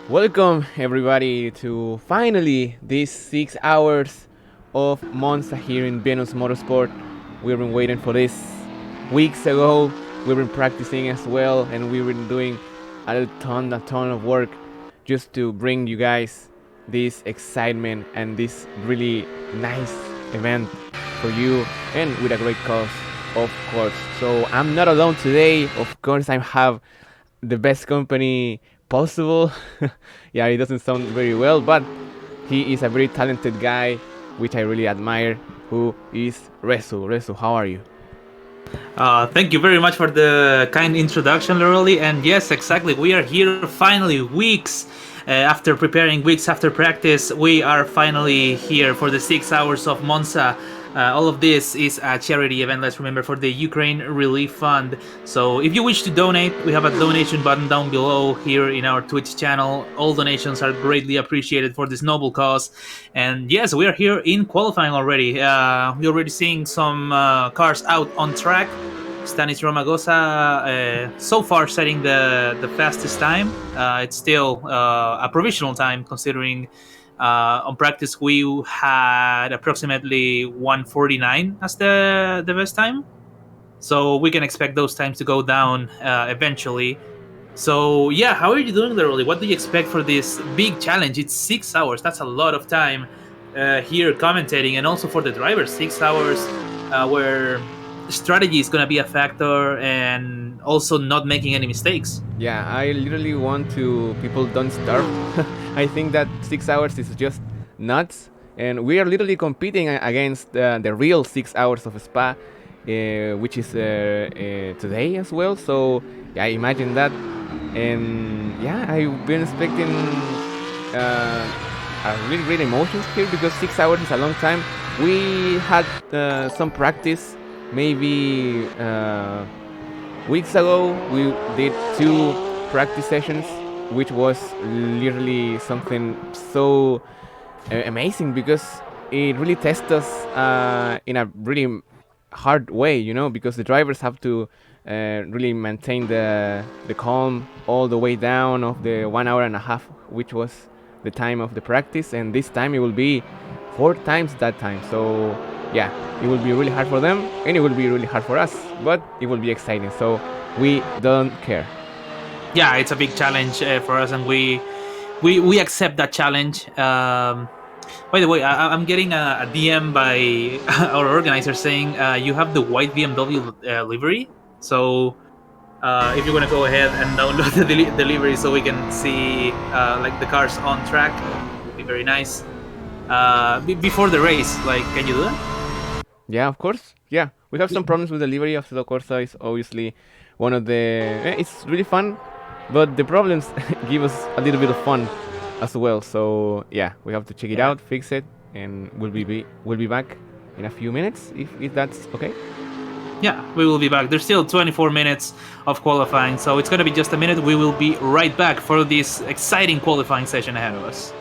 Welcome everybody to finally these 6 hours of Monza here in Venus Motorsport. We've been waiting for this weeks ago. We've been practicing as well, and we've been doing a ton of work just to bring you guys this excitement and this really nice event for you, and with a great cause, of course. So I'm not alone today. Of course, I have the best company possible. Yeah, it doesn't sound very well, but he is a very talented guy, which I really admire, who is Resu. Resu, how are you? Thank you very much for the kind introduction, Lorelli. And yes, exactly. We are here finally, weeks after preparing, weeks after practice. We are finally here for the 6 hours of Monza. All of this is a charity event, let's remember, for the Ukraine Relief Fund. So if you wish to donate, we have a donation button down below here in our Twitch channel. All donations are greatly appreciated for this noble cause. And yes, we are here in qualifying already. We're already seeing some cars out on track. Stanis Romagosa so far setting the fastest time. It's still a provisional time, considering on practice we had approximately 1:49 as the best time. So we can expect those times to go down eventually. So yeah, how are you doing, literally? What do you expect for this big challenge? It's 6 hours. That's a lot of time here commentating, and also for the drivers, 6 hours where strategy is gonna be a factor, and also not making any mistakes. Yeah, I literally want to people don't starve. I think that 6 hours is just nuts, and we are literally competing against the real 6 hours of Spa, which is today as well. So yeah, imagine that, and yeah, I've been expecting a really great emotions here because 6 hours is a long time. We had some practice, maybe. Weeks ago, we did 2 practice sessions, which was literally something so amazing because it really tests us in a really hard way, because the drivers have to really maintain the calm all the way down of the 1 hour and a half, which was the time of the practice, and this time it will be 4 times that time. So yeah, it will be really hard for them, and it will be really hard for us, but it will be exciting, so we don't care. Yeah, it's a big challenge for us, and we accept that challenge. By the way, I'm getting a DM by our organizer saying you have the white BMW livery. So if you want to go ahead and download the livery so we can see like the cars on track, it would be very nice. Before the race, like, can you do that? Yeah, of course. Yeah, we have some problems with the livery of Assetto Corsa. Is obviously one of the. It's really fun, but the problems give us a little bit of fun as well. So yeah, we have to check it out, fix it, and we'll be back in a few minutes if that's okay. Yeah, we will be back. There's still 24 minutes of qualifying, so it's gonna be just a minute. We will be right back for this exciting qualifying session ahead of us.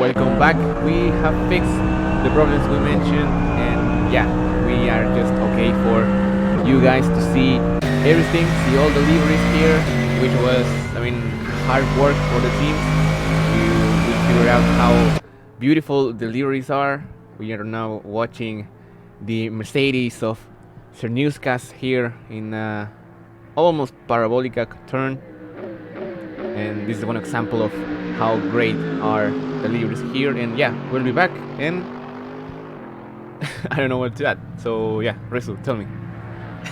welcome back. We have fixed the problems we mentioned, and yeah, we are just okay for you guys to see everything, see all the deliveries here, which was, I mean, hard work for the teams. We figured out how beautiful the deliveries are. We are now watching the Mercedes of Cernuscas here in almost parabolic turn, and this is one example of how great are the deliveries here. And yeah, we'll be back, and I don't know what to add. So yeah, Resu, tell me.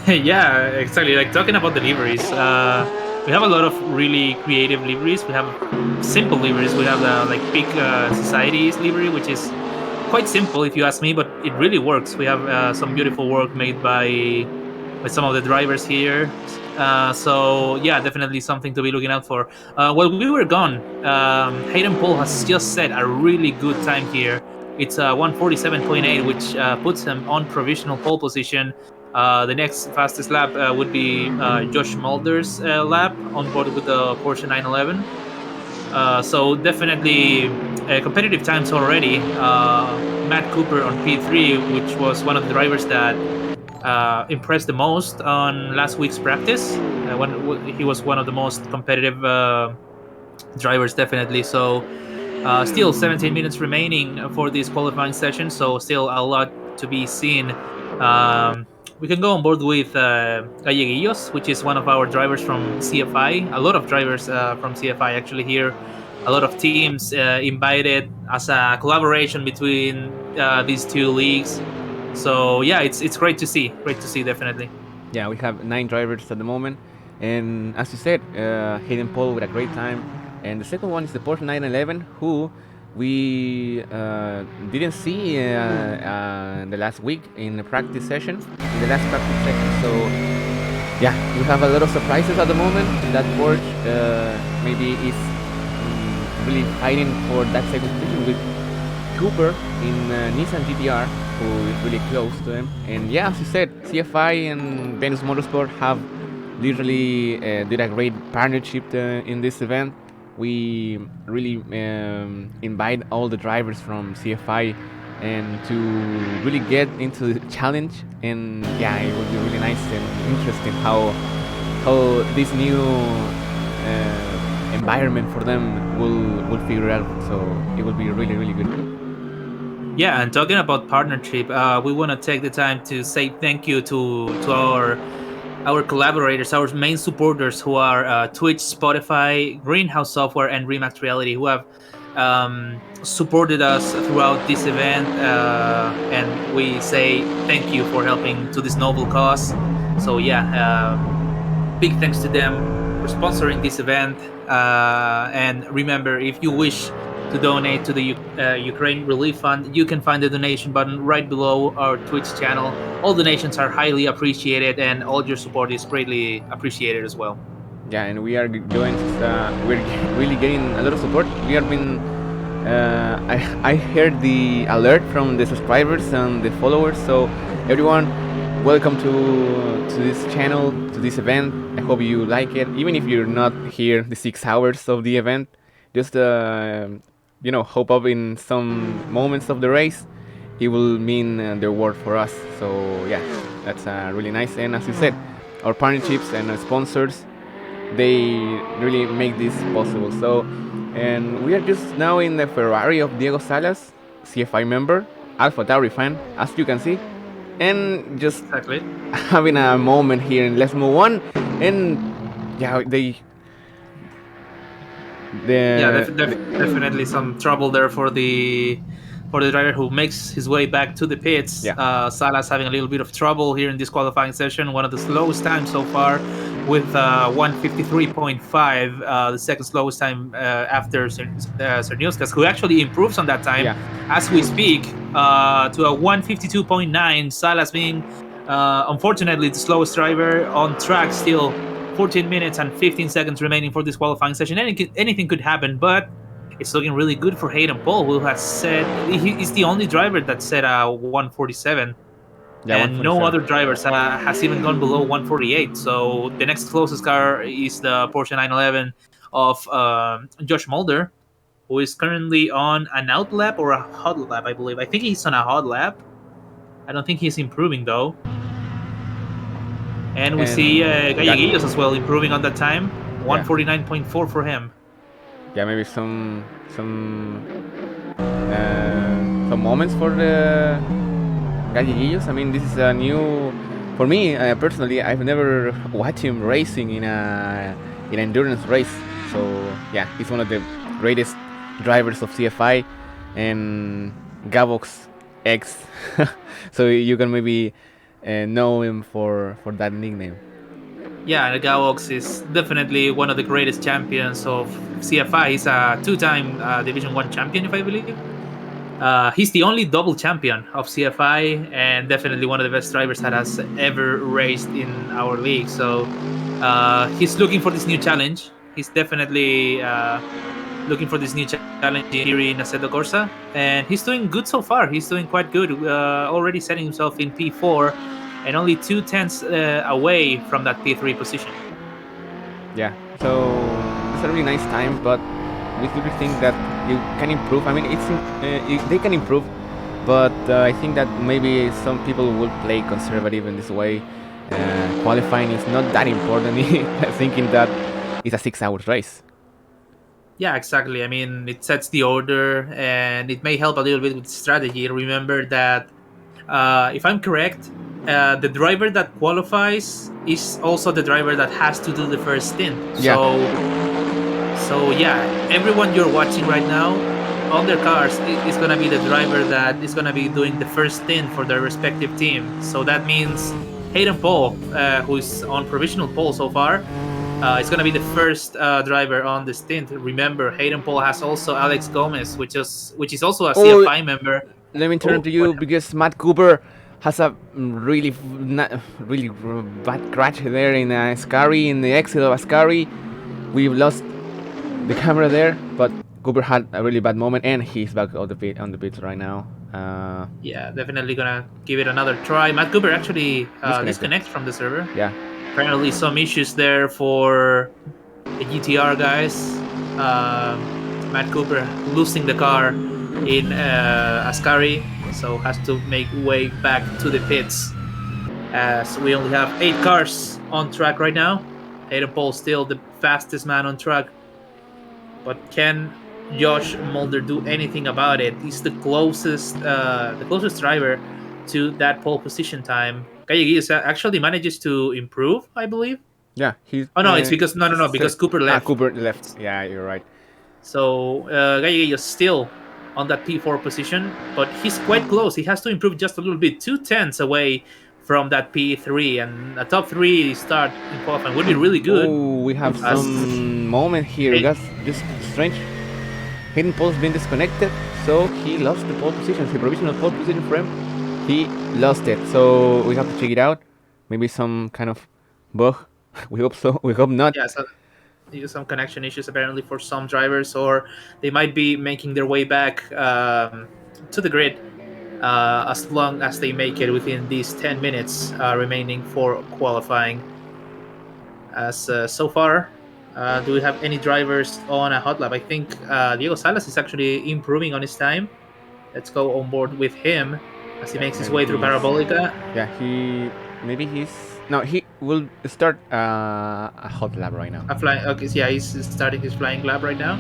Yeah, exactly. Like talking about deliveries, we have a lot of really creative liveries. We have simple liveries. We have the like big societies livery, which is quite simple if you ask me, but it really works. We have some beautiful work made by some of the drivers here. So yeah, definitely something to be looking out for. While we were gone, Hayden Paul has just set a really good time here. It's 147.8, which puts him on provisional pole position. The next fastest lap would be Josh Mulder's lap on board with the Porsche 911. So definitely competitive times already. Matt Cooper on P3, which was one of the drivers that impressed the most on last week's practice. He was one of the most competitive drivers, definitely. So still 17 minutes remaining for this qualifying session, so still a lot to be seen. We can go on board with Galleguillos, which is one of our drivers from CFI. A lot of drivers from CFI actually here. A lot of teams invited as a collaboration between these two leagues. So yeah, it's great to see. Great to see, definitely. Yeah, we have 9 drivers at the moment, and as you said, Hayden Paul with a great time, and the second one is the Porsche 911, who we didn't see the last week in the practice session, in the last practice session. So yeah, we have a lot of surprises at the moment. That Porsche maybe is really fighting for that second position with Cooper in Nissan GTR, who is really close to him. And yeah, as you said, CFI and Venus Motorsport have literally did a great partnership in this event. We really invite all the drivers from CFI and to really get into the challenge. And yeah, it will be really nice and interesting how this new environment for them will figure out. So it will be really really good. Yeah, and talking about partnership, we want to take the time to say thank you to our collaborators, our main supporters who are Twitch, Spotify, Greenhouse Software, and Remax Reality, who have supported us throughout this event. And we say thank you for helping to this noble cause. So yeah, big thanks to them for sponsoring this event. And remember, if you wish to donate to the Ukraine Relief Fund, you can find the donation button right below our Twitch channel. All donations are highly appreciated, and all your support is greatly appreciated as well. Yeah, and we are going. We're really getting a lot of support. We have been. I heard the alert from the subscribers and the followers. So everyone, welcome to this channel, to this event. I hope you like it, even if you're not here the 6 hours of the event. Just hop up in some moments of the race. It will mean the world for us. So yeah, that's really nice. And as you said, our partnerships and our sponsors, they really make this possible. So, and we are just now in the Ferrari of Diego Salas, CFI member, Alpha Tauri fan, as you can see, and just Exactly. having a moment here in Let's Move On. And yeah, Definitely some trouble there for the driver who makes his way back to the pits. Yeah. Salas having a little bit of trouble here in this qualifying session. One of the slowest times so far, with 153.5, the second slowest time after Cerniuskas, who actually improves on that time as we speak to a 152.9. Salas being unfortunately the slowest driver on track still. 14 minutes and 15 seconds remaining for this qualifying session. Anything could happen, but it's looking really good for Hayden Paul, who has said he's the only driver that set a 147. Yeah, and no other drivers has even gone below 148. So the next closest car is the Porsche 911 of Josh Mulder. who is currently on an out lap or a hot lap, I believe. I think he's on a hot lap. I don't think he's improving though. And we see And Galleguillos as well improving on that time. yeah, 149.4 for him. yeah, maybe some moments for the Galleguillos. I mean, this is a new for me personally. I've never watched him racing in an endurance race. So yeah, he's one of the greatest drivers of CFI and Gavox X. So you can maybe know him for that nickname. Yeah, Gavox is definitely one of the greatest champions of CFI. He's a two-time Division One champion, if I believe. He's the only double champion of CFI and definitely one of the best drivers that has ever raced in our league. So he's looking for this new challenge. He's definitely looking for this new challenge here in Assetto Corsa, and he's doing good so far. He's doing quite good, already setting himself in P4 and only 2 tenths away from that P3 position. Yeah, so it's a really nice time, but we still think that you can improve. I mean, they can improve, but I think that maybe some people will play conservative in this way. Qualifying is not that important, thinking that it's a 6 hours race. Yeah, exactly. I mean, it sets the order and it may help a little bit with strategy. Remember that, if I'm correct, the driver that qualifies is also the driver that has to do the first stint. Yeah. So yeah, everyone you're watching right now on their cars is gonna be the driver that is gonna be doing the first stint for their respective team. So that means Hayden Paul, who's on provisional pole so far, is gonna be the first driver on the stint. Remember, Hayden Paul has also Alex Gomez, which is also a CFI member. Let me turn Oh, to you because Matt Cooper has a really bad crash there in Ascari, in the exit of Ascari. We've lost the camera there, but Cooper had a really bad moment, and he's back on the pits right now. Yeah, definitely gonna give it another try. Matt Cooper actually disconnects from the server. Yeah. Apparently, some issues there for the GTR guys. Matt Cooper losing the car in Ascari, so has to make way back to the pits. As we only have 8 cars on track right now. Hayden Paul still the fastest man on track. But can Josh Mulder do anything about it? He's the closest driver to that pole position time. Galleguillos actually manages to improve, I believe. Yeah, he's. Oh no, it's because because Cooper left. Cooper left. Yeah, you're right. So Galleguillos still on that P4 position, but he's quite close. He has to improve just a little bit, 2 tenths away from that P3, and a top 3 start in qualifying would be really good. Oh, we have some moment here. That's just strange. Hayden Paul's been disconnected, so he lost the pole position. The provisional pole position for him, he lost it. So we have to check it out. Maybe some kind of bug. We hope so. We hope not. Yeah, so some connection issues apparently for some drivers, or they might be making their way back to the grid as long as they make it within these 10 minutes remaining for qualifying. As so far, do we have any drivers on a hot lap? I think Diego Salas is actually improving on his time. Let's go on board with him as he makes his way through Parabolica. Yeah, he will start a hot lap right now. Okay, so yeah, he's starting his flying lap right now.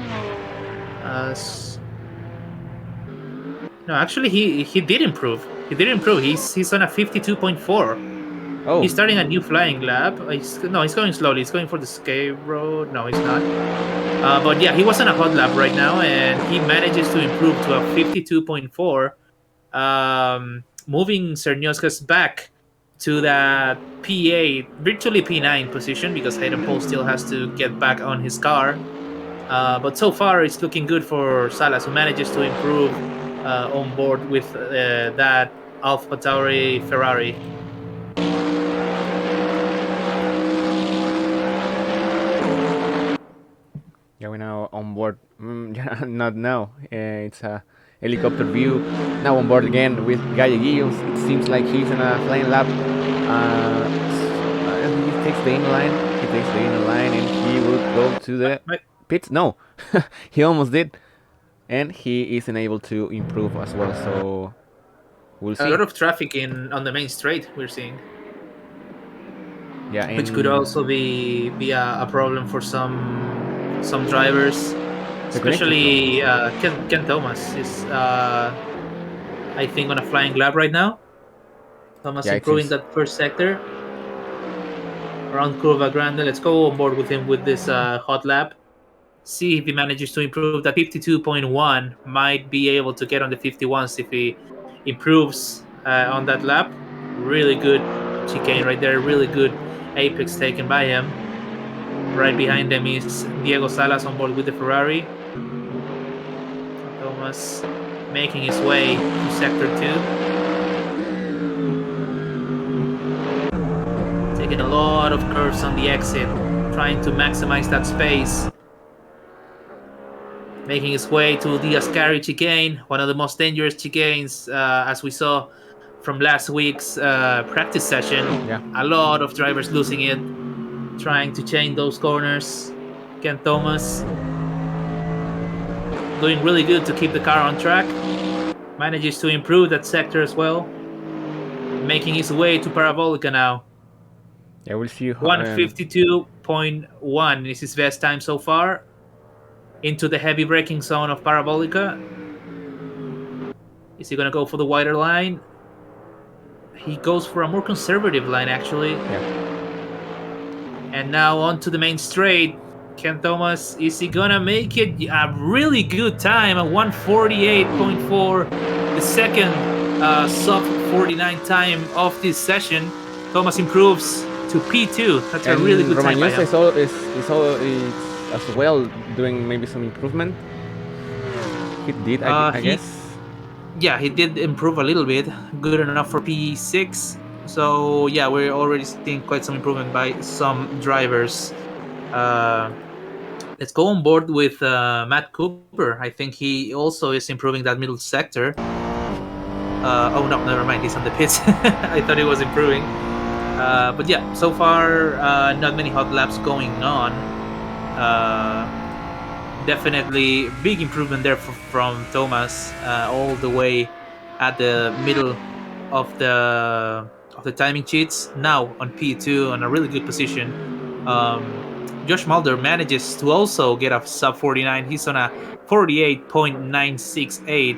No, actually, he did improve. He did improve. He's on a 52.4. Oh. He's starting a new flying lap. He's going slowly. He's going for the escape road. No, he's not. But yeah, he was on a hot lap right now, and he manages to improve to a 52.4, moving Cernioskas back to that P8, virtually P9 position, because Hayden Paul still has to get back on his car. But so far, it's looking good for Salas, who manages to improve on board with that Alfa Tauri Ferrari. Yeah, we're now on board. Not now. It's a helicopter view. Now on board again with Galleguillos. It seems like he's in a flying lap. He takes the inner line. He takes the inner line, and he will go to the pits. No, he almost did. and he isn't able to improve as well. So we'll A lot see. of traffic in on the main straight we're seeing, Yeah, which could and also be a problem for some drivers, the connection problem. especially Ken Thomas is I think on a flying lap right now. Thomas Yeah, it improving seems. that first sector around Curva Grande. Let's go on board with him with this hot lap. See if he manages to improve that 52.1. Might be able to get on the 51s if he improves on that lap. Really good chicane right there. Really good apex taken by him. Right behind them is Diego Salas on board with the Ferrari. Thomas making his way to sector 2. Taking a lot of curves on the exit. Trying to maximize that space. Making his way to the Ascari chicane, one of the most dangerous chicanes, as we saw from last week's practice session. Yeah. A lot of drivers losing it, trying to chain those corners. Ken Thomas doing really good to keep the car on track. Manages to improve that sector as well. Making his way to Parabolica now. Yeah, we'll see. 152.1 is his best time so far. Into the heavy braking zone of Parabolica. Is he going to go for the wider line? He goes for a more conservative line, actually. Yeah. And now on to the main straight. Ken Thomas, is he gonna make it? A really good time, a 148.4, the second sub 49 time of this session. Thomas improves to P2. That's a really And good time by Romagnosa him. is as well doing maybe some improvement. He did, I He guess. Yeah, he did improve a little bit. Good enough for P6. So yeah, we're already seeing quite some improvement by some drivers. Uh, let's go on board with Matt Cooper. I think he also is improving that middle sector. Oh no, never mind. He's on the pits. I thought he was improving. But yeah, so far not many hot laps going on. Definitely big improvement there from Thomas, all the way at the middle of the timing cheats. Now on P2 on a really good position. Josh Mulder manages to also get a sub 49. He's on a 48.968.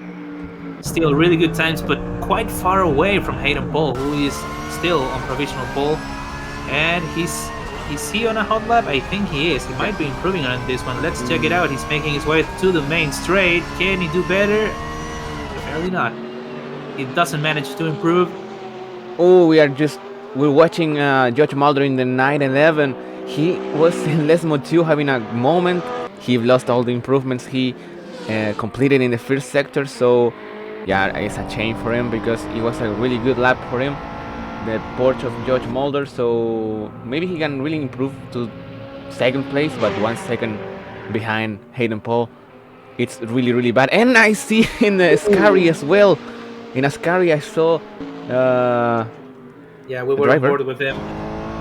Still really good times, but quite far away from Hayden Paul, who is still on provisional pole. And is he on a hot lap? I think he is. He might be improving on this one. Let's check it out. He's making his way to the main straight. Can he do better? Apparently not. He doesn't manage to improve. Oh, we're watching George Mulder in the 911. He was in Lesmo 2 having a moment. He lost all the improvements he completed in the first sector. So yeah, it's a shame for him because it was a really good lap for him, the Porsche of George Mulder. So maybe he can really improve to second place, but 1 second behind Hayden Paul. It's really, really bad. And I see in the Ascari as well. In Ascari, I saw Yeah, we the were on driver. board with him.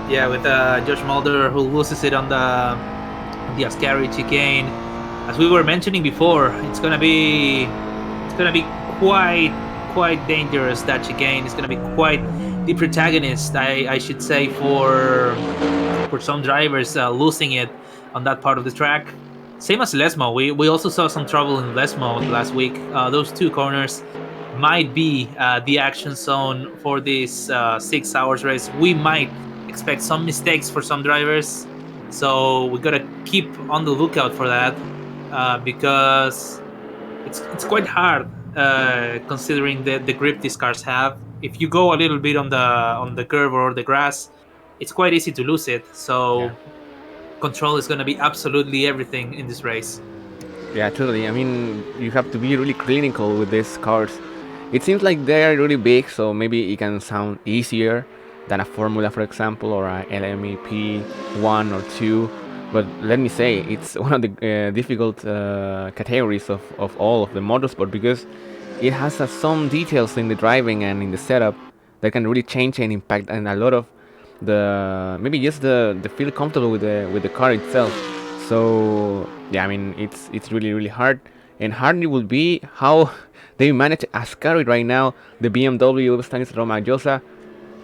Yeah, with Josh Mulder, who loses it on the Ascari chicane. As we were mentioning before, it's gonna be quite dangerous. That chicane is gonna be quite the protagonist, I should say, for some drivers losing it on that part of the track. Same as Lesmo, we also saw some trouble in Lesmo last week. Those two corners might be the action zone for this 6 hours race. We might expect some mistakes for some drivers, so we gotta keep on the lookout for that because it's quite hard considering the grip these cars have. If you go a little bit on the curve or the grass, it's quite easy to lose it. Yeah. So control is gonna be absolutely everything in this race. Yeah, totally. I mean, you have to be really clinical with these cars. It seems like they're really big, so maybe it can sound easier than a Formula, for example, or a LMEP 1 or 2. But let me say, it's one of the difficult categories of all of the motorsport because it has some details in the driving and in the setup that can really change and impact and a lot of the maybe just the feel comfortable with the car itself. So yeah, I mean it's really really hard, and hardly will be how they manage Ascari right now. The BMW Stanis Romagosa,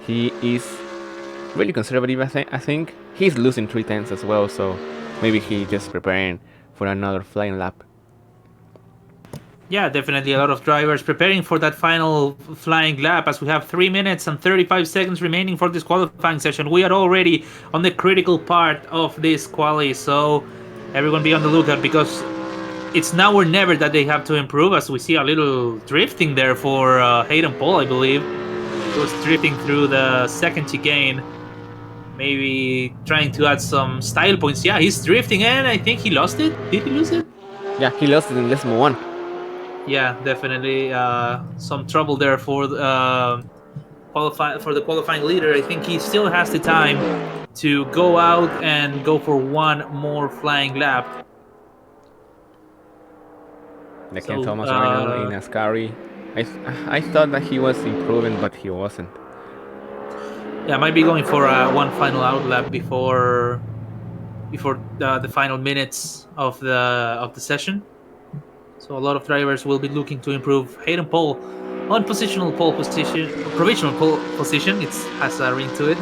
he is really conservative. I think he's losing 3 tenths as well, so maybe he just preparing for another flying lap. Yeah, definitely a lot of drivers preparing for that final flying lap as we have 3 minutes and 35 seconds remaining for this qualifying session. We are already on the critical part of this quali, so everyone be on the lookout because it's now or never that they have to improve as we see a little drifting there for Hayden Paul, I believe. He was drifting through the second chicane, maybe trying to add some style points. Yeah, he's drifting and I think he lost it. Did he lose it? Yeah, he lost it in Lesmo 1. Yeah, definitely some trouble there for the qualifying leader. I think he still has the time to go out and go for one more flying lap. The Ken Thomas right now in Ascari. I thought that he was improving, but he wasn't. Yeah, might be going for one final out lap before the final minutes of the session. So a lot of drivers will be looking to improve. Hayden Paul on provisional pole position. It has a ring to it.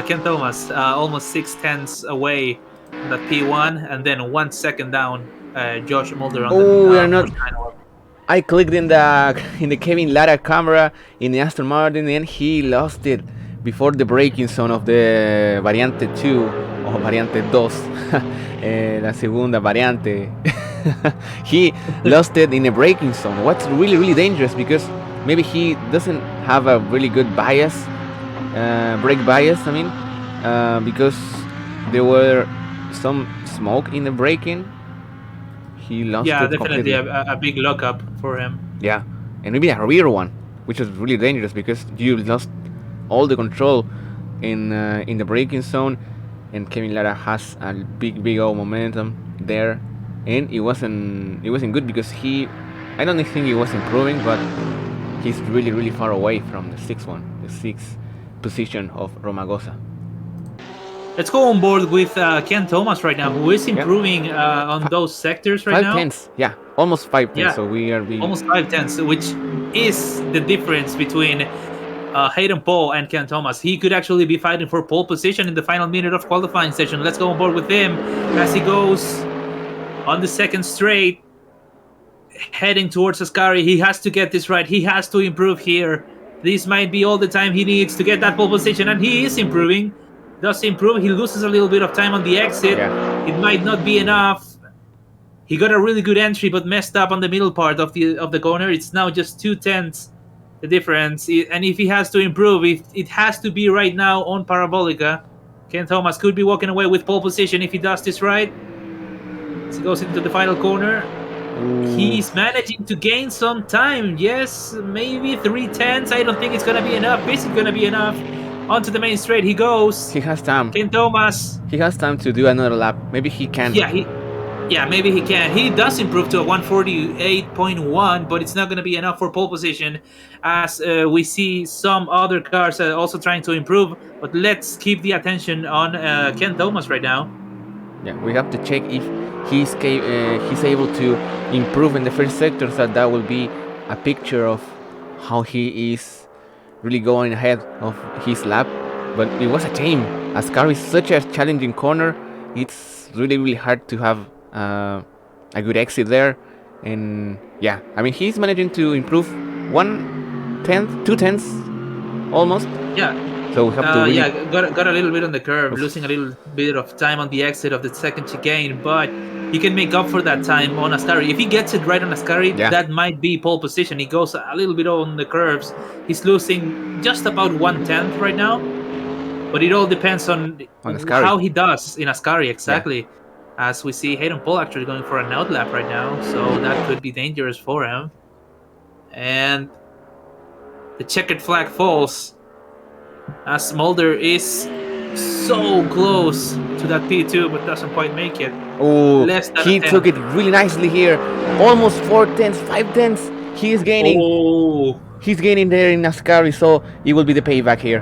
Ken Thomas almost 6 tenths away from that P1, and then 1 second down. Josh Mulder on we are not. I clicked in the Kevin Lara camera in the Aston Martin, and he lost it before the braking zone of the Variante 2 or Variante 2, la segunda variante. He lost it in a braking zone. What's really dangerous because maybe he doesn't have a really good bias, brake bias. I mean, because there were some smoke in the braking. He lost it definitely completely. a big lockup for him. Yeah, and maybe a rear one, which is really dangerous because you lost all the control in the braking zone, and Kevin Lara has a big old momentum there, and it wasn't good because I don't think he was improving, but he's really far away from the sixth position of Romagosa. Let's go on board with Ken Thomas right now, who is improving on those sectors right now. 5 tenths, yeah, almost 5 tenths. Yeah, so we are being almost 5 tenths, which is the difference between Hayden Paul and Ken Thomas. He could actually be fighting for pole position in the final minute of qualifying session. Let's go on board with him as he goes on the second straight, heading towards Ascari. He has to get this right. He has to improve here. This might be all the time he needs to get that pole position, and he is improving. Does improve. He loses a little bit of time on the exit. Yeah. It might not be enough. He got a really good entry, but messed up on the middle part of the corner. It's now just 2 tenths the difference. And if he has to improve, it has to be right now on Parabolica. Ken Thomas could be walking away with pole position if he does this right. As he goes into the final corner. Ooh. He's managing to gain some time. Yes, maybe 3 tenths. I don't think it's going to be enough. This is going to be enough. Onto the main straight he goes. He has time. Ken Thomas. He has time to do another lap. Maybe he can. Yeah, maybe he can. He does improve to a 148.1, but it's not going to be enough for pole position as we see some other cars also trying to improve. But let's keep the attention on Ken Thomas right now. Yeah, we have to check if he's able to improve in the first sector, so that will be a picture of how he is really going ahead of his lap. But it was a shame. Ascari is such a challenging corner. It's really hard to have a good exit there. And yeah, I mean, he's managing to improve 1 tenth, 2 tenths almost. Yeah. So we have to really got a little bit on the curve, losing a little bit of time on the exit of the second chicane, but he can make up for that time on Ascari. If he gets it right on Ascari, that might be pole position. He goes a little bit on the curves. He's losing just about 1 tenth right now, but it all depends on how he does in Ascari exactly. Yeah. As we see Hayden Paul actually going for an out lap right now, so that could be dangerous for him. And the checkered flag falls as Mulder is so close to that P2 but doesn't quite make it. Oh, he took it really nicely here. Almost 4 tenths, 5 tenths. He is gaining. Oh. He's gaining there in Ascari, so it will be the payback here.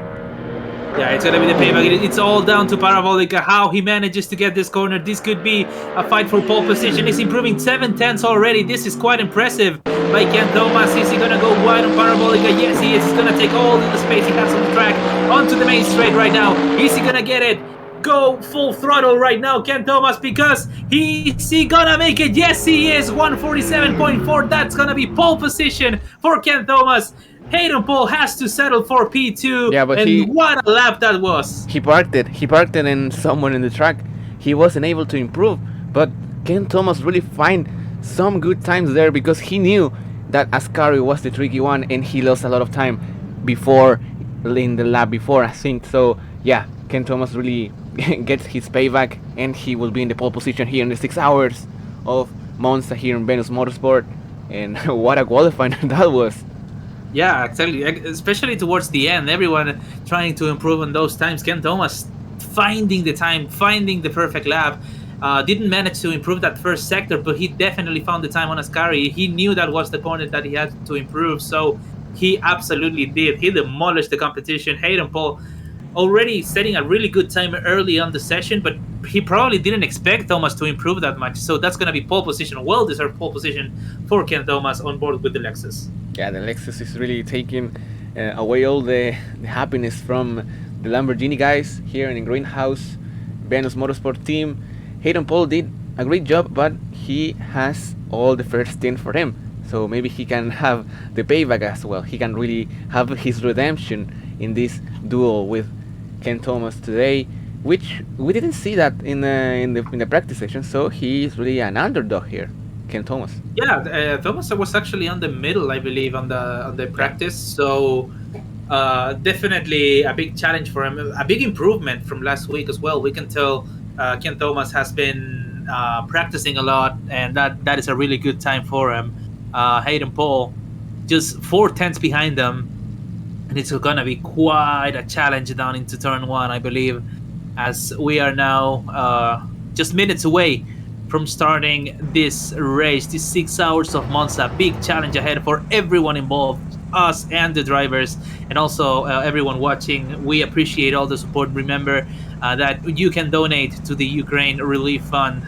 Yeah, it's gonna be the payback. It's all down to Parabolica. How he manages to get this corner. This could be a fight for pole position. He's improving 7 tenths already. This is quite impressive by Ken Thomas. Is he gonna go wide on Parabolica? Yes, he is. He's gonna take all the space he has on the track onto the main straight right now. Is he gonna get it? Go full throttle right now, Ken Thomas, because is he gonna make it? Yes, he is. 147.4. That's gonna be pole position for Ken Thomas. Hayden Paul has to settle for P2, Yeah, but and what a lap that was! he parked it. He parked it in someone in the track. He wasn't able to improve, but Ken Thomas really find some good times there because he knew that Ascari was the tricky one, and he lost a lot of time before in the lap before, I think. So yeah, Ken Thomas really gets his payback, and he will be in the pole position here in the 6 hours of Monza here in Venus Motorsport. And what a qualifying that was! Yeah, exactly. Especially towards the end, everyone trying to improve on those times. Ken Thomas finding the time, finding the perfect lap. Didn't manage to improve that first sector, but he definitely found the time on Ascari. He knew that was the corner that he had to improve, so he absolutely did. He demolished the competition. Hayden Paul already setting a really good time early on the session, but he probably didn't expect Thomas to improve that much. So that's going to be pole position, well-deserved pole position for Ken Thomas on board with the Lexus. Yeah, the Lexus is really taking away all the happiness from the Lamborghini guys here in the Greenhouse Venus Motorsport team. Hayden Paul did a great job, but he has all the first stint for him. So maybe he can have the payback as well. He can really have his redemption in this duel with Ken Thomas today, which we didn't see that in the practice session. So he is really an underdog here, Ken Thomas. Yeah, Thomas was actually on the middle, I believe, on the practice. So definitely a big challenge for him, a big improvement from last week as well. We can tell Ken Thomas has been practicing a lot, and that is a really good time for him. Hayden Paul just 4 tenths behind them, and it's gonna be quite a challenge down into turn one, I believe, as we are now just minutes away from starting this race, these 6 hours of Monza. Big challenge ahead for everyone involved, us and the drivers, and also everyone watching. We appreciate all the support. Remember that you can donate to the Ukraine Relief Fund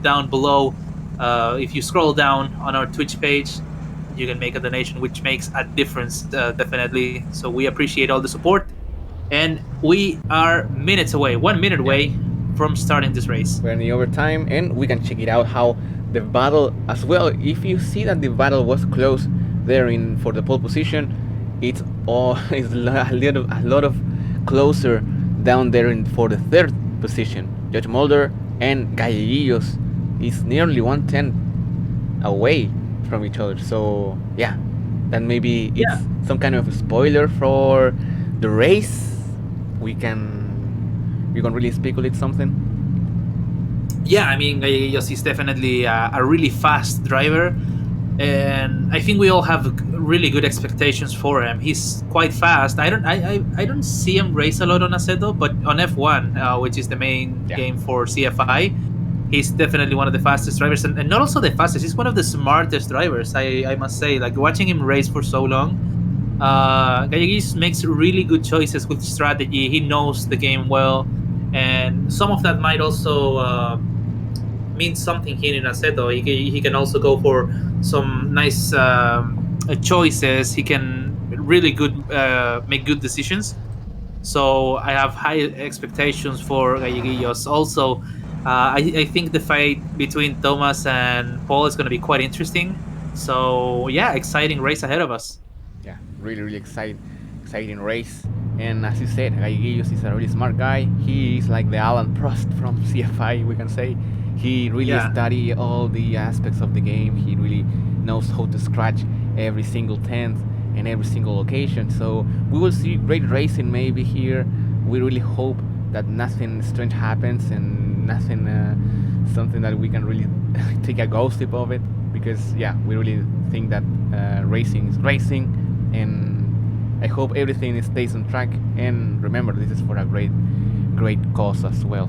down below. If you scroll down on our Twitch page, you can make a donation, which makes a difference, definitely. So we appreciate all the support. And we are minutes away, 1 minute away from starting this race. We're in the overtime, and we can check it out how the battle as well. If you see that the battle was close there in for the pole position, it's all is a lot of closer down there for the third position. Judge Mulder and Gallegillos is nearly 110 away from each other. So yeah, that maybe it's some kind of a spoiler for the race. We can really speculate something. Yeah, I mean, Gallegos is definitely a really fast driver, and I think we all have really good expectations for him. He's quite fast. I don't see him race a lot on Assetto, but on F1, which is the main game for CFI, he's definitely one of the fastest drivers, and not also the fastest. He's one of the smartest drivers. I must say, like watching him race for so long. Gallegos makes really good choices with strategy. He knows the game well, and some of that might also mean something here in Assetto. He can also go for some nice choices. He can really make good decisions. So I have high expectations for Gallegos. Also, I think the fight between Thomas and Paul is going to be quite interesting. So yeah, exciting race ahead of us. Yeah, really exciting race. And as you said, Gallegos is a really smart guy. He is like the Alan Prost from CFI, we can say. He really study all the aspects of the game. He really knows how to scratch every single tenth and every single location. So we will see great racing maybe here. We really hope that nothing strange happens and nothing something that we can really take a ghost tip of it, because we really think that racing is racing, and I hope everything stays on track. And remember, this is for a great cause as well.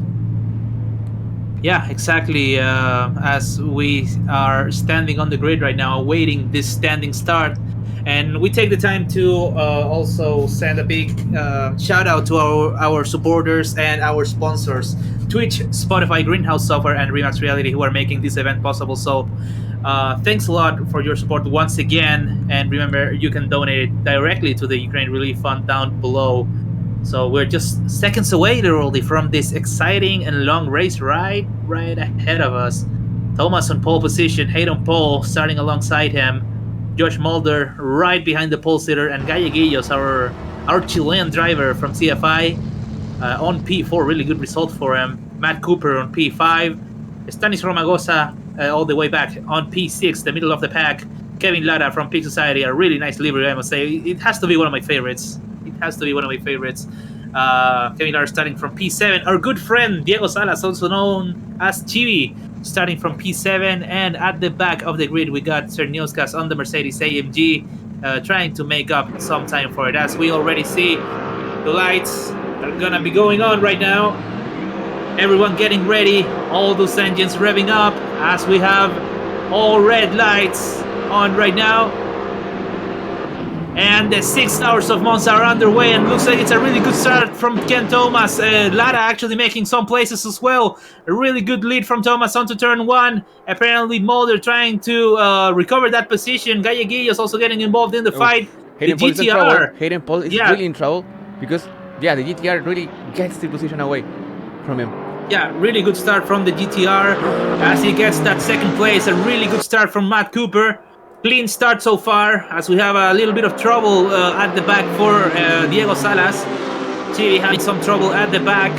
Yeah, exactly. As we are standing on the grid right now, awaiting this standing start, And we take the time to also send a big shout out to our supporters and our sponsors, Twitch, Spotify, Greenhouse Software, and Remax Reality, who are making this event possible. So thanks a lot for your support once again. And remember, you can donate directly to the Ukraine Relief Fund down below. So we're just seconds away, literally, from this exciting and long race right ahead of us. Thomas on pole position, Hayden Pole starting alongside him, Josh Mulder right behind the pole sitter, and Galleguillos, our Chilean driver from CFI, on P4, really good result for him. Matt Cooper on P5, Stanis Romagosa all the way back on P6, the middle of the pack. Kevin Lara from Peak Society, a really nice livery, I must say. It has to be one of my favorites. It has to be one of my favorites. Kevin Lara starting from P7. Our good friend Diego Salas, also known as Chibi, starting from P7. And at the back of the grid, we got Cerniuskas on the Mercedes AMG, trying to make up some time for it. As we already see, the lights are gonna be going on right now. Everyone getting ready, all those engines revving up as we have all red lights on right now. And the 6 hours of Monza are underway, and looks like it's a really good start from Ken Thomas. Lara actually making some places as well. A really good lead from Thomas onto turn 1. Apparently Mulder trying to recover that position. Galleguillos also getting involved in the fight. Hayden The Paul is in trouble. GTR. Hayden Paul is Yeah. really in trouble because, yeah, the GTR really gets the position away from him. Yeah, really good start from the GTR as he gets that second place. A really good start from Matt Cooper. Clean start so far as we have a little bit of trouble at the back for Diego Salas. Chile having some trouble at the back,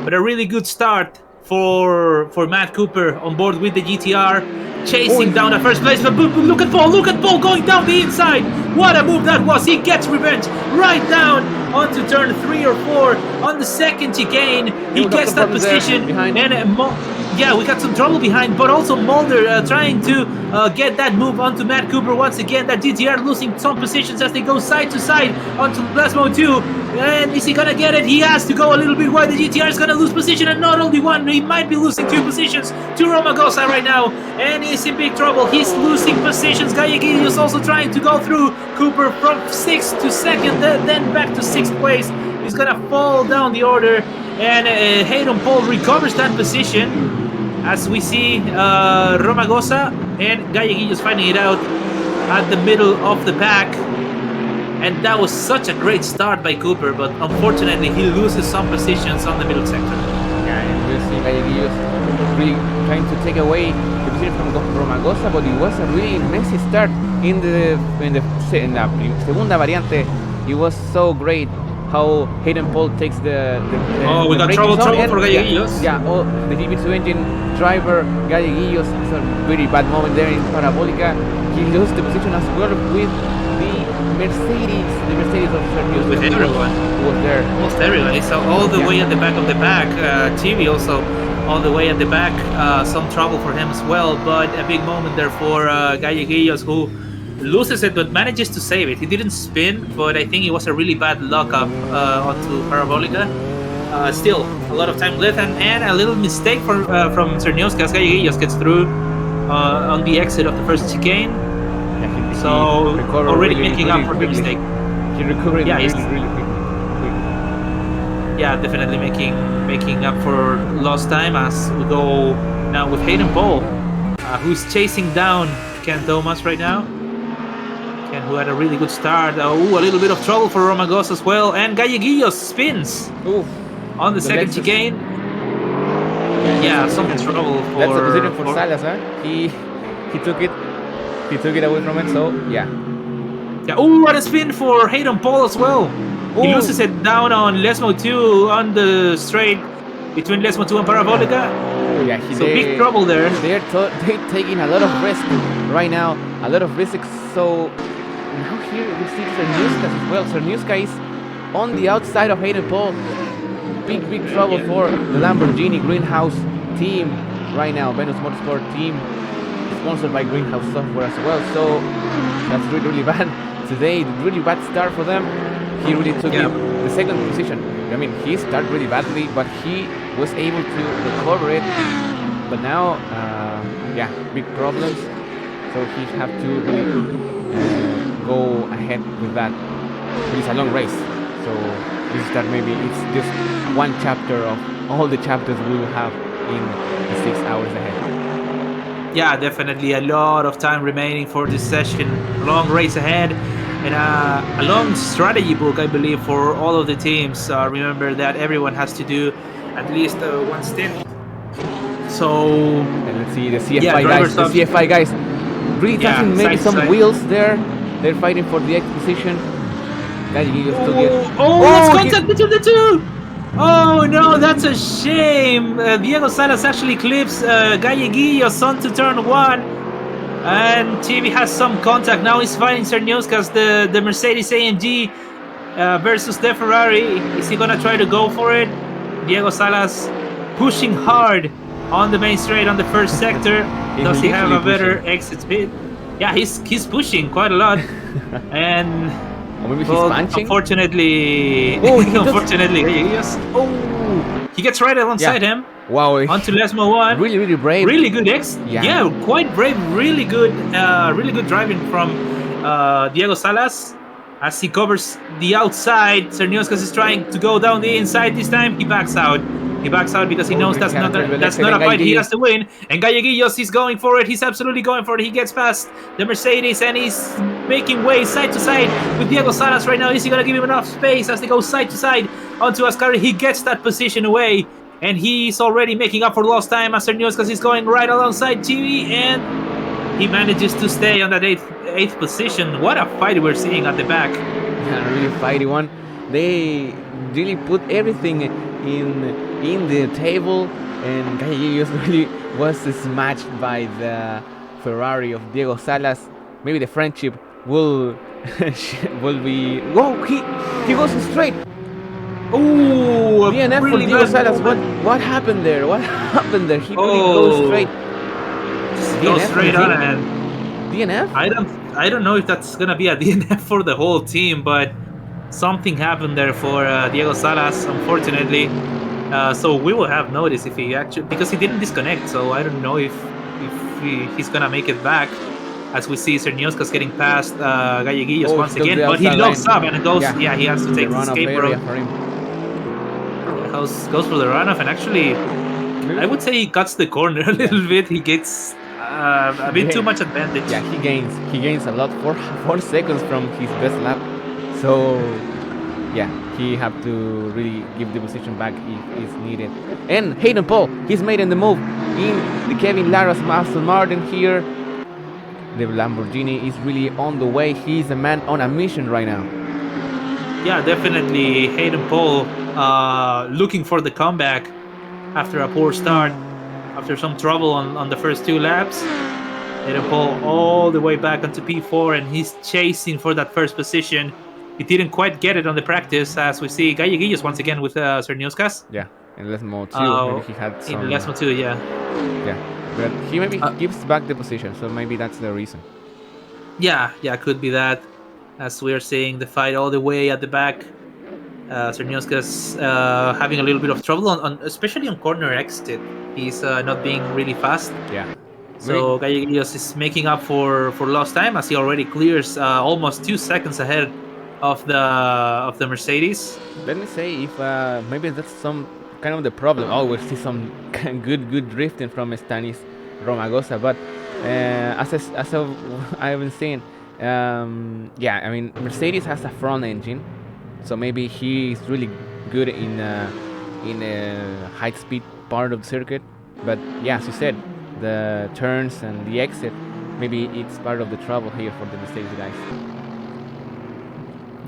but a really good start for Matt Cooper on board with the GTR, chasing down the first place. But look at Paul going down the inside. What a move that was! He gets revenge right down onto turn 3 or 4 on the second chicane. He gets that position, and yeah, we got some trouble behind, but also Mulder trying to get that move onto Matt Cooper once again. That GTR losing some positions as they go side to side onto Plasmo 2. And is he gonna get it? He has to go a little bit wide. The GTR is gonna lose position, and not only one, he might be losing 2 positions to Romagosa right now, and he's in big trouble. He's losing positions. Galleguillos is also trying to go through Cooper from 6th to 2nd, then back to 6th place. He's gonna fall down the order, and Hayden Paul recovers that position. As we see Romagosa and Galleguillos finding it out at the middle of the pack. And that was such a great start by Cooper, but unfortunately he loses some positions on the middle sector. Yeah, and we see Galleguillos really trying to take away the position from Romagosa, but it was a really messy start in the segunda variante. It was so great how Hayden Paul takes the we got trouble for Galleguillos. Yeah, the GP2 engine driver Galleguillos has a very bad moment there in Parabolica. He lost the position as well with the Mercedes of Sergio. With everyone. Who was there. Almost everyone. So all the way at the back of the pack. TV also all the way at the back. Some trouble for him as well, but a big moment there for Galleguillos, who loses it but manages to save it. He didn't spin, but I think it was a really bad lockup onto Parabolica. Still, a lot of time left, and a little mistake from Cerniuskas. Galleguillos gets through on the exit of the first chicane. Yeah, so already really, making really up for the mistake. He recovered really quickly. Yeah, definitely making up for lost time as we go now with Hayden Paul, who's chasing down Ken Thomas right now. Ken, who had a really good start. A little bit of trouble for Romagosa as well, and Galleguillos spins on the second chicane. Yeah, some trouble for. That's a position for Salas, huh? He took it. He took it away from him, so yeah. Yeah. What a spin for Hayden Paul as well. He loses it down on Lesmo 2 on the straight between Lesmo 2 and Parabolica. Yeah, so big trouble there. They're taking a lot of risk right now. A lot of risks. So now here we see Cerniuskas as well. Cerniuskas is on the outside of Hayden Paul. Big trouble for the Lamborghini Greenhouse team right now. Venus Motorsport team, sponsored by Greenhouse Software as well. So that's really bad today. Really bad start for them. He really took the second position. I mean, he started really badly, but he was able to recover it. But now, big problems. So he have to really go ahead with that. But it's a long race, so this is that maybe it's just one chapter of all the chapters we will have in the 6 hours ahead. Yeah, definitely a lot of time remaining for this session. Long race ahead, and a long strategy book, I believe, for all of the teams. Remember that everyone has to do at least one stint. So And let's see the yeah, CFI guys. drivers The of CFI guys really yeah, touching maybe side to some side. wheels there. They're fighting for the X position. Gallegos still get. That's Oh, contact between the two. Oh no, that's a shame. Diego Salas actually clips Galleguillos onto turn one, and TV has some contact. Now he's fighting Cerniuskas, the Mercedes AMG versus the Ferrari. Is he gonna try to go for it? Diego Salas pushing hard on the main straight on the first sector. He's Does he have a literally better pushing. exit speed? Yeah, he's pushing quite a lot, and Or maybe he's well, punching. unfortunately, Oh, he does- unfortunately, yes. Oh, he gets right alongside him Wow. onto Lesmo one. Really, really brave. Really good Yeah. quite brave. Really good driving from Diego Salas as he covers the outside. Cernioskas is trying to go down the inside this time. He backs out. He backs out because he knows He had a terrible that's exit, not a and fight he Gallegos- has to win. And Galleguillos is going for it. He's absolutely going for it. He gets past the Mercedes and he's making way side to side with Diego Salas right now. Is he going to give him enough space as they go side to side onto Ascari? He gets that position away. And he's already making up for lost time as Cernioskas is going right alongside Chibi, and he manages to stay on that eighth position. What a fight we're seeing at the back. Yeah, really fighty one. They really put everything in the table, and Gallegos really was smashed by the Ferrari of Diego Salas. Maybe the friendship will will be. Whoa! He goes straight. Ooh, DNF really for Diego bad Salas. movement. What happened there? What happened there? He really goes straight. Go DNF straight for the on, team? and DNF? I don't know if that's gonna be a DNF for the whole team, but something happened there for Diego Salas, unfortunately. So we will have notice if he actually, because he didn't disconnect. So I don't know if he's gonna make it back. As we see Cernioskas getting past Galleguillos once still again, the but he outside locks line. up and it goes. Yeah. Yeah, he has to take the runoff escape area road. for him. Goes for the runoff, and actually, I would say he cuts the corner a little bit. He gets a bit too much advantage. Yeah, he gains a lot, 4 seconds from his best lap. So yeah, he have to really give the position back if it's needed. And Hayden Paul, he's made in the move in the Kevin Lara's Aston Martin here. The Lamborghini is really on the way. He's a man on a mission right now. Yeah, definitely Hayden Paul looking for the comeback after a poor start, after some trouble on the first two laps. Hayden Paul all the way back onto P4, and he's chasing for that first position. He didn't quite get it on the practice, as we see Galleguillos once again with Cernioskas. Yeah, in Lesmo 2, maybe he had some... In Lesmo 2, yeah. Yeah, but he maybe gives back the position, so maybe that's the reason. Yeah, could be that. As we are seeing the fight all the way at the back, Cernioskas having a little bit of trouble especially on corner exit. He's not being really fast. Yeah. So Galleguillos is making up for lost time as he already clears almost 2 seconds ahead of the Mercedes. Let me say if maybe that's some kind of the problem. Oh, we see some good drifting from Stanis Romagosa, but as I've been saying, yeah, I mean Mercedes has a front engine, so maybe he's really good in high speed part of the circuit. But yeah, as you said, the turns and the exit, maybe it's part of the trouble here for the Mercedes guys.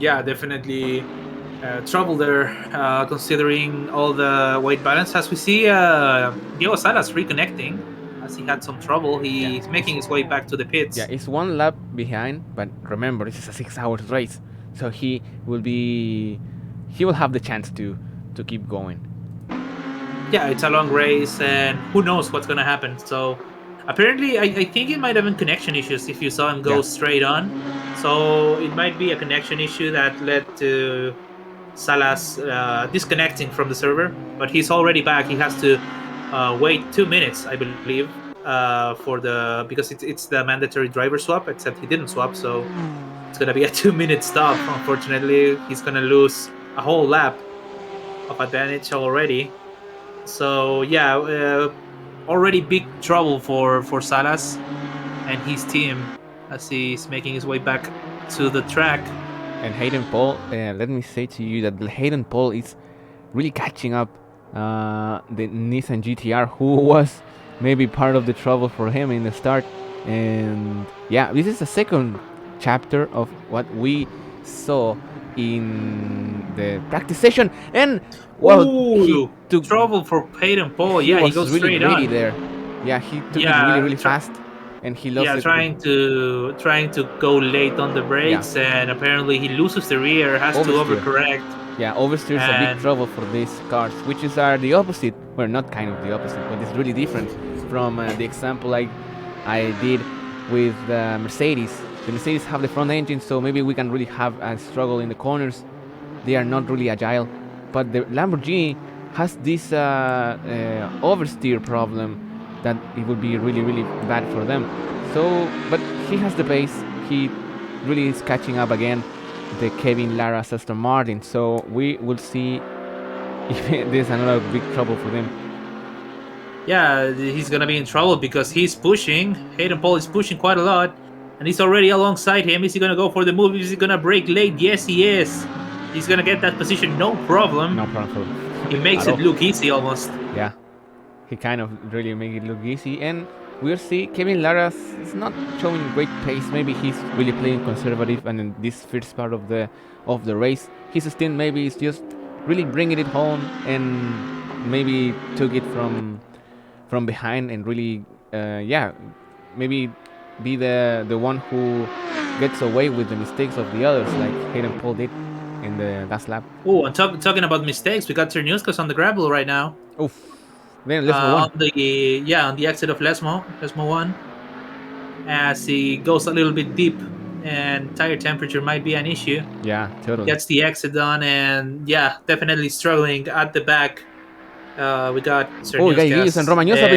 Yeah, definitely trouble there, considering all the weight balance. As we see, Diego Salas reconnecting, as he had some trouble. He's making his way back to the pits. Yeah, it's 1 lap behind, but remember, this is a 6 hours race, so he will have the chance to keep going. Yeah, it's a long race, and who knows what's gonna happen. So apparently, I think it might have been connection issues if you saw him go straight on. So it might be a connection issue that led to Salas disconnecting from the server. But he's already back. He has to wait 2 minutes, I believe, for the because it's the mandatory driver swap. Except he didn't swap, so it's gonna be a 2 minute stop. Unfortunately, he's gonna lose a whole lap of advantage already. So yeah, already big trouble for Salas and his team as he's making his way back to the track. And Hayden Paul, let me say to you that Hayden Paul is really catching up the Nissan GTR, who was maybe part of the trouble for him in the start. And yeah, this is the second chapter of what we saw in the practice session. And well, he Ooh, took trouble for Peyton Paul. he Yeah, he was goes really straight greedy on. there. Yeah, he took it really Yeah, really fast, and he lost yeah, it. trying to go late on the Yeah, brakes, and apparently he loses the rear, has to oversteer. overcorrect, Yeah, oversteer is a big and trouble for these cars, which is the opposite. Well, not kind of the opposite, but it's really different from the example I did with Mercedes. The Mercedes have the front engine, so maybe we can really have a struggle in the corners. They are not really agile, but the Lamborghini has this oversteer problem that it would be really really bad for them. So, but he has the pace. He really is catching up again. The Kevin Lara's Aston Martin. So we will see if there's another big trouble for them. yeah, he's gonna be in trouble because he's pushing. Hayden Paul is pushing quite a lot, and he's already alongside him. Is he gonna go for the move? Is he gonna brake late? Yes, he is. He's gonna get that position, no problem. No problem for He makes at it all. look easy almost. Yeah, he kind of really make it look easy, and we'll see. Kevin Lara is not showing great pace. Maybe he's really playing conservative, and in this first part of the race, his stint maybe is just really bringing it home, and maybe took it from behind, and really, yeah, maybe be the one who gets away with the mistakes of the others, like Hayden Paul did in the last lap. Oh, and talking about mistakes, we got Terniuskas on the gravel right now. Oof. Then let's move on. On the exit of Lesmo 1, as he goes a little bit deep, and tire temperature might be an issue. Yeah, totally. Gets the exit done, and yeah, definitely struggling at the back. We got Oh, Gallegos and Romagnosa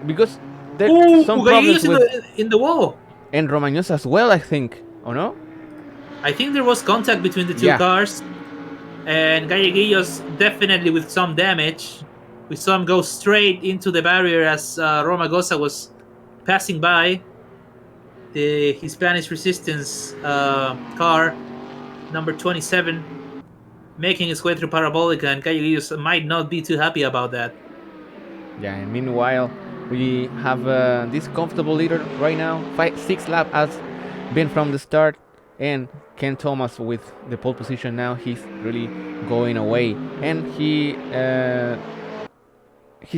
because there's some problems with in the wall. and Romagnosa as well, I think. Oh no? I think there was contact between the two cars, and Gallegos definitely with some damage. We saw him go straight into the barrier as Romagosa was passing by. The Spanish Resistance car, number 27, making his way through Parabolica, and Gallegos might not be too happy about that. Yeah, and meanwhile, we have this comfortable leader right now. 6 lap has been from the start, and Ken Thomas with the pole position now. He's really going away, and he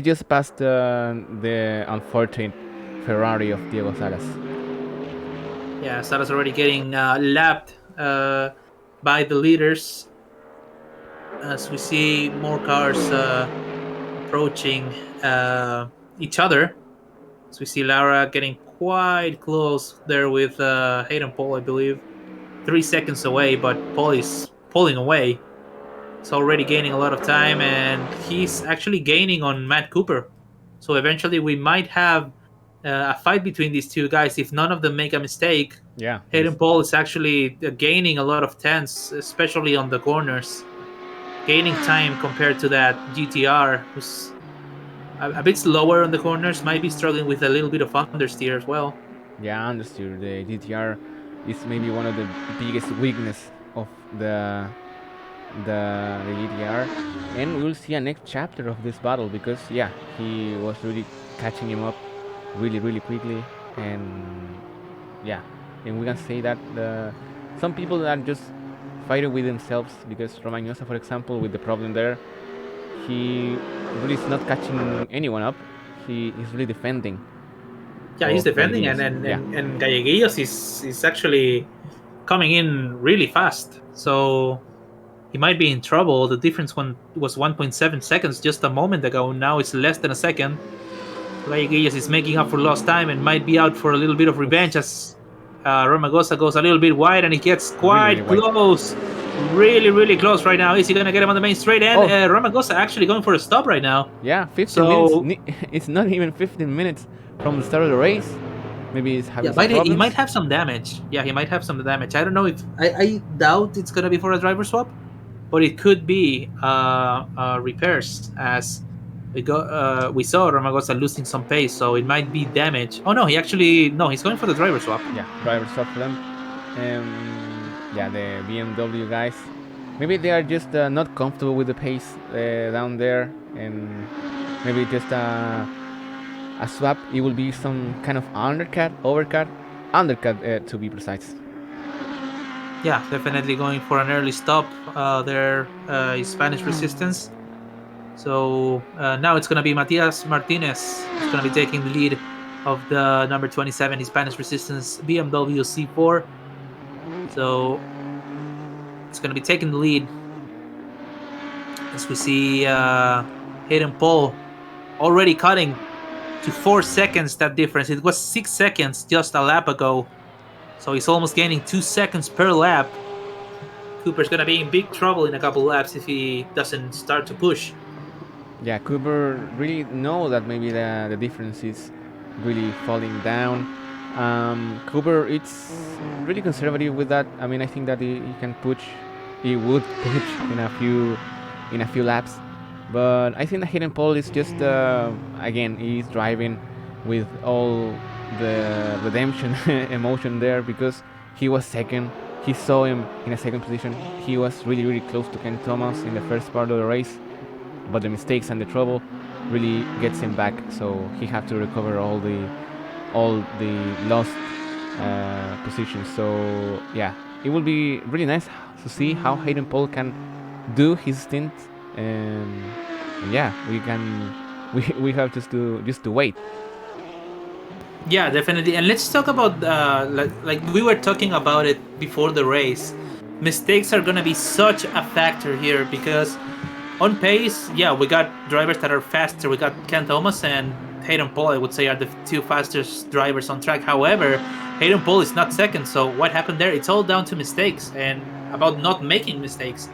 just passed the unfortunate Ferrari of Diego Salas. Yeah, Salas already getting lapped by the leaders as we see more cars approaching each other. So we see Lara getting quite close there with Hayden Paul, I believe. 3 seconds away, but Paul is pulling away. He's already gaining a lot of time, and he's actually gaining on Matt Cooper. So eventually we might have a fight between these two guys if none of them make a mistake. Yeah. Hayden Paul is actually gaining a lot of tenths, especially on the corners. Gaining time compared to that GTR, who's a bit slower on the corners, might be struggling with a little bit of understeer as well. Yeah, understeer. The GTR is maybe one of the biggest weakness of the GTR, and we'll see a next chapter of this battle because yeah, he was really catching him up really really quickly, and yeah, and we can say that some people are just fighting with themselves because Romagnosa, for example, with the problem there, he really is not catching anyone up. He is really defending. Yeah, he's defending, and Gallegos is actually coming in really fast. So he might be in trouble. The difference was 1.7 seconds just a moment ago. Now it's less than a second. Gallegos is making up for lost time and might be out for a little bit of revenge as Romagosa goes a little bit wide and he gets quite really close really, really close right now. Is he gonna get him on the main straight? And Oh, Ramagosa actually going for a stop right now. yeah, 15 minutes. So It's not even 15 minutes from the start of the race. Maybe he's yeah, having some he might problems. have some damage. Yeah, he might have some damage. I don't know if I doubt it's gonna be for a driver swap, but it could be repairs as we saw Ramagosa losing some pace, so it might be damage. Oh no, he actually no, he's going for the driver swap. Yeah, driver stop for them. Yeah, the BMW guys. Maybe they are just not comfortable with the pace down there, and maybe just a swap. It will be some kind of undercut to be precise. Yeah, definitely going for an early stop. There is Spanish resistance. So now it's going to be Matias Martinez who's going to be taking the lead of the number 27 Spanish resistance BMW C4. So it's going to be taking the lead as we see Hayden Paul already cutting to 4 seconds that difference. It was 6 seconds just a lap ago. So he's almost gaining 2 seconds per lap. Cooper's going to be in big trouble in a couple laps if he doesn't start to push. Yeah, Cooper really know that maybe the difference is really falling down. Cooper, it's really conservative with that. I mean, I think that he can push, he would push in a few laps. But I think that Hayden Paul is just again he's driving with all the redemption emotion there because he was second. He saw him in a second position. He was really close to Ken Thomas in the first part of the race, but the mistakes and the trouble really gets him back. So he had to recover all the lost positions. So yeah, it will be really nice to see how Hayden Paul can do his stint, and yeah, we have just to wait. Yeah, definitely. And let's talk about like we were talking about it before the race. Mistakes are gonna be such a factor here because on pace, yeah, we got drivers that are faster. We got Ken Thomas and Hayden Paul, I would say, are the two fastest drivers on track. However, Hayden Paul is not second. So what happened there? It's all down to mistakes and about not making mistakes.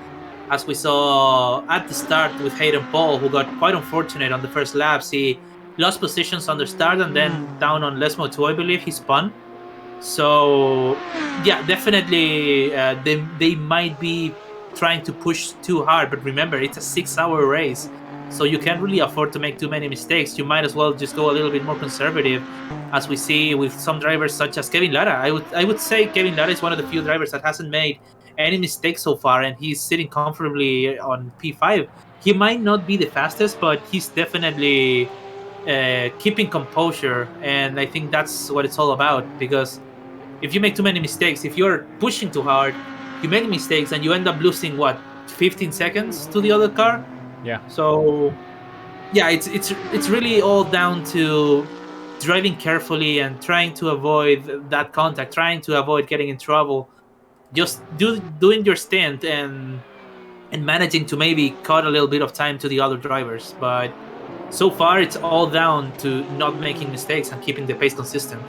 As we saw at the start with Hayden Paul, who got quite unfortunate on the first laps. He lost positions on the start and then down on Les Moto, I believe he spun. So yeah, definitely they might be trying to push too hard, but remember it's a 6-hour race, so you can't really afford to make too many mistakes. You might as well just go a little bit more conservative, as we see with some drivers such as Kevin Lara. I would say Kevin Lara is one of the few drivers that hasn't made any mistakes so far, and he's sitting comfortably on P5. He might not be the fastest, but he's definitely keeping composure, and I think that's what it's all about. Because if you make too many mistakes, if you're pushing too hard, you make mistakes and you end up losing what 15 seconds to the other car. Yeah. So yeah, it's really all down to driving carefully and trying to avoid that contact, trying to avoid getting in trouble. Just doing your stint and managing to maybe cut a little bit of time to the other drivers. But so far, it's all down to not making mistakes and keeping the pace consistent.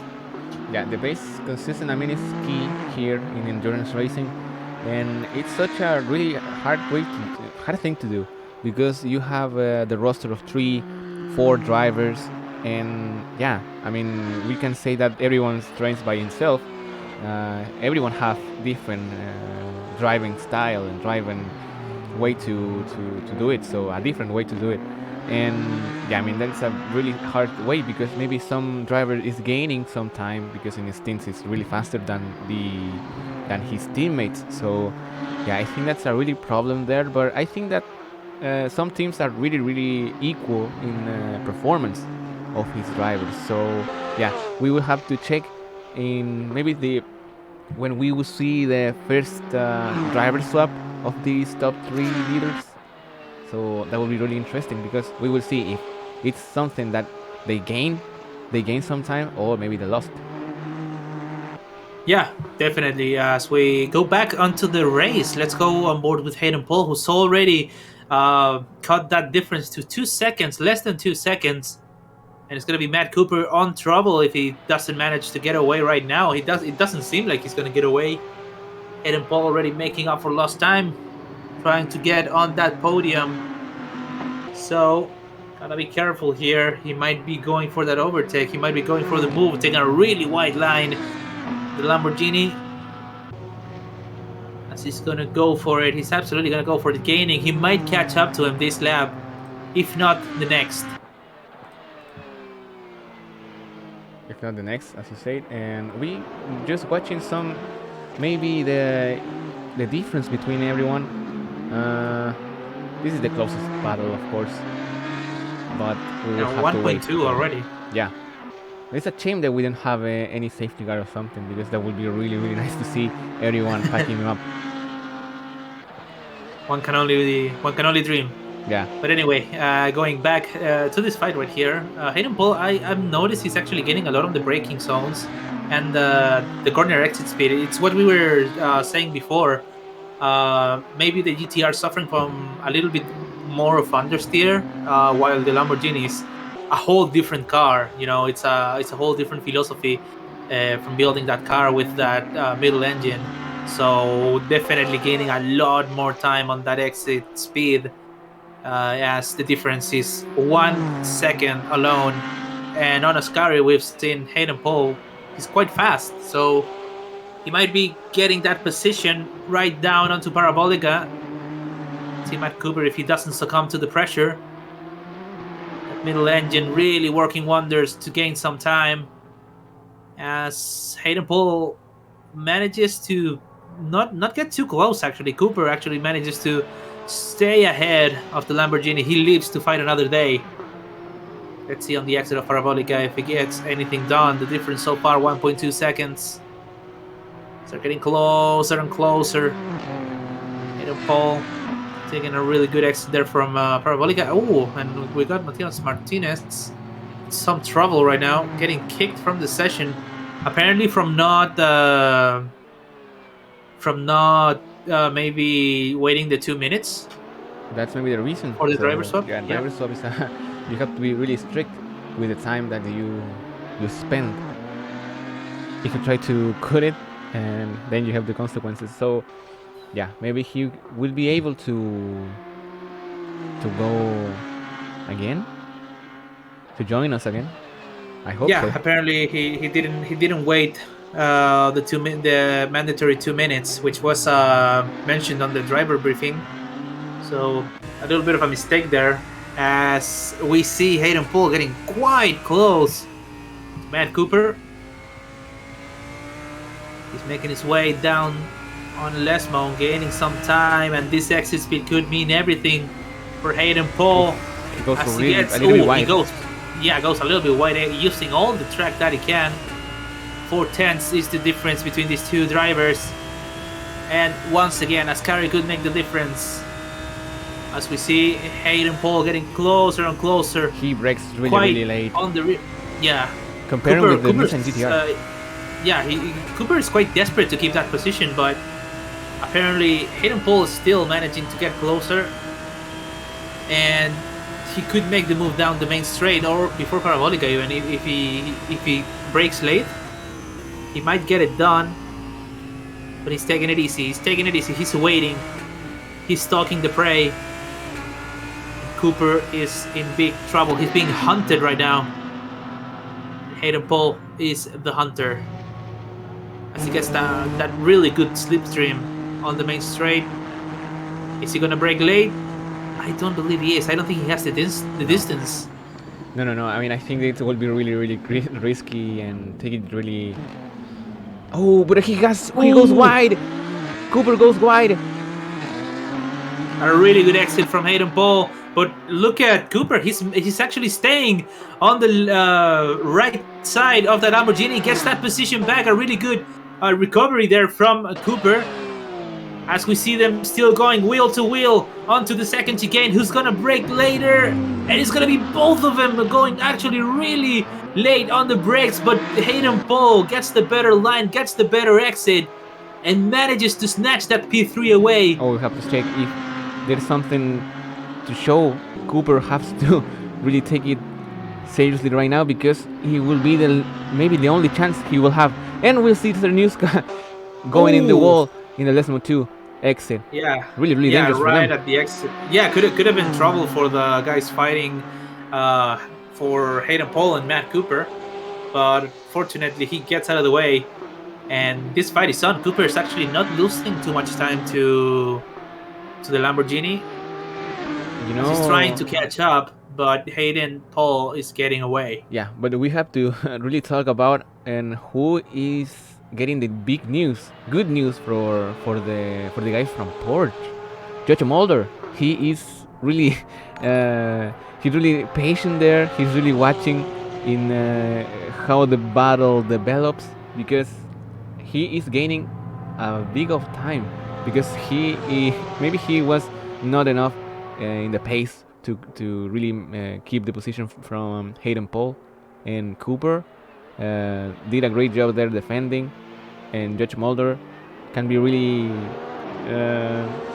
Yeah, the pace consistent. I mean, it's key here in endurance racing, and it's such a really hard thing to do because you have the roster of 3, 4 drivers, and yeah, I mean, we can say that everyone trains by himself. Everyone have different driving style and driving way to do it. So a different way to do it. And yeah, I mean that's a really hard way because maybe some driver is gaining some time because in his stints he's really faster than his teammates. So yeah, I think that's a really problem there. But I think that some teams are really equal in performance of his drivers. So yeah, we will have to check in maybe when we will see the first driver swap of these top 3 leaders. So that will be really interesting because we will see if it's something that they gain some time, or maybe they lost. Yeah, definitely. As we go back onto the race, let's go on board with Hayden Paul, who's already cut that difference to 2 seconds, less than 2 seconds. And it's going to be Matt Cooper on trouble if he doesn't manage to get away right now. It doesn't seem like he's going to get away. Hayden Paul already making up for lost time, trying to get on that podium. So, gotta be careful here. He might be going for that overtake. He might be going for the move, taking a really wide line. The Lamborghini, as he's gonna go for it. He's absolutely gonna go for the gaining. He might catch up to him this lap, if not the next. If not the next, as you said. And we just watching some, maybe the difference between everyone. This is the closest battle, of course, but we will have to wait. 1.2 already. Yeah, it's a shame that we didn't have any safety car or something, because that would be really, really nice to see everyone packing up. One can only dream. Yeah. But anyway, going back to this fight right here, Hayden Paul, I've noticed he's actually getting a lot of the braking zones and the corner exit speed. It's what we were saying before. Maybe the GTR suffering from a little bit more of understeer, while the Lamborghini is a whole different car. You know, it's a whole different philosophy from building that car with that middle engine. So definitely gaining a lot more time on that exit speed, as the difference is 1 second alone. And on Ascari, we've seen Hayden Paul. He's quite fast, so he might be getting that position right down onto Parabolica. See Matt Cooper if he doesn't succumb to the pressure. That middle engine really working wonders to gain some time, as Hayden Paul manages to not get too close. Actually, Cooper actually manages to stay ahead of the Lamborghini. He lives to fight another day. Let's see on the exit of Parabolica if he gets anything done. The difference so far, 1.2 seconds. They're getting closer and closer. Hayden Paul taking a really good exit there from Parabolica. Oh, and we got Matias Martinez. Some trouble right now, getting kicked from the session. Apparently from not maybe waiting the 2 minutes. That's maybe the reason. For the driver swap? Yeah, driver swap is you have to be really strict with the time that you spend. If you try to cut it, and then you have the consequences. So, yeah, maybe he will be able to go again, to join us again. I hope. Yeah, so. Apparently he didn't wait the mandatory 2 minutes, which was mentioned on the driver briefing. So a little bit of a mistake there, as we see Hayden Paul getting quite close to Matt Cooper. He's making his way down on Lesmo, gaining some time, and this exit speed could mean everything for Hayden Paul. He goes a little bit wide. Goes a little bit wide, using all the track that he can. 4/10 is the difference between these two drivers. And once again, Ascari could make the difference. As we see Hayden Paul getting closer and closer. He brakes really late. On the comparing with the Nissan GTR. Cooper is quite desperate to keep that position, but apparently Hayden Paul is still managing to get closer, and he could make the move down the main straight or before Parabolica even. If he brakes late, he might get it done, but he's taking it easy. He's waiting. He's stalking the prey. Cooper is in big trouble. He's being hunted right now. Hayden Paul is the hunter, as he gets that really good slipstream on the main straight. Is he gonna brake late? I don't believe he is. I don't think he has the distance. No. I mean, I think it will be really risky and take it really. Oh, but he goes wide. Cooper goes wide. A really good exit from Hayden Paul. But look at Cooper. He's actually staying on the right side of that Lamborghini. Gets that position back. A really good recovery there from Cooper. As we see them still going wheel to wheel onto the second chicane. Who's gonna brake later? And it's gonna be both of them going actually really late on the brakes. But Hayden Paul gets the better line, gets the better exit, and manages to snatch that P3 away. Oh, we have to check if there's something to show. Cooper has to really take it seriously right now, because he will be maybe the only chance he will have. And we'll see the news going in the wall. in the Lesmo 2 exit. Yeah, Really, really yeah, dangerous for right them. at the exit. Yeah, could have been trouble for the guys fighting uh, for Hayden Paul and Matt Cooper, but fortunately he gets out of the way, and this fight is on. Cooper is actually not losing too much time to the Lamborghini You as he's trying know, to catch up, but Hayden Paul is getting away. yeah, but we have to really talk about and who is getting the big news, good news for the guys from Port. Judge Mulder, he is really he's really patient there. He's really watching in how the battle develops because he is gaining a big of time because he maybe he was not enough in the pace to really keep the position from Hayden Paul and Cooper. Did a great job there defending, and Judge Mulder can be really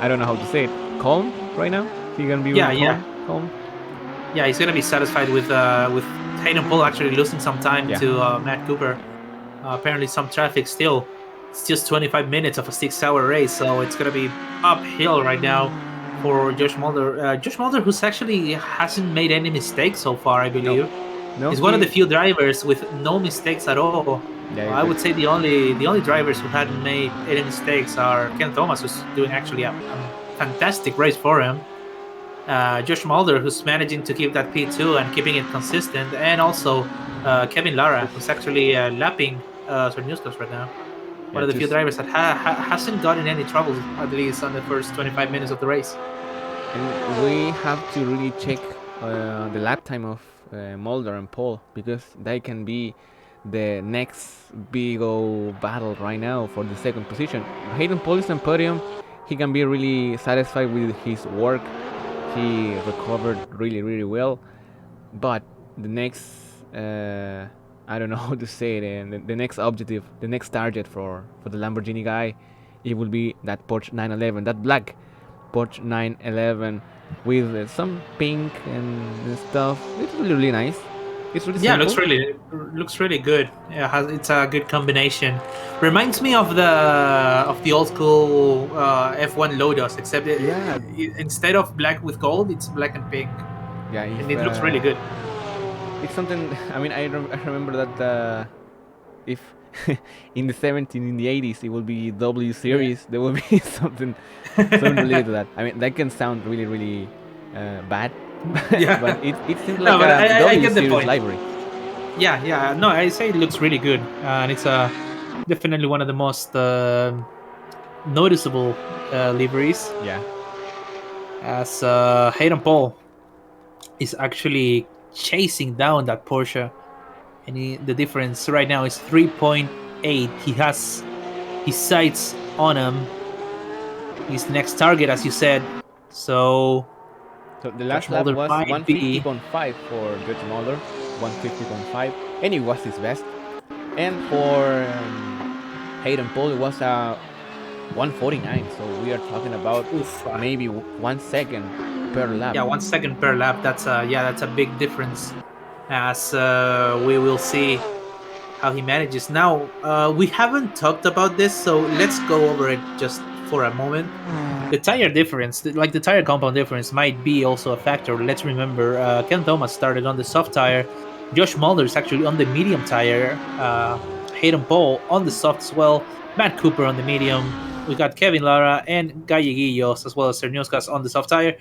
I don't know how to say it, calm right now. He can be Yeah, really yeah, calm. yeah. He's gonna be satisfied with Hayden Paul actually losing some time Yeah, to Matt Cooper. Apparently, some traffic still. It's just 25 minutes of a 6-hour race, so it's gonna be uphill right now for Josh Mulder. Josh Mulder, who's actually hasn't made any mistakes so far, I no, believe. no, He's one of the he few drivers with no mistakes at all. yeah, I would say the only drivers who hadn't made any mistakes are Ken Thomas, who's doing actually a fantastic race for him. Josh Mulder, who's managing to keep that P2 and keeping it consistent, and also Kevin Lara, who's actually lapping Sir Newscast right now. One yeah, of the few just drivers that hasn't gotten any troubles, at least on the first 25 minutes of the race. and we have to really check the lap time of Mulder and Paul because they can be the next big old battle right now for the second position. Hayden Paul is on podium. He can be really satisfied with his work. He recovered really, really well. But the next, I don't know how to say it, and the next objective, the next target for the Lamborghini guy, it will be that Porsche 911, that black Porsche 911 with some pink and stuff. It's really, really nice. It's really Yeah, simple. looks really good. Yeah, it's a good combination. Reminds me of the old school F1 Lotus, except Yeah, instead of black with gold, it's black and pink, yeah. and If it looks really good. it's something, I mean, I remember that if in the 70s, in the 80s, it will be W Yeah, series, there will be something related to that. I mean, that can sound really, really bad, but yeah. it seems No, like but a I W get the series point. library. Yeah, yeah. No, I say it looks really good, and it's definitely one of the most noticeable liveries. Yeah, As Hayden Paul is actually chasing down that Porsche, and the difference right now is 3.8. He has his sights on him. His next target, as you said. So so the Josh last lap Mulder was might be. 150.5 for Judge Mulder, 150.5, and it was his best. And for Hayden Paul, it was a 149. So we are talking about Oof, maybe 1 second per lap. yeah, 1 second per lap. That's a big difference. As we will see how he manages. Now, we haven't talked about this, so let's go over it just for a moment. The tire difference, like the tire compound difference, might be also a factor. Let's remember, Ken Thomas started on the soft tire. Josh Mulder is actually on the medium tire. Hayden Paul on the soft as well. Matt Cooper on the medium. We got Kevin Lara and Galleguillos as well as Serniuskas on the soft tire.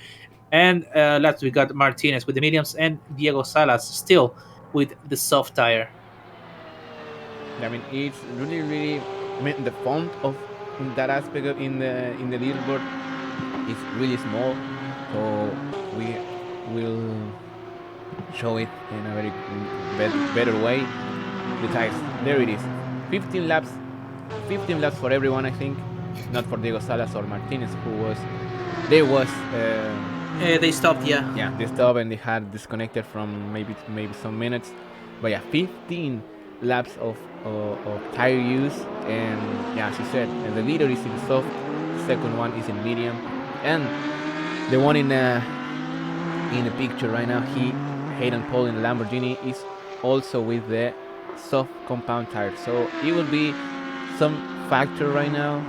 And last we got Martinez with the mediums and Diego Salas still with the soft tire. I mean, it's really, really. I mean, the font of that aspect in the leaderboard is really small, so we will show it in a very better way. The tires, there it is. 15 laps, 15 laps for everyone, I think. Not for Diego Salas or Martinez, who was. There was. They stopped, yeah. Yeah, they stopped and they had disconnected from maybe some minutes. But yeah, 15 laps of tire use, and yeah, as you said, and the leader is in soft, the second one is in medium, and the one in the picture right now, Hayden Paul in the Lamborghini is also with the soft compound tire. So it will be some factor right now.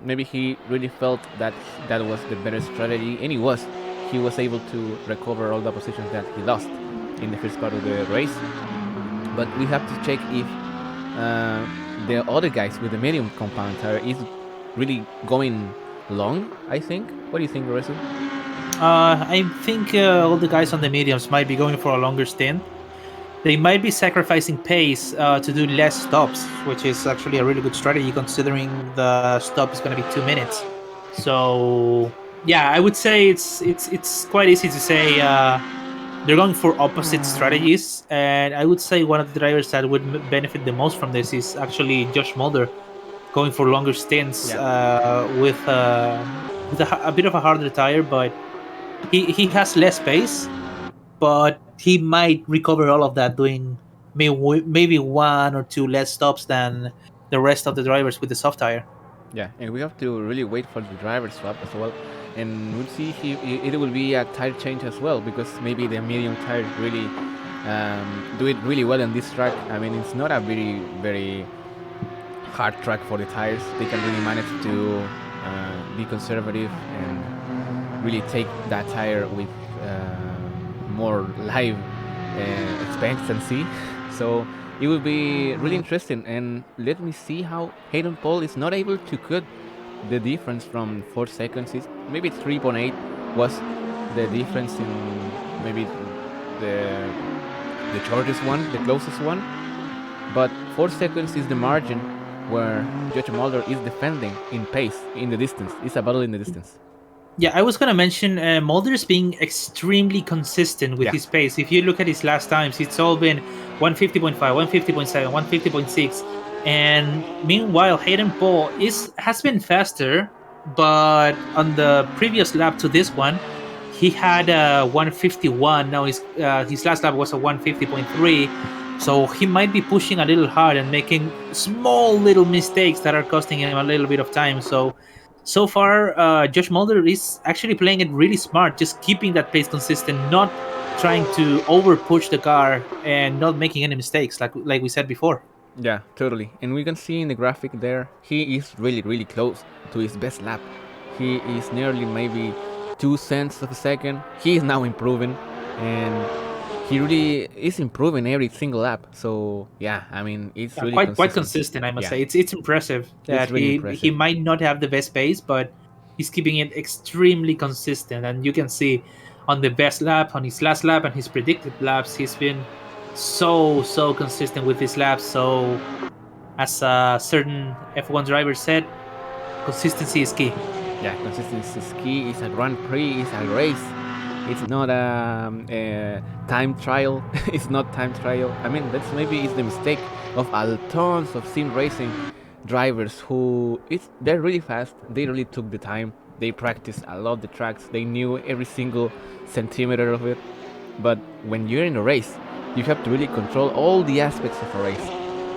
maybe he really felt that that was the better strategy, and it was. He was able to recover all the positions that he lost in the first part of the race. But we have to check if uh, the other guys with the medium compound tire is really going long. I think. What do you think, Lorenzo? I think all the guys on the mediums might be going for a longer stint. They might be sacrificing pace to do less stops, which is actually a really good strategy considering the stop is going to be 2 minutes. So yeah, I would say it's quite easy to say they're going for opposite strategies, and I would say one of the drivers that would benefit the most from this is actually Josh Mulder, going for longer stints Yeah. with a bit of a harder tire, but he has less pace, but he might recover all of that doing maybe one or two less stops than the rest of the drivers with the soft tire. Yeah, and we have to really wait for the driver swap as well, and we'll see if it will be a tire change as well, because maybe the medium tire really do it really well in this track. I mean, it's not a very hard track for the tires. They can really manage to be conservative and really take that tire with more live expectancy. So it will be really interesting. And let me see how Hayden Paul is not able to cut the difference from 4 seconds. It's maybe 3.8 was the difference in maybe the the shortest one, the closest one. But 4 seconds is the margin where Judge Mulder is defending in pace in the distance. It's a battle in the distance. Yeah, I was gonna mention Mulder's being extremely consistent with Yeah, his pace. If you look at his last times, it's all been 150.5, 150.7, 150.6, and meanwhile Hayden Paul has been faster, but on the previous lap to this one, he had 151. Now his last lap was a 150.3, so he might be pushing a little hard and making small little mistakes that are costing him a little bit of time. So far, Josh Mulder is actually playing it really smart, just keeping that pace consistent, not trying to over push the car and not making any mistakes, like we said before. yeah, totally. And we can see in the graphic there, he is really close to his best lap. He is nearly maybe 2 cents of a second. He is now improving, and he really is improving every single lap. So yeah, I mean it's really Quite consistent. consistent, I must Yeah, say. It's impressive it's that really he impressive. might not have the best pace, but he's keeping it extremely consistent, and you can see on the best lap, on his last lap, and his predicted laps, he's been so consistent with his laps. So as a certain F1 driver said, consistency is key. Yeah, consistency is key. It's a Grand Prix. It's a race. It's not a time trial. It's not time trial. I mean, that's maybe it's the mistake of a tons of sim racing drivers who they're really fast. They really took the time. They practiced a lot the tracks. They knew every single centimeter of it. But when you're in a race, you have to really control all the aspects of a race: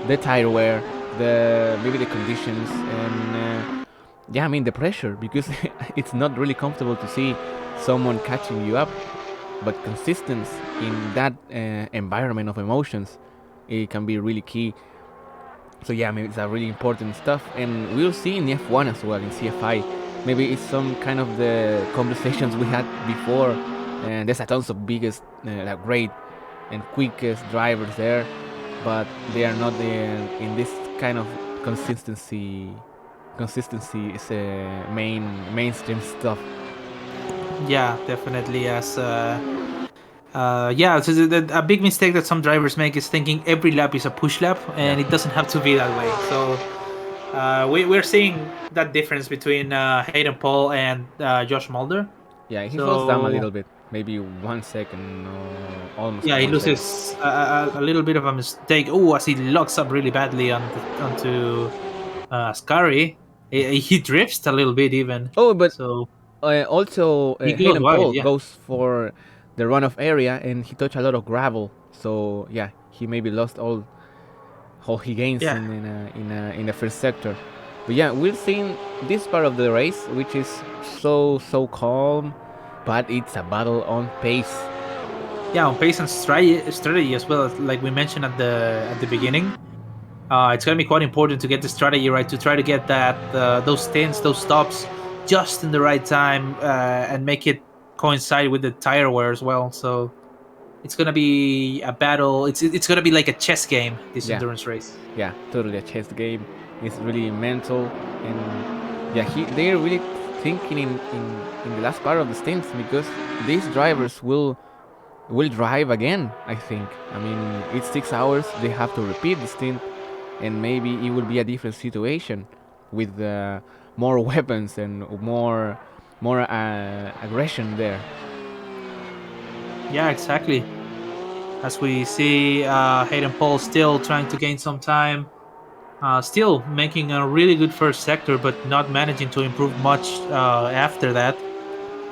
the tire wear, the maybe the conditions, and yeah, I mean the pressure, because it's not really comfortable to see someone catching you up. But consistency in that environment of emotions, it can be really key. So yeah, I mean it's a really important stuff, and we'll see in F1 as well in CFI. Maybe it's some kind of the conversations we had before, and there's a tons of biggest, like great and quickest drivers there, but they are not in this kind of consistency. Consistency is a mainstream stuff. Yeah, definitely. Yeah, so a big mistake that some drivers make is thinking every lap is a push lap, Yeah, and it doesn't have to be that way. So we're seeing that difference between Hayden Paul and Josh Mulder. yeah, he falls down a So little bit, maybe 1 second or almost yeah, he 1 second. loses a little bit of a mistake. Oh, as he locks up really badly onto Ascari, he drifts a little bit even. Oh, but So also he goes Hayden wide. Paul Yeah, goes for the runoff area, and he touched a lot of gravel. So yeah, he maybe lost all he gains yeah. in the first sector. But yeah, we're seeing this part of the race, which is so calm, but it's a battle on pace. Yeah, on pace and strategy as well, like we mentioned at the beginning. It's going to be quite important to get the strategy right, to try to get that those stints, those stops, just in the right time, and make it coincide with the tire wear as well. So it's going to be a battle. It's going to be like a chess game, this Yeah, endurance race. yeah, totally a chess game. It's really mental, and yeah, they're really thinking in the last part of the stints because these drivers will drive again. I think. I mean, it's 6 hours. They have to repeat the stint, and maybe it will be a different situation with more weapons and more aggression there. Yeah, exactly. As we see, Hayden Paul still trying to gain some time, still making a really good first sector, but not managing to improve much after that.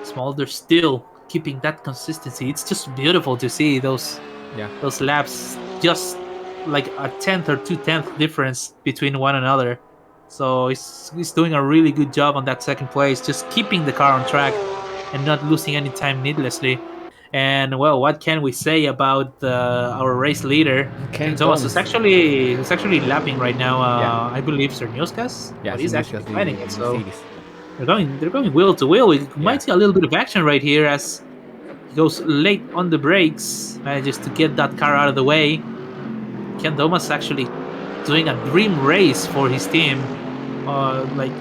Smolder still keeping that consistency. It's just beautiful to see Yeah, those laps, just like a tenth or 2/10 difference between one another. So he's doing a really good job on that second place, just keeping the car on track and not losing any time needlessly. And well, what can we say about our race leader, Ken Ken Thomas? Thomas. Who's actually lapping right now. Yeah, I believe Cerniuskas, yeah, but he's actually Sinuskas the fighting it. So Mercedes. they're going wheel to wheel. We Yeah, might see a little bit of action right here as he goes late on the brakes, manages to get that car out of the way. Ken Thomas actually doing a dream race for his team. Like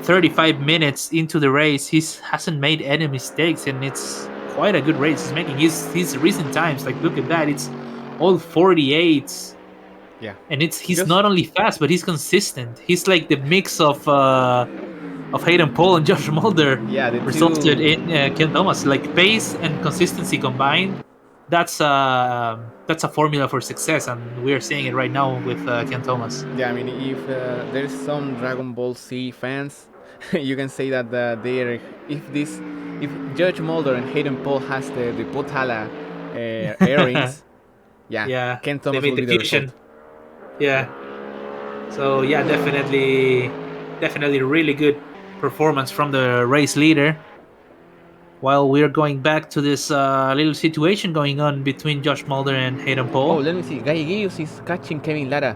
35 minutes into the race, he hasn't made any mistakes, and it's quite a good race. He's making his recent times. Like, look at that, it's all 48s, yeah. and he's Just not only fast, but he's consistent. He's like the mix of Hayden Paul and Josh Mulder yeah, the resulted two. in Ken Thomas. Like pace and consistency combined, that's a formula for success, and we are seeing it right now with Ken Thomas. Yeah, I mean, if there's some Dragon Ball Z fans, you can say that they're if Judge Mulder and Hayden Paul has the Potala airings, yeah, Yeah, Ken they Thomas made will the be the result. fusion. Yeah, so yeah, definitely really good performance from the race leader. While we're going back to this little situation going on between Josh Mulder and Hayden Oh, Paul. let me see. Gallegos is catching Kevin Lara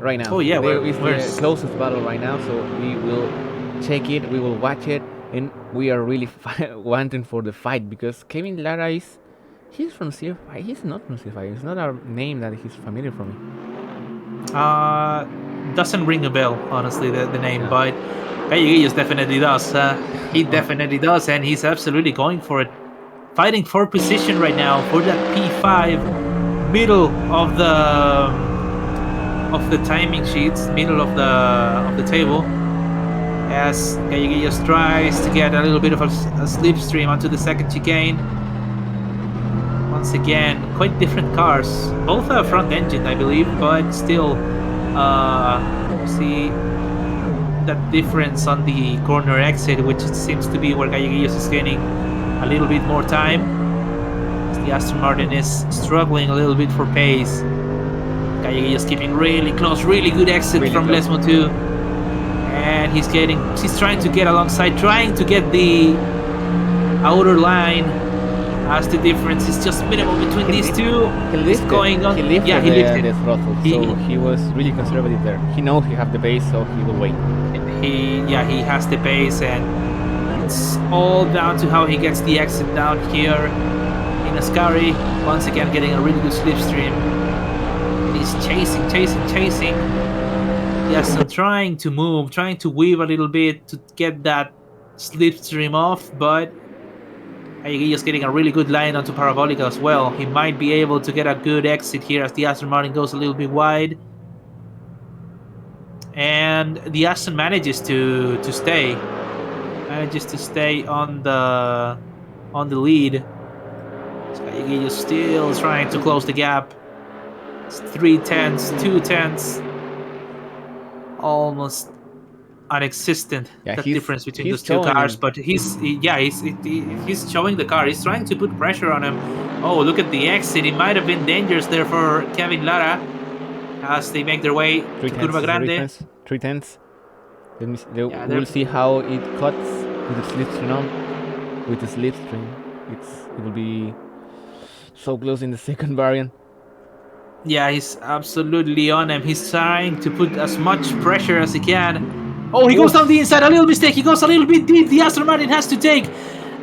right now. Oh yeah, There is we're the closest battle right now, so we will check it, we will watch it, and we are really wanting for the fight because Kevin Lara is. He's from CFI. He's not from CFI. It's not a name that he's familiar for me. uh doesn't ring a bell, honestly, the name, Yeah. but Gallegos definitely does. He Oh, definitely does, and he's absolutely going for it. Fighting for position right now for that P5, middle of the timing sheets, middle of the table. As Gallegos tries to get a little bit of a slipstream onto the second chicane. Once again, quite different cars. Both are front engine, I believe, but still, see that difference on the corner exit, which seems to be where Gallegos is gaining a little bit more time. As the Aston Martin is struggling a little bit for pace. Gallegos keeping really close, really good exit really from close. Lesmo 2. And he's trying to get alongside, trying to get the outer line, as the difference is just minimal between these two. He It's lifted. going on. He lifted Yeah, he lifted. the throttle, He, so he was really conservative there. He knows he have the base, so he will wait. he has the pace, and it's all down to how he gets the exit down here in Ascari. Once again, getting a really good slipstream. And he's chasing. Yes, and trying to move, trying to weave a little bit to get that slipstream off, but he's getting a really good line onto Parabolica as well. He might be able to get a good exit here as the Aston Martin goes a little bit wide. And the Aston manages to stay. Manages to stay on the lead. He's still trying to close the gap. It's 3/10, 2/10. Almost non-existent, Yeah, that difference between he's those two showing cars, him. but he's showing the car. He's trying to put pressure on him. Oh, look at the exit. It might have been dangerous there for Kevin Lara as they make their way Three to tenths Curva is the Grande. difference. 3/10. Yeah, We'll see how it cuts with the slipstream on. With the slipstream, it will be so close in the second variant. Yeah, he's absolutely on him. He's trying to put as much pressure as he can. Oh, he goes down the Oof. inside. A little mistake. He goes a little bit deep. The Aston Martin has to take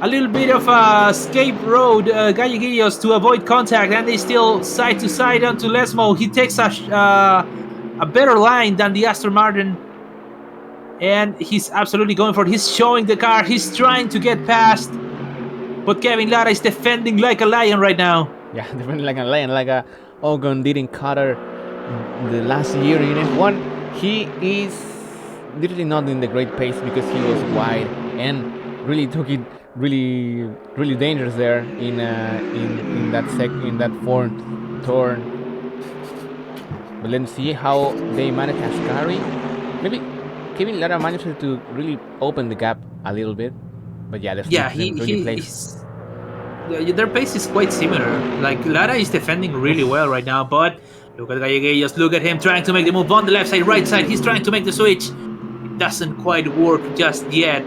a little bit of a escape road, Galleguillos, to avoid contact, and they still side to side onto Lesmo. He takes a better line than the Aston Martin, and he's absolutely going for it. He's showing the car. He's trying to get past, but Kevin Lara is defending like a lion right now. Yeah, definitely like a lion, like a Ogon didn't Cutter the last year in F1. He is literally not in the great pace because he was wide and really took it really dangerous there in that fourth turn. But let's see how they manage Ascari. Maybe Kevin Lara managed to really open the gap a little bit. But yeah, Yeah, didn't really place. their pace is quite similar. Like Lara is defending really well right now, but look at Galleguillos. Look at him trying to make the move on the left side, right side. He's trying to make the switch. It doesn't quite work just yet.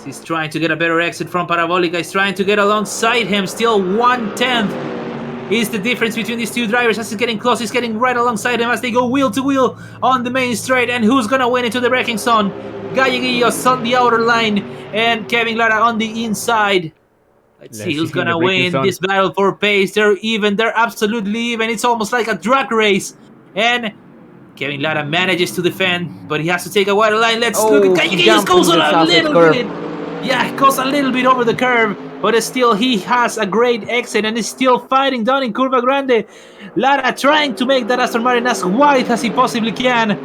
He's trying to get a better exit from Parabolica. He's trying to get alongside him. Still 1/10 is the difference between these two drivers. As he's getting close, he's getting right alongside him as they go wheel to wheel on the main straight. And who's gonna win into the braking zone? Galleguillos on the outer line and Kevin Lara on the inside. Let's see who's gonna win this battle for pace. They're even. They're absolutely even. It's almost like a drag race. And Kevin Lara manages to defend, but he has to take a wider line. Let's look at Galleguillos. Goes a little bit. Yeah, it goes a little bit over the curve, but still he has a great exit and is still fighting down in Curva Grande. Lara trying to make that Aston Martin as wide as he possibly can.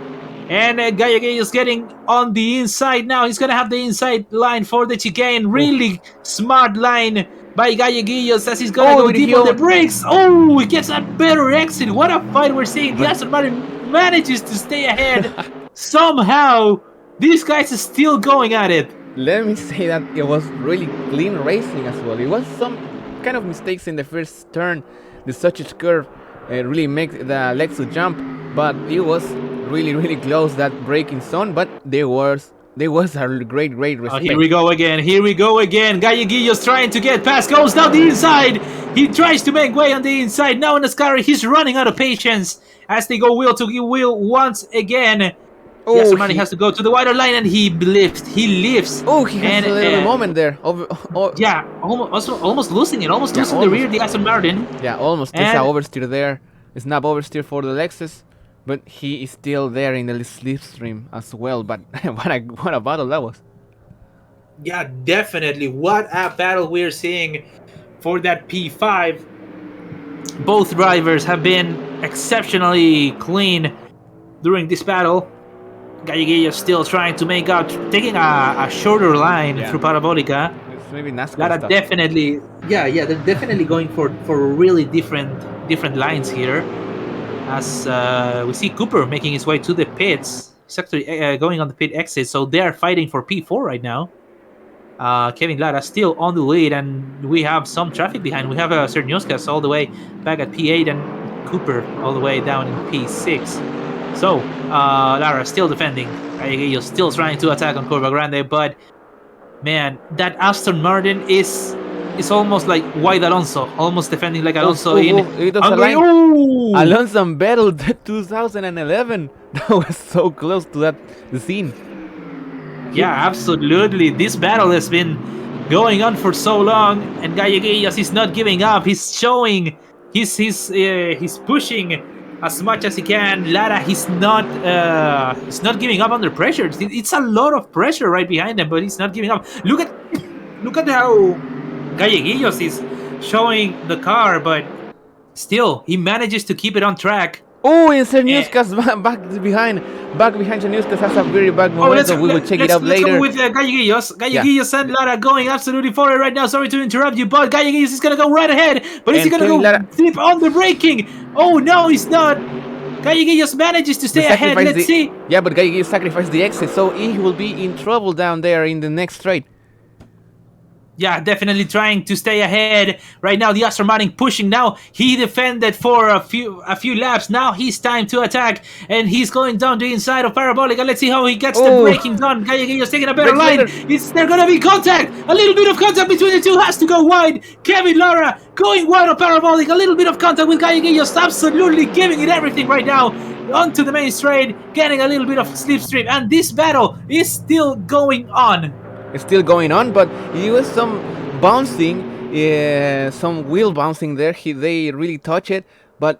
And Galleguillos getting on the inside now. He's going to have the inside line for the chicane. Really smart line by Galleguillos as he's going to go deep on the brakes. Oh, he gets a better exit. What a fight we're seeing. The Aston Martin manages to stay ahead. Somehow, these guys are still going at it. Let me say that it was really clean racing as well. It was some kind of mistakes in the first turn. The Suchich curve really makes the Lexus jump, but it was really close, that braking zone. But there was a great respect. Here we go again. Galleguillos trying to get past, goes down the inside. He tries to make way on the inside. Now in Ascari, he's running out of patience as they go wheel to wheel once again. Yes, Aston Martin has to go to the wider line, and he lifts. Oh, he has a little moment there. Yeah, almost losing it. Almost losing the rear, the Aston Martin. Yeah, almost. There's an oversteer there. Snap oversteer for the Lexus, but he is still there in the slipstream as well. But what a battle that was. Yeah, definitely. What a battle we're seeing for that P5. Both drivers have been exceptionally clean during this battle. Galleguillos still trying to make out, taking a shorter line through Parabolica. It's maybe NASCAR Lara stuff. definitely, they're definitely going for really different lines here. As we see Cooper making his way to the pits. He's actually going on the pit exit, so they're fighting for P4 right now. Kevin Lara still on the lead, and we have some traffic behind. We have Cerniuskas all the way back at P8 and Cooper all the way down in P6. So, Lara still defending. Galleguillos still trying to attack on Curva Grande, but man, that Aston Martin is almost like White Alonso, almost defending like Alonso in Hungary. Alonso and Vettel 2011. That was so close to the scene. Yeah, absolutely. This battle has been going on for so long, and Galleguillos is not giving up. He's showing, he's pushing as much as he can. Lara, he's not giving up under pressure. It's a lot of pressure right behind him, but he's not giving up. Look at how Galleguillos is showing the car, but still he manages to keep it on track. Oh, and Cerniuskas back behind Cerniuskas has a very bad momentum. We will check it out later. Let's go with Galleguillos and Lara going absolutely for it right now. Sorry to interrupt you, but Galleguillos is going to go right ahead. But is he going to go deep on the braking? Oh, no, he's not. Galleguillos manages to stay ahead. Let's see. Yeah, but Galleguillos sacrificed the exit, so he will be in trouble down there in the next straight. Yeah, definitely trying to stay ahead. Right now, the Aston Martin pushing now. He defended for a few laps. Now he's time to attack, and he's going down the inside of Parabolic. And let's see how he gets the Oh, braking done. Galleguillo's taking a better brakes line. later. Is there gonna be contact? A little bit of contact between the two has to go wide. Kevin Lara going wide on Parabolic. A little bit of contact with Galleguillos. Absolutely giving it everything right now. Onto the main straight, getting a little bit of slipstream, and this battle is still going on. It's still going on, but it was some bouncing, some wheel bouncing there. They really touch it, but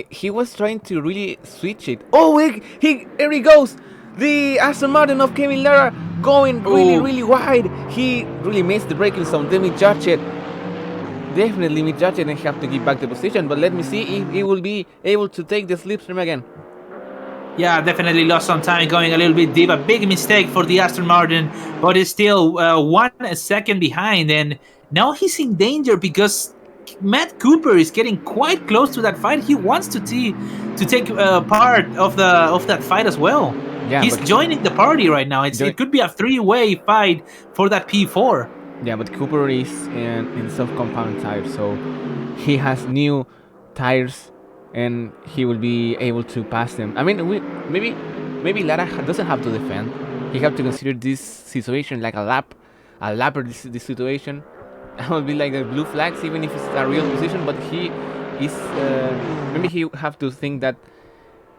he was trying to really switch it. Oh, here he goes. The Aston Martin of Kevin Lara going really, Oh, really wide. He really missed the braking zone. Let me judge it. Definitely misjudge it and have to give back the position. But let me see if he will be able to take the slipstream again. yeah, definitely lost some time going a little bit deep. A big mistake for the Aston Martin, but is still 1 second behind. And now he's in danger because Matt Cooper is getting quite close to that fight. He wants to take part of that fight as well. Yeah, He's but joining the party right now. It could be a three-way fight for that P4. yeah, but Cooper is in soft compound tires, so he has new tires, and he will be able to pass them. I mean, maybe Lara doesn't have to defend. He have to consider this situation like a lapper. This situation. That would be like the blue flags, even if it's a real position. But he is maybe he have to think that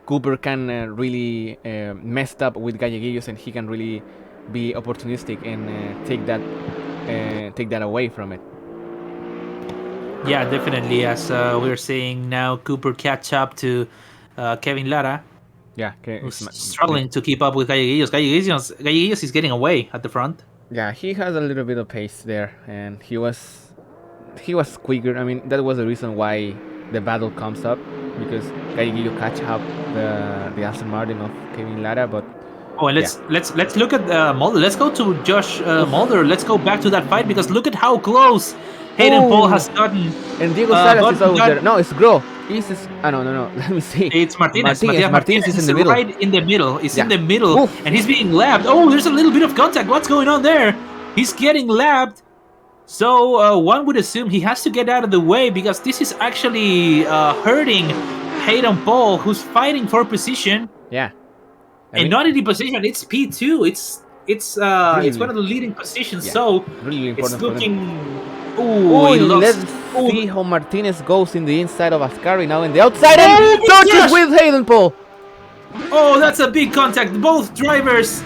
Cooper can really messed up with Galleguillos, and he can really be opportunistic and take that away from it. Yeah, definitely. As we're seeing now, Cooper catch up to Kevin Lara, Yeah, okay. who's struggling to keep up with Galleguillos. Galleguillos is getting away at the front. Yeah, he has a little bit of pace there, and he was quicker. I mean, that was the reason why the battle comes up, because Galleguillo catch up the Aston Martin of Kevin Lara, but Oh, and yeah. let's look at Mulder. Let's go to Josh Mulder. Let's go back to that fight because look at how close Hayden Paul has gotten. And Diego Salas is always got- there. No, it's Gro. No. Let me see. It's Martinez. Martinez is in the middle. Right in the middle. He's in Yeah. the middle, Oof. and he's being lapped. Oh, there's a little bit of contact. What's going on there? He's getting lapped. So one would assume he has to get out of the way because this is actually hurting Hayden Paul, who's fighting for position. Yeah. I And mean, not in the position, it's P2. It's Really? one of the leading positions. Yeah, So really it's important for them. looking. Ooh, he Let's lost. Ooh, see how Martinez goes in the inside of Ascari now in the outside Oh, and touches gosh! with Hayden Paul. oh, that's a big contact. Both drivers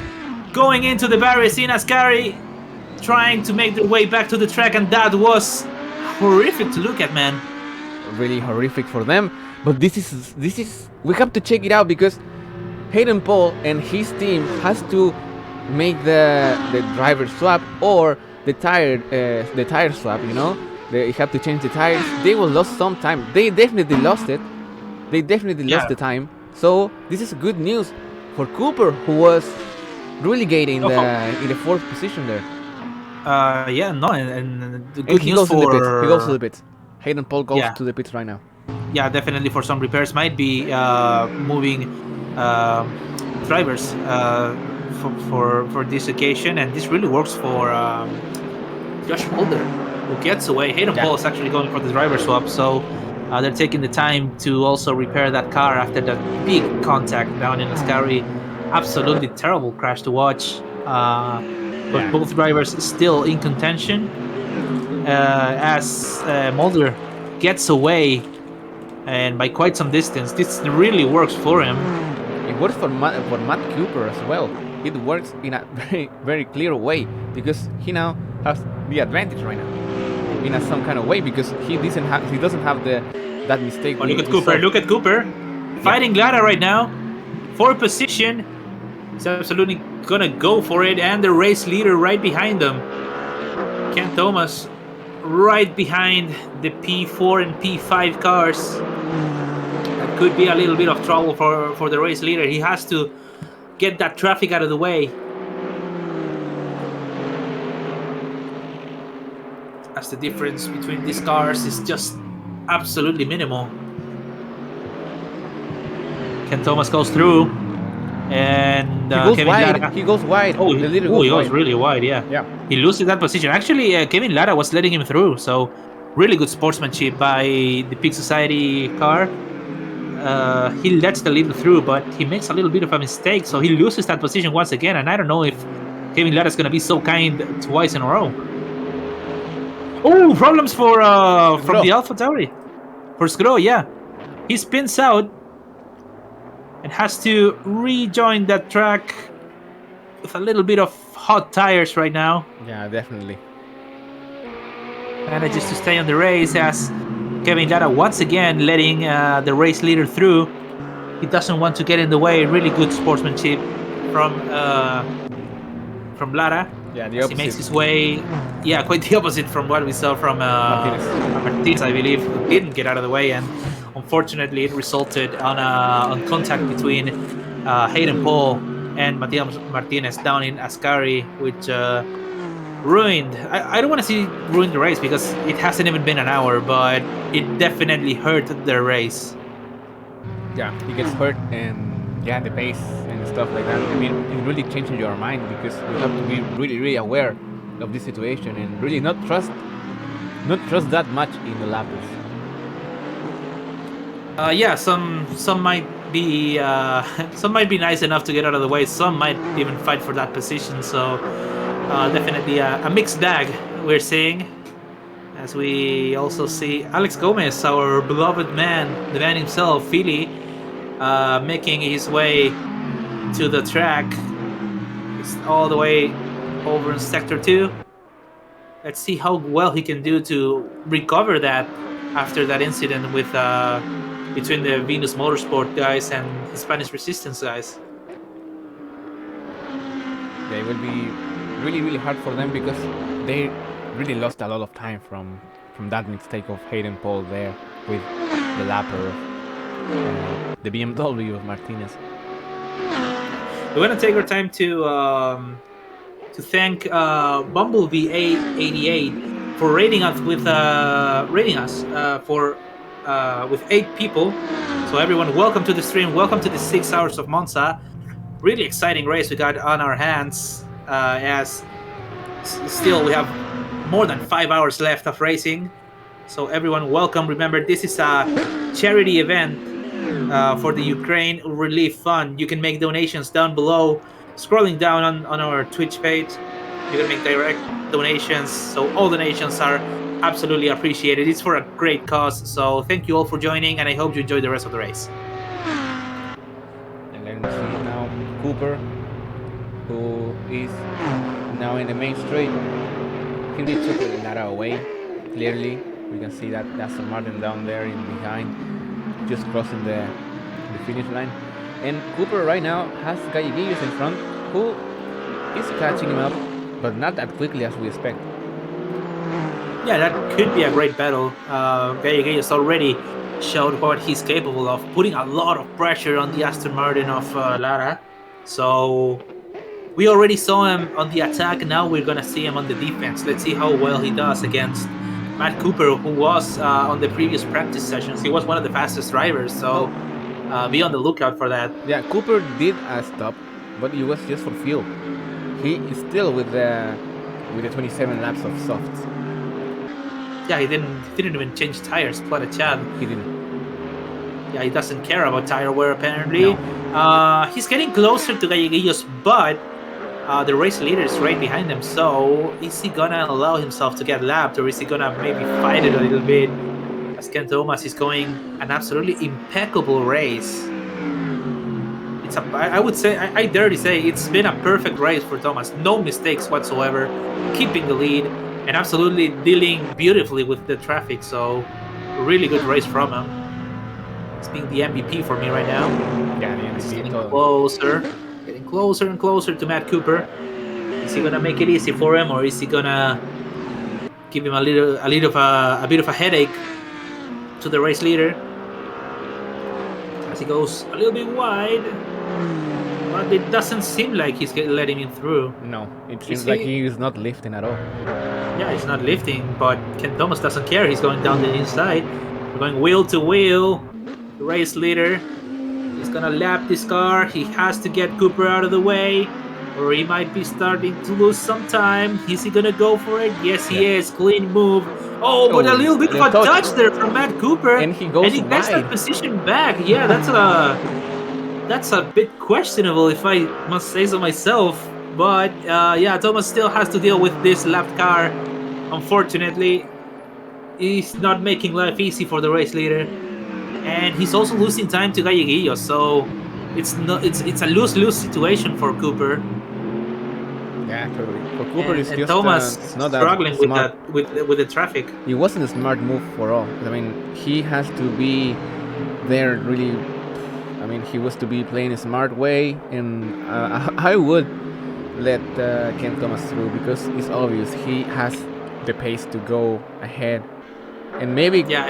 going into the barriers in Ascari, trying to make their way back to the track, and that was horrific to look at, man. Really horrific for them. But this is we have to check it out because Hayden Paul and his team has to make the driver swap or the tire swap. You know, they have to change the tires. They will lose some time. They definitely lost it. They definitely lost Yeah. the time. So this is good news for Cooper, who was relegated in the fourth position there. Yeah, no, and the And good he news goes to the pits. for He goes to the pits. Hayden Paul goes Yeah. to the pits right now. yeah, definitely for some repairs might be moving drivers for this occasion, and this really works for Josh Mulder, who gets away. Hayden Yeah. Paul is actually going for the driver swap, so they're taking the time to also repair that car after that big contact down in Ascari. Absolutely terrible crash to watch. But Yeah. both drivers still in contention as Mulder gets away and by quite some distance. This really works for him. It works for Matt Cooper as well. It works in a very, very clear way because he now has the advantage right now in some kind of way because he doesn't have that mistake. Oh, look at Cooper! Look at Cooper fighting Lara right now for position. He's absolutely gonna go for it, and the race leader right behind them, Ken Thomas, right behind the P4 and P5 cars. That could be a little bit of trouble for the race leader. He has to get that traffic out of the way. As the difference between these cars is just absolutely minimal. Ken Thomas goes through, and and He goes Kevin wide. Lara. He goes wide. Oh, The leader he goes goes wide. really wide. Yeah, Yeah. he loses that position. Actually, Kevin Lara was letting him through, so really good sportsmanship by the Peak Society car. He lets the leader through, but he makes a little bit of a mistake, so he loses that position once again. And I don't know if Kevin Lara is going to be so kind twice in a row. Oh, problems for from Bro. the Alpha Tauri. For Skro, yeah. He spins out and has to rejoin that track with a little bit of hot tires right now. Yeah, definitely. Manages to stay on the race as Kevin Lara once again letting the race leader through. He doesn't want to get in the way. Really good sportsmanship from Lara Yeah, the as he makes opposite. his way. Yeah, quite the opposite from what we saw from Martinez. Martinez, I believe, who didn't get out of the way, and unfortunately, it resulted on contact between Hayden Paul and Matias Martinez down in Ascari, which ruined. I don't want to see ruin the race because it hasn't even been an hour, but it definitely hurt the race. Yeah, he gets hurt, and yeah, the pace and stuff like that. I mean, it really changes your mind because you have to be really, really aware of this situation and really not trust that much in the lappers. Yeah, some might be some might be nice enough to get out of the way. Some might even fight for that position. So definitely a mixed bag we're seeing. As we also see Alex Gomez, our beloved man, the man himself, Philly, making his way to the track. He's all the way over in Sector 2. Let's see how well he can do to recover that after that incident with between the Venus Motorsport guys and the Spanish Resistance guys. Yeah, it will be really, really hard for them because they really lost a lot of time from that mistake of Hayden Paul there with the lapper, the BMW of Martinez. We're gonna take our time to thank Bumblebee A88 for rating us for with 8 people. So everyone, welcome to the stream. Welcome to the 6 hours of Monza. Really exciting race we got on our hands. As still we have more than 5 hours left of racing. So everyone, welcome. Remember, this is a charity event for the Ukraine Relief Fund. You can make donations down below. Scrolling down on our Twitch page, you can make direct donations. So all donations are absolutely appreciated. It's for a great cause. So thank you all for joining, and I hope you enjoy the rest of the race. And then we see now Cooper, who is now in the main straight. He really took Lara away. Clearly, we can see that Aston Martin down there in behind, just crossing the finish line. And Cooper right now has Galleguillos in front, who is catching him up, but not that quickly as we expect. Yeah, that could be a great battle. Galleguillos already showed what he's capable of, putting a lot of pressure on the Aston Martin of Lara. So we already saw him on the attack. Now we're gonna see him on the defense. Let's see how well he does against Matt Cooper, who was on the previous practice sessions. He was one of the fastest drivers. So be on the lookout for that. Yeah, Cooper did a stop, but it was just for fuel. He is still with the 27 laps of softs. Yeah, he didn't even change tires. What a chad. He didn't. Yeah, he doesn't care about tire wear apparently. No. He's getting closer to Galleguillos, but the race leader is right behind him. So is he gonna allow himself to get lapped, or is he gonna maybe fight it a little bit? As Ken Thomas is going an absolutely impeccable race. I would say, I dare to say, it's been a perfect race for Thomas. No mistakes whatsoever, keeping the lead, and absolutely dealing beautifully with the traffic. So, really good race from him. He's being the MVP for me right now. Yeah, the He's getting totally. closer and closer to Matt Cooper. Is he gonna make it easy for him, or is he gonna give him a bit of a headache to the race leader? As he goes a little bit wide, but it doesn't seem like he's letting him through. No, it seems like he is not lifting at all. Yeah, he's not lifting, but Ken Thomas doesn't care. He's going down the inside. We're going wheel to wheel. The race leader He's gonna lap this car. He has to get Cooper out of the way, or he might be starting to lose some time. Is he gonna go for it? Yes, he Yeah. is. Clean move. Oh, but a Oh, little bit of the a touch. touch there from Matt Cooper, And he goes he gets that wide. position back. Yeah, that's a bit questionable, if I must say so myself. But yeah, Thomas still has to deal with this lap car. Unfortunately, he's not making life easy for the race leader, and he's also losing time to Galleguillo. So it's a lose-lose situation for Cooper, Yeah, totally. For Cooper, it's and just Thomas it's not that struggling with smart. that with the traffic. It wasn't a smart move for all. I mean, he has to be there really. I mean, he was to be playing a smart way, and I would let Ken Thomas through because it's obvious he has the pace to go ahead, and maybe Yeah,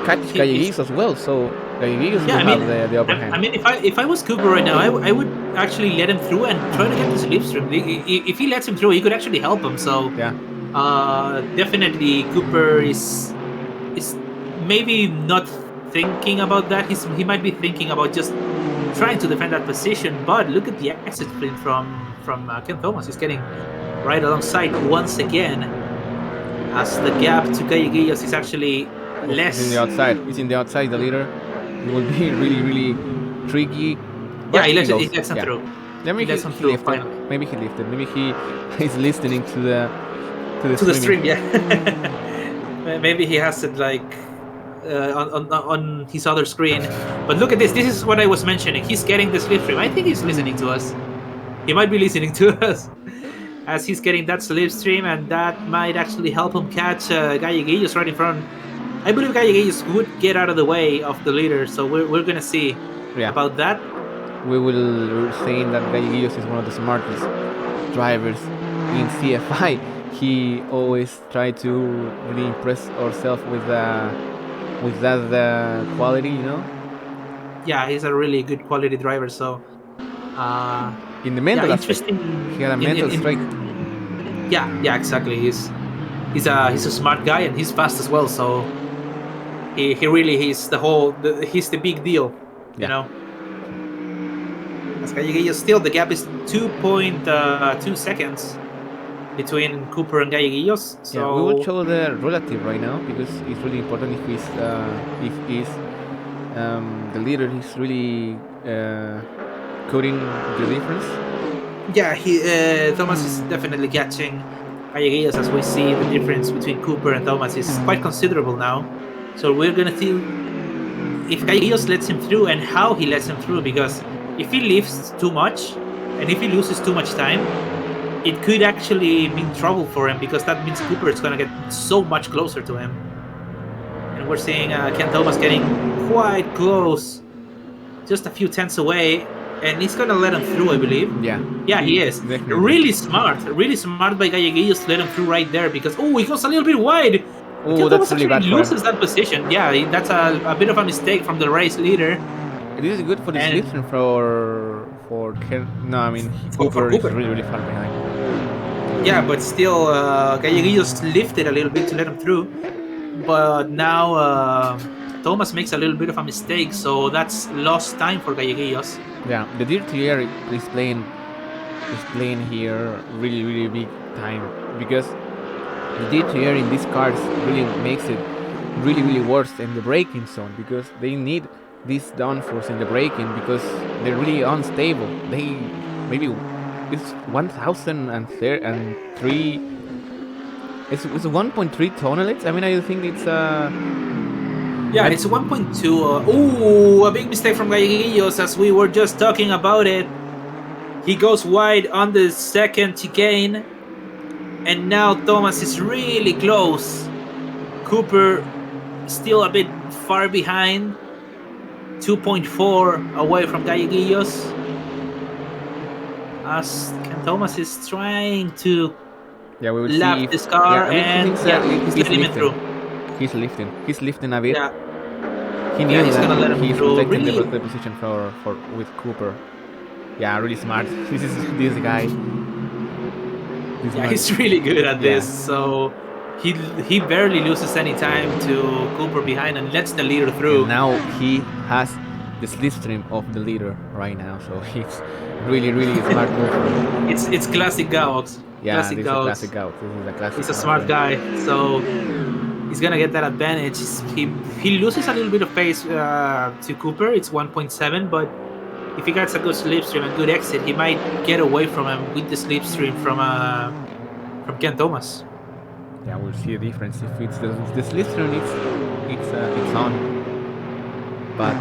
catch he's Galleguillos as well. So Galleguillos yeah. will have the upper I hand. mean, if I was Cooper right now, I would actually let him through and try to get the slipstream. If he lets him through, he could actually help him. So Yeah, definitely Cooper is maybe not thinking about that. He might be thinking about just trying to defend that position. But look at the exit sprint from Ken Thomas. He's getting right alongside once again, as the gap to Galleguillos is actually oh, he's in the less. outside. He's in the outside. The leader. It will be really tricky, Yeah, but he he goes. lets him Yeah. through. Maybe He lets him he through lifted. finally Maybe he lifted. Maybe he is listening to the to the streaming. stream. Yeah, maybe he has it like on his other screen. But look at this. This is what I was mentioning. He's getting the slipstream. I think he's listening to us. He might be listening to us as he's getting that slipstream, and that might actually help him catch Galleguillos right in front. I believe Galleguillos would get out of the way of the leader, so we're gonna see Yeah, about that. we're saying that Galleguillos is one of the smartest drivers in CFI. He always try to really impress ourselves with that quality, you know. Yeah, he's a really good quality driver. So uh, In the yeah, mental aspect, interesting. he had a mental strength. Yeah, exactly. He's a smart guy, and he's fast as well. So he really he's the big deal, you Yeah, know. As Galleguillos, still the gap is 2.2 seconds between Cooper and Galleguillos. yeah. We will So show the relative right now because it's really important if he's the leader is really cutting the difference. yeah, Thomas is definitely catching Galleguillos, as we see the difference between Cooper and Thomas is quite considerable now. So we're gonna see if Galleguillos lets him through and how he lets him through, because if he lifts too much and if he loses too much time, it could actually mean trouble for him, because that means Cooper is gonna get so much closer to him. And we're seeing Ken Thomas getting quite close, just a few tenths away, and he's gonna let him through, I believe. Yeah, Yeah, he is. definitely. Really smart by Galleguillos to let him through right there, because he goes a little bit wide. Oh, Ken that's Thomas really actually bad for him. loses that position. Yeah, that's a bit of a mistake from the race leader. This is good for the And- slipstream for Ken. No, I mean For Cooper is Cooper. really far behind. Yeah, but still, Galleguillos lifted a little bit to let him through. But now Thomas makes a little bit of a mistake, so that's lost time for Galleguillos. Yeah, the dirty air is playing here really big time because the dirty air in these cars really makes it really worse in the braking zone because they need this downforce in the braking because they're really unstable. They maybe it's 1,003. It's 1.3 tonelets. I mean, I think it's Yeah, it's 1.2. A big mistake from Galleguillos, as we were just talking about it. He goes wide on the second chicane, and now Thomas is really close. Cooper still a bit far behind, 2.4 away from Galleguillos. As Ken Thomas is trying to yeah, we will lap see if, this car, yeah, I mean, and he's letting him lifting. through. He's lifting a bit. Yeah, He knew he's that gonna let him he's through. protecting Really? the position for with Cooper. Yeah, really smart. This guy. This Yeah, man. he's really good at this. Yeah. So he barely loses any time to Cooper behind and lets the leader through. And now he has the slipstream of the leader right now. So it's really, really smart move from him. It's classic Gaux. Yeah, Classic this is a classic Gaux. out. This is a classic He's a out smart from. guy, so he's gonna get that advantage. He loses a little bit of pace to Cooper. It's 1.7, but if he gets a good slipstream and good exit, he might get away from him with the slipstream from Ken Thomas. Yeah, we'll see a difference if it's the slipstream. It's on, but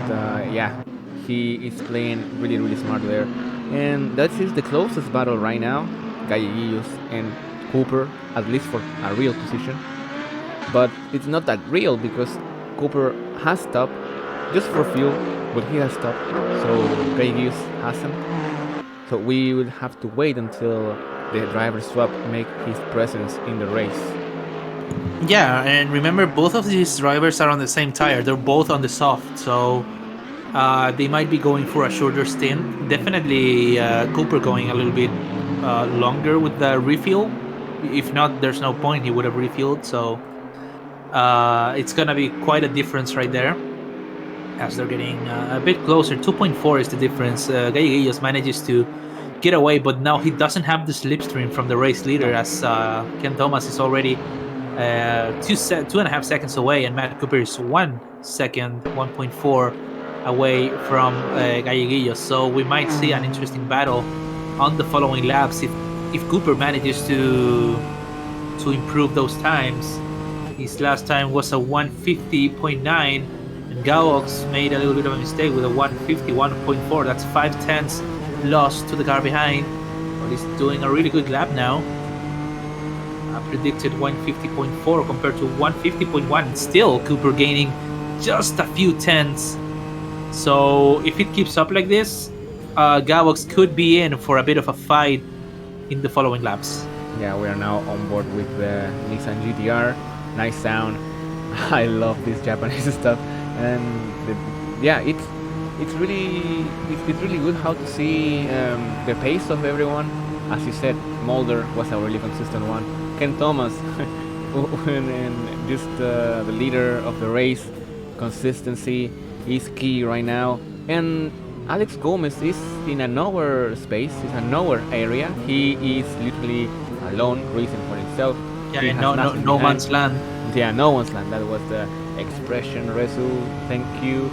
yeah, he is playing really, really smart there, and that is the closest battle right now. Gallegos and Cooper, at least for a real position. But it's not that real because Cooper has stopped just for fuel, but he has stopped, so Gallegos hasn't. So we will have to wait until the driver swap make his presence in the race. Yeah, and remember, both of these drivers are on the same tire. They're both on the soft, so they might be going for a shorter stint. Definitely, Cooper going a little bit longer with the refuel. If not, there's no point. He would have refueled. So it's gonna be quite a difference right there as they're getting a bit closer. 2.4 is the difference. Gallegos manages to get away, but now he doesn't have the slipstream from the race leader, No. as Ken Thomas is already 2.5 seconds away, and Matt Cooper is 1 second, 1.4 away from Gallegos. So we might see an interesting battle on the following laps if Cooper manages to improve those times. His last time was a 150.9, and Gaux made a little bit of a mistake with a 151.4. That's 5 tenths lost to the car behind, but he's doing a really good lap now. Predicted 150.4 compared to 150.1. Still, Cooper gaining just a few tenths. So if it keeps up like this, Gaux could be in for a bit of a fight in the following laps. Yeah, we are now on board with the Nissan GTR. Nice sound. I love this Japanese stuff, and yeah, it's really good how to see the pace of everyone. As you said, Mulder was a really consistent one. Ken Thomas, and just the leader of the race, consistency is key right now. And Alex Gomez is in a nowhere space, is a nowhere area. He is literally alone, racing for himself. Yeah, He and has no nothing no behind. man's land. Yeah, no one's land. That was the expression, Resu. Thank you.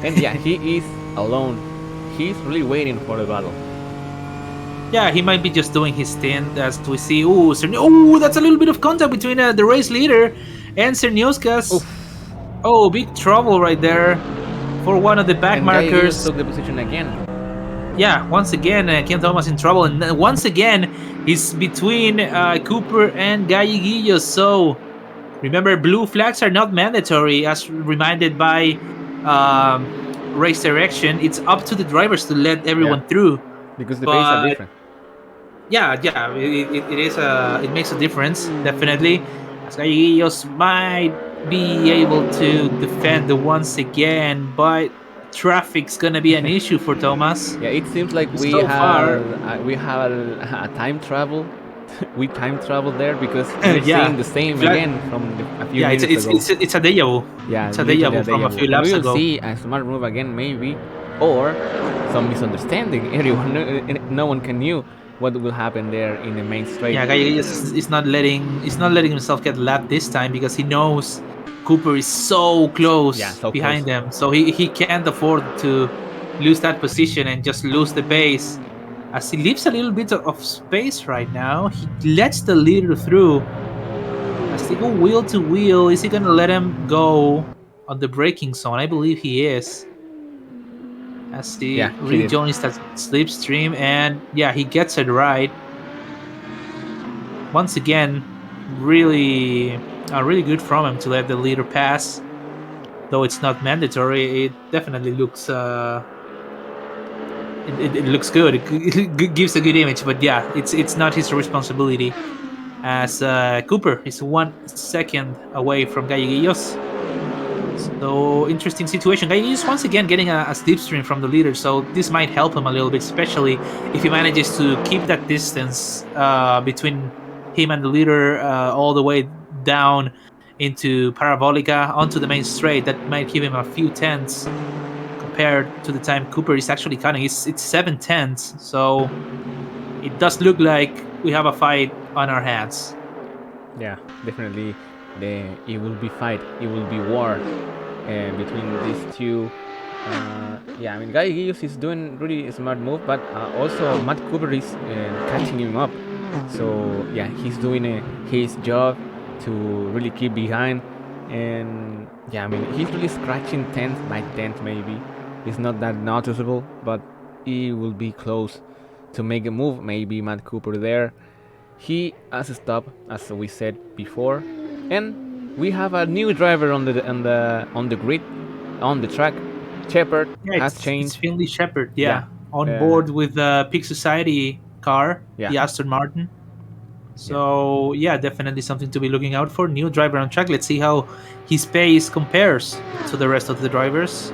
And yeah, he is alone. He's really waiting for the battle. Yeah, he might be just doing his stint, as we see. Oh, that's a little bit of contact between the race leader and Cerniuskas. Oof. Oh, big trouble right there for one of the back And Gallegos markers. took the position again. Yeah, once again, Ken Thomas in trouble, and once again, he's between Cooper and Gallegos. So remember, blue flags are not mandatory, as reminded by race direction. It's up to the drivers to let everyone Yeah, through. because the pace are But different. yeah, it is it makes a difference, definitely. As Gallegos might be able to defend once again, but traffic's gonna be an issue for Thomas. Yeah, it seems like So far, we have a time travel. We time travel there because we're yeah, seeing the same flag, again from a few yeah, minutes ago. it's a deja vu. Yeah, It's a deja literally a vu from deja a vu. few And we laps will ago. see a smart move again, maybe, or some misunderstanding. Everyone, no one can knew what will happen there in the main straight. Yeah, Gallegos is not letting himself get lapped this time because he knows Cooper is so Yeah, close so close. behind them, so he can't afford to lose that position and just lose the pace. As he leaves a little bit of space right now, he lets the leader through. As they go wheel to wheel, is he gonna let him go on the braking zone? I believe he is. As he Yeah, he did. rejoins that slipstream, and yeah, he gets it right. Once again, really good from him to let the leader pass. Though it's not mandatory, it definitely looks it looks good. It gives a good image, but yeah, it's not his responsibility. As Cooper is 1 second away from Gallegos. So interesting situation. Gallegos once again getting a slipstream from the leader, so this might help him a little bit, especially if he manages to keep that distance between him and the leader all the way down into Parabolica onto the main straight. That might give him a few tenths compared to the time Cooper is actually cutting. It's 7 tenths, so it does look like we have a fight on our hands. Yeah, definitely. It will be fight. It will be war between these two. Yeah, I mean, Guy Gius is doing really smart move, but also Matt Cooper is catching him up. So yeah, he's doing his job to really keep behind, and yeah, I mean, he's really scratching tenth by tenth maybe. It's not that noticeable, but he will be close to make a move. Maybe Matt Cooper there. He has stopped, as we said before, and we have a new driver on the grid, on the track. Shepard Yeah, has it's changed. Finley Shepard. Yeah, Yeah, on uh, board with the Peak Society car, yeah, the Aston Martin. yeah. So yeah, definitely something to be looking out for. New driver on track. Let's see how his pace compares to the rest of the drivers.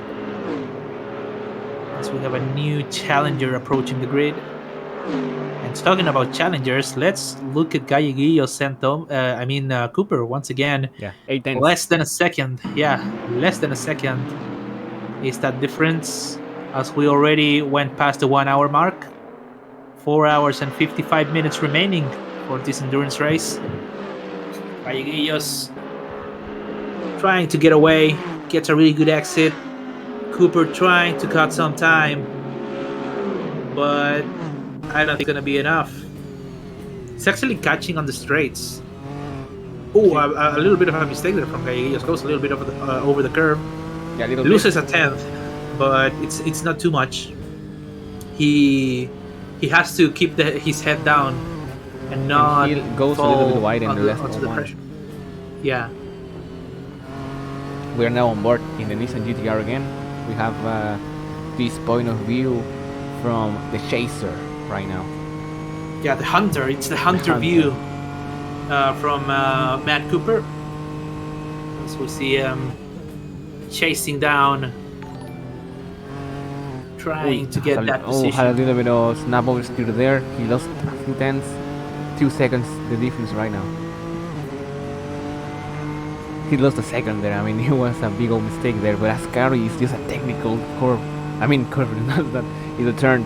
As we have a new challenger approaching the grid. And talking about challengers, let's look at Galleguillo Cooper once again. Yeah, 8 tenths. Less than a second. Yeah, less than a second is that difference. As we already went past the 1 hour mark. 4 hours and 55 minutes remaining for this endurance race. Galleguillos trying to get away, gets a really good exit. Cooper trying to cut some time, but I don't think it's gonna be enough. It's actually catching on the straights. Oh, a little bit of a mistake there from Galleguillos. Goes a little bit over the curve. Yeah, a little Loses bit. a tenth, but it's not too much. He has to keep his head down and not And he goes a fall little bit wide in the last onto the one. pressure. Yeah. We are now on board in the Nissan GTR again. We have this point of view from the chaser right now. Yeah, the hunter. It's the hunter hunter. view from Matt Cooper. As we see him chasing down, trying to get that position. Had a little bit of snap oversteer there. He lost a few tenths. 2 seconds the difference right now. He lost a second there. I mean, it was a big old mistake there. But Ascari is just a technical curve. I mean, curve, not that. It's a turn.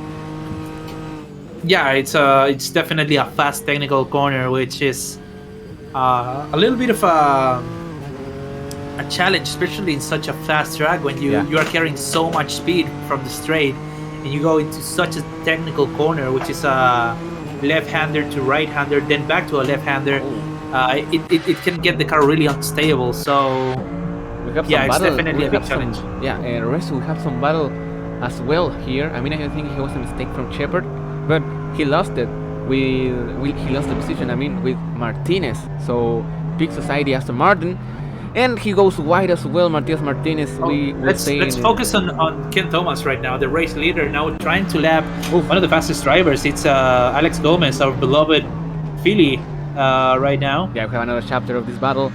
Yeah, it's definitely a fast technical corner, which is a little bit of a challenge, especially in such a fast track when you are carrying so much speed from the straight, and you go into such a technical corner, which is a left-hander to right-hander, then back to a left-hander. It can get the car really unstable. So We have yeah, some it's battle. definitely We a big have challenge. Yeah, and rest we have some battle as well here. I mean, I think it was a mistake from Shepard, but he lost it. He lost the position. I mean, with Martinez. So Big Society Aston Martin, and he goes wide as well. Matias Martinez. Let's focus on Ken Thomas right now, the race leader, now trying to lap one of the fastest drivers. It's Alex Gomez, our beloved Philly, right now. Yeah, we have another chapter of this battle.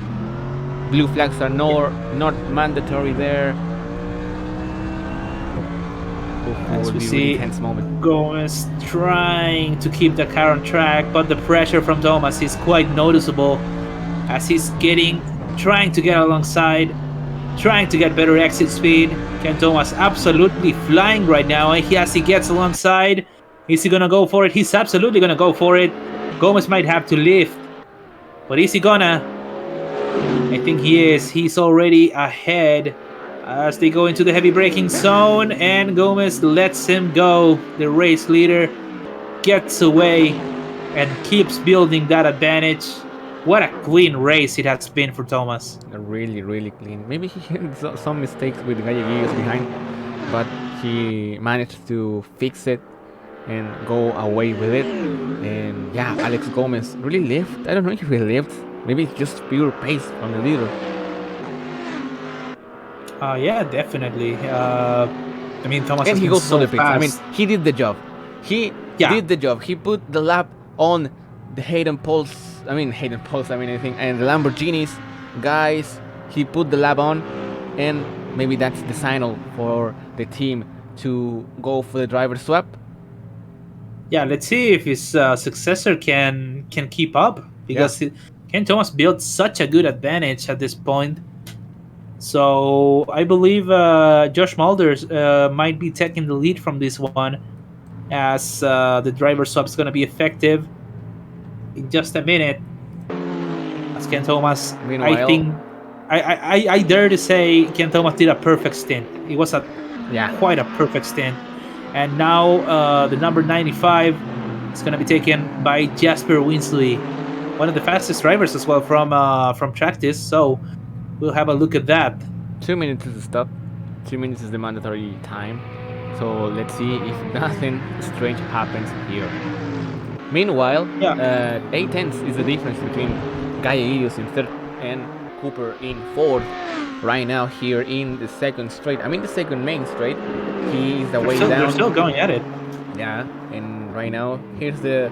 Blue flags are not mandatory there. As we see, really tense moment. Gomez trying to keep the car on track, but the pressure from Thomas is quite noticeable as he's trying to get alongside, trying to get better exit speed. Ken Thomas absolutely flying right now, and as he gets alongside, is he gonna go for it? He's absolutely gonna go for it. Gomez might have to lift, but is he gonna? I think he is. He's already ahead as they go into the heavy braking zone, and Gomez lets him go. The race leader gets away and keeps building that advantage. What a clean race it has been for Thomas. Really, really clean. Maybe he had some mistakes with Galleguillos behind, but he managed to fix it and go away with it. And yeah, Alex Gomez really lived. I don't know if he lived. Maybe it's just pure pace from the leader. Yeah, definitely. I mean, Thomas And has he been goes so for the fix. fast. I mean, he did the job. He did the job. He put the lap on the Hayden Pulse. I think, and the Lamborghinis, guys. He put the lap on, and maybe that's the signal for the team to go for the driver swap. Yeah, let's see if his successor can keep up, because Ken Thomas built such a good advantage at this point. So I believe Josh Mulder might be taking the lead from this one, as the driver swap is going to be effective in just a minute. As Ken Thomas, I Meanwhile, think I dare to say Ken Thomas did a perfect stint. It was a yeah, quite a perfect stint. And now the number 95 is going to be taken by Jasper Winsley, one of the fastest drivers as well from practice. So we'll have a look at that. 2 minutes is the stop. 2 minutes is the mandatory time. So let's see if nothing strange happens here. Meanwhile, Yeah, 8 tenths is the difference between Gallegos in third and Cooper in fourth. Right now, here in the second straight, I mean the second main straight, he is the way they're down. still going at it. Yeah, and right now here's the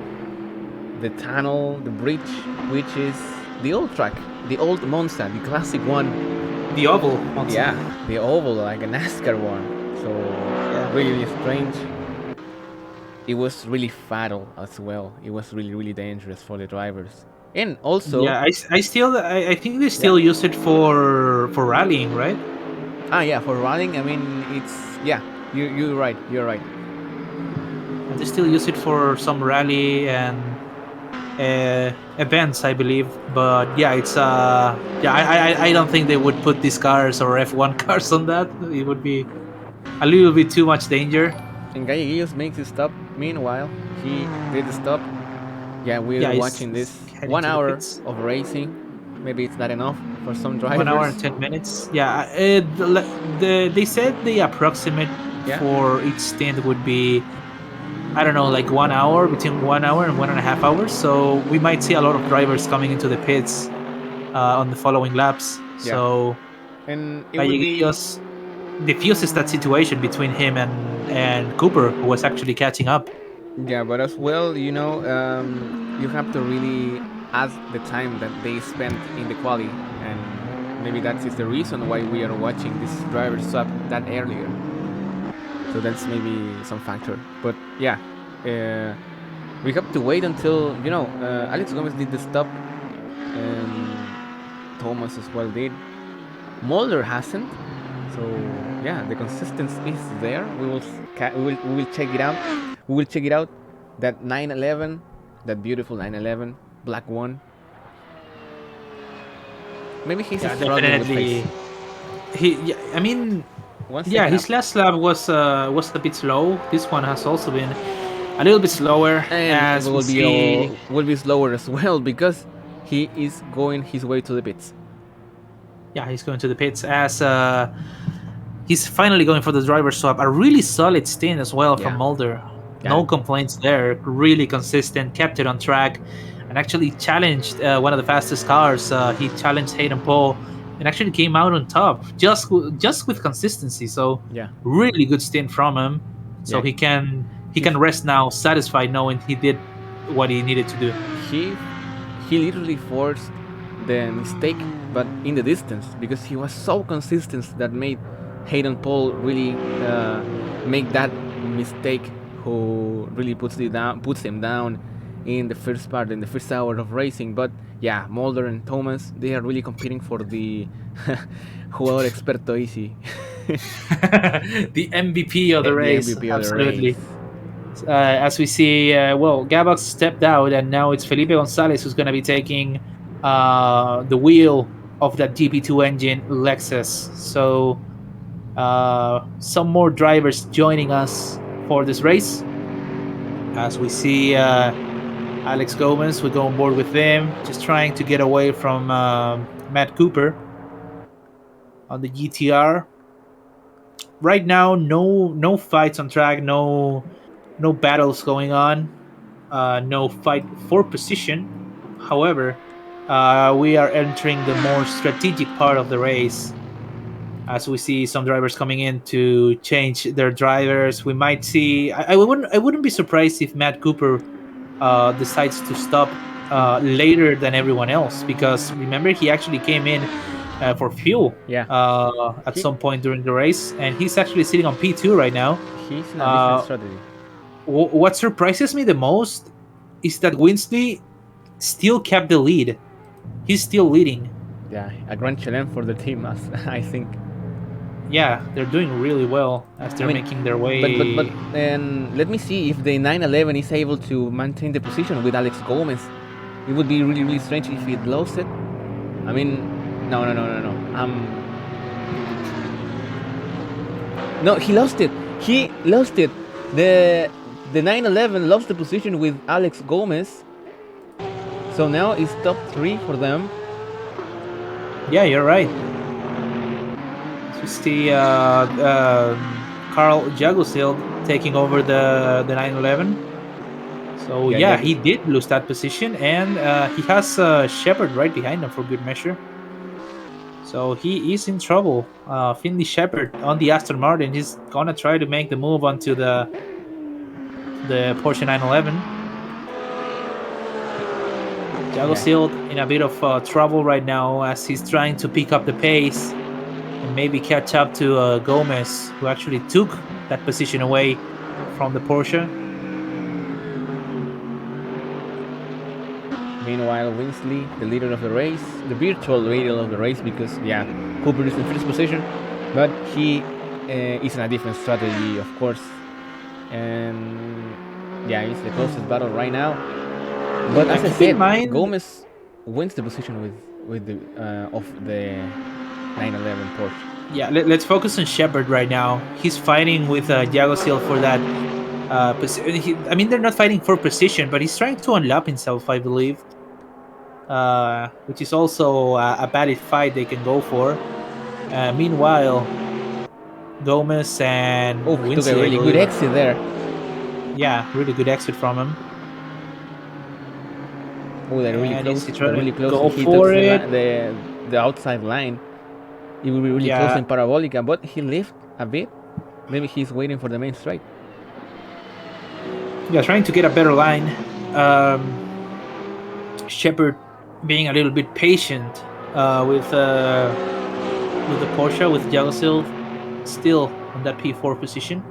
tunnel, the bridge, which is the old track, the old Monza, the classic one. The oval. Yeah, the oval, like a NASCAR one. So Yeah. really strange. It was really fatal as well. It was really dangerous for the drivers. And also, Yeah, I think they still use it for rallying, right? yeah, for running, I mean, it's yeah. You're right. You're right. And they still use it for some rally and events, I believe. But yeah, it's yeah, I don't think they would put these cars or F1 cars on that. It would be a little bit too much danger. And Gallegos makes it stop. Meanwhile, he did stop. Yeah, we're Yeah, watching he's this heading one to the hour pits. of racing. Maybe it's not enough for some drivers. 1 hour and 10 minutes. Yeah, they said the approximate Yeah. for each stint would be, I don't know, like 1 hour, between 1 hour and 1.5 hours. So we might see a lot of drivers coming into the pits on the following laps. Yeah. So And it would be Gallegos diffuses that situation between him and Cooper, who was actually catching up. yeah, but as well, you have to really ask the time that they spent in the quali, and maybe that is the reason why we are watching this driver swap that earlier. So that's maybe some factor. But yeah, we have to wait until Alex Gomez did the stop, and Thomas as well did. Mulder hasn't. So yeah, the consistency is there. We will check it out. We will check it out. That 911, that beautiful 911, black one. Maybe he's Yeah, struggling with definitely. pace. I mean, One yeah, second his up. last lap was a bit slow. This one has also been a little bit slower, And as we see. will be slower as well because he is going his way to the pits. Yeah, he's going to the pits as he's finally going for the driver swap. A really solid stint as well from Yeah. Mulder. Yeah. No complaints there. Really consistent, kept it on track, and actually challenged one of the fastest cars. He challenged Hayden Paul and actually came out on top just with consistency. So Yeah. really good stint from him. So Yeah. he can rest now, satisfied knowing he did what he needed to do. He he literally forced the mistake, but in the distance because he was so consistent that made Hayden Paul really make that mistake. Who really puts him down in the first part, in the first hour of racing. But yeah, Mulder and Thomas, they are really competing for the jugador experto easy. The MVP of the race, MVP of the absolutely. race. As we see, well, Gabox stepped out, and now it's Felipe Gonzalez who's going to be taking the wheel of that GP2 engine Lexus. So some more drivers joining us for this race. As we see Alex Gomez, we go on board with them, just trying to get away from Matt Cooper on the GTR. Right now, no fights on track, no battles going on, no fight for position. However, we are entering the more strategic part of the race. As we see some drivers coming in to change their drivers, we might see. I wouldn't be surprised if Matt Cooper decides to stop later than everyone else, because remember he actually came in for fuel Yeah. at some point during the race, and he's actually sitting on P2 right now. He's in a different strategy. What surprises me the most is that Winsley still kept the lead. He's still leading. Yeah, a grand challenge for the team, as I think. Yeah, they're doing really well as I they're mean, making their but way. and let me see if the 911 is able to maintain the position with Alex Gomez. It would be really strange if it lost it. I mean, no. No, he lost it. He lost it. The the 911 lost the position with Alex Gomez. So now it's top three for them. Yeah, you're right. Just the Carl Jagosil taking over the 911. So Yeah, yeah, yeah. he did lose that position, and he has Shepard right behind him for good measure. So he is in trouble. Finley Shepard on the Aston Martin. He's gonna try to make the move onto the Porsche 911. Jago Yeah. Sealed in a bit of trouble right now as he's trying to pick up the pace and maybe catch up to Gomez, who actually took that position away from the Porsche. Meanwhile, Winsley, the leader of the race, the virtual leader of the race, because yeah, Cooper is in first position, but he is in a different strategy, of course, and yeah, it's the closest battle right now. But as I Keep in said, mind, Gomez wins the position with the of the 911 Porsche. yeah, let's focus on Shepard right now. He's fighting with Jago Seal for that. I mean, they're not fighting for position, but he's trying to unlock himself, I believe. Which is also a bad fight they can go for. Meanwhile, Gomez and Oh, he took a Winsley, I really good believe, exit there. yeah, really good exit from him. Oh, And is he they're trying really to close. go If he took for it? the outside line, it will be really close Yeah, in Parabolica, but he left a bit. Maybe he's waiting for the main straight. yeah, trying to get a better line. Um, Shepard being a little bit patient with the Porsche with Jagosil still on that P4 position.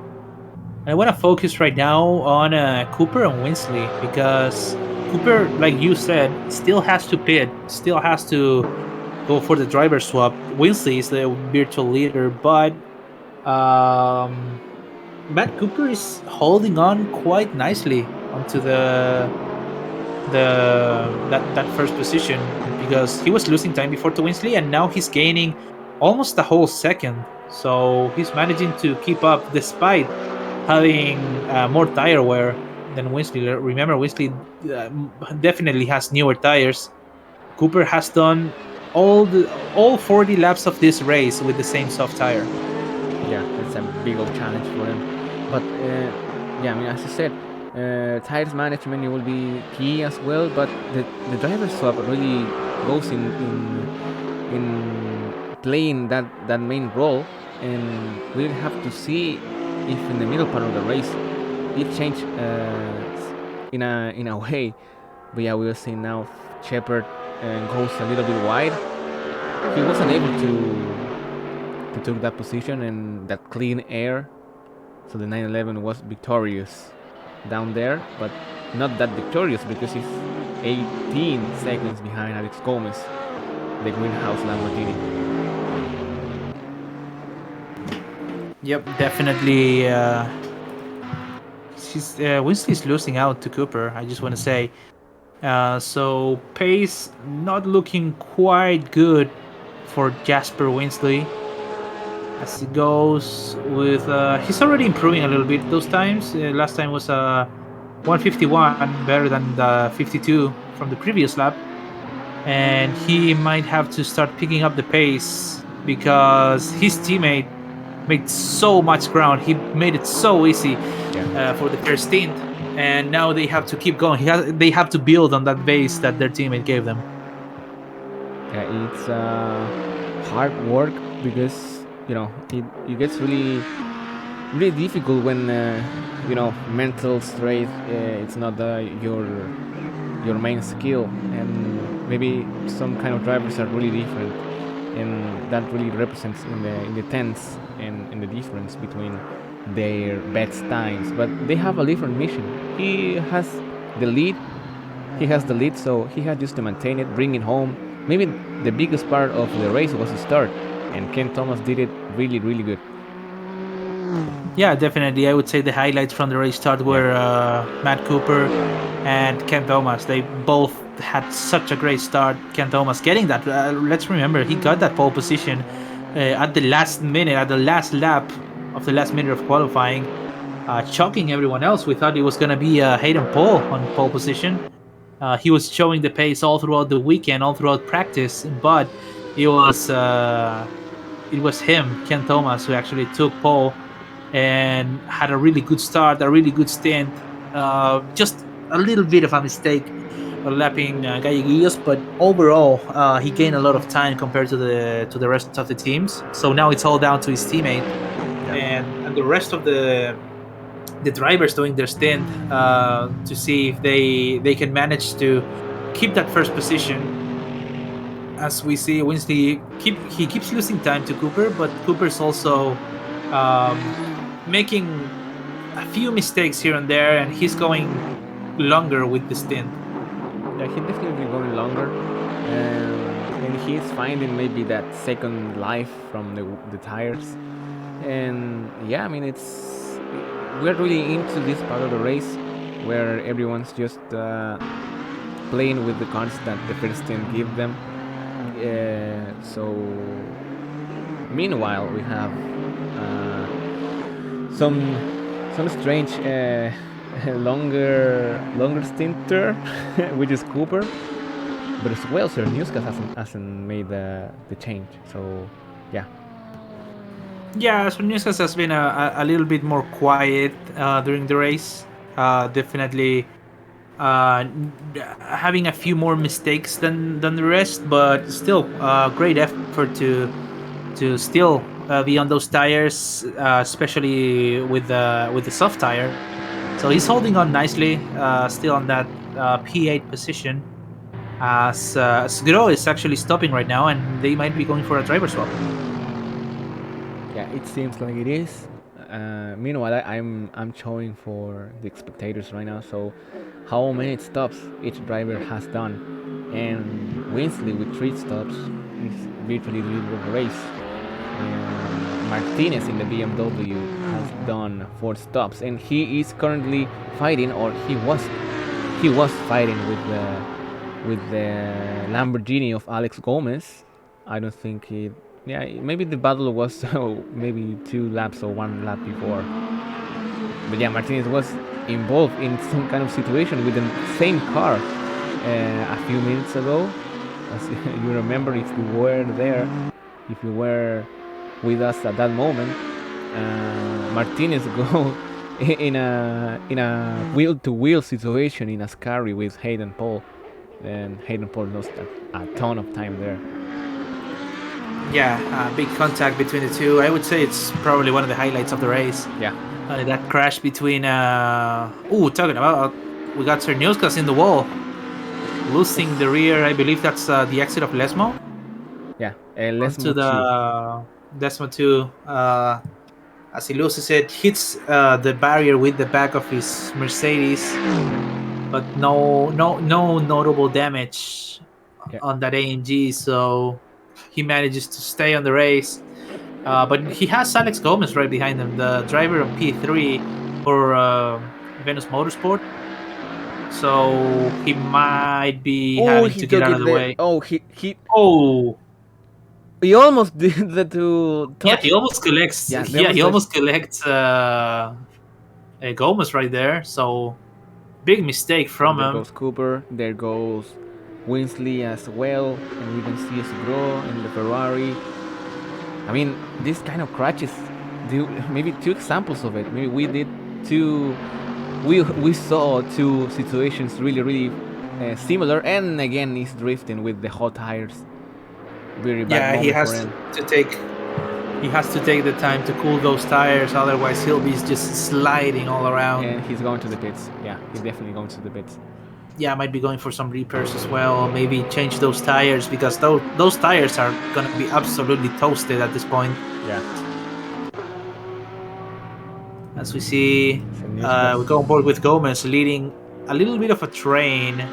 And I want to focus right now on Cooper and Winsley because Cooper, like you said, still has to pit, still has to go for the driver swap. Winsley is the virtual leader, but um, Matt Cooper is holding on quite nicely onto that first position because he was losing time before to Winsley, and now he's gaining almost a whole second. So he's managing to keep up despite having more tire wear than Winsley. Remember, Winsley definitely has newer tires. Cooper has done all 40 laps of this race with the same soft tire. Yeah, it's a big old challenge for him. But yeah, I mean, as I said, tires management will be key as well. But the driver swap really goes in playing that main role, and we'll have to see if in the middle part of the race it changed in a way. But yeah, we'll see now. Shepard goes a little bit wide. He wasn't able to took that position and that clean air. So the 911 was victorious down there, but not that victorious because he's 18 seconds behind Alex Gomez, the greenhouse Lamborghini. Yep, definitely. Winsley's losing out to Cooper. I just want to say. So pace not looking quite good for Jasper Winsley as he goes with. He's already improving a little bit those times. Last time was 151, better than the 52 from the previous lap, and he might have to start picking up the pace because his teammate made so much ground. He made it so easy Yeah, for the first stint, and now they have to keep going. They have to build on that base that their teammate gave them. yeah, it's hard work because it gets really difficult when mental strength it's not your main skill, and maybe some kind of drivers are really different, and that really represents in the tense and in the difference between their best times. But they have a different mission. The lead he has the lead, so he has just to maintain it, bring it home, maybe the biggest part of the race was the start, and Ken Thomas did it really, really good. Yeah, definitely. I would say the highlights from the race start Yeah, were Matt Cooper and Ken Thomas. They both had such a great start. Ken Thomas getting that. Let's remember, he got that pole position at the last minute, at the last lap of the last minute of qualifying, shocking everyone else. We thought it was going to be Hayden Paul on pole position. He was showing the pace all throughout the weekend, all throughout practice, but it was uh, it was him, Ken Thomas, who actually took pole and had a really good start, a really good stint. Just a little bit of a mistake lapping Galleguillos, but overall he gained a lot of time compared to the rest of the teams. So now it's all down to his teammate yeah. and the rest of the drivers doing their stint to see if they can manage to keep that first position. As we see, Winsley he keeps losing time to Cooper, but Cooper's also um, making a few mistakes here and there, and he's going longer with the stint. Yeah, he definitely going longer, and he's finding maybe that second life from the tires. And yeah, I mean, we're really into this part of the race where everyone's just playing with the cards that the first team give them. So meanwhile, we have some strange longer stinter, which is Cooper, but as well, Sir Newscast hasn't made the change. So yeah, Yeah, Sonuskas has been a little bit more quiet during the race. Definitely uh, having a few more mistakes than the rest, but still great effort to still be on those tires, especially with the soft tire. So he's holding on nicely, still on that P8 position. As Gro is actually stopping right now, and they might be going for a driver swap. yeah, it seems like it is. Meanwhile, I'm showing for the spectators right now. So, how many stops each driver has done, and Winsley with 3 stops is virtually the leader of the race. And Martinez in the BMW has done 4 stops, and he is currently fighting, or he was fighting with the Lamborghini of Alex Gomez. I don't think he. Yeah, maybe the battle was maybe 2 laps or 1 lap before. But yeah, Martinez was involved in some kind of situation with the same car a few minutes ago. As you remember, if you were there, if you were with us at that moment, Martinez go in a wheel-to-wheel situation in Ascari with Hayden Paul. Then Hayden Paul lost a ton of time there. Yeah, big contact between the two. I would say it's probably one of the highlights of the race. Yeah, That crash between. Talking about. We got Cerniuskas in the wall, losing the rear. I believe that's the exit of Lesmo yeah. Let's onto move to. the Desmo 2. As he loses it, hits the barrier with the back of his Mercedes, but no notable damage Yeah, on that AMG. So he manages to stay on the race. But he has Alex Gomez right behind him, the driver of P3 for Venus Motorsport. So he might be oh, having he to get took out it of the there. way. Oh, he Oh, he almost did the to yeah, touch. he almost collects. Yeah, there Yeah, was he touch. almost collects Gomez right there. So big mistake And from there him. goes Cooper. There goes Winsley as well, and we can see Seguro in the Ferrari. I mean, this kind of crashes. Maybe 2 examples of it. Maybe we did two. We saw 2 situations really similar, and again he's drifting with the hot tires. Very bad Yeah, he moment for has him. to take. He has to take the time to cool those tires, otherwise he'll be just sliding all around. And he's going to the pits. Yeah, he's definitely going to the pits. Yeah, I might be going for some repairs as well. Maybe change those tires because those tires are gonna be absolutely toasted at this point. Yeah. As we see, we Seniuskas. go on board with Gomez leading a little bit of a train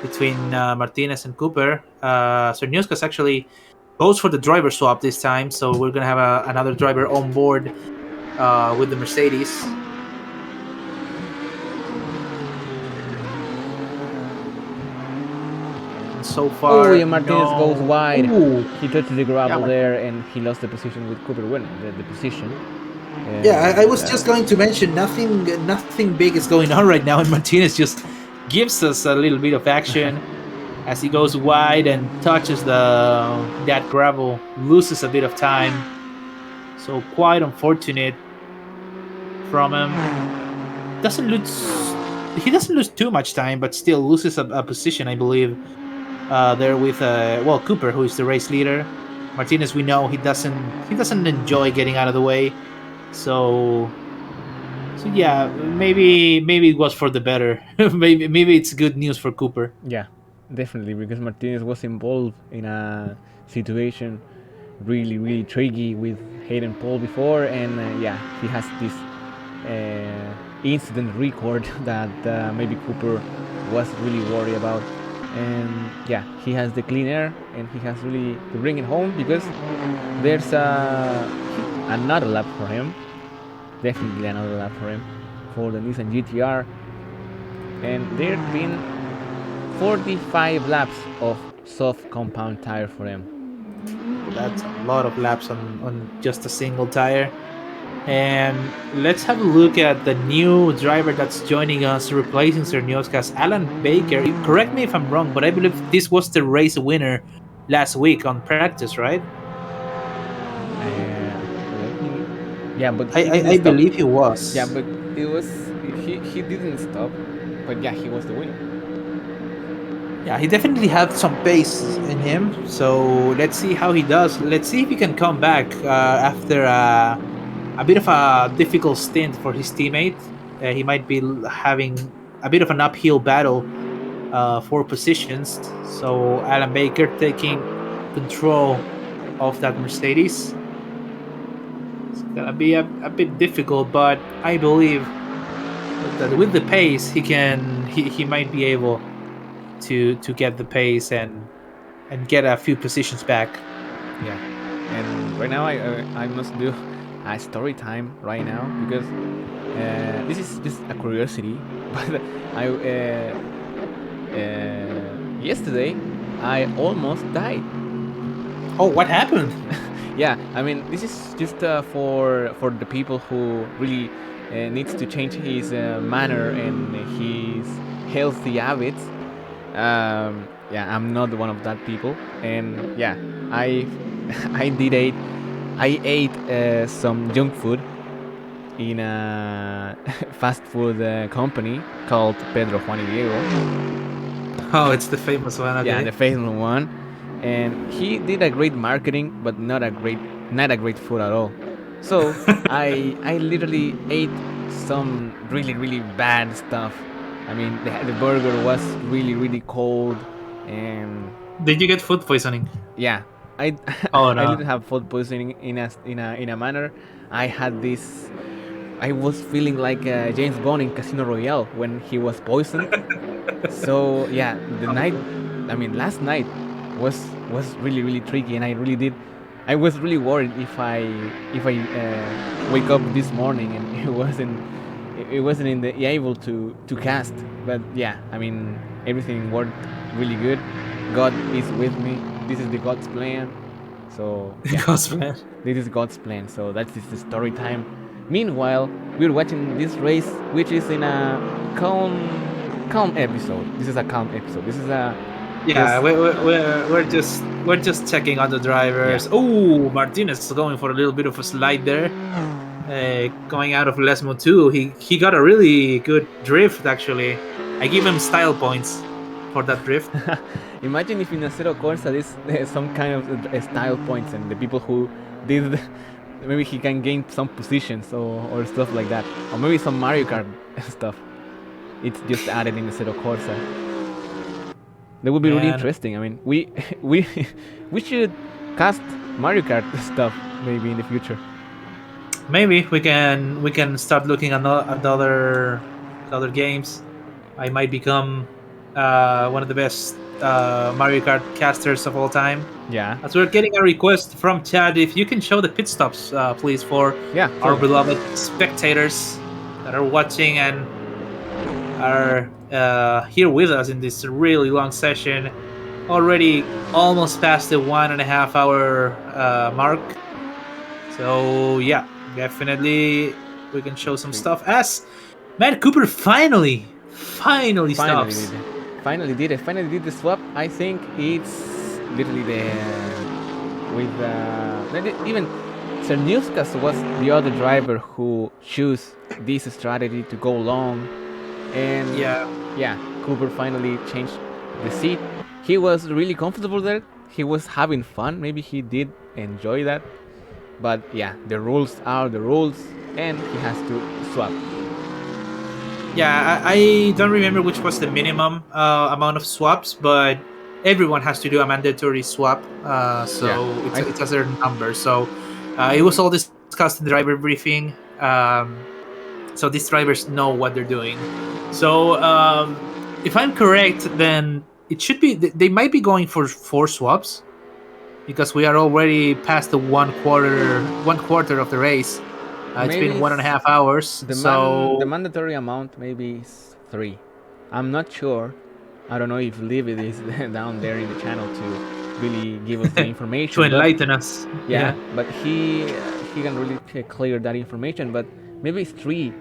between Martinez and Cooper. Cerniuskas actually goes for the driver swap this time, so we're gonna have another driver on board with the Mercedes. And so Oh, far, yeah, Martinez goes no. wide. Ooh, He touches the yeah, gravel there, and he lost the position with Cooper winning the position. yeah. I And was just going to mention nothing big is going on right now, and Martinez just gives us a little bit of action as he goes wide and touches that gravel, loses a bit of time. So quite unfortunate from him. Doesn't lose. He doesn't lose too much time, but still loses a position, I believe. There with Cooper, who is the race leader. Martinez, we know he doesn't enjoy getting out of the way. So yeah, maybe it was for the better. maybe it's good news for Cooper. yeah, definitely, because Martinez was involved in a situation really tricky with Hayden Paul before, and yeah, he has this incident record that maybe Cooper was really worried about. And yeah, he has the clean air, and he has really to bring it home because there's another lap for him. Definitely another lap for him for the Nissan GTR, and there have been 45 laps of soft compound tire for him. That's a lot of laps on just a single tire. And let's have a look at the new driver that's joining us, replacing Cernioskas, Alan Baker. Correct me if I'm wrong, but I believe this was the race winner last week on practice, right? Yeah, but I, he I, didn't I stop. believe he was. Yeah, but it was he didn't stop. But yeah, he was the winner. Yeah, he definitely had some pace in him. So let's see how he does. Let's see if he can come back after a bit of a difficult stint for his teammate. He might be having a bit of an uphill battle for positions. So Alan Baker taking control of that Mercedes. It's gonna be a bit difficult, but I believe that with the pace he might be able to get the pace and get a few positions back. Yeah, and right now I must do a story time right now because this is just a curiosity. But I yesterday I almost died. Oh, what happened? Yeah, I mean this is just for the people who really needs to change his manner and his healthy habits. Yeah, I'm not one of that people, and yeah, I I ate some junk food in a fast food company called Pedro Juan y Diego. Oh, it's the famous one. Yeah, Okay. the famous one, and he did a great marketing, but not a great food at all. So I literally ate some really bad stuff. I mean, the burger was really cold, and Did you get food poisoning? yeah, I Oh I no. didn't have food poisoning in a manner. I had this. I was feeling like James Bond in Casino Royale when he was poisoned. So yeah, the night, I mean, last night was really tricky, and I really did. I was really worried if I wake up this morning and it wasn't in the able to cast. But yeah, I mean, everything worked really good. God is with me. This is the God's plan. So yeah, Cosplay. this is God's plan. So that is the story time. Meanwhile, we're watching this race, which is in a calm episode. This is a calm episode. This is a Yeah, just we're just checking on the yeah. drivers. Oh, Martinez is going for a little bit of a slide there. Going out of Lesmo too. He got a really good drift actually. I give him style points for that drift. Imagine if in Assetto Corsa there's some kind of style points, and the people who did maybe he can gain some positions or stuff like that, or maybe some Mario Kart stuff. It's just added in Assetto Corsa. That would be really Man, interesting. I mean, we we we should cast Mario Kart stuff maybe in the future. maybe we can start looking at other games. I might become one of the best Mario Kart casters of all time. Yeah. As we're getting a request from Chad, if you can show the pit stops, please, for Yeah, our totally. beloved spectators that are watching and are here with us in this really long session. Already almost past the 1.5 hour mark. So yeah, definitely we can show some Okay. stuff as Matt Cooper finally Finally did stops. it. Finally did it. Finally did the swap. I think it's literally the with even Cerniuskas was the other driver who chose this strategy to go long, and Yeah, yeah, Cooper finally changed the seat. He was really comfortable there. He was having fun. Maybe he did enjoy that. But yeah, the rules are the rules, and he has to swap. yeah. I don't remember which was the minimum amount of swaps, but everyone has to do a mandatory swap. Yeah, So I it's a certain number. So it was all discussed in the driver briefing. So these drivers know what they're doing. So if I'm correct, then it should be they might be going for 4 swaps because we are already past the one quarter of the race. It's maybe been 1.5 hours. the So mandatory amount maybe is 3. I'm not sure. I don't know if Livid is down there in the channel to really give us the to information, but enlighten us, yeah, yeah. but he can really clear that information. But maybe it's 3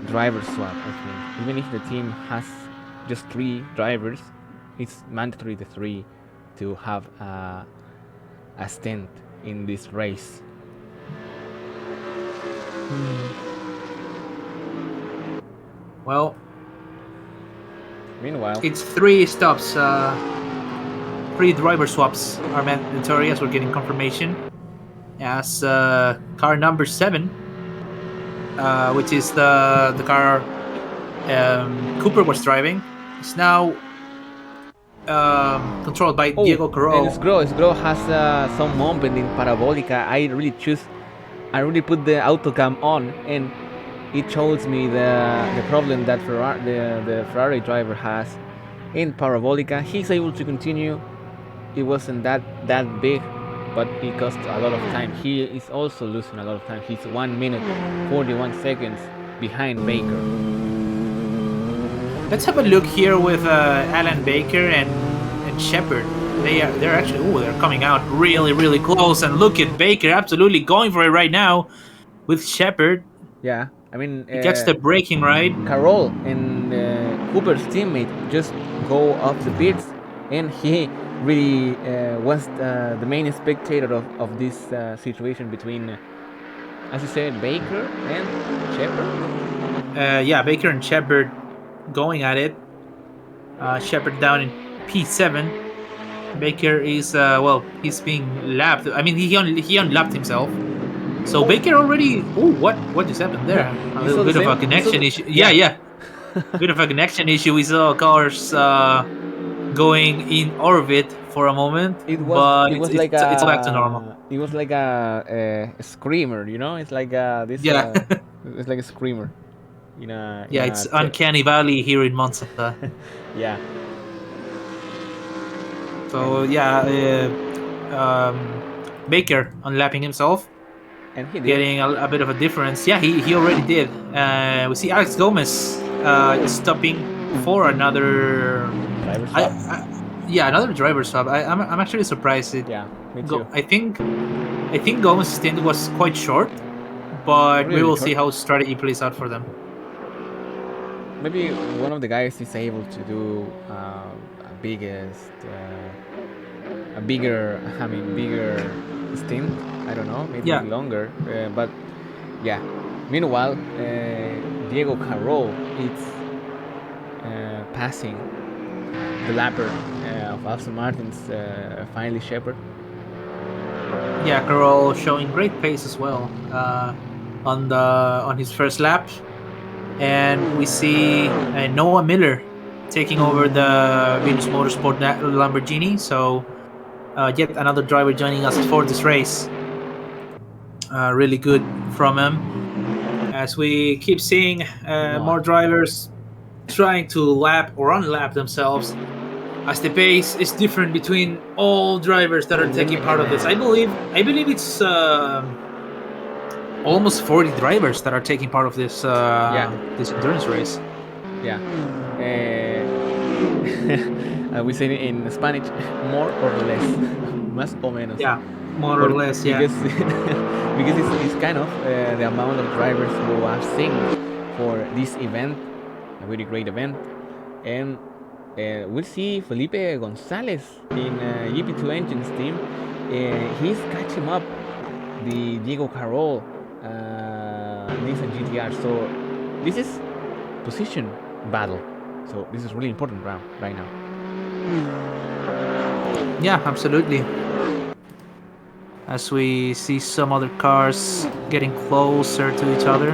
driver swap. I think even if the team has just 3 drivers, it's mandatory the 3 to have a stint in this race. Well, Meanwhile, it's 3 stops. 3 driver swaps are mandatory as we're getting confirmation. As car number 7, which is the car Cooper was driving, is now controlled by oh, Diego and Carro. Scro has some moment in Parabolica. I really put the autocam on, and it shows me the problem that the Ferrari driver has in Parabolica. He's able to continue. It wasn't that big, but it cost a lot of time. He is also losing a lot of time. He's 1 minute 41 seconds behind Baker. Let's have a look here with Alan Baker and Shepard. They're actually they're coming out really close, and look at Baker absolutely going for it right now with Shepard. Yeah, I mean, He gets the braking right. Carroll and Cooper's teammate just go off the pits, and he really was the main spectator of this situation between, as you said, Baker and Shepard. Yeah, Baker and Shepard going at it. Shepard down in P7. Baker is he's being lapped. I mean, he unlapped himself. So Baker already. Oh, what just happened there? A You little saw the bit of same? a connection issue. Yeah. Yeah. Bit of a connection issue. We saw cars going in orbit for a moment, but It was like it's back to normal. a screamer, you know. It's like this. Yeah, It's like a screamer in yeah. a It's uncanny valley here in Monza. yeah. So And yeah, Baker unlapping himself, he did. getting a bit of a difference. Yeah, he already did. We see Alex Gomez stopping for another. Driver swap. Yeah, another driver swap. I'm actually surprised. Yeah, me too. I think Gomez's stint was quite short, but we Really will short. see how strategy plays out for them. Maybe one of the guys is able to do bigger stint. I don't know, maybe Yeah, longer. But yeah. Meanwhile, Diego Carroll is passing the lapper of Aston Martin's finally Shepard. yeah. Carroll showing great pace as well on his first lap. And we see Noah Miller taking over the Venus Motorsport Lamborghini. So yet another driver joining us for this race. Really good from him. As we keep seeing more drivers trying to lap or unlap themselves, as the pace is different between all drivers that are taking part of this. I believe it's almost 40 drivers that are taking part of this Yeah, this endurance race. yeah. We say it in Spanish, more or less, más o menos. Yeah, more or less. Yeah. Because because it's kind of the amount of drivers who are seen for this event, a really great event, and we'll see Felipe Gonzalez in GP2 Engines team. He's catching up the Diego Carroll Nissan GTR. So this is position battle. So this is really important round right now. Yeah, absolutely. As we see some other cars getting closer to each other.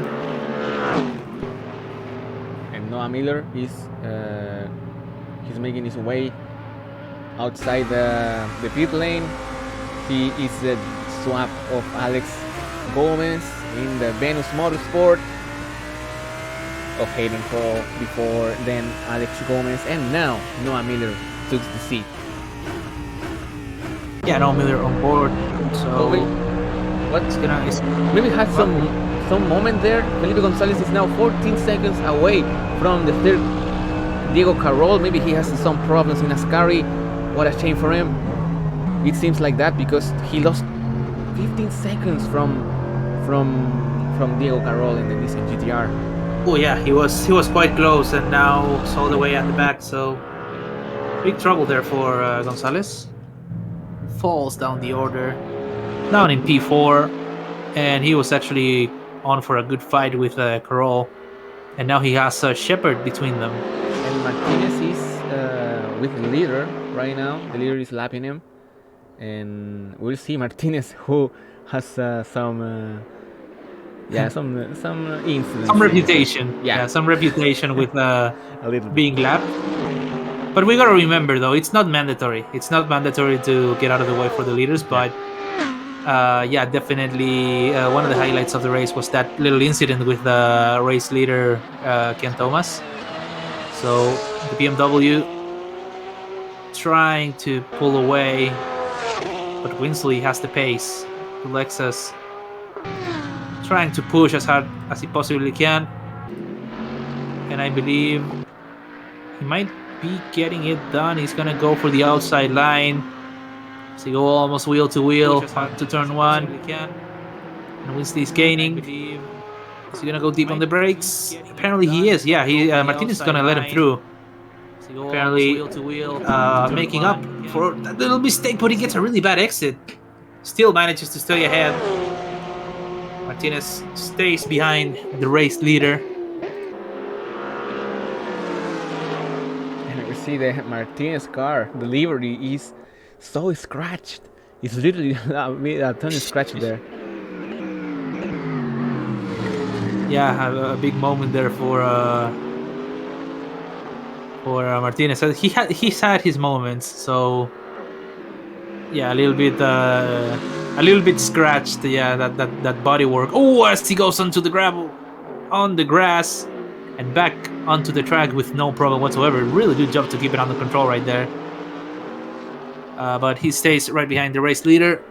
And Noah Miller he's making his way outside the pit lane. He is the swap of Alex Gomez in the Venus Motorsport of Hayden Cole before then Alex Gomez, and now Noah Miller took the seat. Yeah, no Miller on board. So Oh wait, what's gonna is maybe had some moment there. Felipe Gonzalez is now 14 seconds away from the third Diego Carroll. Maybe he has some problems in Ascari. What a shame for him. It seems like that because he lost 15 seconds from Diego Carroll in the Nissan GTR. oh yeah, he was quite close, and now it's all the way at the back. So big trouble there for Gonzalez. Falls down the order, down in P4, and he was actually on for a good fight with Carroll, and now he has Shepard between them. And Martinez is with the leader right now. The leader is lapping him, and we'll see Martinez who has some incidents. Some reputation, Yeah. some reputation with A little bit. being lapped. But we gotta remember though, it's not mandatory. It's not mandatory to get out of the way for the leaders, but yeah, definitely one of the highlights of the race was that little incident with the race leader Ken Thomas. So the BMW trying to pull away, but Winsley has the pace. The Lexus trying to push as hard as he possibly can, and I believe he might be getting it done. He's gonna go for the outside line. So he go almost wheel to wheel to turn one. And Winsley's gaining. Is he gonna go deep on the brakes? Apparently he is. Yeah, Martinez is gonna let him through. Apparently making up for that little mistake, but he gets a really bad exit. Still manages to stay ahead. Martinez stays behind the race leader. And we see the Martinez car. The livery is so scratched. It's literally a ton of scratch there. Yeah, a big moment there for Martinez. He's had his moments, so yeah, a little bit scratched. Yeah, that body work. Oh, as he goes onto the gravel, on the grass, and back onto the track with no problem whatsoever. Really good job to keep it under control right there. But he stays right behind the race leader,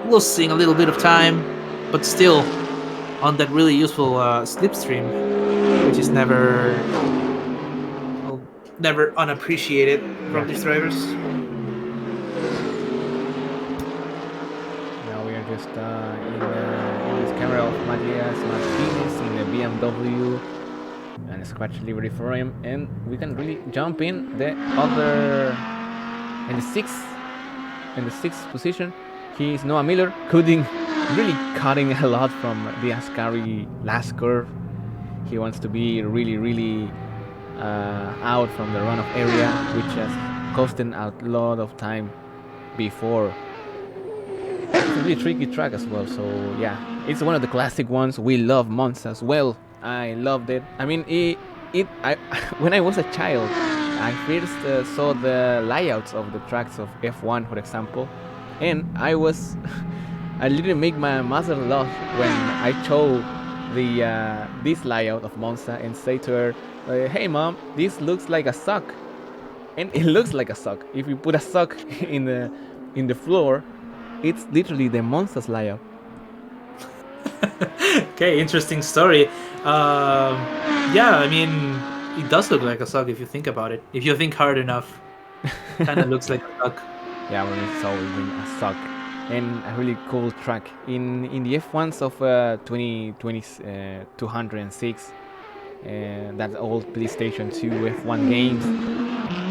losing a little bit of time, but still on that really useful slipstream, which is never unappreciated from these drivers. Now we are just in this camera of Matias Martinez in the BMW, and a scratch livery for him, and we can really jump in the other in the sixth position. He is Noah Miller, really cutting a lot from the Ascari last curve. He wants to be really out from the runoff area, which has cost him a lot of time before. It's a really tricky track as well, so yeah, it's one of the classic ones. We love Monza as well. I loved it. I mean, when I was a child, I first saw the layouts of the tracks of F1, for example, and I literally make my mother laugh when I show this layout of Monza and say to her, Hey mom, this looks like a sock, and it looks like a sock. If you put a sock in the floor, it's literally the monster's layout. Okay, interesting story. Um, yeah, I mean, it does look like a sock if you think about it. If you think hard enough, kind of looks like a sock. Yeah, well, it's always been a sock, and a really cool track in the F1s of 206, that old PlayStation 2 F1 games.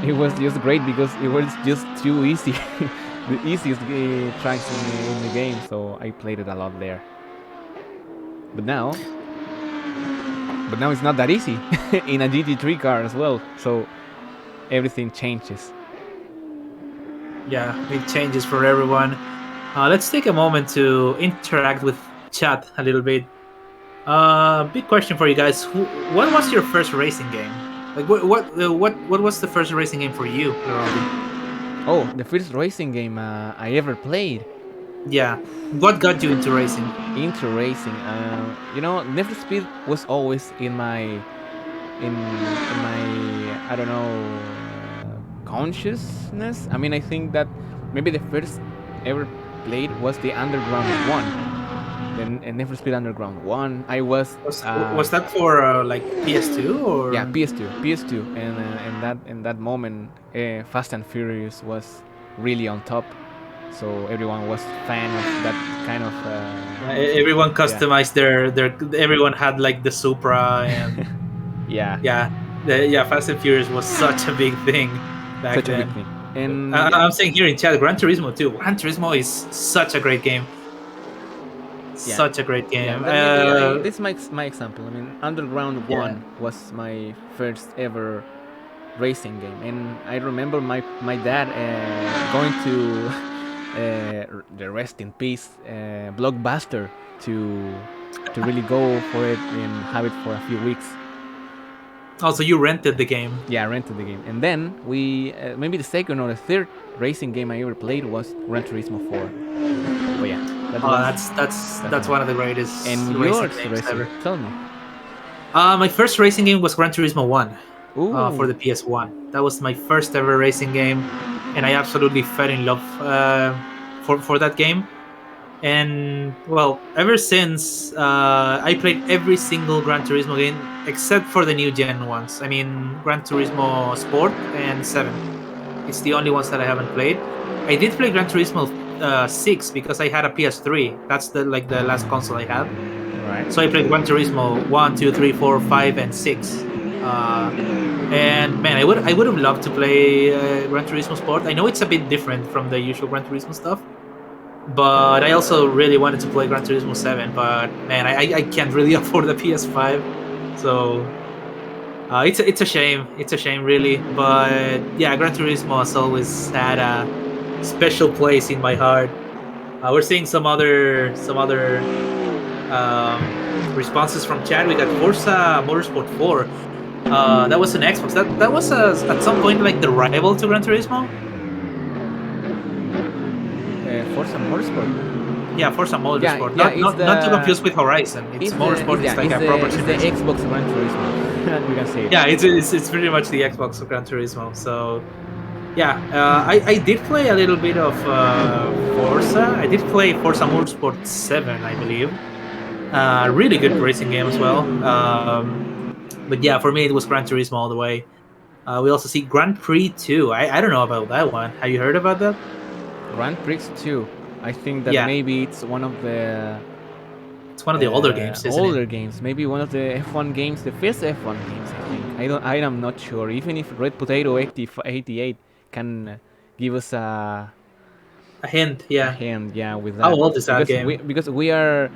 It was just great because it was just too easy, the easiest tracks in the game. So I played it a lot there. But now, but now it's not that easy in a GT3 car as well. So everything changes. Yeah, big changes for everyone. Let's take a moment to interact with chat a little bit. Big question for you guys: what was your first racing game? Like, what was the first racing game for you, Ronaldo? Oh, the first racing game I ever played. Yeah, what got you into racing? Into racing. Need for Speed was always in my I don't know consciousness. I mean, I think that maybe the first ever played was the Underground One. Then Need for Speed Underground One. I was Was that for like PS2 yeah, or? PS2, and that in that moment, Fast and Furious was really on top. So everyone was fan of that kind of Everyone yeah. customized their. Everyone had like the Supra and Yeah, yeah, yeah. Fast and Furious was such a big thing back such a big then. thing. And yeah, I'm saying here in chat, Gran Turismo too. Gran Turismo is such a great game. yeah, Such a great yeah. game. That maybe this is my example. I mean, Underground Yeah. One was my first ever racing game, and I remember my dad going to the rest in peace Blockbuster to really go for it and have it for a few weeks. Also, you rented the game. Yeah, I rented the game, and then we maybe the second or the third racing game I ever played was Gran Turismo 4. But yeah, that Oh, was that's one of the greatest and racing yours, games Resi. ever. Tell me. My first racing game was Gran Turismo One for Ooh, the PS1. That was my first ever racing game, and I absolutely fell in love for that game. And well, ever since I played every single Gran Turismo game except for the new gen ones. I mean, Gran Turismo Sport and 7. It's the only ones that I haven't played. I did play Gran Turismo 6 because I had a PS3. That's the last console I had. right. So I played Gran Turismo 1, 2, 3, 4, 5, and 6. Uh, and man, I would have loved to play Gran Turismo Sport. I know it's a bit different from the usual Gran Turismo stuff, but I also really wanted to play Gran Turismo 7. But man, I can't really afford the PS5, so it's a shame. It's a shame, really. But yeah, Gran Turismo has always had a special place in my heart. We're seeing some other responses from chat. We got Forza Motorsport 4. That was an Xbox. That was at some point like the rival to Gran Turismo. Forza Motorsport. Yeah, Forza Yeah, Motorsport. yeah. Not It's not not to the confuse with Horizon. It's Motorsport. It's like a proper it's the simulation. Xbox Gran Turismo. We can say it. Yeah, it's pretty much the Xbox of Gran Turismo. So yeah, I did play a little bit of Forza. I did play Forza Motorsport 7, I believe. Really good racing game as well. But yeah, for me it was Gran Turismo all the way. We also see Grand Prix 2. I don't know about that one. Have you heard about that? Grand Prix 2. I think that Yeah, maybe it's one of the it's one of the older games, isn't it? older games. Maybe one of the F1 games, the first F1 games. I think. I am not sure. Even if Red Potato 88 can give us A hint, a yeah. hand, yeah, with How that, old is that game? because we are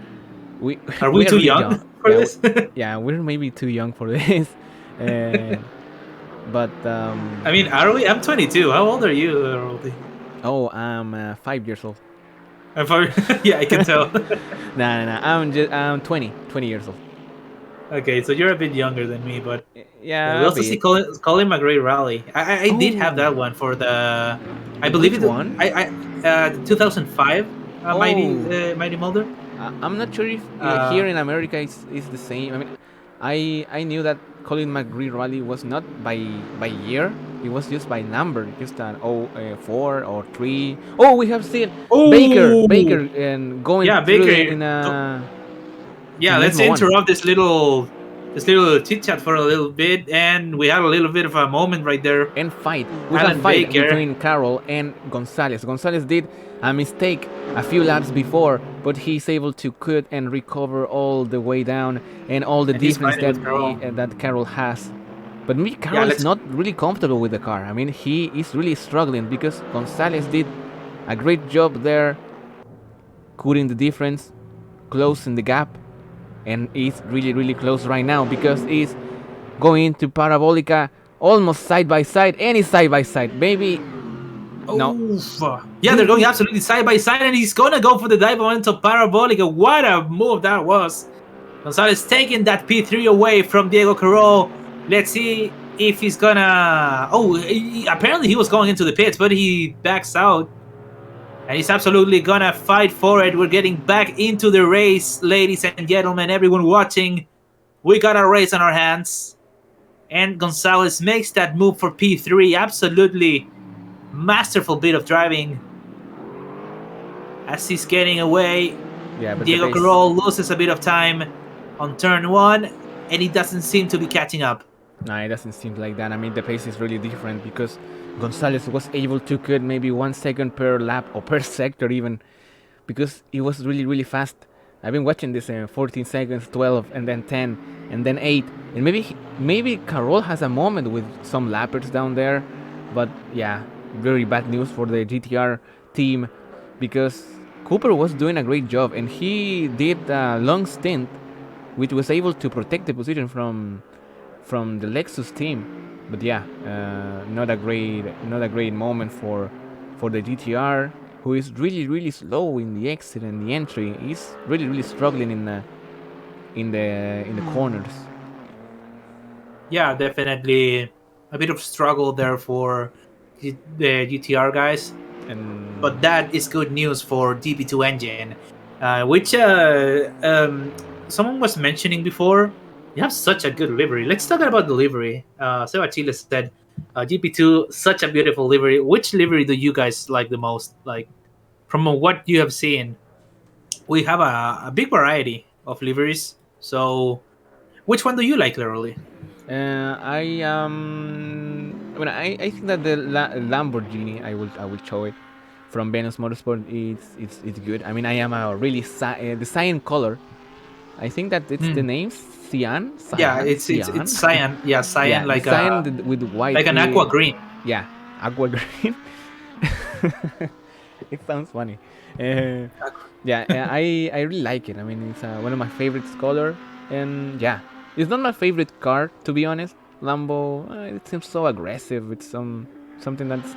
we Are we we are too really young young. for Yeah, this? yeah, we're maybe too young for this. Uh, but I mean, are we? I'm 22. How old are you, Roldy? oh, I'm 5 years old. Yeah, I can tell. Nah. I'm 20 years old. Okay, so you're a bit younger than me, but yeah, we Yeah, a also see bit. Colin McRae Rally. I did have Oh, that one for the. I believe which it. one? The 2005 Oh, Mighty Mulder. I'm not sure if here Uh, in America it's the same. I mean, I knew that Colin McRae rally was not by year. It was just by number, just an 4 or 3. Oh, we have seen Oh, Baker, and going yeah, through Baker. in Yeah, let's Lesmo 1 interrupt this little chit chat for a little bit, and we had a little bit of a moment right there. and fight. We have Alan fight Baker. between Carroll and Gonzalez. Gonzalez did a mistake a few laps before, but he's able to cut and recover all the way down and all the And he's difference fighting that with Carol. that Carroll has. But maybe Yeah, Carroll is let's. not really comfortable with the car. I mean, he is really struggling because Gonzalez did a great job there, cutting the difference, closing the gap, and is really close right now because he's going into Parabolica almost side by side, any side by side. Maybe no. Oof. Yeah, they're going absolutely side by side, and he's gonna go for the dive onto Parabolica. What a move that was! Gonzalez taking that P3 away from Diego Carroll. Let's see if he's gonna. Oh, apparently he was going into the pits, but he backs out. And he's absolutely gonna fight for it. We're getting back into the race, ladies and gentlemen, everyone watching. We got a race on our hands. And Gonzalez makes that move for P3. Absolutely masterful bit of driving. As he's getting away, Yeah, but the Diego pace. Carroll loses a bit of time on turn 1, and he doesn't seem to be catching up. No, it doesn't seem like that. I mean, the pace is really different because Gonzalez was able to cut maybe 1 second per lap or per sector even because it was really fast. I've been watching this 14 seconds, 12, and then 10, and then 8, and maybe Carroll has a moment with some lappers down there, but yeah, very bad news for the GTR team because Cooper was doing a great job and he did a long stint, which was able to protect the position from the Lexus team. But yeah, not a great moment for the GTR, who is really slow in the exit and the entry. He's really struggling in the corners. Yeah, definitely a bit of struggle there for the GTR guys. And But that is good news for DB2 engine, which someone was mentioning before. You have such a good livery. Let's talk about the livery. Seba Chile said, GP2, such a beautiful livery. Which livery do you guys like the most? Like, from what you have seen, we have a big variety of liveries. So, which one do you like, literally? I think that the Lamborghini, I will show it from Venus Motorsport. It's good. I mean, I am a really the cyan color. I think that it's the Hmm. name cyan, Yeah, cyan, it's cyan. cyan. Yeah, Yeah, cyan, the cyan with white. like an aqua green. Yeah, aqua green. It sounds funny. Uh, yeah, I really like it. I mean, it's one of my favorite color, and yeah, it's not my favorite car to be honest. Lambo, it seems so aggressive. It's something that's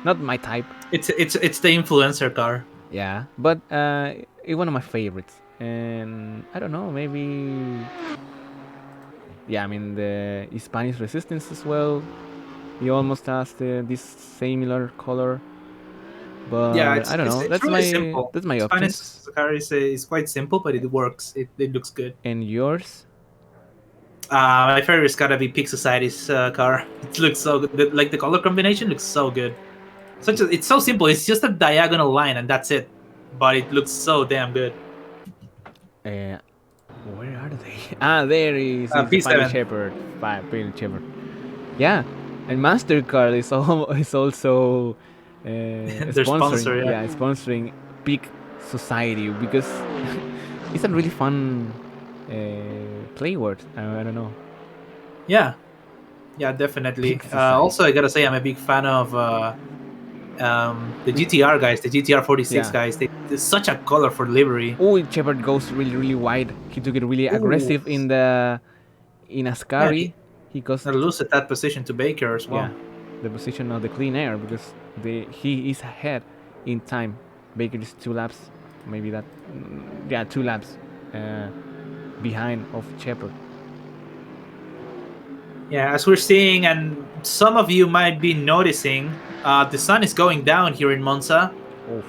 not my type. It's the influencer car. Yeah, but it's one of my favorites, and I don't know, maybe yeah. I mean the Spanish Resistance as well. He almost has this similar color, Yeah, but I don't know. it's really simple. That's my Spanish options. car is quite simple, but it works. It looks good. And yours? My favorite's gotta be Peak Society's car. It looks so good. Like the color combination looks so good. It's so simple. It's just a diagonal line, and that's it. But it looks so damn good. Uh, where are they? Ah, there is Pilot P7. Shepherd. Pilot Shepherd. Yeah, and Mastercard is also Their sponsoring. sponsor, yeah. Sponsoring Peak Society because it's a really fun play word. I don't know. Yeah, yeah, definitely. Peak Society. Also, I gotta say, I'm a big fan of the GTR guys, the GTR 46 Yeah. guys. They're such a colorful livery. Oh, Shepard goes really wide. He took it really aggressive Ooh. in Ascari. He goes They lose at that position to Baker as well. yeah, the position of the clean air because he is ahead in time. Baker is 2 laps, maybe that, yeah, 2 laps behind of Shepard. Yeah, as we're seeing, and some of you might be noticing, the sun is going down here in Monza. Oh,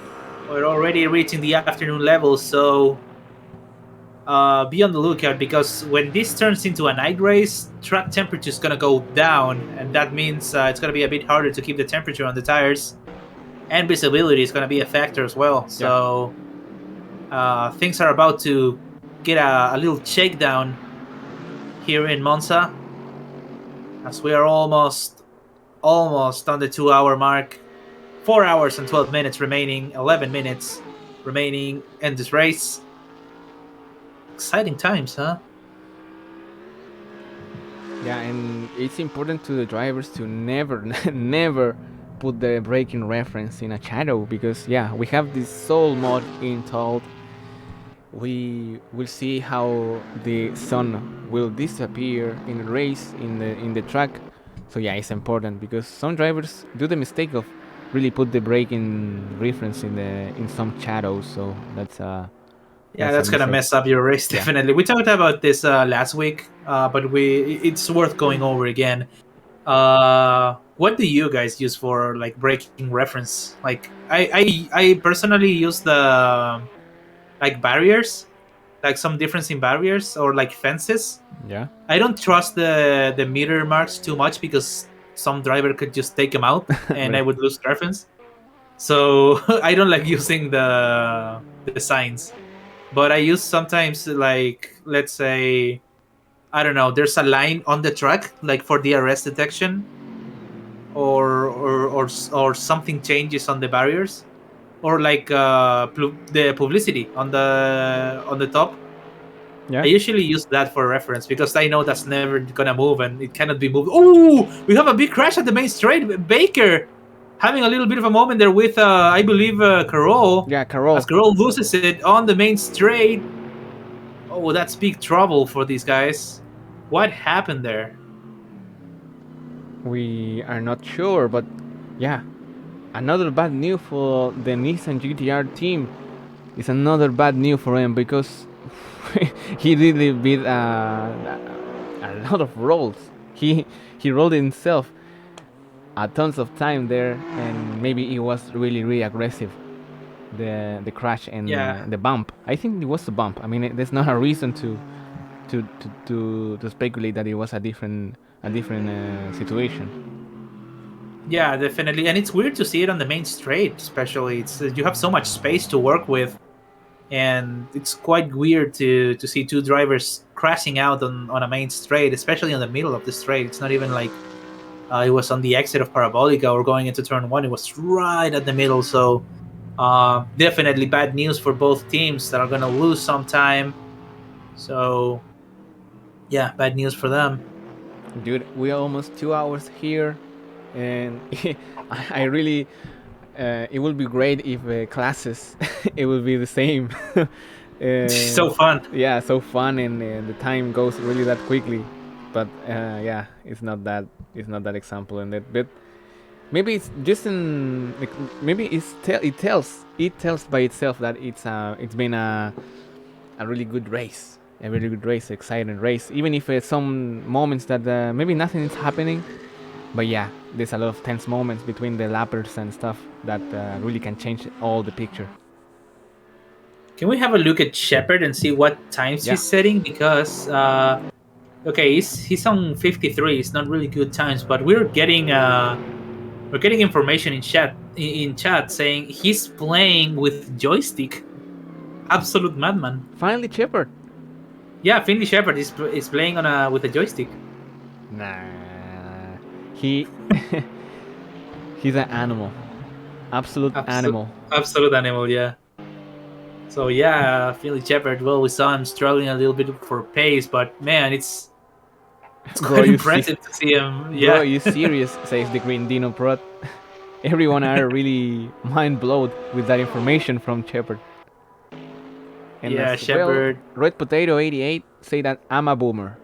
We're already reaching the afternoon levels, so be on the lookout, because when this turns into a night race, track temperature is gonna go down, and that means it's gonna be a bit harder to keep the temperature on the tires, and visibility is gonna be a factor as well. Yeah. So things are about to get a little shakedown here in Monza, as we are almost on the 2 hour mark. 4 hours and 12 minutes remaining, 11 minutes remaining in this race. Exciting times, huh? Yeah, and it's important to the drivers to never, never put the braking reference in a shadow because yeah, we have this soul mode installed. We will see how the sun will disappear in the race in the track. So yeah, it's important because some drivers do the mistake of really put the braking reference in some shadows. So Yeah, that's a that's gonna mistake. mess up your race Yeah. definitely. We talked about this last week, but it's worth going over again. What do you guys use for like braking reference? Like I personally use the like barriers, like some difference in barriers or like fences. Yeah. I don't trust the meter marks too much because some driver could just take them out and I Right. would lose reference. So I don't like using the signs. But I use sometimes, like, let's say, I don't know, there's a line on the track like for DRS detection, or something changes on the barriers, or like the publicity on the top. I Yeah. usually use that for reference because I know that's never gonna move and it cannot be moved. Oh, we have a big crash at the main straight. Baker having a little bit of a moment there with, I believe, Carroll. Yeah, As Carol. Carroll loses it on the main straight. Oh, that's big trouble for these guys. What happened there? We are not sure, but yeah, another bad news for the Nissan GTR team. It's another bad news for him because he really beat a lot of rolls. He rolled himself a tons of time there, and maybe it was really aggressive. The crash and Yeah, the bump. I think it was a bump. I mean, there's not a reason to speculate that it was a different situation. yeah, definitely. And it's weird to see it on the main straight, especially. It's you have so much space to work with, and it's quite weird to see two drivers crashing out on a main straight, especially on the middle of the straight. It's not even like it was on the exit of Parabolica or going into turn one. It was right at the middle. So definitely bad news for both teams that are going to lose some time. So yeah, bad news for them. Dude, we are almost 2 hours here, and I really it would be great if classes it would be the same. So fun. Yeah, so fun and the time goes really that quickly. But yeah, it's not that example and that. But maybe it's just in like, maybe it tells by itself that it's been a really good race, a really good race, exciting race. Even if some moments that maybe nothing is happening, but yeah, there's a lot of tense moments between the lappers and stuff that really can change all the picture. Can we have a look at Shepard and see what times Yeah, he's setting? Because okay, he's on 53. It's not really good times, but we're getting information in chat saying he's playing with joystick. Absolute madman. finally Shepard. Yeah, Finley Shepard is playing on a with a joystick. Nah, he he's an animal, absolute animal. Absolute animal. Yeah. So yeah, Finley Shepard. Well, we saw him struggling a little bit for pace, but man, it's Bro, quite impressive to see him. bro, Yeah. you serious? Says the Green Dino Prot. Everyone are really mind blown with that information from Shepard. And Yeah, as well, Shepard. Red Potato 88 say that I'm a boomer.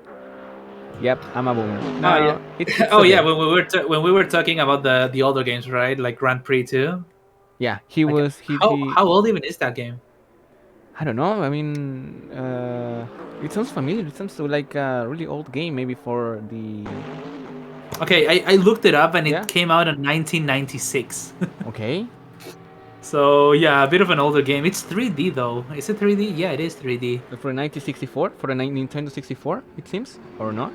Yep, I'm a boomer. Oh yeah. No, it's Oh yeah. okay. When we were talking about the older games, right? Like Grand Prix 2. Yeah, he Like was he. how old even is that game? I don't know. I mean, it sounds familiar. It sounds like a really old game, maybe for the. Okay, I looked it up and Yeah. it came out in 1996. Okay. So yeah, a bit of an older game. It's 3D though. Is it 3D? Yeah, it is 3D. For 1964, for the Nintendo 64, it seems, or not?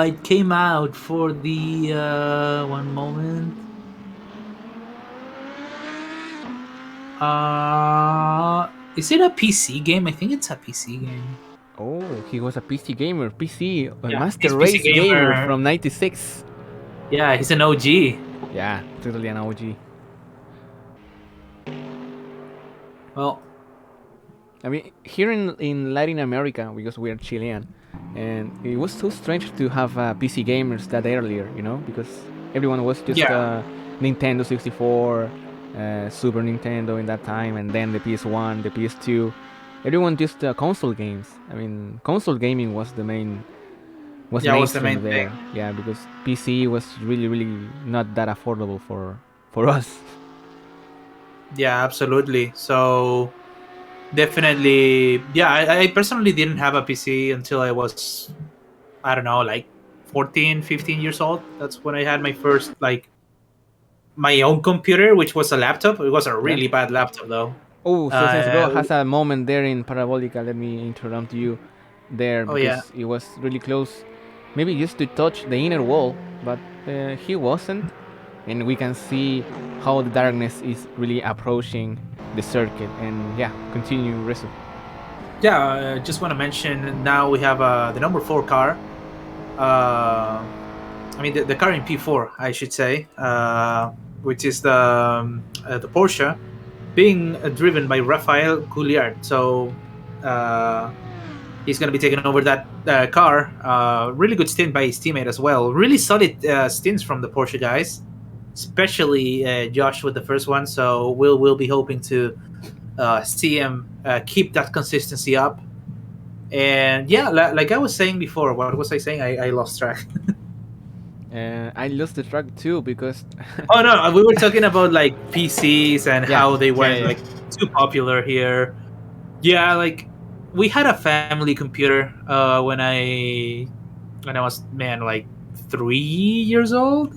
It came out for the one moment. Is it a PC game? I think it's a PC game. Oh, he was a PC gamer, PC, a Yeah, Master he's PC Race gamer gamer. from '96. Yeah, he's an OG. Yeah, totally an OG. Well, I mean, here in Latin America, because we are Chilean, and it was so strange to have PC gamers that earlier, because everyone was just yeah, Nintendo 64, Super Nintendo in that time, and then the PS1, the PS2. Everyone just console games. I mean, console gaming was the main was yeah, was the mainstream main thing. there. Yeah, because PC was really really not that affordable for us. Yeah, absolutely. So definitely, yeah. I personally didn't have a PC until I was, I don't know, like 14, 15 years old. That's when I had my first like my own computer, which was a laptop. It was a Yeah. really bad laptop though. Oh, so since Bro Uh, has a moment there in Parabolica, let me interrupt you there oh yeah, because it was really close. Maybe just to touch the inner wall, but he wasn't. And we can see how the darkness is really approaching the circuit. And yeah, continue, Resu. yeah. Just want to mention now we have the number 4 car. I mean the car in P4, I should say, which is the Porsche, being driven by Rafael Couliard. So he's going to be taking over that car. Really good stint by his teammate as well. Really solid stints from the Porsche guys, especially Josh with the first one. So we'll be hoping to see him keep that consistency up. And yeah, like I was saying before, what was I saying? I lost track. I lost the track too because Oh no, we were talking about like PCs and yeah, how they yeah, went yeah, like too popular here. Yeah, like we had a family computer when I was, man, like 3 years old.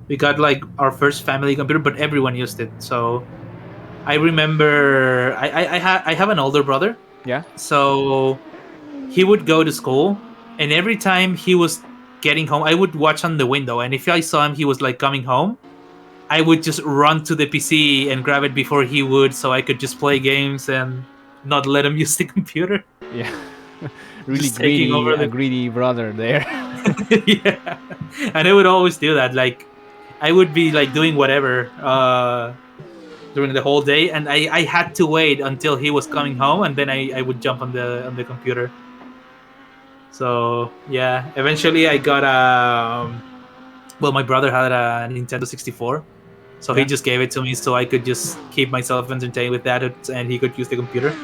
We got like our first family computer, but everyone used it. So I remember I have an older brother, yeah. so he would go to school, and every time he was getting home, I would watch on the window, and if I saw him, he was like coming home. I would just run to the PC and grab it before he would, so I could just play games and not let him use the computer. Yeah, really Just taking greedy, over a the greedy brother there. yeah, and I would always do that. Like I would be like doing whatever during the whole day, and I had to wait until he was coming home, and then I would jump on the computer. So yeah, eventually I got well, my brother had a Nintendo 64, so he Yeah, just gave it to me so I could just keep myself entertained with that, and he could use the computer.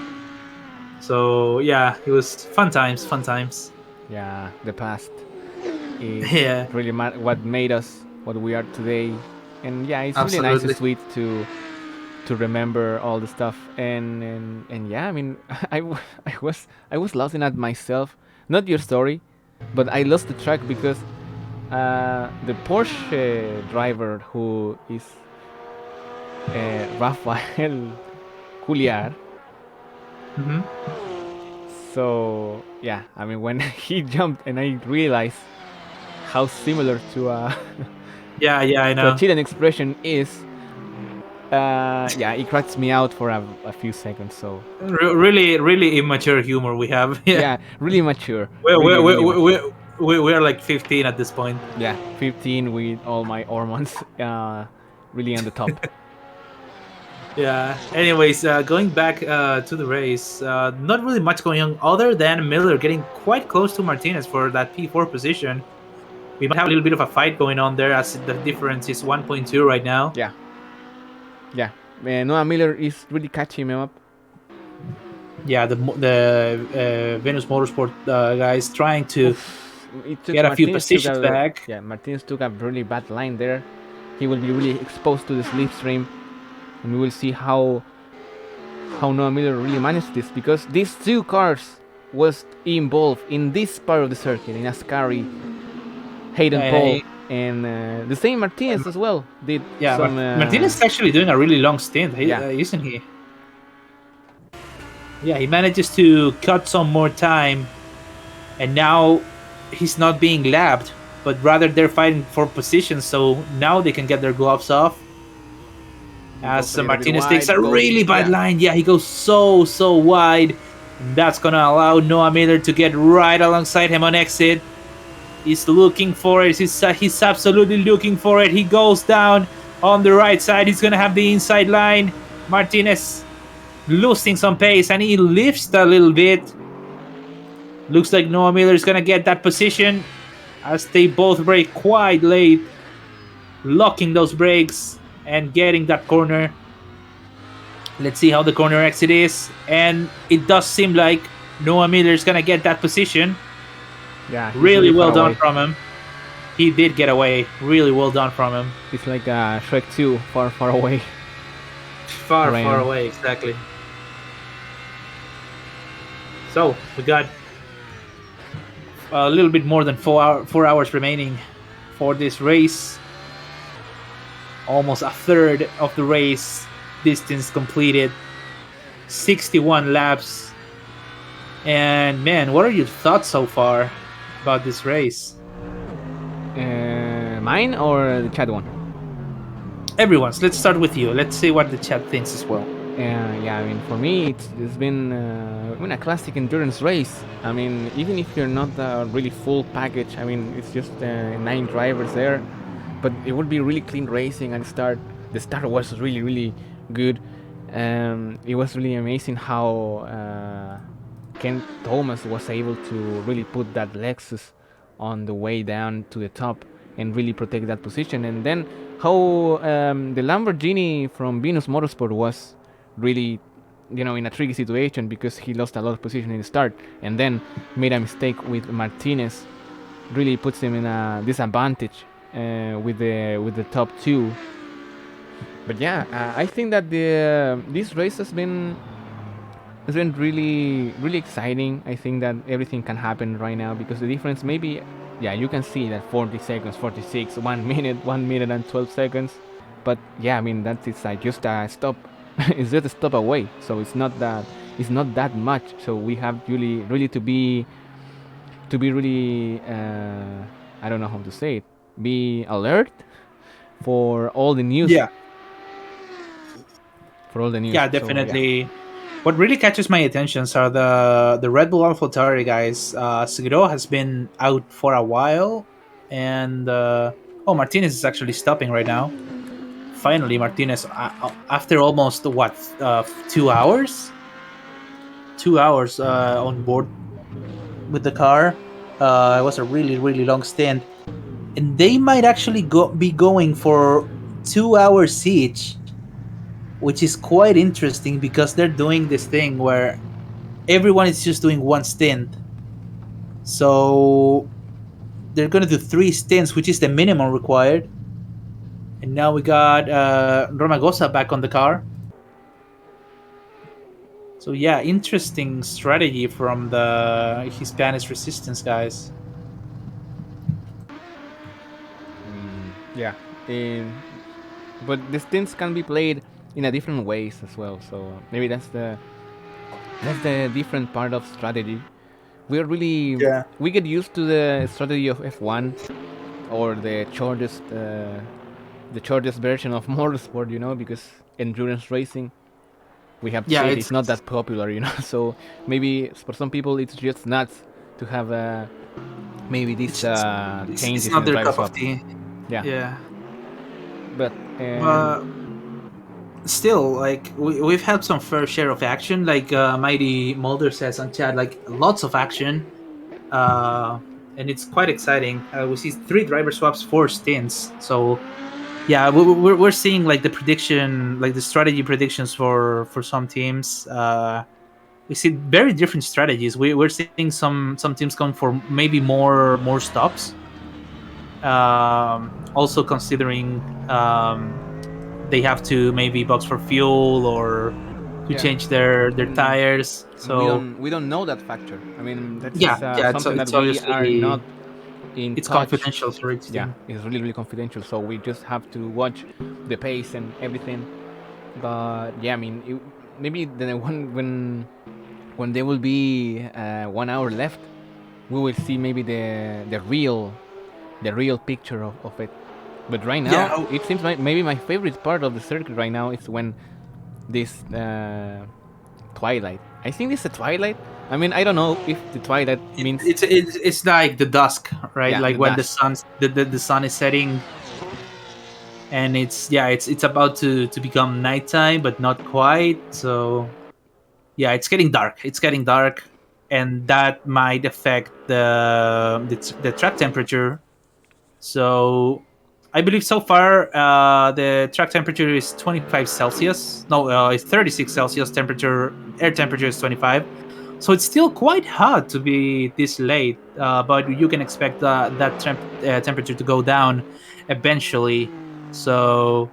So yeah, it was fun times, fun times. yeah. The past is Yeah, really what made us what we are today, and yeah, it's really nice and absolutely. sweet to remember all the stuff. And yeah, I mean, I was laughing at myself, not your story, but I lost the track because the Porsche driver who is Rafael Couliar. Hmm. So yeah, I mean when he jumped and I realized how similar to a Yeah, yeah, I to a know. Chilean expression is, yeah, it cracks me out for a few seconds. So Really, really immature humor we have. Yeah, yeah, really mature, we're really we're really we're, mature. we're, we're like 15 at this point. Yeah, 15 with all my hormones, really on the top. Yeah. Anyways, going back to the race, not really much going on other than Miller getting quite close to Martinez for that P4 position. We might have a little bit of a fight going on there, as the difference is 1.2 right now. Yeah, yeah. Noah Miller is really catching him up. Yeah, the Venus Motorsport guys trying to Oof, it took get a few Martinez took positions a back. yeah Martinez took a really bad line there. He will be really exposed to the slipstream, and we will see how Noah Miller really managed this because these two cars was involved in this part of the circuit in Ascari, Hayden And Paul. and the same Martinez as well did Yeah, some. Martinez is actually doing a really long stint, Yeah, isn't he? Yeah, he manages to cut some more time, and now he's not being lapped, but rather they're fighting for position, so now they can get their gloves off. he goes As a little bit Martinez takes wide. a Goes, really bad yeah, line. Yeah, he goes so wide. And that's gonna allow Noah Miller to get right alongside him on exit. He's looking for it. He's absolutely looking for it. He goes down on the right side. He's gonna have the inside line. Martinez losing some pace, and he lifts a little bit. Looks like Noah Miller is gonna get that position as they both brake quite late, locking those brakes and getting that corner. Let's see how the corner exit is, and it does seem like Noah Miller is gonna get that position. yeah. He's Really well far done away. from him. He did get away. Really well done from him. It's like Shrek 2, far away. Far Ram. away, exactly. So we got a little bit more than 4 hours remaining for this race. Almost a third of the race distance completed. 61 laps. And man, what are your thoughts so far about this race? Mine or the chat one? Everyone's. Let's start with you. Let's see what the chat thinks as well. Yeah, I mean, for me, it's been a classic endurance race. I mean, even if you're not a really full package, I mean, it's just 9 drivers there, but it would be really clean racing and the start was really good. It was really amazing how Ken Thomas was able to really put that Lexus on the way down to the top and really protect that position. And then how the Lamborghini from Venus Motorsport was really, in a tricky situation because he lost a lot of position in the start and then made a mistake with Martinez, really puts him in a disadvantage with the top 2. But yeah, I think that this race has been really exciting. I think that everything can happen right now because the difference maybe, yeah, you can see that 40 seconds, 46, 1 minute, 1 minute and 12 seconds. But yeah, I mean it's like just a stop. It's just a stop away. So it's not that much. So we have really to be really I don't know how to say it. Be alert for all the news. Yeah. For all the news. Yeah, So, definitely. What really catches my attention are the Red Bull AlphaTauri guys. Seguro has been out for a while, and Martinez is actually stopping right now. Finally, Martinez, after almost 2 hours, 2 hours on board with the car. It was a really long stint, and they might actually be going for 2 hours each, which is quite interesting because they're doing this thing where everyone is just doing one stint. So they're going to do 3 stints, which is the minimum required. And now we got Romagosa back on the car. So yeah, interesting strategy from the Hispanic Resistance guys. yeah. But the stints can be played in a different ways as well. So maybe that's the different part of strategy. We get used to the strategy of F1 or the shortest version of motorsport, because endurance racing, we have to say it's not that popular, So maybe for some people it's just nuts to have maybe these changes it's not in the their driver cup of swap. tea. Yeah. But still, like we've had some fair share of action. Like Mighty Mulder says on chat, like lots of action, and it's quite exciting. We see 3 driver swaps, 4 stints. So yeah, we're seeing like the prediction, like the strategy predictions for some teams. We see very different strategies. We're seeing some teams going for maybe more stops. Also considering they have to maybe box for fuel or to change their tires. So we don't know that factor. I mean, that's something that it's we are obviously not in It's touch. confidential for each Yeah, team. it's really really confidential. So we just have to watch the pace and everything. But yeah, I mean, maybe the one when there will be 1 hour left, we will see maybe the real picture of it. But right now, Yeah, it seems like maybe my favorite part of the circuit right now is when this twilight. I think it's a twilight. I mean, I don't know if the twilight means it's like the dusk, right? yeah, Like the when dusk. the sun is setting, and it's about to become nighttime, but not quite. So yeah, it's getting dark. It's getting dark, and that might affect the track temperature. So I believe so far the track temperature is 25 Celsius. No, it's 36 Celsius temperature. Air temperature is 25. So it's still quite hot to be this late, but you can expect that temperature to go down eventually. So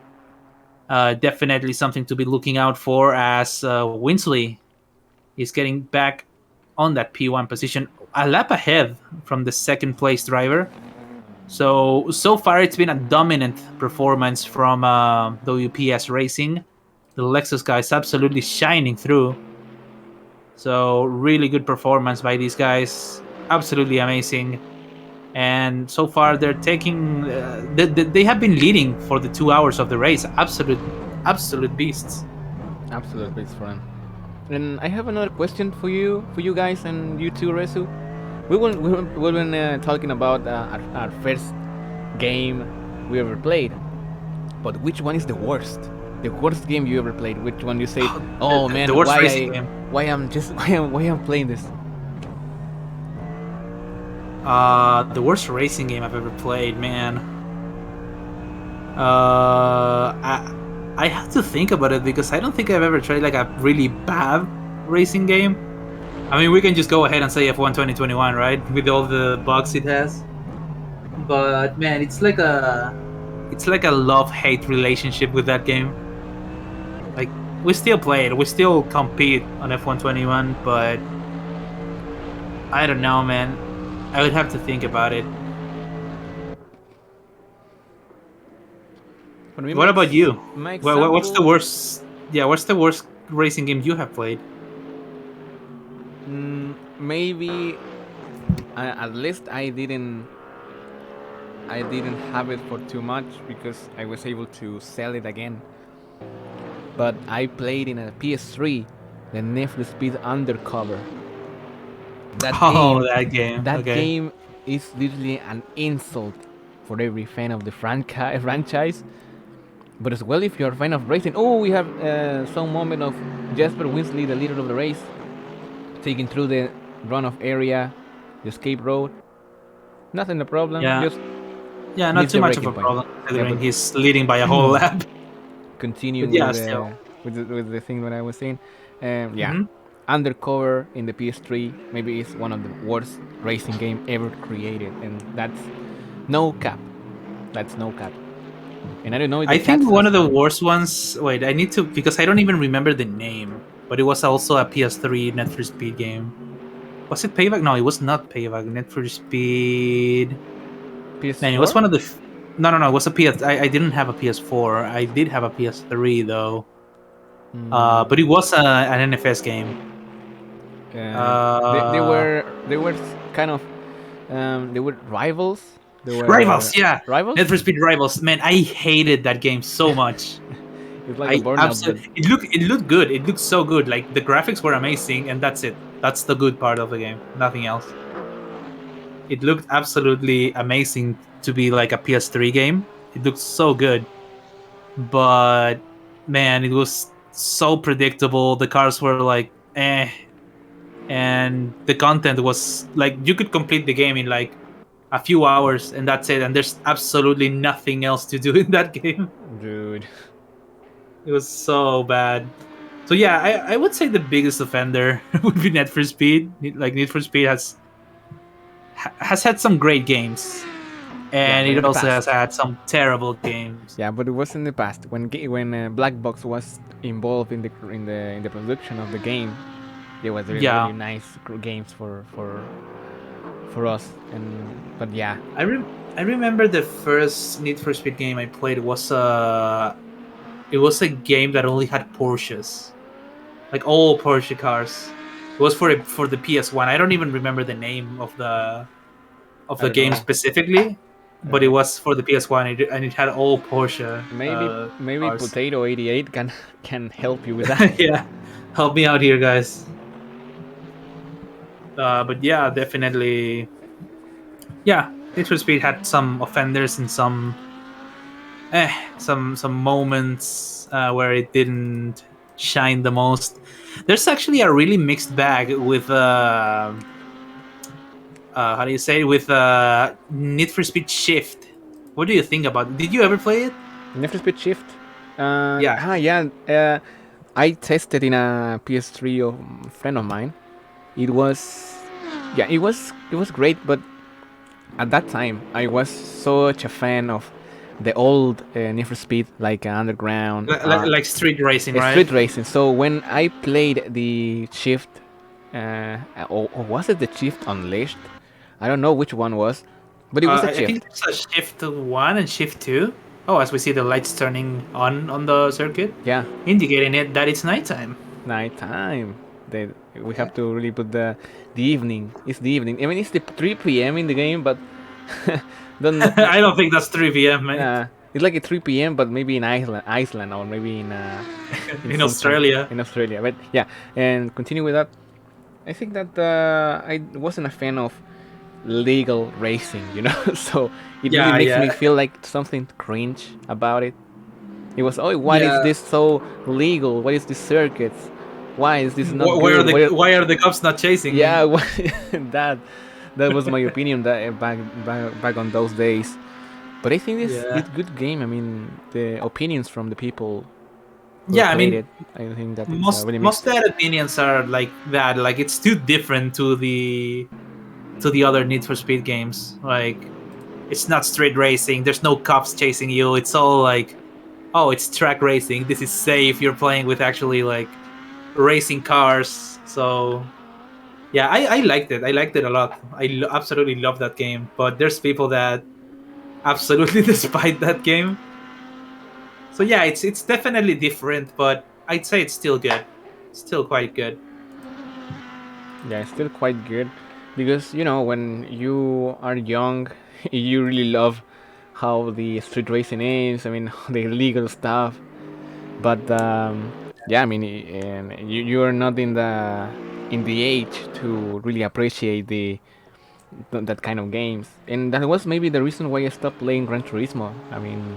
definitely something to be looking out for as Winsley is getting back on that P1 position, a lap ahead from the second place driver. So far, it's been a dominant performance from WPS Racing. The Lexus guys absolutely shining through. So really good performance by these guys. Absolutely amazing. And so far, they're taking. They have been leading for the 2 hours of the race. Absolute beasts. Absolute best friend. And I have another question for you guys, and you too, Resu. We've been talking about our first game we ever played, but which one is the worst? The worst game you ever played? Which one you say, oh The man, worst racing game. why I'm just why I'm playing this? The worst racing game I've ever played, man. I have to think about it because I don't think I've ever tried like a really bad racing game. I mean, we can just go ahead and say F1 2021, right? With all the bugs it has. But man, it's like a love-hate relationship with that game. Like we still play it, we still compete on F1 21, but I don't know, man. I would have to think about it. For me, What about you? my What's the example, worst? Yeah, what's the worst racing game you have played? maybe at least I didn't have it for too much because I was able to sell it again. But I played in a PS3, the Need for Speed Undercover. That Oh, game, that game. that Okay. game is literally an insult for every fan of the franchise. But as well, if you're a fan of racing, oh, we have some moment of Jasper Winsley, the leader of the race, taking through the runoff area, the escape road. Nothing a problem, Yeah. just Yeah, not miss too the much of braking a point. problem Yeah, considering but he's leading by a whole lap. But continuing yeah, still. with the thing that I was saying, yeah, Hmm. Undercover in the PS3 maybe is one of the worst racing game ever created, and that's no cap. That's no cap. And I don't know if the I think cats one has of the fun. worst ones. Wait, I need to because I don't even remember the name. But it was also a PS3 Net for Speed game. Was it Payback? No, it was not Payback. Net for Speed. Man, it was PS4? one of the. No, no, no. It was a PS. I didn't have a PS4. I did have a PS3 though. Mm, But it was an NFS game. they Uh, were kind of they were rivals. They were Rivals, yeah. Net rivals. for Speed Rivals. Man, I hated that game so much. It's like a I burnout, but absolutely. It looked good. It looked so good. Like the graphics were amazing, and that's it. That's the good part of the game. Nothing else. It looked absolutely amazing to be like a PS3 game. It looked so good, but man, it was so predictable. The cars were like eh, and the content was like you could complete the game in like a few hours, and that's it. And there's absolutely nothing else to do in that game. dude. It was so bad. So yeah, I would say the biggest offender would be Need for Speed. Like Need for Speed has had some great games, Yeah, and but it in the also has past. had some terrible games. Yeah, but it was in the past when Black Box was involved in the production of the game. There was really Yeah, really nice games for us. And but yeah, I remember the first Need for Speed game I played was it was a game that only had Porsches, like all Porsche cars. It was for the PS1. I don't even remember the name of I the don't game know. specifically, I don't but it know. was for the PS1 and it had all Porsche Maybe cars. Potato 88 can help you with that. Yeah, help me out here, guys. But yeah, definitely. Yeah, Need for Speed had some offenders and eh, some moments where it didn't shine the most. There's actually a really mixed bag with how do you say it? With Need for Speed Shift. What do you think about it? Did you ever play it? Need for Speed Shift. Yeah. Yeah. I tested in a PS3 of a friend of mine. It was, yeah, it was great, but at that time I was such a fan of the old Need for Speed, like Underground, Like street racing, right? street racing. So when I played the Shift, or was it the Shift Unleashed? I don't know which one was, but it was a I Shift. think there's a shift 1 and shift 2. Oh, as we see the lights turning on the circuit, Yeah, indicating it that it's nighttime. nighttime. We have to really put the evening. It's the evening. I mean, it's the 3 p.m. in the game, but don't. I don't think that's 3 p.m., mate. It's like a 3 p.m. but maybe in Iceland, or maybe in In some country Australia. in Australia. But yeah, and continue with that. I think that I wasn't a fan of legal racing, so it really Yeah, makes me yeah, feel like something cringe about it. It was, oh, why is yeah. this so legal? What is this circuits? Why is this not good? Why are the cops not chasing me? Yeah, that that was my opinion that back on those days. But I think this Yeah. good game. I mean, the opinions from the people who Yeah, I played mean, it. I think that it's really most mixed. bad opinions are like that. Like it's too different to the other Need for Speed games. Like it's not street racing. There's no cops chasing you. It's all like, oh, it's track racing. This is safe. You're playing with actually like racing cars. So yeah, I liked it. I liked it a lot. Absolutely love that game. But there's people that absolutely despise that game. So yeah, it's definitely different, but I'd say it's still good. Still quite good. Yeah, it's still quite good because when you are young, you really love how the street racing is. I mean, the illegal stuff. But yeah, I mean, and you are not in the age to really appreciate that kind of games, and that was maybe the reason why I stopped playing Gran Turismo. I mean,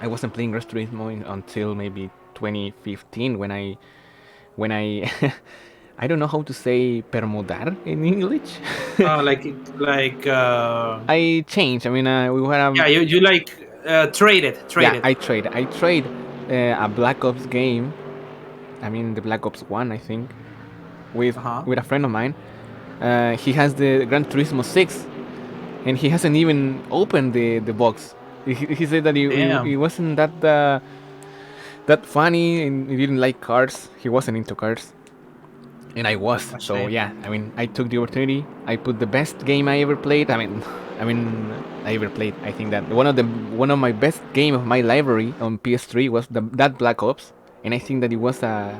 I wasn't playing Gran Turismo until maybe 2015 when I I don't know how to say permudar in English. Like I changed. I mean, we were yeah, you like trade yeah, it. I trade a Black Ops game. I mean, the Black Ops One, I think, with Uh huh. with a friend of mine. He has the Gran Turismo 6, and he hasn't even opened the box. He said that he Damn. wasn't that funny, and he didn't like cars. He wasn't into cars, and I was. A So shame. yeah, I mean, I took the opportunity. I put the best game I ever played. I mean, I ever played. I think that one of my best game of my library on PS3 was that Black Ops, and I think that it was a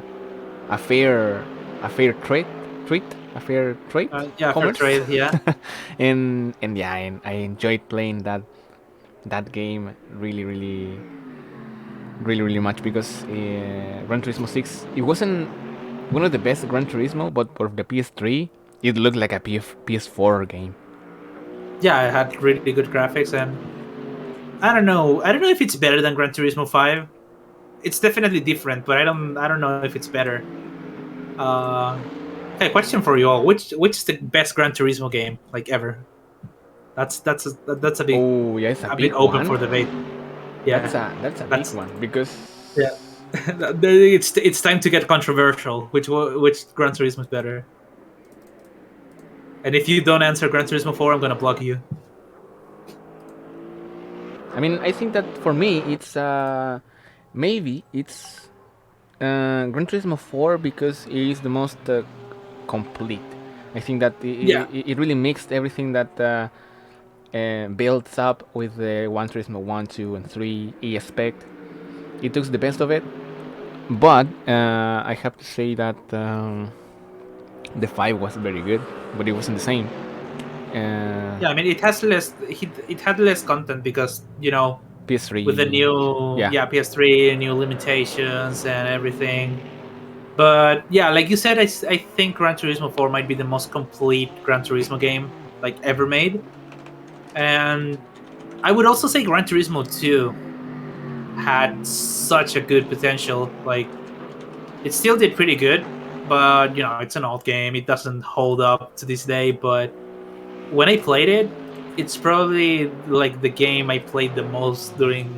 fair a fair treat a fair trade Yeah, fair commerce. trade. Yeah. And yeah, and I enjoyed playing that game really much because Gran Turismo 6, it wasn't one of the best Gran Turismo, but for the PS3 it looked like a PS4 game. Yeah, it had really good graphics, and I don't know. I don't know if it's better than Gran Turismo 5. It's definitely different, but I don't know if it's better. Uh, okay, question for you all: which is the best Gran Turismo game like ever? That's Oh yeah, it's a a big big open one. for debate. that's Yeah, a that's a big that's one because yeah. It's time to get controversial. Which Gran Turismo is better? And if you don't answer Gran Turismo 4, I'm gonna block you. I mean, I think that for me it's maybe it's Gran Turismo 4 because it is the most complete. I think that Yeah, it really mixed everything that builds up with the Gran Turismo 1, 2, and 3 E expect. It took the best of it, but I have to say that the 5 was very good, but it wasn't the same. Uh, yeah. I mean, it has less. It had less content because with the PS3, new yeah, PS3, new limitations and everything. But yeah, like you said, I think Gran Turismo 4 might be the most complete Gran Turismo game like ever made, and I would also say Gran Turismo 2 had such a good potential. Like it still did pretty good, but it's an old game. It doesn't hold up to this day. But when I played it, it's probably like the game I played the most during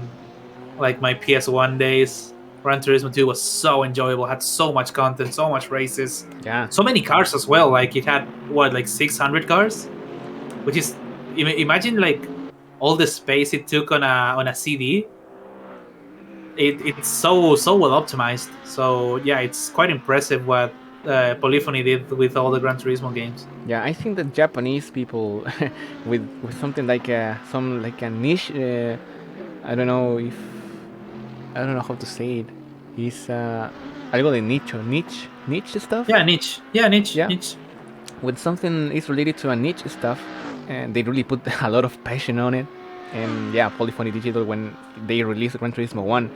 like my PS1 days. Gran Turismo 2 was so enjoyable, had so much content, so much races, yeah, so many cars as well. Like it had what, like 600 cars, which is imagine like all the space it took on a CD. It's so well optimized. So yeah, it's quite impressive what Polyphony did with all the Gran Turismo games. yeah. I think that Japanese people with something like a niche. I don't know if I don't know how to say it. Is algo de nicho, niche stuff. Yeah, niche. Yeah, niche, Yeah, niche. when something is related to a niche stuff, and they really put a lot of passion on it. And yeah, Polyphony Digital when they released Gran Turismo 1,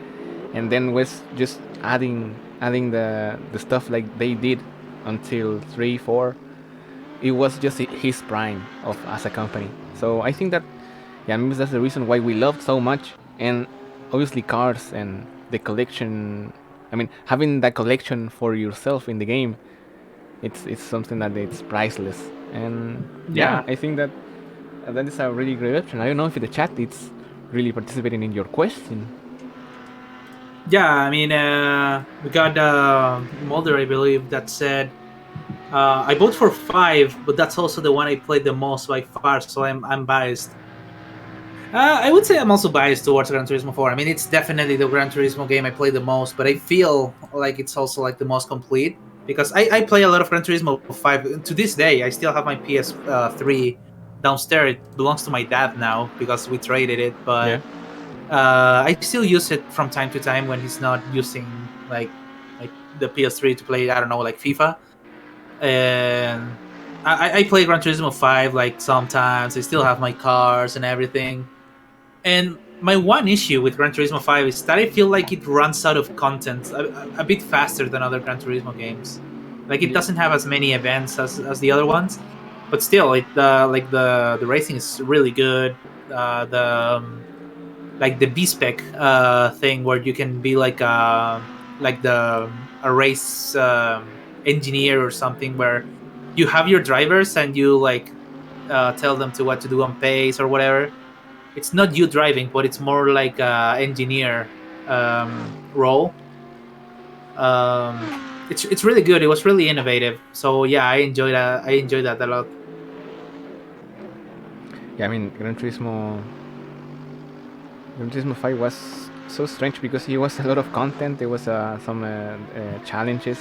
and then was just adding the stuff like they did until 3, 4. It was just his prime of as a company. So I think that yeah, maybe that's the reason why we loved so much. And obviously cars and the collection. I mean, having that collection for yourself in the game, it's something that it's priceless. And yeah, Yeah, I think that that is a really great option. I don't know if the chat it's really participating in your question. yeah. I mean, we got Mulder, I believe, that said I vote for 5, but that's also the one I played the most by far, so I'm biased. I would say I'm also biased towards Gran Turismo 4. I mean, it's definitely the Gran Turismo game I played the most, but I feel like it's also like the most complete because I play a lot of Gran Turismo 5 to this day. I still have my PS3 downstairs. It belongs to my dad now because we traded it, Yeah, but I still use it from time to time when he's not using like the PS3 to play. I don't know, like FIFA. And I play Gran Turismo 5 like sometimes. I still have my cars and everything. And my one issue with Gran Turismo 5 is that I feel like it runs out of content a bit faster than other Gran Turismo games. Like it yeah, doesn't have as many events as the other ones, but still, it like the racing is really good. The like the B spec thing where you can be like the a race engineer or something where you have your drivers and you like tell them to what to do on pace or whatever. It's not you driving, but it's more like a engineer role. It's really good. It was really innovative. So yeah, I enjoyed that a lot. yeah. I mean, Gran Turismo 5 was so strange because it was a lot of content. There was some challenges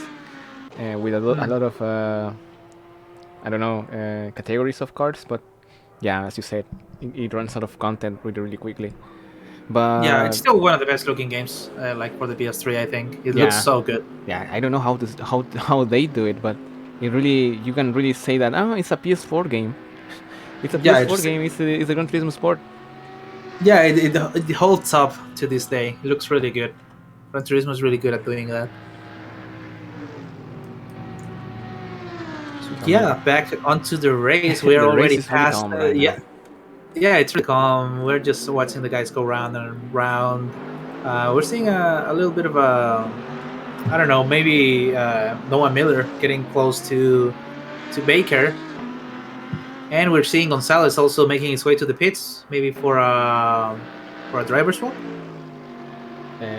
with a Mm. lot of I don't know categories of cards, but yeah, as you said, it runs out of content really quickly. Yeah, But it's still one of the best looking games. Like for the PS3, I think it looks yeah, so good. yeah, I don't know how they do it, but it really you can really say that it's a PS4 game. It's a Yeah, PS4 it's game. It's a Gran Turismo Sport. yeah, it holds up to this day. It looks really good. Gran Turismo is really good at doing that. So So, I mean, yeah, back onto the race. We are the race already is really past. calm right now. Yeah, it's really calm. We're just watching the guys go round and round. We're seeing a little bit of a I don't know, maybe Noah Miller getting close to Baker, and we're seeing Gonzalez also making his way to the pits, maybe for a driver swap.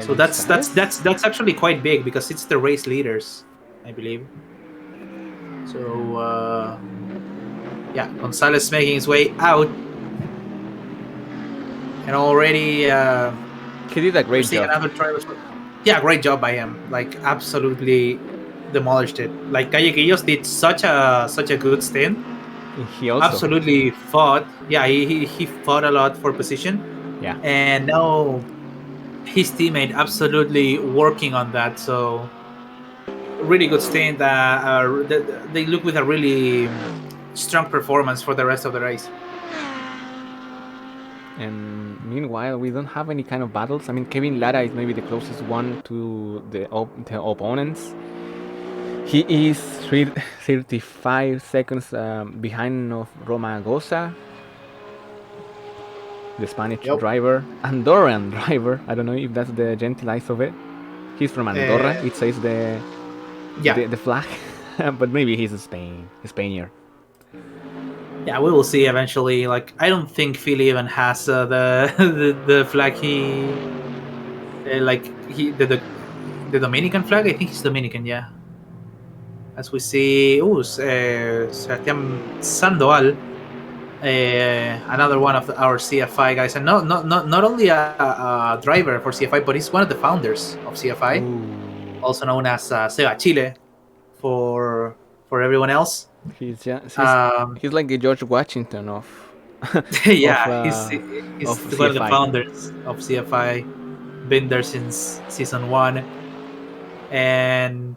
So that's that's Gonzalez? that's that's actually quite big because it's the race leaders, I believe. So yeah, Gonzalez making his way out, and already He did a we're great seeing job. another driver swap. Yeah, great job by him. Like absolutely demolished it. Like Callequillos did such a good stint. He also, Absolutely fought. Yeah, he fought a lot for position, yeah. and now his teammate absolutely working on that. So really good stint. They look with a really strong performance for the rest of the race. And meanwhile, we don't have any kind of battles. I mean, Kevin Lara is maybe the closest one to the opponents. He is 35 seconds behind of Romagosa, the Spanish Yep. driver, Andorran driver. I don't know if that's the gentilize of it. He's from Andorra. Uh, It says yeah, the flag, but maybe he's a Spaniard. yeah, we will see eventually. Like, I don't think Philly even has the flag. The Dominican flag. I think he's Dominican. Yeah. As we see, Sebastián Sandoval, another one of our CFI guys, and not only a driver for CFI, but he's one of the founders of CFI, Ooh. also known as Seba Chile for everyone else. He's just Um, he's like the George Washington of yeah, of he's one of the CFI. founders of CFI, been there since season one, and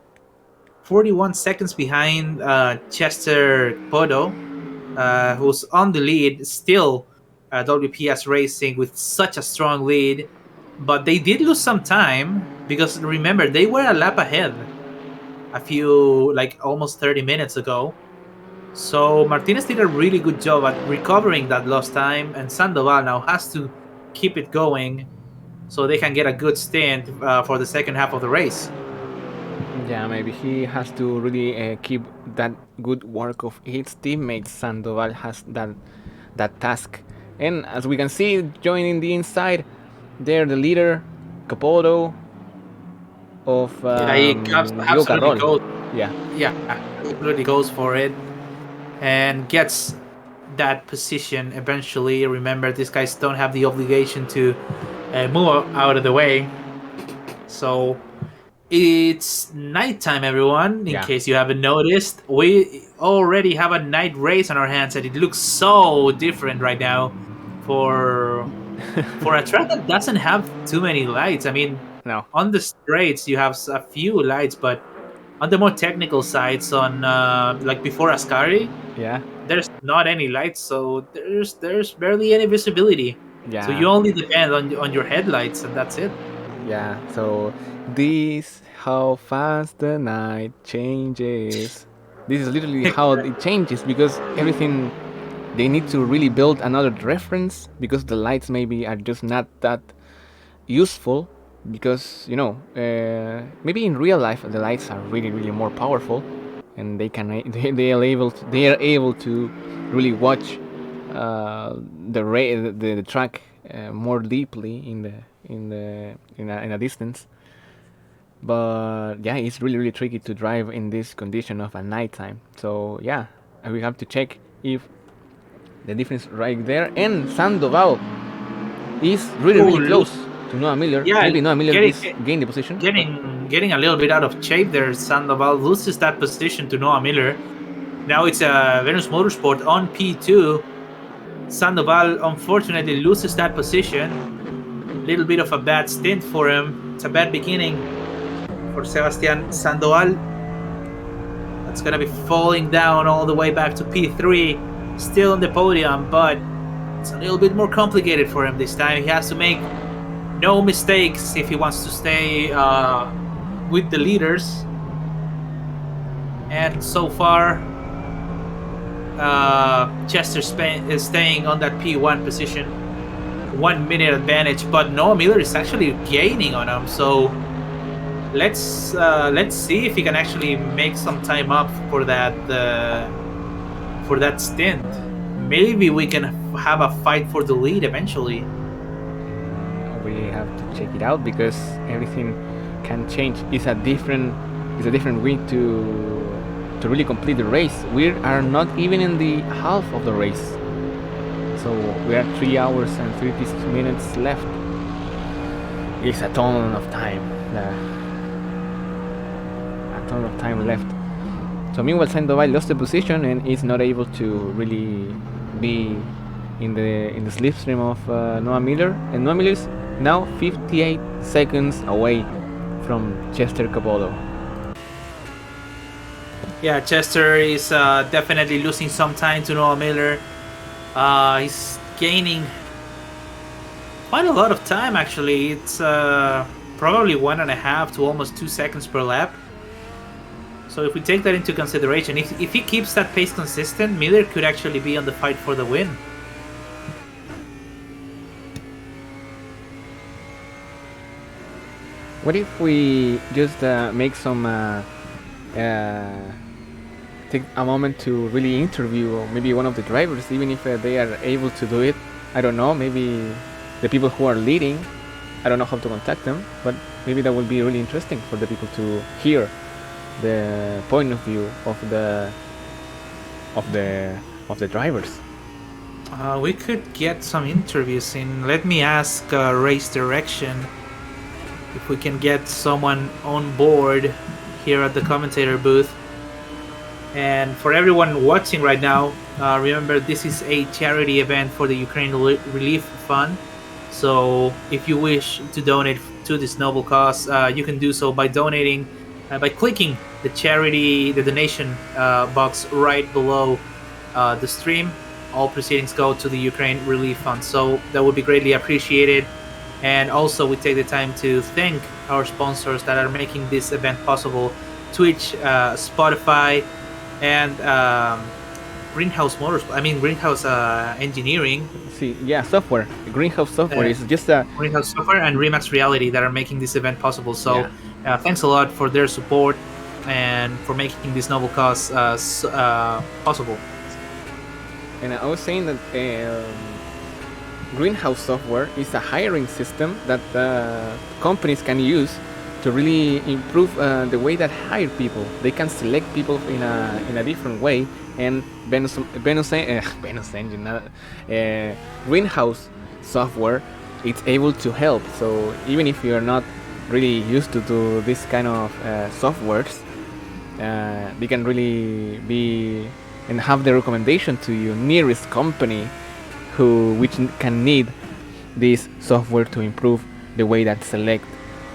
41 seconds behind Chester Poto, who's on the lead still. WPS Racing with such a strong lead, but they did lose some time because remember they were a lap ahead a few like almost 30 minutes ago. So Martinez did a really good job at recovering that lost time, and Sandoval now has to keep it going so they can get a good stint for the second half of the race. Yeah, maybe he has to really keep that good work of his teammates. Sandoval has that task, and as we can see, joining the inside, there the leader, Capodo of Yeah, he Diego absolutely Carroll. goes. Yeah, Yeah, absolutely goes for it and gets that position eventually. Remember, these guys don't have the obligation to move out of the way. So it's nighttime, everyone. In yeah. case you haven't noticed, we already have a night race on our hands, and it looks so different right now for a track that doesn't have too many lights. I mean, No, on the straights you have a few lights, but on the more technical sides, on like before Ascari, yeah, there's not any lights, so there's barely any visibility. So yeah. you only depend on your headlights, and that's it. Yeah, so this how fast the night changes. This is literally how it changes because everything they need to really build another reference because the lights maybe are just not that useful because maybe in real life the lights are really more powerful and they are able to really watch the track more deeply in a distance. But yeah, it's really tricky to drive in this condition of a nighttime. So yeah, we have to check if the difference right there. And Sandoval is really Ooh, close to Noah Miller. yeah, Maybe Noah Miller getting is gaining the position, but getting a little bit out of shape there. Sandoval loses that position to Noah Miller. Now it's Venus Motorsport on P2. Sandoval unfortunately loses that position. Little bit of a bad stint for him. It's a bad beginning for Sebastián Sandoval. That's gonna be falling down all the way back to P3. Still on the podium, but it's a little bit more complicated for him this time. He has to make no mistakes if he wants to stay with the leaders. And so far, Chester is staying on that P1 position. 1 minute advantage, but Noah Miller is actually gaining on him. So let's see if he can actually make some time up for that stint. Maybe we can have a fight for the lead eventually. we have to check it out because everything can change. It's a different way to really complete the race. We are not even in the half of the race. So we are 3 hours and 36 minutes left. It's a ton of time. ton of time left. So meanwhile, Sandoval lost the position and is not able to really be in the slipstream of Noah Miller. And Noah Miller is now 58 seconds away from Chester Capolo. Yeah, Chester is definitely losing some time to Noah Miller. He's gaining quite a lot of time, actually. It's probably 1.5 to almost 2 seconds per lap. So if we take that into consideration, if he keeps that pace consistent, Miller could actually be on the fight for the win. What if we just make some take a moment to really interview maybe one of the drivers, even if they are able to do it? I don't know, maybe the people who are leading. I don't know how to contact them, but maybe that would be really interesting for the people to hear the point of view of the drivers. We could get some interviews in. Let me ask Race Direction if we can get someone on board here at the commentator booth. And for everyone watching right now, remember this is a charity event for the Ukraine Relief Fund. So if you wish to donate to this noble cause, you can do so by donating, by clicking the charity, the donation box right below the stream. All proceedings go to the Ukraine Relief Fund. So that would be greatly appreciated. And also we take the time to thank our sponsors that are making this event possible: Twitch, Spotify, and Greenhouse Engineering. See, yeah, software. Greenhouse software is just a Greenhouse Software and Remax Reality that are making this event possible. So thanks a lot for their support and for making this noble cause possible. And I was saying that Greenhouse Software is a hiring system that companies can use to really improve the way that hire people. They can select people in a different way, and Greenhouse Software, it's able to help. So even if you are not really used to do this kind of softwares, they can really be and have the recommendation to your nearest company which can need this software to improve the way that select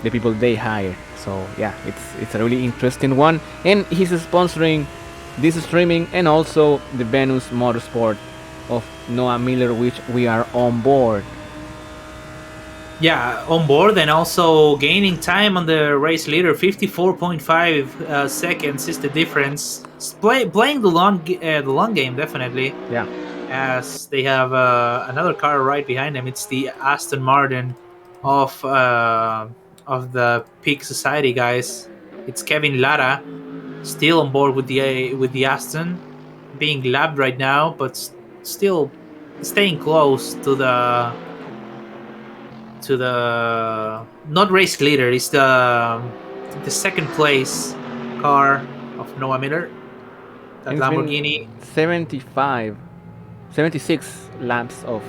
the people they hire. So yeah, it's a really interesting one, and he's sponsoring this streaming and also the Venus Motorsport of Noah Miller, which we are on board. Yeah, on board, and also gaining time on the race leader. 54.5 seconds is the difference. Playing the long game, definitely. Yeah. As they have another car right behind them. It's the Aston Martin of the Peak Society guys. It's Kevin Lara, still on board with the Aston, being lapped right now, but still staying close to the not race leader. It's the second place car of Noah Miller, that Lamborghini. 76 laps of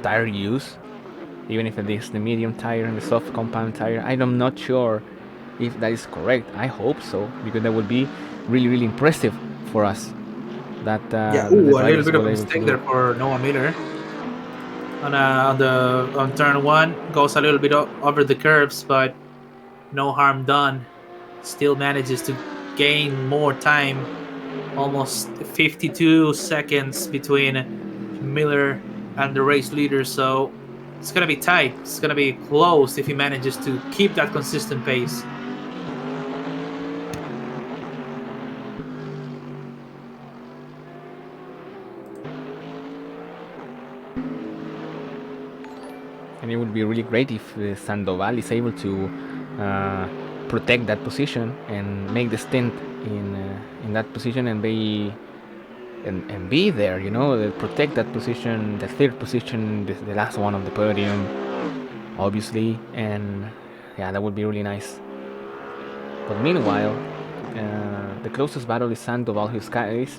tire use, even if it is the medium tire and the soft compound tire. I'm not sure if that is correct. I hope so, because that would be really, really impressive for us. That a little bit of a mistake there for Noah Miller. On turn one, goes a little bit over the curves, but no harm done. Still manages to gain more time, almost 52 seconds between Miller and the race leader. So it's gonna be tight. It's gonna be close if he manages to keep that consistent pace. And it would be really great if Sandoval is able to protect that position and make the stint in that position and be there, protect that position, the third position, the last one of the podium, obviously. And yeah, that would be really nice. But meanwhile, the closest battle is Sandoval, who's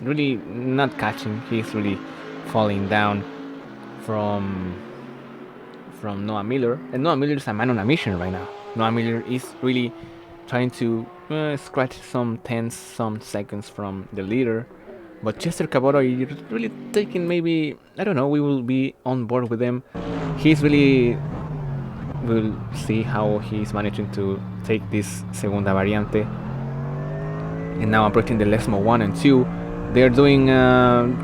really not catching. He's really falling down from Noah Miller, and Noah Miller is a man on a mission right now. Noah Miller is really trying to scratch some tenths, some seconds from the leader. But Chester Caboto is really taking, maybe, I don't know, we will be on board with him. He's really, we'll see how he's managing to take this Segunda Variante. And now approaching the Lesmo 1 and 2, they're doing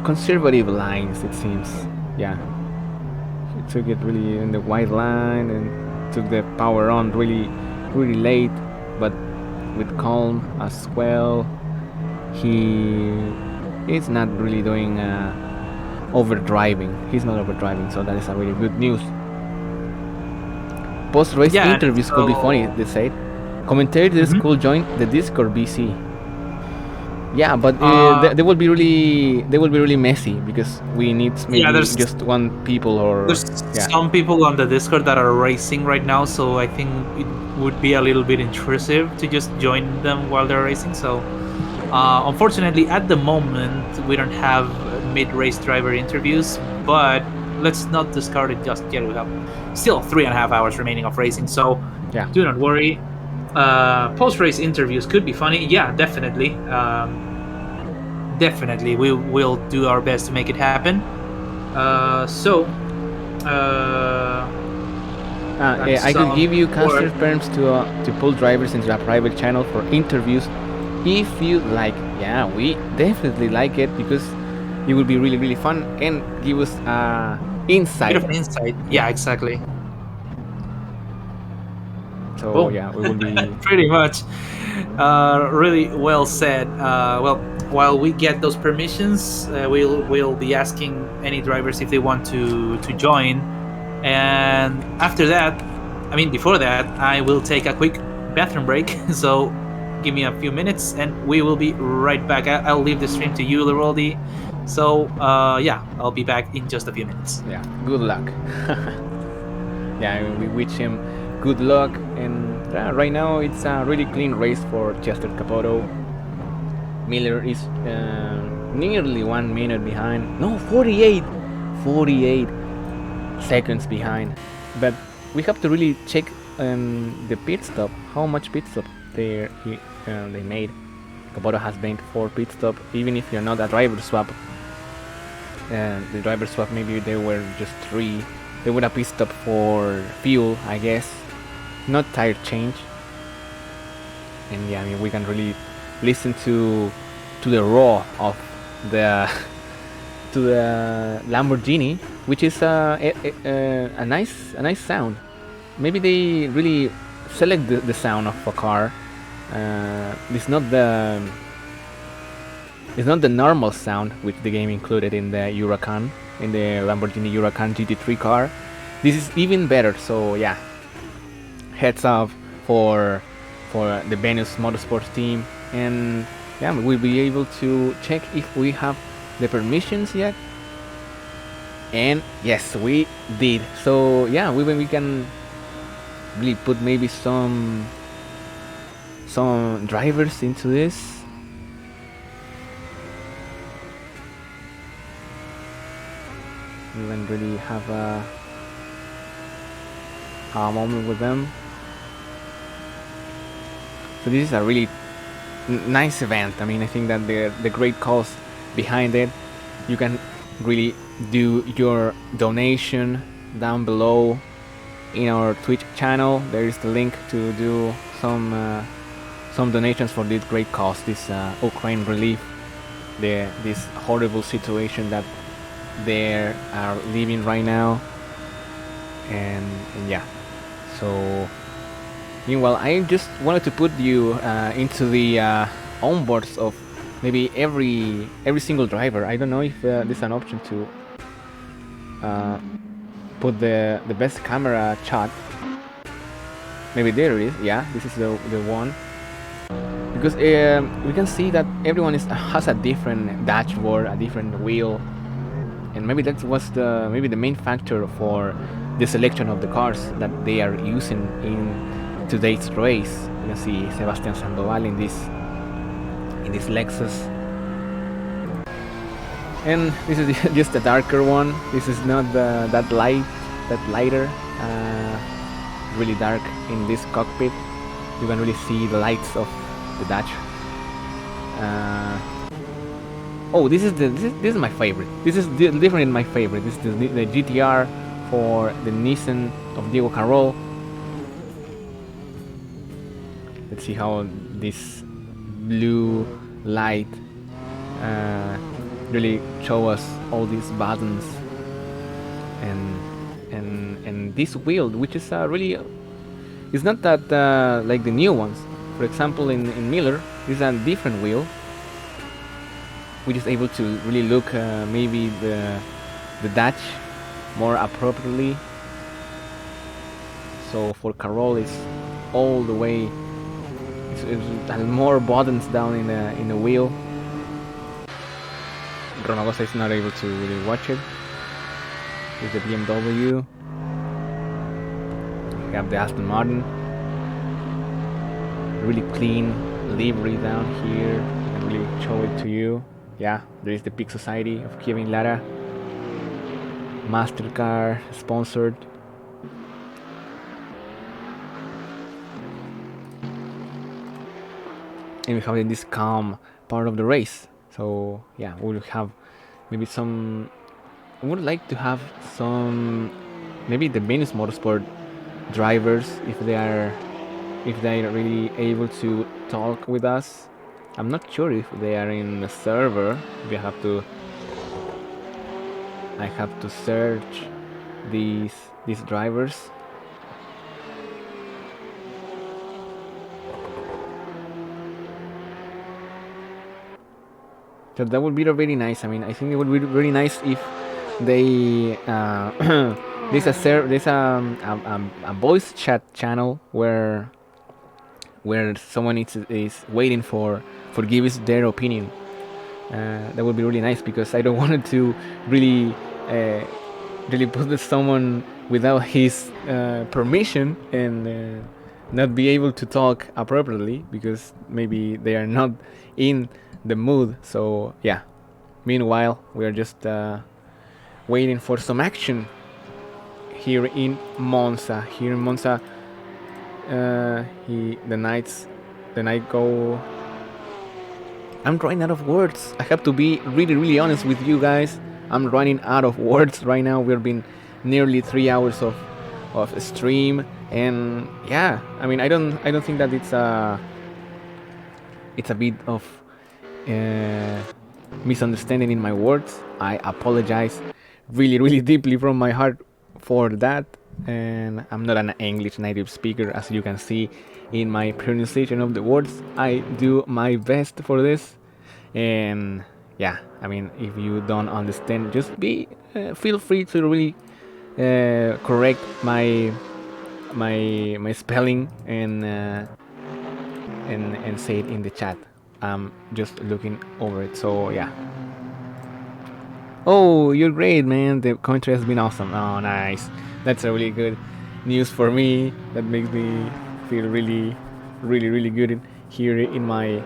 conservative lines, it seems. Yeah, he took it really in the white line and took the power on really late, but with calm as well. He is not really doing overdriving. He's not overdriving, so that is a really good news. Post-race interviews could be funny, they said. Commentators could join the Discord BC. Yeah, but they will be really messy because we need maybe just one people, or there's some people on the Discord that are racing right now, so I think it would be a little bit intrusive to just join them while they're racing. So unfortunately, at the moment, we don't have mid-race driver interviews, but let's not discard it just yet. We have still 3.5 hours remaining of racing, so do not worry. Post-race interviews could be funny. Yeah, definitely. Definitely, we will do our best to make it happen. I could give you customer terms to pull drivers into a private channel for interviews if you like. Yeah, we definitely like it because it will be really fun and give us insight. Bit of insight. Yeah, exactly. So yeah, we will be pretty much really well said. Well, while we get those permissions, we'll be asking any drivers if they want to join, and after that, before that, I will take a quick bathroom break. So give me a few minutes, and we will be right back. I'll leave the stream to you, Leroldi. So yeah, I'll be back in just a few minutes. Yeah, good luck. Yeah, we wish him good luck, and right now it's a really clean race for Chester Caboto. Miller is nearly 1 minute behind. No, 48 seconds behind. But we have to really check the pit stop, how much pit stop they made. Caboto has made 4 pit stop, even if you're not a driver swap. The driver swap, maybe they were just 3. They would have pit stop for fuel, I guess, not tire change. And yeah, we can really listen to the roar of the Lamborghini, which is a nice sound. Maybe they really select the sound of a car. It's not the normal sound which the game included in the Huracan, in the Lamborghini Huracan GT3 car. This is even better. So yeah, heads up for the Venus Motorsport team, and yeah, we'll be able to check if we have the permissions yet. And yes, we did. So yeah, we can really put maybe some drivers into this. We can really have a moment with them. So this is a really nice event. I think that the great cause behind it. You can really do your donation down below in our Twitch channel. There is the link to do some donations for this great cause, this Ukraine relief, this horrible situation that they are living right now. And yeah, so meanwhile, I just wanted to put you into the onboards of maybe every single driver. I don't know if there's an option to put the best camera shot. Maybe there is. Yeah, this is the one, because we can see that everyone has a different dashboard, a different wheel, and maybe that was the main factor for the selection of the cars that they are using in today's race. You can see Sebastian Sandoval in this Lexus, and this is just a darker one. This is not that lighter. really dark in this cockpit. You can really see the lights of the dash. Oh, this is my favorite. This is different in my favorite. This is the GTR for the Nissan of Diego Carroll. Let's see how this blue light really show us all these buttons and this wheel, which is really, it's not that like the new ones. For example, in Miller, this is a different wheel, which is able to really look maybe the dash more appropriately. So for Carroll, it's all the way. It's more buttons down in the wheel. Romagosa is not able to really watch it. Here's the BMW. We have the Aston Martin. Really clean livery down here. I can really show it to you. Yeah, there is the Peak Society of Kevin Lara. MasterCard sponsored. And we have this calm part of the race. So yeah, we'll have maybe some. I would like to have some, maybe the Venus Motorsport drivers, if they are really able to talk with us. I'm not sure if they are in the server. I have to search these drivers. So that would be really nice. I mean, I think it would be really nice if they there's a voice chat channel where someone is waiting for give us their opinion. That would be really nice, because I don't want to really put someone without his permission and not be able to talk appropriately, because maybe they are not in the mood. So yeah, meanwhile we are just waiting for some action here in Monza. The night go. I'm running out of words. I have to be really honest with you guys. I'm running out of words right now. We've been nearly 3 hours of stream, and yeah, I mean, I don't think that it's a bit of misunderstanding in my words. I apologize really deeply from my heart for that. And I'm not an English native speaker, as you can see in my pronunciation of the words. I do my best for this, and yeah, I mean, if you don't understand, just feel free to really correct my spelling and say it in the chat. I'm just looking over it. So yeah. Oh, you're great, man. The commentary has been awesome. Oh, nice. That's a really good news for me. That makes me feel really good here in my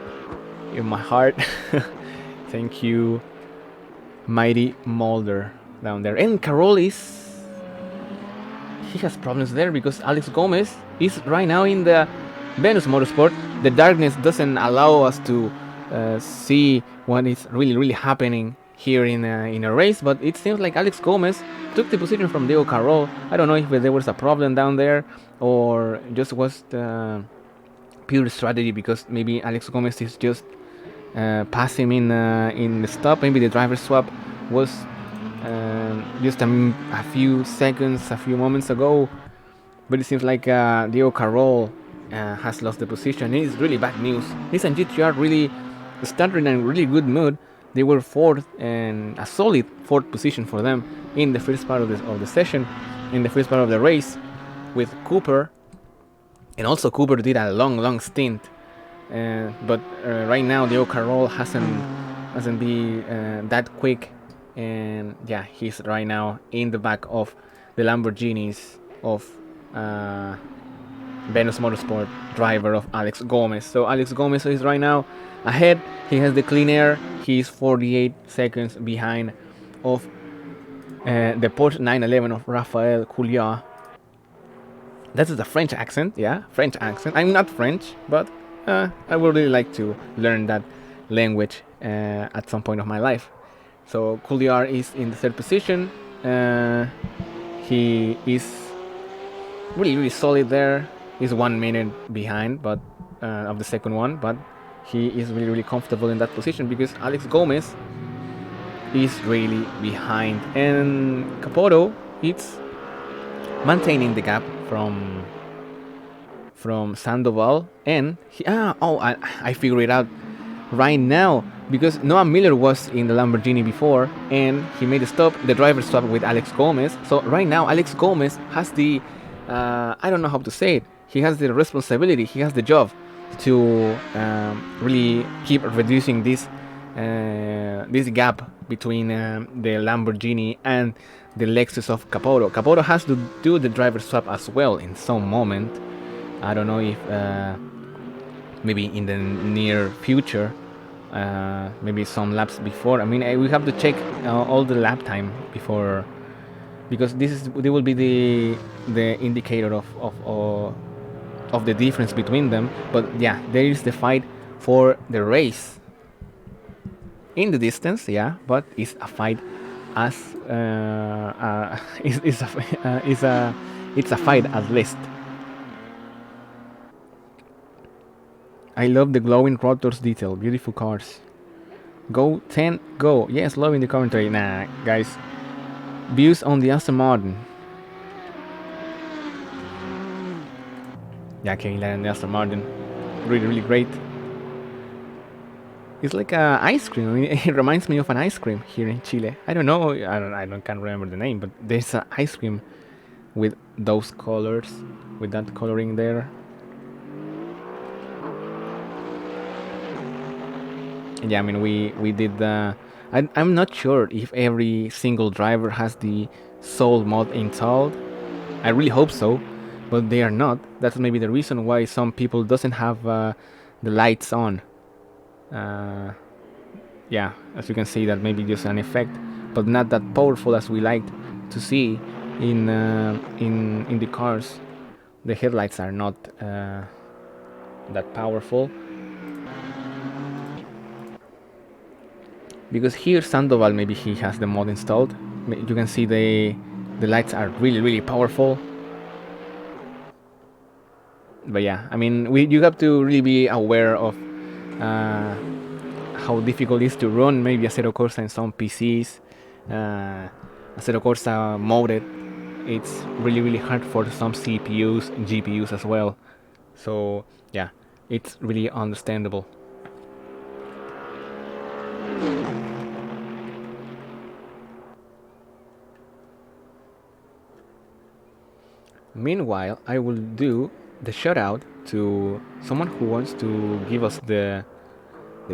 heart. Thank you, Mighty Mulder down there. And Carroll he has problems there, because Alex Gomez is right now in the Venus Motorsport. The darkness doesn't allow us to see what is really happening here in a race, but it seems like Alex Gomez took the position from Diego Carroll. I don't know if there was a problem down there, or just was pure strategy, because maybe Alex Gomez is just passing in the stop. Maybe the driver swap was just a few seconds, a few moments ago, but it seems like Diego Carroll has lost the position. It is really bad news. Nissan GTR really started in a really good mood. They were fourth, and a solid fourth position for them in the first part of the session, in the first part of the race, with Cooper. And also Cooper did a long stint, but right now Diego Carroll hasn't been that quick, and yeah, he's right now in the back of the Lamborghinis of Venus Motorsport driver of Alex Gomez. So Alex Gomez is right now ahead. He has the clean air. He's 48 seconds behind of the Porsche 911 of Rafael Juliá. That's the French accent, yeah, French accent. I'm not French, but I would really like to learn that language at some point of my life. So Couliard is in the third position. He is really, really solid there. He's 1 minute behind, but of the second one, but he is really, really comfortable in that position because Alex Gomez is really behind, and Capoto it's maintaining the gap from Sandoval, and I figured it out right now because Noah Miller was in the Lamborghini before, and he made a stop, the driver swap with Alex Gomez. So right now, Alex Gomez has the I don't know how to say it. He has the responsibility. He has the job to really keep reducing this gap between the Lamborghini and the Lexus of Capoto. Capoto has to do the driver swap as well in some moment. I don't know if maybe in the near future, maybe some laps before. I mean, we have to check all the lap time before, because they will be the indicator of the difference between them. But yeah, there is the fight for the race in the distance, yeah, but it's a fight as it's a fight at least. I love the glowing rotors detail. Beautiful cars. Go 10, go. Yes, love in the commentary. Nah, guys. Views on the Aston Martin. Yeah, Kayla and the Aston Martin. Really, really great. It's like ice cream. I mean, it reminds me of an ice cream here in Chile. I don't know. Can't remember the name, but there's an ice cream with those colors, with that coloring there. Yeah, I mean, we did the. I'm not sure if every single driver has the Soul mod installed. I really hope so, but they are not. That's maybe the reason why some people doesn't have the lights on. Yeah, as you can see, that maybe just an effect, but not that powerful as we liked to see in the cars. The headlights are not that powerful. Because here Sandoval, maybe he has the mod installed. You can see the lights are really, really powerful. But yeah, I mean, you have to really be aware of how difficult it is to run maybe Assetto Corsa in some PCs. Assetto Corsa modded, it's really, really hard for some CPUs and GPUs as well. So yeah, it's really understandable. Meanwhile, I will do the shout out to someone who wants to give us the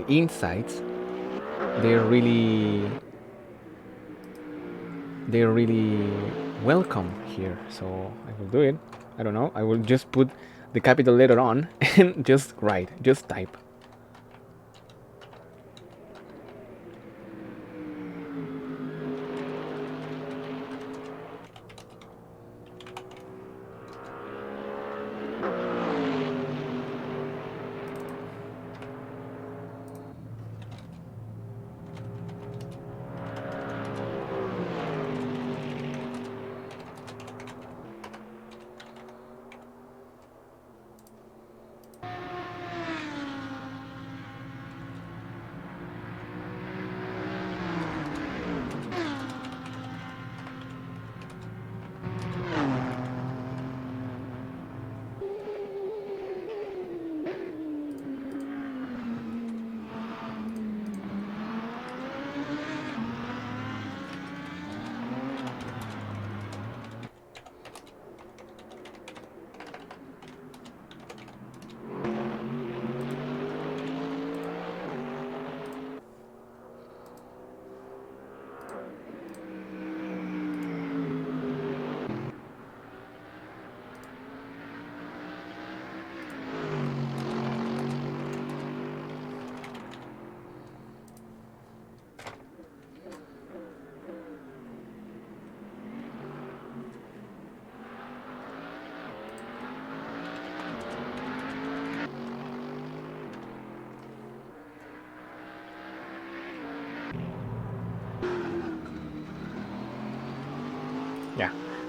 insights. They're really welcome here. So I will do it. I don't know. I will just put the capital letter on and just write, just type.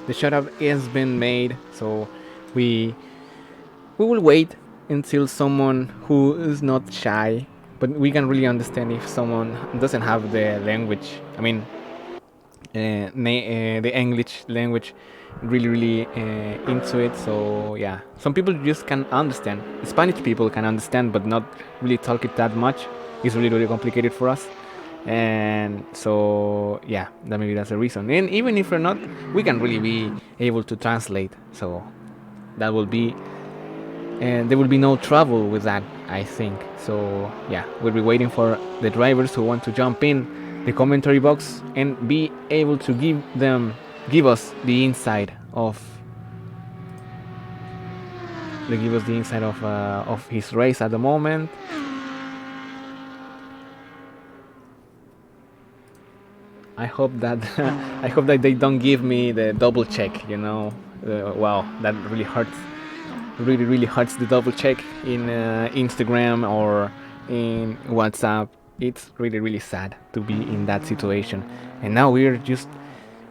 The shut-up has been made, so we we will wait until someone who is not shy, but we can really understand if someone doesn't have the language. I mean, the English language really into it. So yeah, some people just can understand. Spanish people can understand, but not really talk it that much. It's really complicated for us. And so yeah, that maybe that's the reason. And even if we're not, we can really be able to translate. So that will be, and there will be no trouble with that, I think. So yeah, we'll be waiting for the drivers who want to jump in the commentary box and be able to give us the inside of of his race at the moment. I hope that I hope that they don't give me the double check. Wow, that really hurts. Really hurts the double check in Instagram or in WhatsApp. It's really sad to be in that situation. And now we're just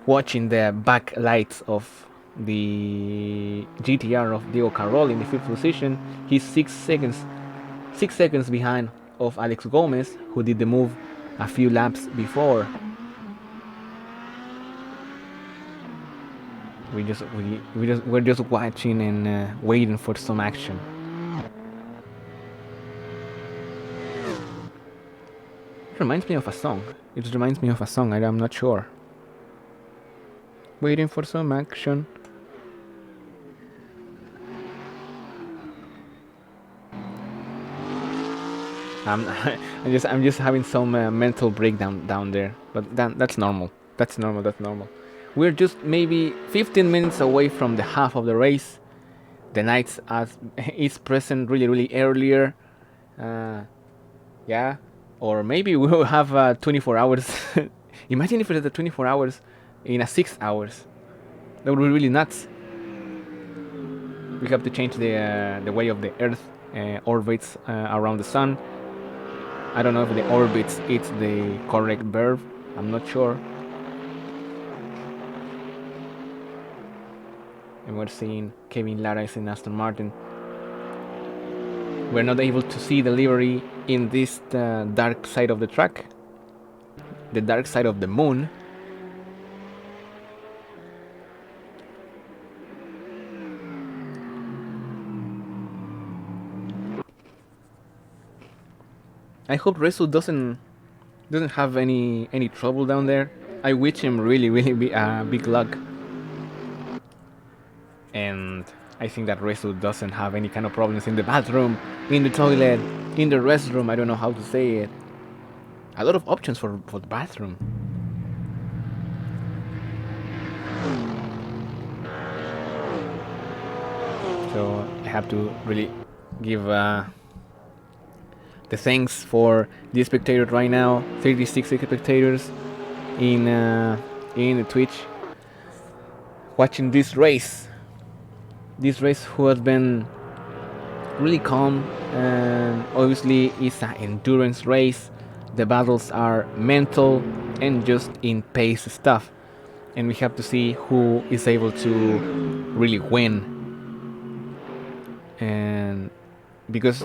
watching the backlights of the GTR of Diego Carroll in the fifth position. He's 6 seconds behind of Alex Gomez, who did the move a few laps before. We're just watching and waiting for some action. It reminds me of a song. I'm not sure. Waiting for some action. I'm just having some mental breakdown down there, but that's normal. That's normal. We're just maybe 15 minutes away from the half of the race. The night is present really earlier. Yeah, or maybe we'll have 24 hours. Imagine if it's the 24 hours in a 6 hours. That would be really nuts. We have to change the way of the Earth orbits around the sun. I don't know if the orbits is the correct verb. I'm not sure. And we're seeing Kevin Lara is in Aston Martin. We're not able to see the livery in this dark side of the track, the dark side of the moon. I hope Resu doesn't have any trouble down there. I wish him really big luck. And I think that Resu doesn't have any kind of problems in the bathroom, in the toilet, in the restroom. I don't know how to say it. A lot of options for the bathroom. So I have to really give the thanks for the spectators right now. 36 spectators in the Twitch watching this race. This race who has been really calm, and obviously it's an endurance race. The battles are mental and just in pace stuff, and we have to see who is able to really win. And because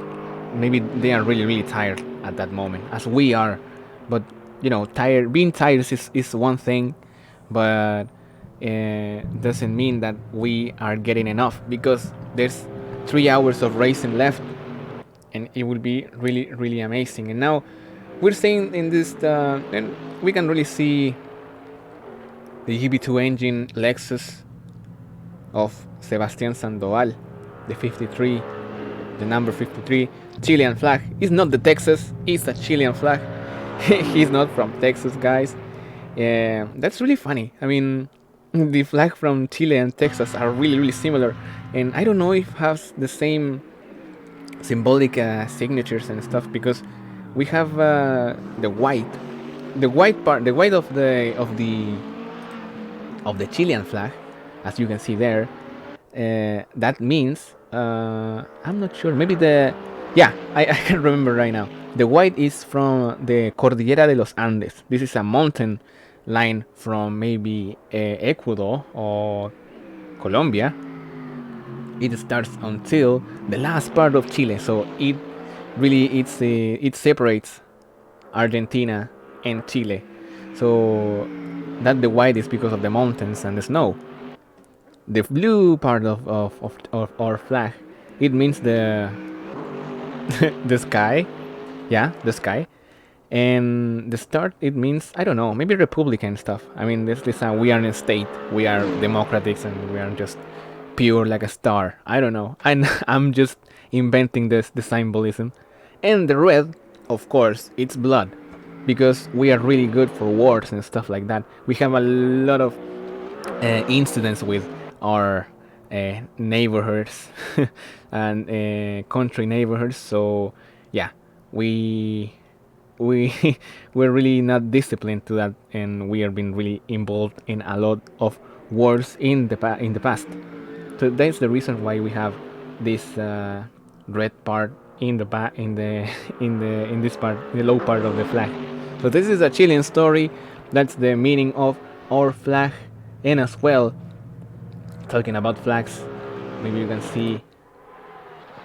maybe they are really tired at that moment, as we are. But being tired is one thing, but doesn't mean that we are getting enough, because there's 3 hours of racing left, and it will be really amazing. And now we're seeing in this, and we can really see the GB2 engine Lexus of Sebastián Sandoval, the 53, the number 53 Chilean flag. It's not the Texas, it's a Chilean flag. He's not from Texas, guys. That's really funny. I mean, the flag from Chile and Texas are really similar, and I don't know if it has the same symbolic signatures and stuff, because we have the white part, the white of the Chilean flag, as you can see there. That means I'm not sure. Maybe I can remember right now. The white is from the Cordillera de los Andes. This is a mountain line from maybe Ecuador or Colombia, it starts until the last part of Chile. So it separates Argentina and Chile. So that the white is because of the mountains and the snow. The blue part of our flag, it means the the sky. Yeah, the sky. And the start, it means, I don't know, maybe Republican stuff. I mean, this we are in a state, we are democrats, and we are just pure like a star. I don't know. I'm just inventing this the symbolism. And the red, of course, it's blood, because we are really good for wars and stuff like that. We have a lot of incidents with our neighborhoods and country neighborhoods. So yeah, we we we're really not disciplined to that, and we have been really involved in a lot of wars in the past. So that's the reason why we have this red part in the in this part, the low part of the flag. So this is a Chilean story. That's the meaning of our flag, and as well, talking about flags, maybe you can see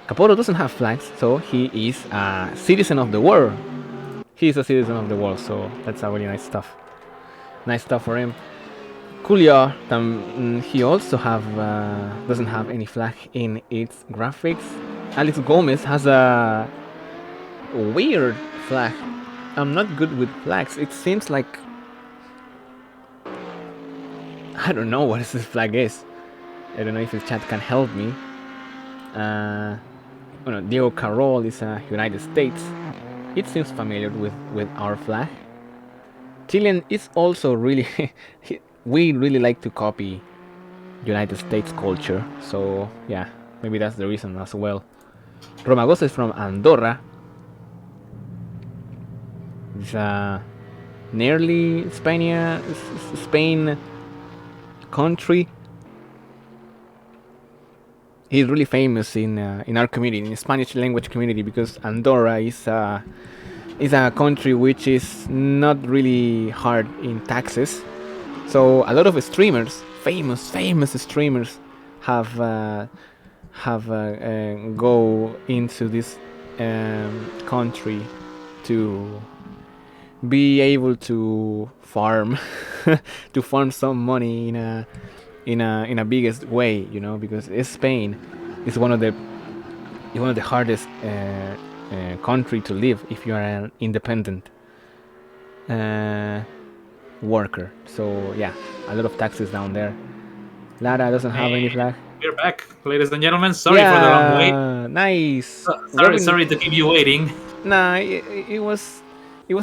Capoto doesn't have flags, so he is a citizen of the world. He is a citizen of the world, so that's a really nice stuff. Nice stuff for him. Coolio, he also doesn't have any flag in its graphics. Alex Gomez has a weird flag. I'm not good with flags. It seems like I don't know what this flag is. I don't know if the chat can help me. Diego Carroll is United States. It seems familiar with our flag. Chilean is also really we really like to copy United States culture. So yeah, maybe that's the reason as well. Romagos is from Andorra. It's nearly Spain country. He's really famous in our community, in the Spanish language community, because Andorra is a country which is not really hard in taxes. So a lot of streamers, famous streamers, have go into this country to be able to farm to farm some money in a biggest way, because Spain is one of the hardest country to live if you are an independent worker. So yeah, a lot of taxes down there. Lara doesn't have any flag. We're back, ladies and gentlemen. Sorry for the long wait. Nice. Sorry to keep you waiting. Nah, it was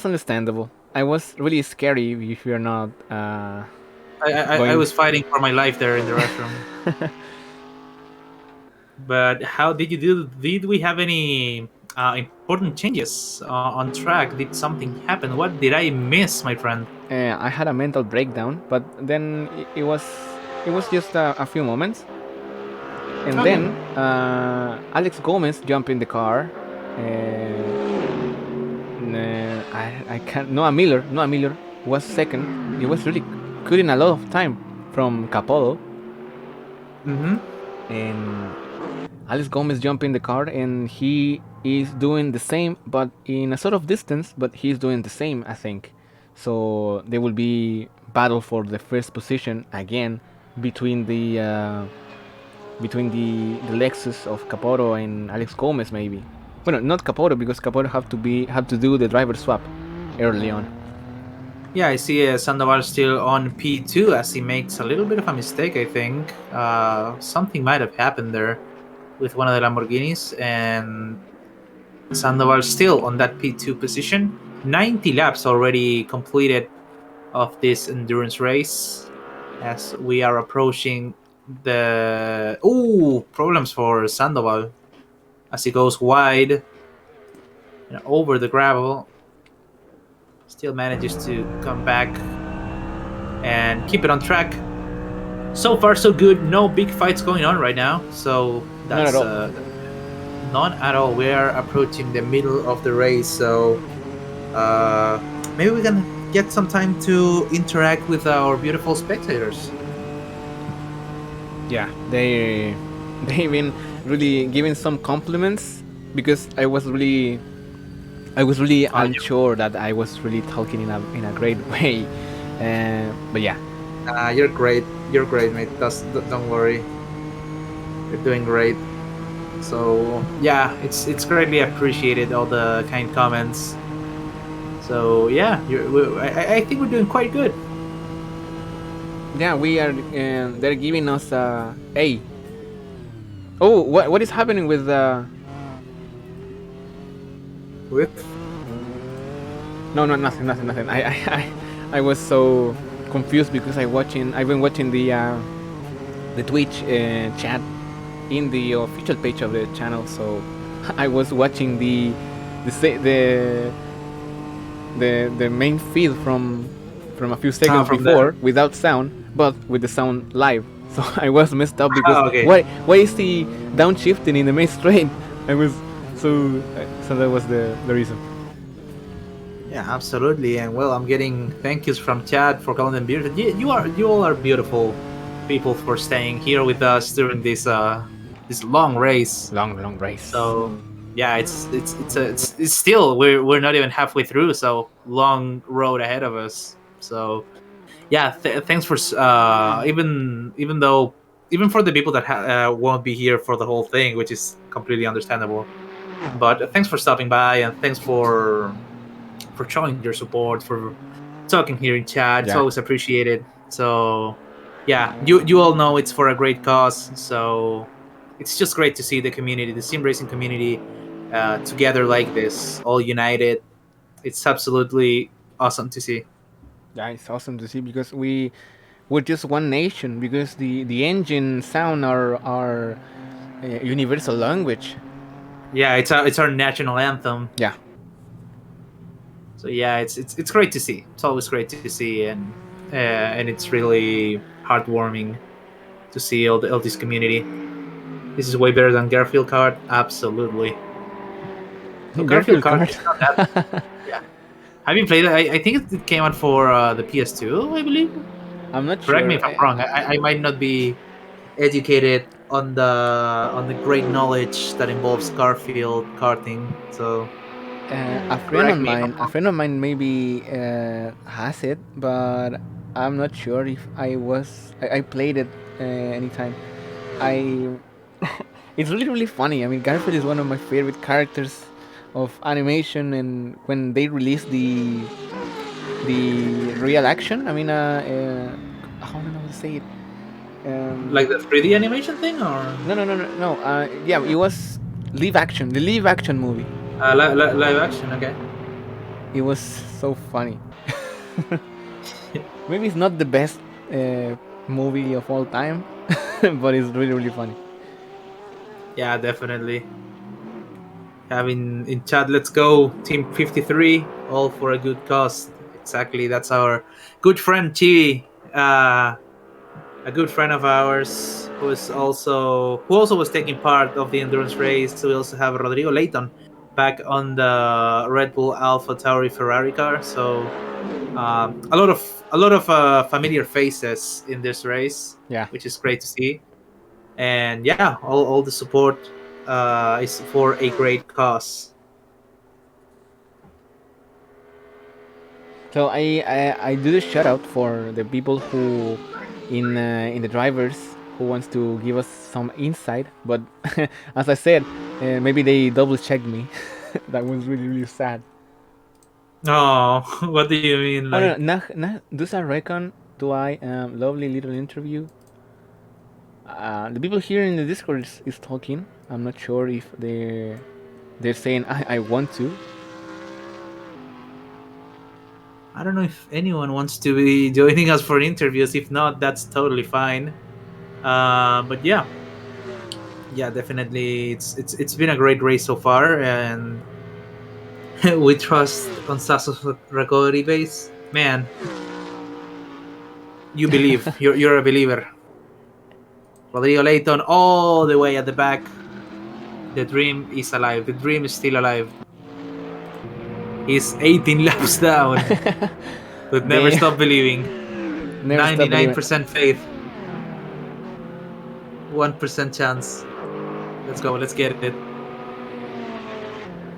understandable. I was really scary if you're not. I was fighting for my life there in the restroom. But how did you do? Did we have any important changes on track? Did something happen? What did I miss, my friend? I had a mental breakdown, but then it was just a few moments, and then Alex Gomez jumped in the car. I can't. Noah Miller was second. He was really cutting a lot of time from Capolo. And Alex Gomez jumped in the car, and he is doing the same, but in a sort of distance. But he's doing the same, I think. So there will be battle for the first position again between the Lexus of Caporo and Alex Gomez, maybe. Well, not Caporo, because Caporo have to do the driver swap early on. Yeah, I see Sandoval still on P2 as he makes a little bit of a mistake, I think. Something might have happened there with one of the Lamborghinis, and Sandoval still on that P2 position. 90 laps already completed of this endurance race as we are approaching the... Ooh, problems for Sandoval as he goes wide and over the gravel. Still manages to come back and keep it on track. So far, so good. No big fights going on right now. So that's none at all. We are approaching the middle of the race. So maybe we can get some time to interact with our beautiful spectators. Yeah, they've been really giving some compliments because I was really Oh, unsure that I was really talking in a great way. But yeah, you're great. You're great, mate. Don't worry. You're doing great. So yeah, it's greatly appreciated all the kind comments. So yeah, I think we're doing quite good. yeah, we are. They're giving us a. Oh, what is happening with With No, no, nothing. I was so confused because I've been watching the Twitch chat in the official page of the channel, so I was watching the main feed from a few seconds from the before without sound, but with the sound live. So I was messed up because okay. why is he downshifting in the main straight? I was so that was the reason. Yeah, absolutely. And well, I'm getting thank yous from Chad for calling them beautiful. You all are beautiful people for staying here with us during this long race. Long race. So yeah, it's still we're not even halfway through, so long road ahead of us. So yeah, thanks for even though even for the people that won't be here for the whole thing, which is completely understandable. But thanks for stopping by and thanks for showing your support, for talking here in chat. It's Yeah. always appreciated. So yeah, you all know it's for a great cause. So it's just great to see the community, the sim racing community, together like this, all united. It's absolutely awesome to see. Yeah, it's awesome to see because we're just one nation because the engine sound our universal language. Yeah, it's our national anthem. Yeah. So yeah, it's great to see. It's always great to see, and it's really heartwarming to see all this community. This is way better than Garfield card, absolutely. So Garfield Garfield card card. is not that. Yeah, have you played it? I think it came out for the PS2, I believe. I'm not Correct me sure. if I'm wrong. I might not be educated on the great knowledge that involves Garfield karting. So correct me if I'm A wrong. friend of mine maybe has it, but I'm not sure if I played it anytime. I it's really funny. I mean, Garfield is one of my favorite characters of animation, and when they released the real action, I mean, I don't know how to say it. Like the 3D animation thing, or No. Yeah, it was live action. The live action movie. live action? Okay. It was so funny. Maybe it's not the best movie of all time, but it's really funny. Yeah, definitely. Having in chat, let's go, Team 53, all for a good cause. Exactly, that's our good friend Chi, a good friend of ours who also was taking part of the endurance race. We also have Rodrigo Leighton back on the Red Bull Alpha Tauri Ferrari car. So a lot of familiar faces in this race, Yeah. which is great to see. And yeah, all the support is for a great cause. So I do the shout out for the people who in the drivers who wants to give us some insight, but as I said, maybe they double checked me. That was really sad. Oh, what do you mean? Oh no, Like, does I reckon do I lovely little interview? The people here in the Discord is talking. I'm not sure if they're saying I want to. I don't know if anyone wants to be joining us for interviews. If not, that's totally fine. But yeah, definitely, it's been a great race so far, and we trust on Sasso's recovery base. Man, you believe. You're a believer. Rodrigo Leighton all the way at the back. The dream is alive. The dream is still alive. He's 18 laps down. But never They stop believing. never stop believing. 99% faith, 1% chance. Let's go. Let's get it.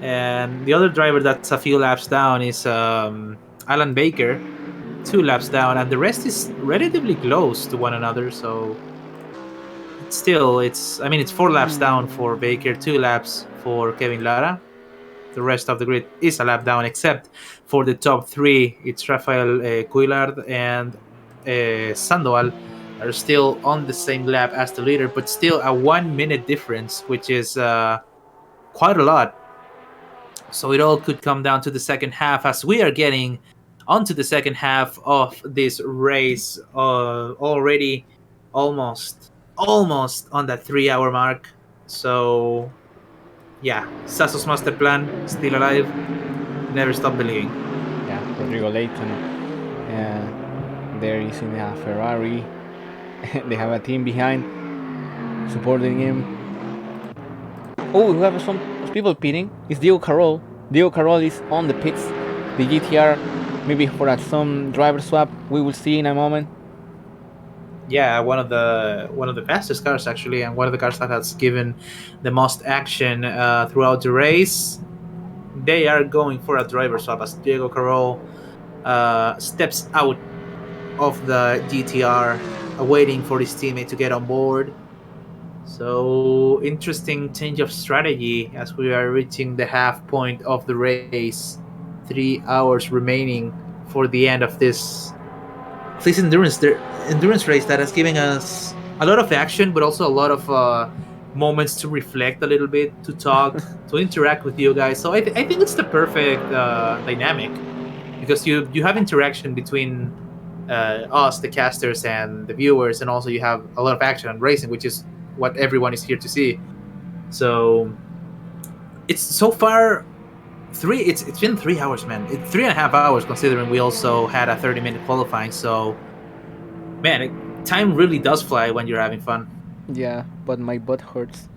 And the other driver that's a few laps down is Alan Baker, 2 laps down, and the rest is relatively close to one another. So still, it's 4 laps down for Baker, 2 laps for Kevin Lara. The rest of the grid is a lap down, except for the top three. It's Rafael Cuillard and Sandoval are still on the same lap as the leader, but still a 1 minute difference, which is quite a lot. So it all could come down to the second half as we are getting onto the second half of this race already almost on that 3 hour mark. So yeah, Sasso's master plan still alive. Never stop believing. Yeah, Rodrigo Leighton. There is in a Ferrari. They have a team behind supporting him. Oh, we have some people pitting. It's Diego Carroll. Diego Carroll is on the pits. The GTR, maybe for some driver swap. We will see in a moment. Yeah, one of the fastest cars actually, and one of the cars that has given the most action throughout the race. They are going for a driver swap as Diego Carroll steps out of the GTR, waiting for his teammate to get on board. So interesting change of strategy as we are reaching the half point of the race. 3 hours remaining for the end of this endurance race that has given us a lot of action, but also a lot of moments to reflect a little bit, to talk, to interact with you guys. So I think it's the perfect dynamic because you have interaction between us, the casters, and the viewers, and also you have a lot of action and racing, which is what everyone is here to see. So it's so far it's been 3 hours, man. 3.5 hours considering we also had a 30-minute qualifying. So man, time really does fly when you're having fun. Yeah, but my butt hurts.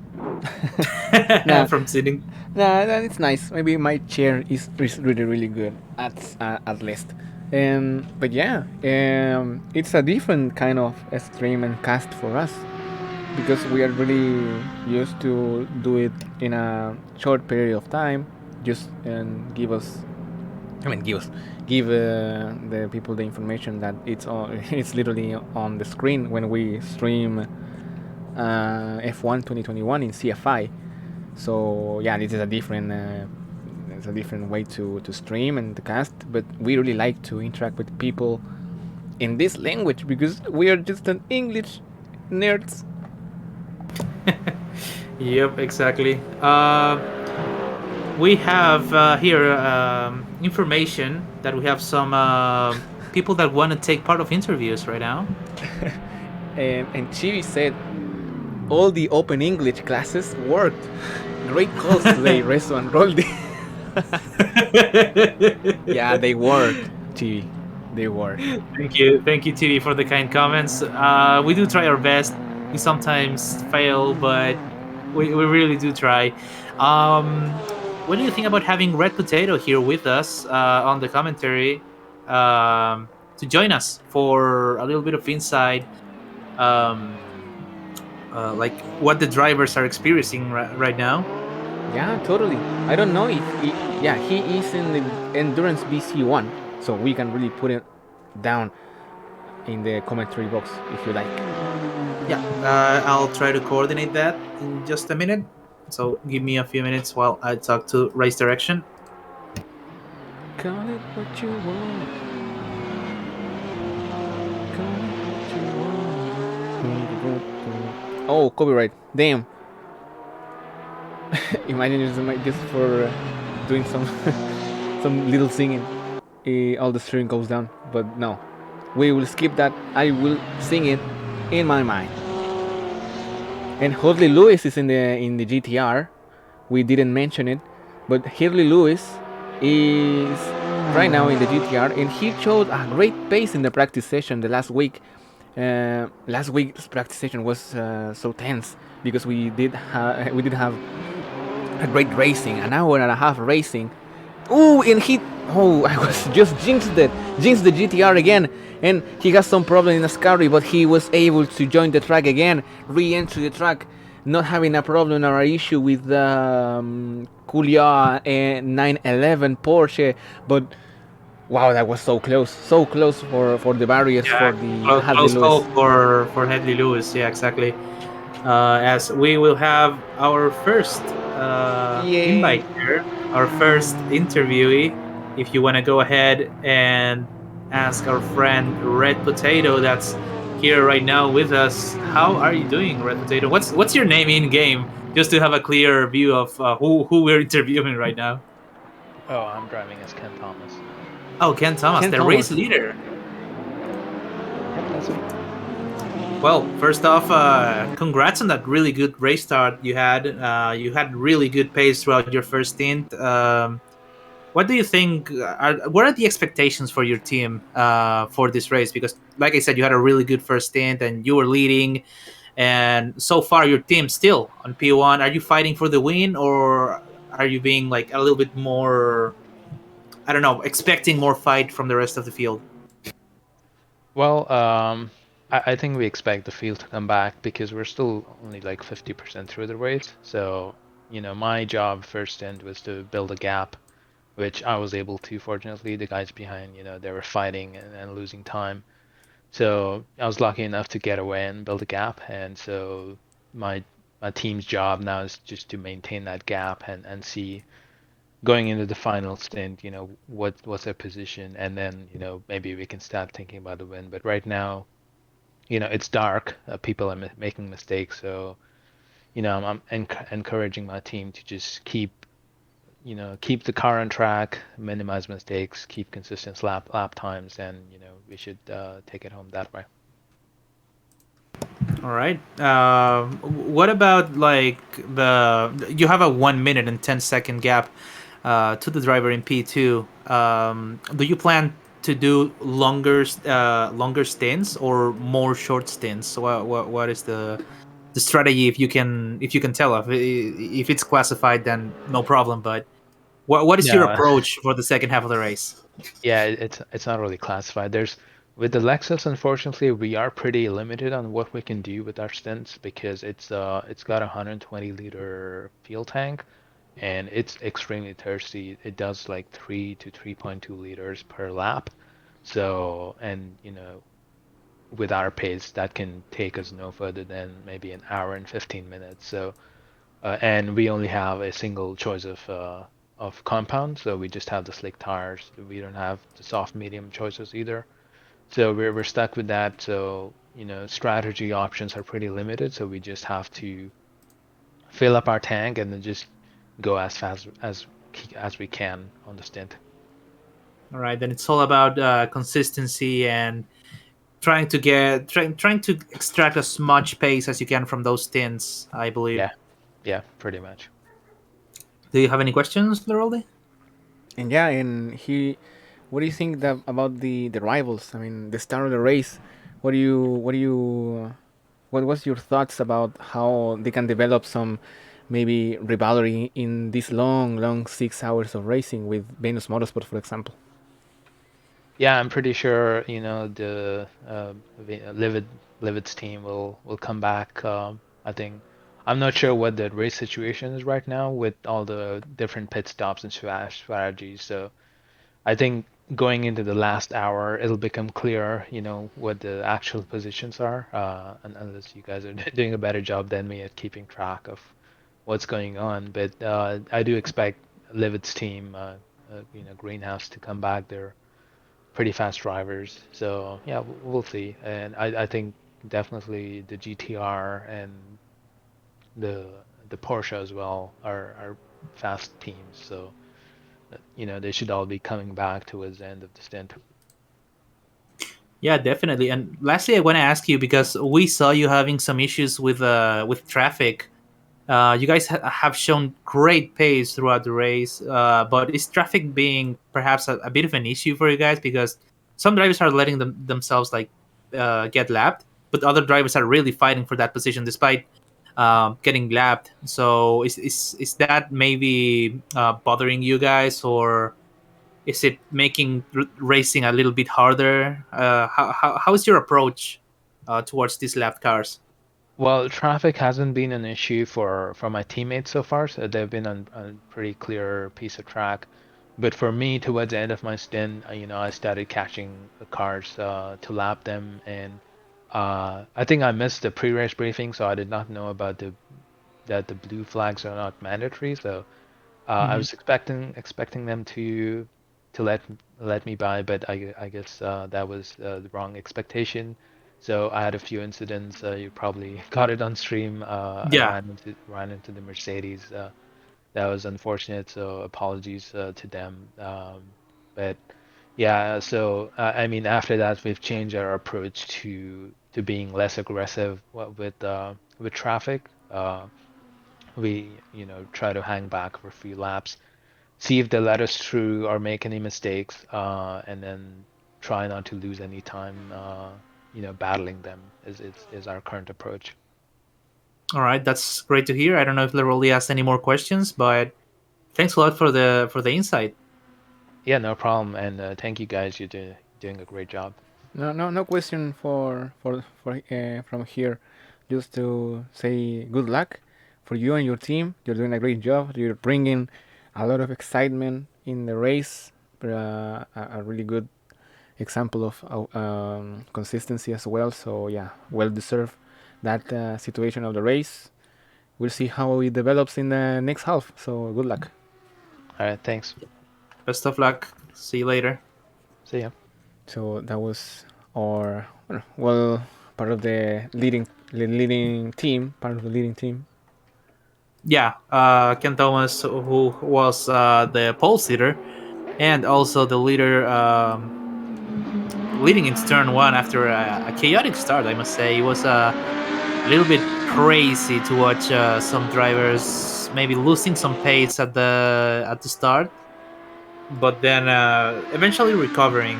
Nah, From sitting. it's nice. Maybe my chair is really really good at least. But yeah, it's a different kind of stream and cast for us because we are really used to do it in a short period of time. Just give us, I mean, give the people the information that it's it's literally on the screen when we stream F1 2021 in CFI. So yeah, this is a different it's a different way to stream and to cast. But we really like to interact with people in this language because we are just an English nerds. Yep, exactly. We have here information that we have some people that want to take part of interviews right now. And Chibi said all the open English classes worked. Great calls today, Rezo and Roldi. Yeah, they worked, Chibi. They worked. Thank you, TV, for the kind comments. We do try our best. We sometimes fail, but we really do try. What do you think about having Red Potato here with us on the commentary to join us for a little bit of insight, like what the drivers are experiencing right now? Yeah, totally. I don't know if he is in the Endurance BC1, so we can really put it down in the commentary box if you like. Yeah, I'll try to coordinate that in just a minute. So give me a few minutes while I talk to Race Direction. Call it what you want. Call it what you want. Oh, copyright. Damn. Imagine just for doing some some little singing. All the stream goes down, but no. We will skip that. I will sing it in my mind. And Hurley Lewis is in the GTR. We didn't mention it, but Hurley Lewis is right now in the GTR, and he showed a great pace in the practice session the last week. Last week's practice session was so tense because we did have a great racing, an hour and a half racing, Ooh, and he. Oh, I was just jinxed the GTR again, and he has some problem in Ascari, but he was able to join the track again, re-enter the track, not having a problem or a issue with the Kulia 911 Porsche, but wow, that was so close for the barriers Yeah, for the Hadley close Lewis. call for Headley Lewis. Yeah, exactly. As we will have our first Yay! invite here, our first interviewee. If you want to go ahead and ask our friend Red Potato, that's here right now with us. How are you doing, Red Potato? What's your name in game? Just to have a clear view of who we're interviewing right now. Oh, I'm driving as Ken Thomas. Oh, Ken Thomas, Ken the race Thomas. leader. Yep, that's me. Well, first off, congrats on that really good race start you had. You had really good pace throughout your first stint. What do you think? What are the expectations for your team for this race? Because, like I said, you had a really good first stint and you were leading. And so far, your team still on P1. Are you fighting for the win, or are you being like a little bit more? I don't know, expecting more fight from the rest of the field. Well, I think we expect the field to come back because we're still only like 50% through the race. So, my job first end was to build a gap, which I was able to. Fortunately, the guys behind, they were fighting and losing time. So I was lucky enough to get away and build a gap. And so my my team's job now is just to maintain that gap and see going into the final stint, what's their position, and then maybe we can start thinking about the win. But right now, it's dark. People are making mistakes, so I'm encouraging my team to just keep the car on track, minimize mistakes, keep consistent lap times, and we should take it home that way. All right. What about like the you have a 1 minute and 10 second gap to the driver in P2. Do you plan to do longer stints or more short stints? What is the strategy if you can tell if it's classified then no problem. But what is your No, approach for the second half of the race? yeah, it's not really classified. There's with the Lexus, unfortunately, we are pretty limited on what we can do with our stints because it's got a 120-liter fuel tank and it's extremely thirsty. It does like 3 to 3.2 liters per lap. So, and with our pace, that can take us no further than maybe an hour and 15 minutes. So, and we only have a single choice of compound, so we just have the slick tires. We don't have the soft medium choices either. So we're stuck with that. So, strategy options are pretty limited. So we just have to fill up our tank and then just go as fast as we can on the stint. All right, then it's all about consistency and trying to extract as much pace as you can from those stints. I believe. Yeah, yeah, pretty much. Do you have any questions, Leroldi? And yeah, and he, what do you think about the rivals? I mean, the start of the race. What was your thoughts about how they can develop some maybe rivalry in this long 6 hours of racing with Venus Motorsport, for example? Yeah, I'm pretty sure, the Livid's team will come back. I think I'm not sure what the race situation is right now with all the different pit stops and strategies. So I think going into the last hour, it'll become clear, what the actual positions are. And unless you guys are doing a better job than me at keeping track of what's going on, but I do expect Livid's team, Greenhouse, to come back. They're pretty fast drivers. So yeah, we'll see. And I think definitely the GTR and the the Porsche as well are fast teams. So they should all be coming back towards the end of the stint. Yeah, definitely. And lastly, I want to ask you because we saw you having some issues with traffic. You guys have shown great pace throughout the race, but is traffic being perhaps a bit of an issue for you guys? Because some drivers are letting themselves like get lapped, but other drivers are really fighting for that position despite getting lapped. So is that maybe bothering you guys, or is it making racing a little bit harder? How is your approach towards these lapped cars? Well, traffic hasn't been an issue for my teammates so far, so they've been on a pretty clear piece of track. But for me, towards the end of my stint, I started catching the cars to lap them, and I think I missed the pre-race briefing, so I did not know about the blue flags are not mandatory. So I Hmm. was expecting them to let me by, but I guess that was the wrong expectation. So I had a few incidents. You probably got it on stream. I Yeah. ran into the Mercedes. That was unfortunate. So apologies to them. But yeah, so I mean, after that, we've changed our approach to being less aggressive with traffic. We try to hang back for a few laps, see if they let us through or make any mistakes, and then try not to lose any time. Battling them is our current approach. All right, that's great to hear. I don't know if Leroli has any more questions, but thanks a lot for the insight. Yeah, no problem. And thank you guys. You're doing a great job. No question for from here. Just to say good luck for you and your team. You're doing a great job. You're bringing a lot of excitement in the race. A really good example of consistency as well. So yeah, well deserved that situation of the race. We'll see how it develops in the next half. So good luck. All right, thanks. Best of luck. See you later. See ya. So that was our well part of the leading team, part of the leading team. Yeah, Ken Thomas, who was the pole sitter and also the leader, leading into turn one after a chaotic start. I must say it was a little bit crazy to watch some drivers maybe losing some pace at the start, but then eventually recovering.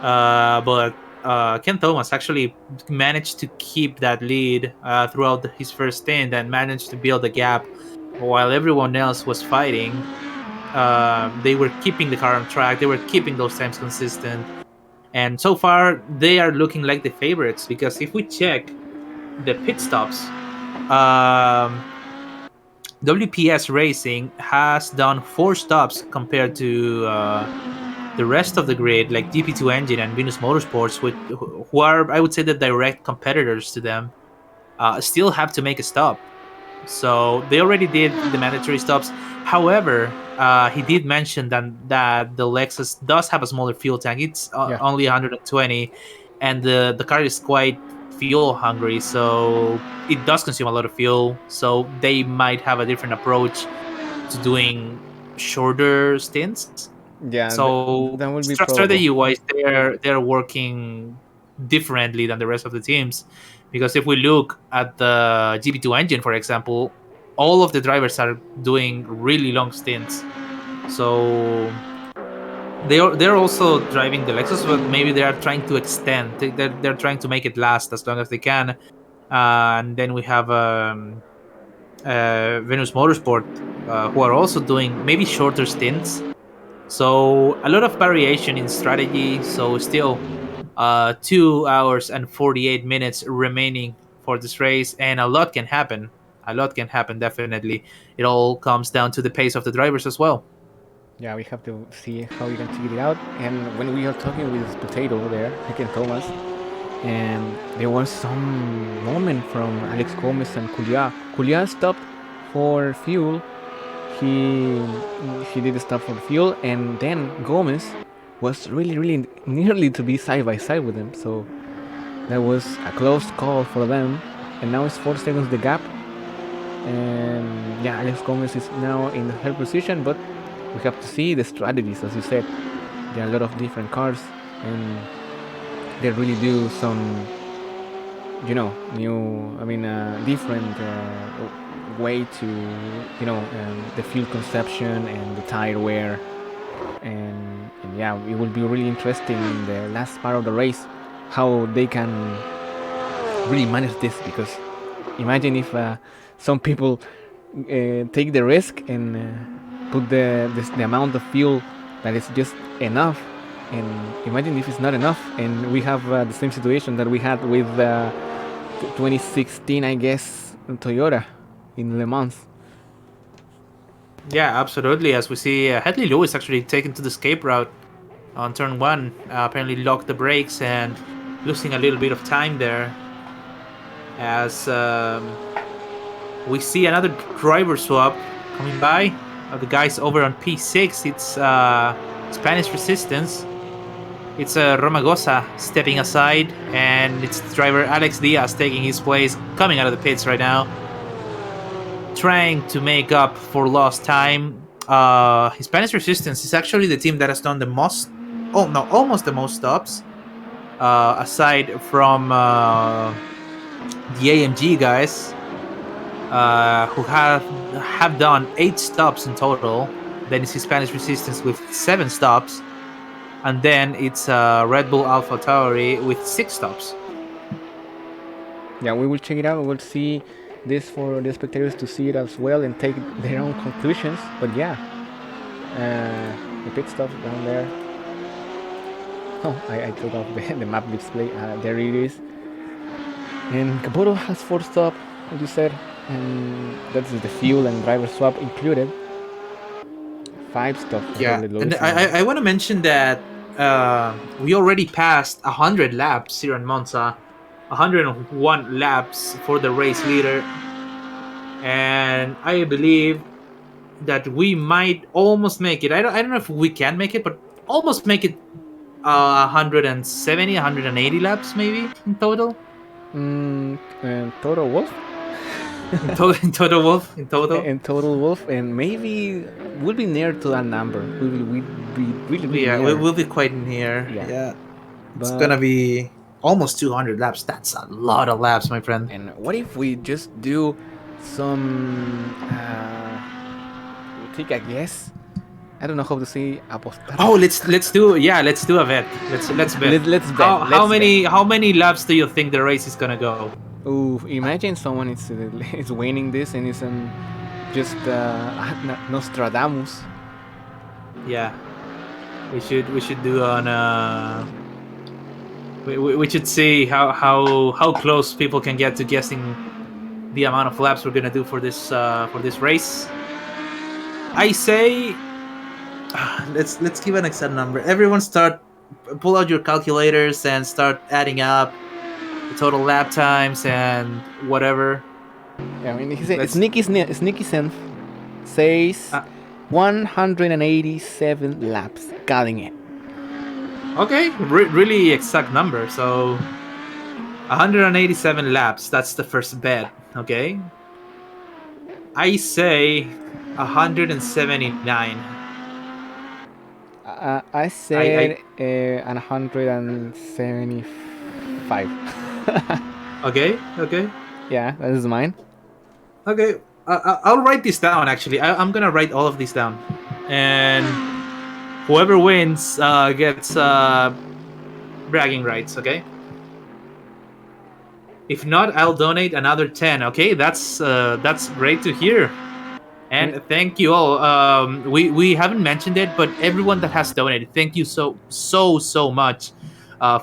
But Ken Thomas actually managed to keep that lead throughout his first stint and managed to build a gap while everyone else was fighting. They were keeping the car on track. They were keeping those times consistent, and so far they are looking like the favorites because if we check the pit stops, um, WPS Racing has done 4 stops compared to the rest of the grid, like GP2 Engine and Venus Motorsports, who are, I would say, the direct competitors to them, still have to make a stop. So they already did the mandatory stops. However, he did mention that the Lexus does have a smaller fuel tank. It's Yeah, only 120, and the car is quite fuel hungry, so it does consume a lot of fuel. So they might have a different approach to doing shorter stints. yeah, So that would be strategy probable. wise, they're working differently than the rest of the teams. Because if we look at the GP2 engine, for example, all of the drivers are doing really long stints. So they're also driving the Lexus, but maybe they are trying to extend. They're trying to make it last as long as they can. And then we have Venus Motorsport, who are also doing maybe shorter stints. So a lot of variation in strategy. So still 2 hours and 48 minutes remaining for this race, and a lot can happen. A lot can happen, definitely. It all comes down to the pace of the drivers as well. Yeah, we have to see how we can figure it out. And when we are talking with Potato there, again Thomas, and there was some moment from Alex Gomez and Kulia. Kulia stopped for fuel. He he did stop for fuel, and then Gomez was really nearly to be side by side with him. So that was a close call for them. And now it's 4 seconds the gap. And yeah, Alex Gomez is now in the third position, but we have to see the strategies, as you said. There are a lot of different cars, and they really do some, new, different way to, the fuel consumption and the tire wear. And yeah, it will be really interesting in the last part of the race how they can really manage this because imagine if some people take the risk and put the amount of fuel that is just enough, and imagine if it's not enough, and we have the same situation that we had with 2016, I guess, Toyota in Le Mans. Yeah, absolutely. As we see, Headley Lewis actually taken to the escape route on turn one. Apparently locked the brakes and losing a little bit of time there. As we see another driver swap coming by. The guys over on P6, it's Spanish Resistance. It's Romagosa stepping aside, and it's driver Alex Diaz taking his place, coming out of the pits right now, trying to make up for lost time. Spanish Resistance is actually the team that has done the most, almost the most stops, aside from the AMG guys, who have done 8 stops in total. Then it's Spanish Resistance with 7 stops, and then it's Red Bull Alpha Tauri with 6 stops. Yeah, we will check it out. We will see this for the spectators to see it as well and take their own conclusions. But yeah, the pit stop down there. Oh, I took off the map display. There it is. And Caputo has 4 stops, as you said, and that's the fuel and driver swap included. 5 stops. Yeah, and I want to mention that we already passed 100 laps here in Monza, 101 laps for the race leader, and I believe that we might almost make it. I don't know if we can make it, but almost make it 170, 180 laps maybe in total. And Total Wolf? In total Wolf? In total? In Total Wolf, and maybe we'll be near to that number. We'll be really near. We'll be quite near. Yeah. It's gonna be almost 200 laps. That's a lot of laps, my friend. And what if we just do some... we'll take a guess. I don't know how to say apostar. Oh, let's do a bet. Let's bet. Let's bet. How many laps do you think the race is gonna go? Ooh, imagine someone is winning this and is just Nostradamus. Yeah, we should do on. We should see how close people can get to guessing the amount of laps we're gonna do for this race. I say, let's give an exact number. Everyone pull out your calculators and start adding up the total lap times and whatever. Yeah, I mean, he said Sneaky Senf says 187 laps, calling it. Okay, really exact number. So 187 laps. That's the first bet. Okay. I say 179. I said 175. Okay. Yeah, that is mine. Okay, I'll write this down. Actually, I'm gonna write all of this down, and whoever wins gets bragging rights. Okay. If not, I'll donate another 10. Okay, that's great to hear. And thank you all. We haven't mentioned it, but everyone that has donated, thank you so much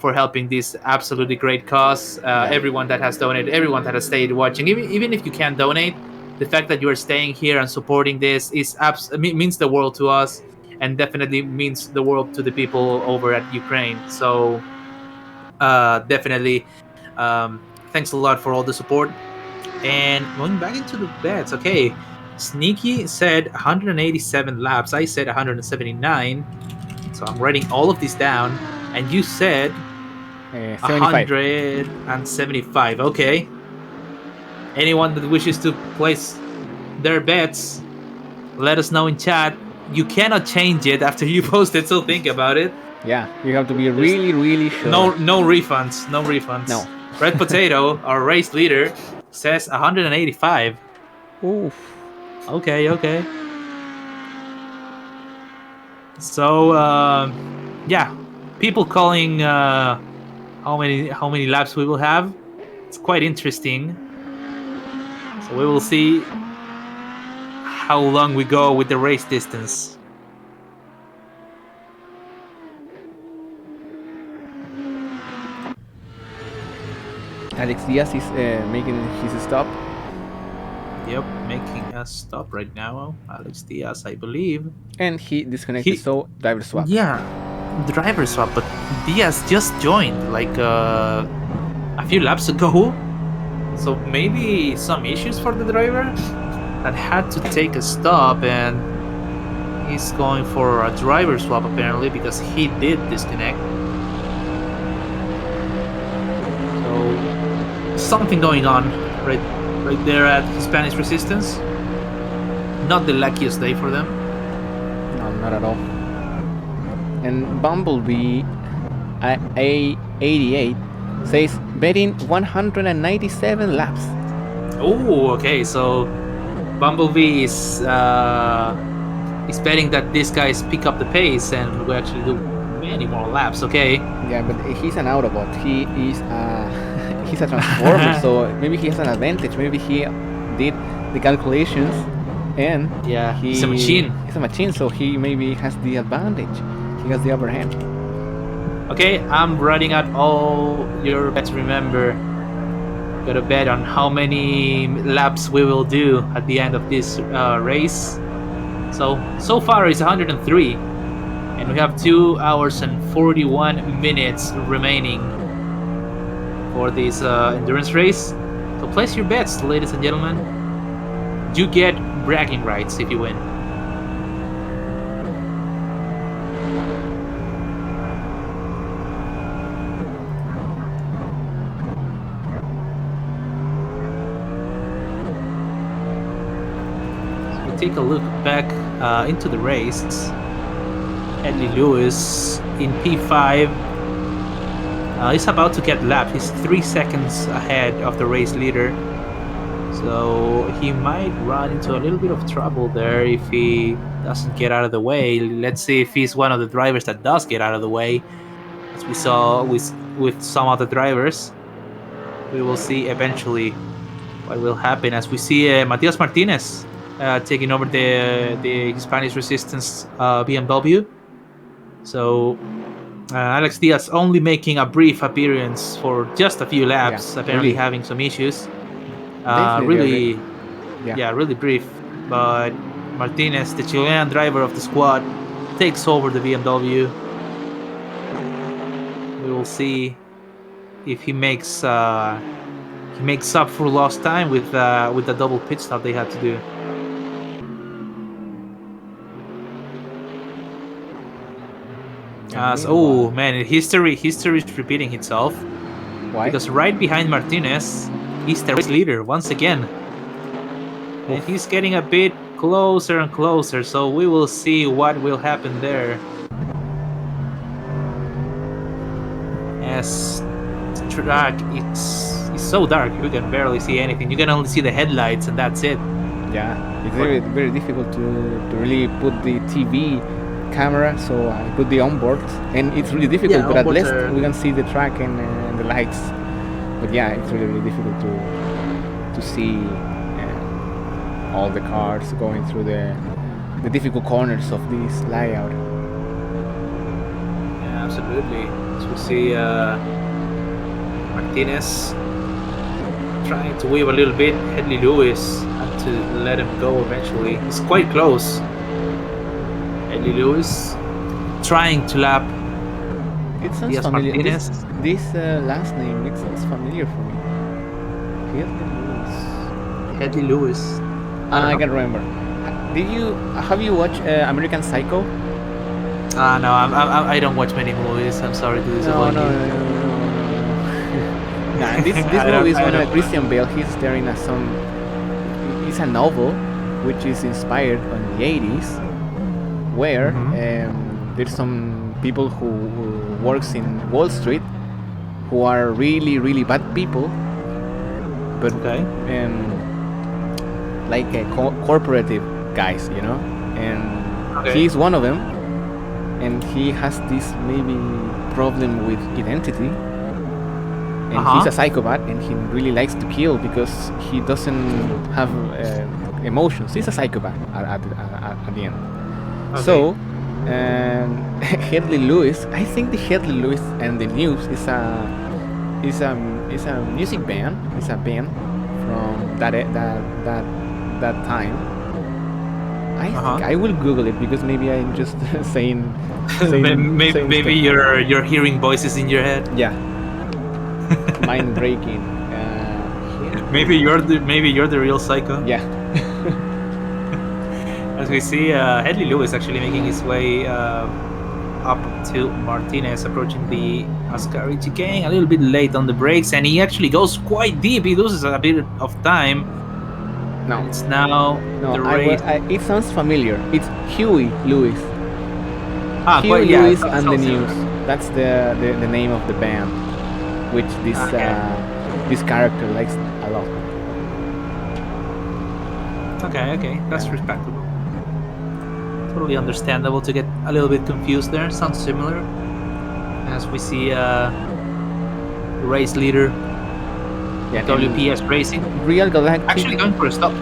for helping this absolutely great cause. Everyone that has donated, everyone that has stayed watching, even if you can't donate, the fact that you are staying here and supporting this means the world to us, and definitely means the world to the people over at Ukraine. So definitely, thanks a lot for all the support. And going back into the bets, okay. Sneaky said 187 laps. I said 179. So I'm writing all of this down. And you said 175. Okay. Anyone that wishes to place their bets, let us know in chat. You cannot change it after you post it, so think about it. Yeah, you have to be really sure. No refunds. No refunds. No. Red Potato, our race leader, says 185. Oof. Okay. So yeah, people calling how many laps we will have. It's quite interesting. So we will see how long we go with the race distance. Alex Diaz is making his stop. Yep, making a stop right now. Alex Diaz, I believe. And he disconnected, so driver swap. Yeah, driver swap, but Diaz just joined like a few laps ago. So maybe some issues for the driver that had to take a stop, and he's going for a driver swap apparently because he did disconnect. So something going on right there at Spanish Resistance. Not the luckiest day for them. No, not at all. And Bumblebee A88 says betting 197 laps. Oh, okay. So Bumblebee is betting that these guys pick up the pace and we actually do many more laps. Okay. Yeah, but he's an Autobot. He is he's a transformer, so maybe he has an advantage. Maybe he did the calculations, and yeah, he's a machine. He's a machine, so he maybe has the advantage. He has the upper hand. Okay, I'm writing out all your bets. Remember, gotta bet on how many laps we will do at the end of this race. So far it's 103, and we have 2 hours and 41 minutes remaining for this endurance race. So place your bets, ladies and gentlemen. You get bragging rights if you win. Take a look back into the race. Edley Lewis in P5 is about to get lapped. He's 3 seconds ahead of the race leader, so he might run into a little bit of trouble there if he doesn't get out of the way. Let's see if he's one of the drivers that does get out of the way, as we saw with some other drivers. We will see eventually what will happen as we see Matias Martinez taking over the Spanish Resistance BMW. So Alex Diaz only making a brief appearance for just a few laps, apparently really having some issues. Really brief. But Martinez, the Chilean driver of the squad, takes over the BMW. We will see if he makes up for lost time with the double pit stop they had to do. Oh man, history is repeating itself. Why? Because right behind Martinez is the race leader once again. And he's getting a bit closer and closer, so we will see what will happen there. As the track is so dark, you can barely see anything. You can only see the headlights and that's it. Yeah, it's very difficult to really put the TV camera, so I put the onboard, and it's really difficult, but at least we can see the track and the lights. But yeah, it's really difficult to see all the cars going through the difficult corners of this layout. Yeah, absolutely. So we see Martinez trying to weave a little bit. Hedley Lewis had to let him go eventually. He's quite close. Hedley Lewis trying to lap. It sounds familiar. Martinez. This last name, it sounds familiar for me. Hedley Lewis. I can remember. Have you watched American Psycho? No, I don't watch many movies. I'm sorry to disappoint you. Nah, this movie is one of Christian Bale. He's staring at some. It's a novel, which is inspired on the 80s, where there's some people who works in Wall Street who are really bad people, but like corporative guys, you know, and he's one of them, and he has this maybe problem with identity, and he's a psychopath, and he really likes to kill because he doesn't have emotions. He's a psychopath at the end. Okay. So, Headley Lewis, I think the Headley Lewis and the News is a music band. It's a band from that time. I think I will Google it because maybe I'm just saying maybe you're hearing voices in your head. Yeah. Mind breaking. Maybe you're the real psycho. Yeah. As we see, Headley Lewis actually making his way up to Martinez, approaching the Ascari chicane, a little bit late on the brakes, and he actually goes quite deep. He loses a bit of time. No, it's now the race. It sounds familiar. It's Huey Lewis. Huey Lewis and the News. That's the name of the band, which this character likes a lot. Okay, that's respectable. Totally understandable to get a little bit confused there. Sounds similar. As we see race leader, WPS Racing, Real Galactic actually going for a stop.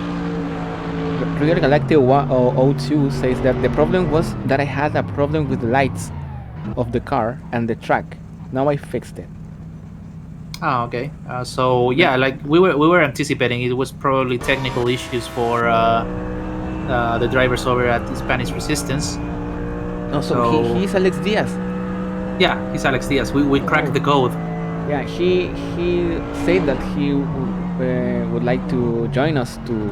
Real Galactic 102 says that the problem was that I had a problem with the lights of the car and the track. Now I fixed it. Okay. So yeah, like we were anticipating, it was probably technical issues for the drivers over at Spanish Resistance. No, so he's Alex Diaz. Yeah, he's Alex Diaz. We cracked the code. Yeah, he said that he would like to join us to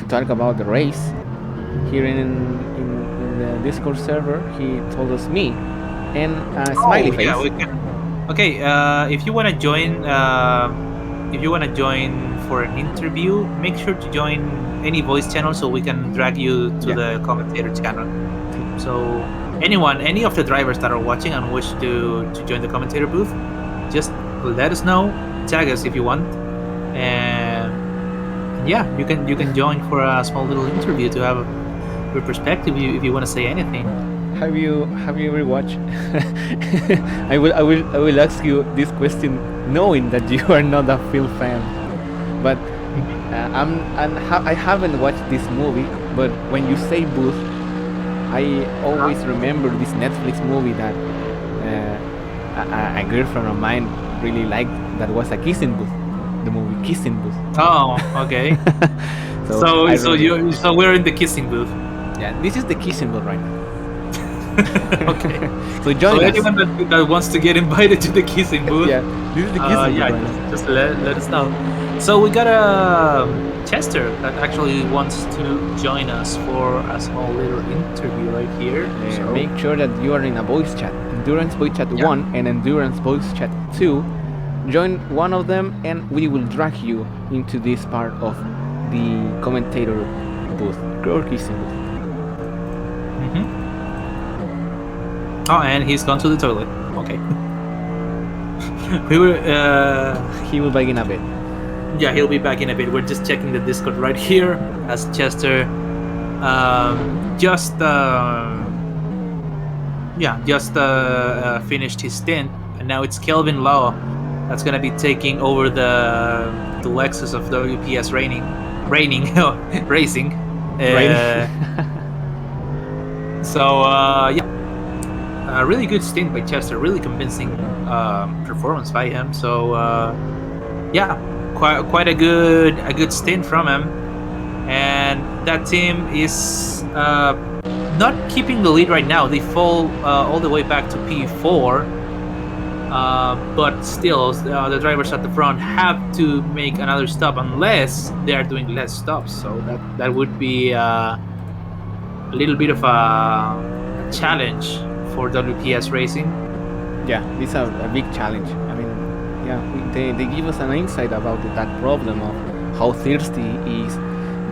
talk about the race here in the Discord server. He told us me and smiley face. Yeah, we can. Okay, if you want to join, for an interview, make sure to join any voice channel so we can drag you to the commentator channel. So any of the drivers that are watching and wish to join the commentator booth, just let us know, tag us if you want, and yeah, you can join for a small little interview to have your perspective if you want to say anything. Have you ever watched? I will ask you this question knowing that you are not a film fan, but I haven't watched this movie. But when you say booth, I always remember this Netflix movie that a girlfriend of mine really liked. That was a Kissing Booth, the movie Kissing Booth. Oh, okay. so we're in the Kissing Booth. Yeah, this is the Kissing Booth right now. Okay. So join us. Anyone that wants to get invited to the Kissing Booth, yeah, this is the Kissing Booth right now. just let us know. So we got a Chester that actually wants to join us for a small little interview right here. So make sure that you are in a voice chat, Endurance Voice Chat 1 and Endurance Voice Chat 2. Join one of them and we will drag you into this part of the commentator booth, or Kissing Booth. Oh, and he's gone to the toilet. Okay. He will back in a bit. Yeah, he'll be back in a bit. We're just checking the Discord right here as Chester finished his stint, and now it's Kelvin Law that's gonna be taking over the Lexus of WPS Racing. A really good stint by Chester, really convincing performance by him. So quite a good stint from him, and that team is not keeping the lead right now. They fall all the way back to P4, but still the drivers at the front have to make another stop unless they are doing less stops. So that would be a little bit of a challenge for WPS Racing. Yeah, this is a big challenge. I mean, yeah, they give us an insight about that problem of how thirsty is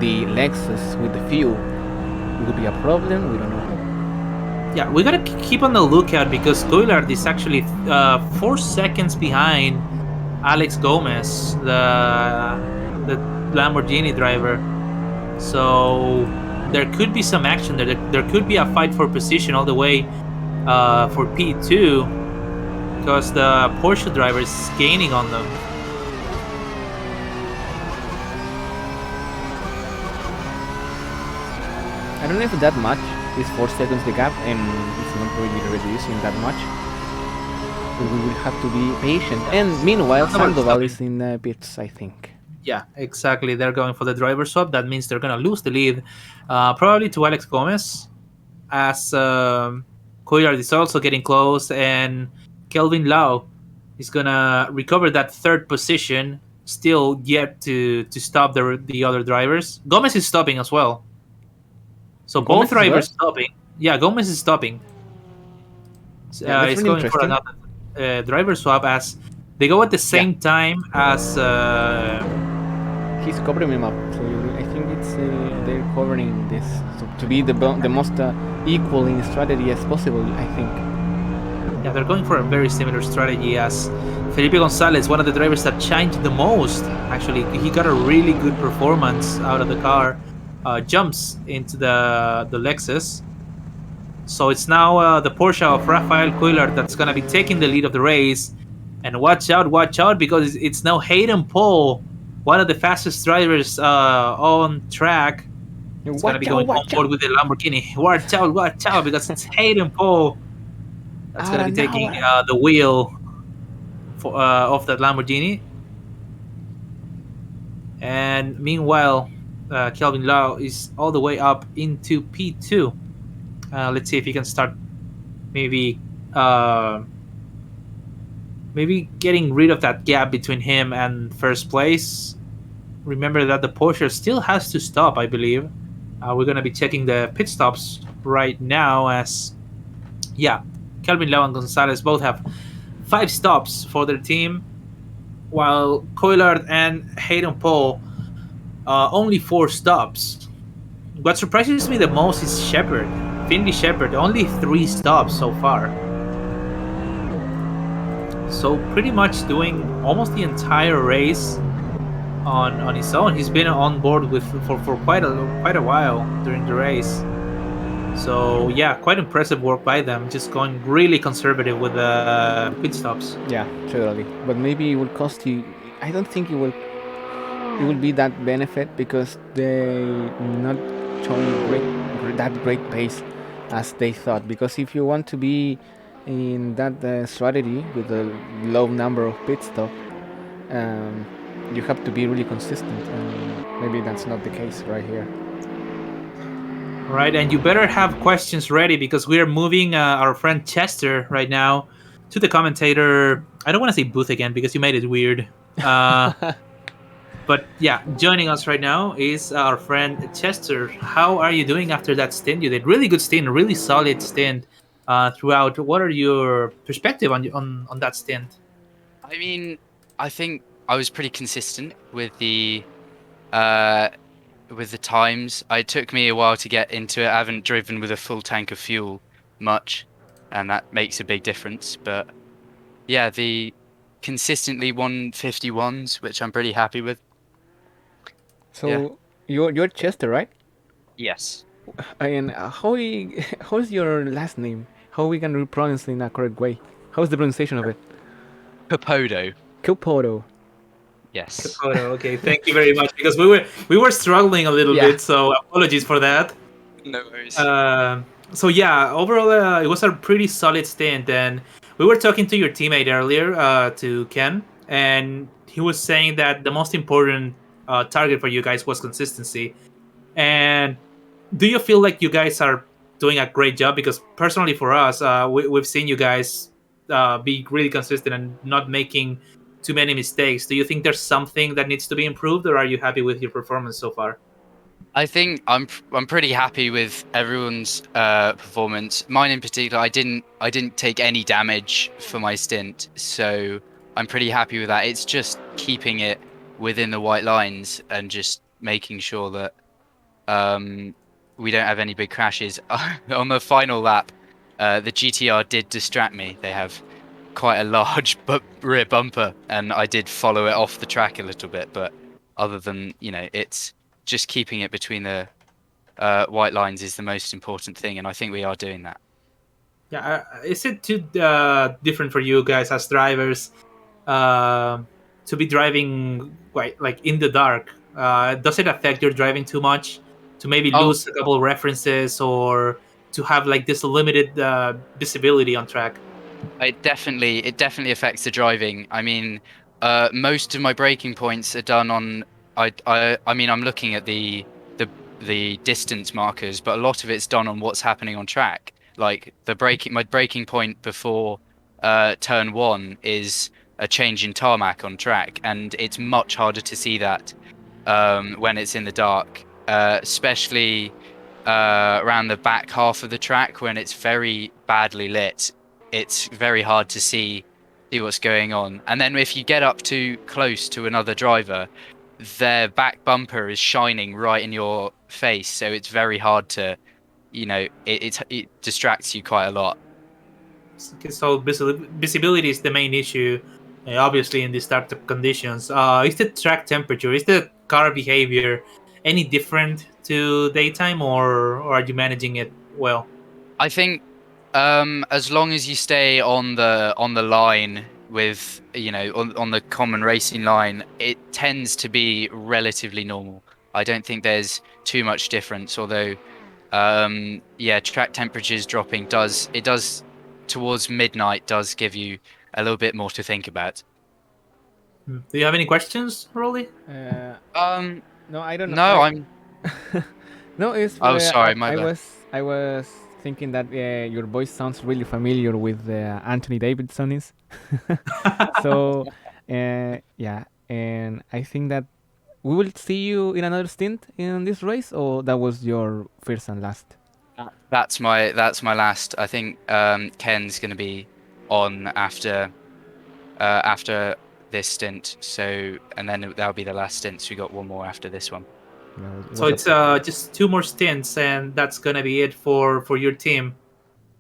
the Lexus with the fuel. It would be a problem, we don't know. Yeah, we gotta keep on the lookout because Goillard is actually 4 seconds behind Alex Gomez, the Lamborghini driver. So there could be some action there. There could be a fight for position all the way for P2, because the Porsche driver is gaining on them. I don't know if that much is 4 seconds the gap, and it's not really reducing that much. But we will have to be patient. And meanwhile, Sandoval is in the pits, I think. Yeah, exactly. They're going for the driver swap. That means they're gonna lose the lead, probably to Alex Gomez, as Coillard is also getting close, and Kelvin Lau is gonna recover that third position. Still yet to stop the other drivers. Gomez is stopping as well. So Gomez both as well? drivers stopping. Yeah, Gomez is stopping. Yeah, that's He's really going for interesting. another driver swap as they go at the same time as. He's covering him up, so I think it's they're covering this to be the most equal in strategy as possible. I think. Yeah, they're going for a very similar strategy as Felipe Gonzalez, one of the drivers that changed the most. Actually, he got a really good performance out of the car. Jumps into the Lexus. So it's now the Porsche of Rafael Coillard that's gonna be taking the lead of the race. And watch out, because it's now Hayden Paul, one of the fastest drivers on track. It's gonna be going on board with the Lamborghini. Watch out, because it's Hayden Paul that's gonna be taking the wheel of that Lamborghini. And meanwhile, Kelvin Lau is all the way up into P2. Let's see if he can start maybe maybe getting rid of that gap between him and first place. Remember that the Porsche still has to stop, I believe. We're going to be checking the pit stops right now as, yeah, Kelvin Lau and Gonzalez both have 5 stops for their team, while Coillard and Hayden Paul only 4 stops. What surprises me the most is Shepard, Finley Shepard, only 3 stops so far. So pretty much doing almost the entire race on his own. He's been on board with for quite a while during the race. So yeah, quite impressive work by them. Just going really conservative with the pit stops. Yeah, totally. But maybe it will cost you. I don't think it will. It will be that benefit because they not showing that great pace as they thought. Because if you want to be in that strategy with a low number of pit stop, you have to be really consistent, and maybe that's not the case right here. Right, and you better have questions ready because we are moving our friend Chester right now to the commentator. I don't want to say booth again because you made it weird. But yeah, joining us right now is our friend Chester. How are you doing after that stint? You did really good stint, really solid stint throughout. What are your perspective on that stint? I mean, I think I was pretty consistent uh with the times. It took me a while to get into it. I haven't driven with a full tank of fuel much, and that makes a big difference. But yeah, the consistently 151s, which I'm pretty happy with. So Yeah. you're Chester, right? Yes. And how's your last name? How we can pronounce it in a correct way? How's the pronunciation of it? Capodo. Kilpoto. Yes. Okay, thank you very much because we were struggling a little bit, so apologies for that. No worries. So yeah, overall it was a pretty solid stint, and we were talking to your teammate earlier, to Ken, and he was saying that the most important target for you guys was consistency. And do you feel like you guys are doing a great job? Because personally, for us, we've seen you guys be really consistent and not making too many mistakes. Do you think there's something that needs to be improved, or are you happy with your performance so far? I think I'm pretty happy with everyone's performance. Mine in particular, I didn't take any damage for my stint, so I'm pretty happy with that. It's just keeping it within the white lines and just making sure that we don't have any big crashes. On the final lap, the GTR did distract me. They have quite a large rear bumper, and I did follow it off the track a little bit. But other than, it's just keeping it between the white lines is the most important thing, and I think we are doing that. Yeah, is it too different for you guys as drivers uh, to be driving like in the dark? Does it affect your driving too much to maybe Oh, lose a couple of references or to have like this limited visibility on track? it definitely affects the driving. I mean, most of my braking points are done on. I mean, I'm looking at the the distance markers, but a lot of it's done on what's happening on track. Like my braking point before turn one is a change in tarmac on track, and it's much harder to see that when it's in the dark, especially around the back half of the track when it's very badly lit. It's very hard to see what's going on. And then if you get up too close to another driver, their back bumper is shining right in your face, so it's very hard to, it distracts you quite a lot. So visibility is the main issue, obviously in the startup conditions. Is the track temperature, is the car behavior any different to daytime, or are you managing it well? I think as long as you stay on the line with on the common racing line, it tends to be relatively normal. I don't think there's too much difference, although yeah, track temperatures dropping does towards midnight does give you a little bit more to think about. Do you have any questions, Rolly? Uh, Um, no, I don't know. no, I'm No, it's oh sorry, my bad. I was thinking that your voice sounds really familiar with Anthony Davidson is. So, yeah, and I think that we will see you in another stint in this race, or that was your first and last. That's my last. I think Ken's going to be on after this stint. So, and then that'll be the last stint. So we got one more after this one. No, it So was a it's just two more stints, and that's gonna be it for your team.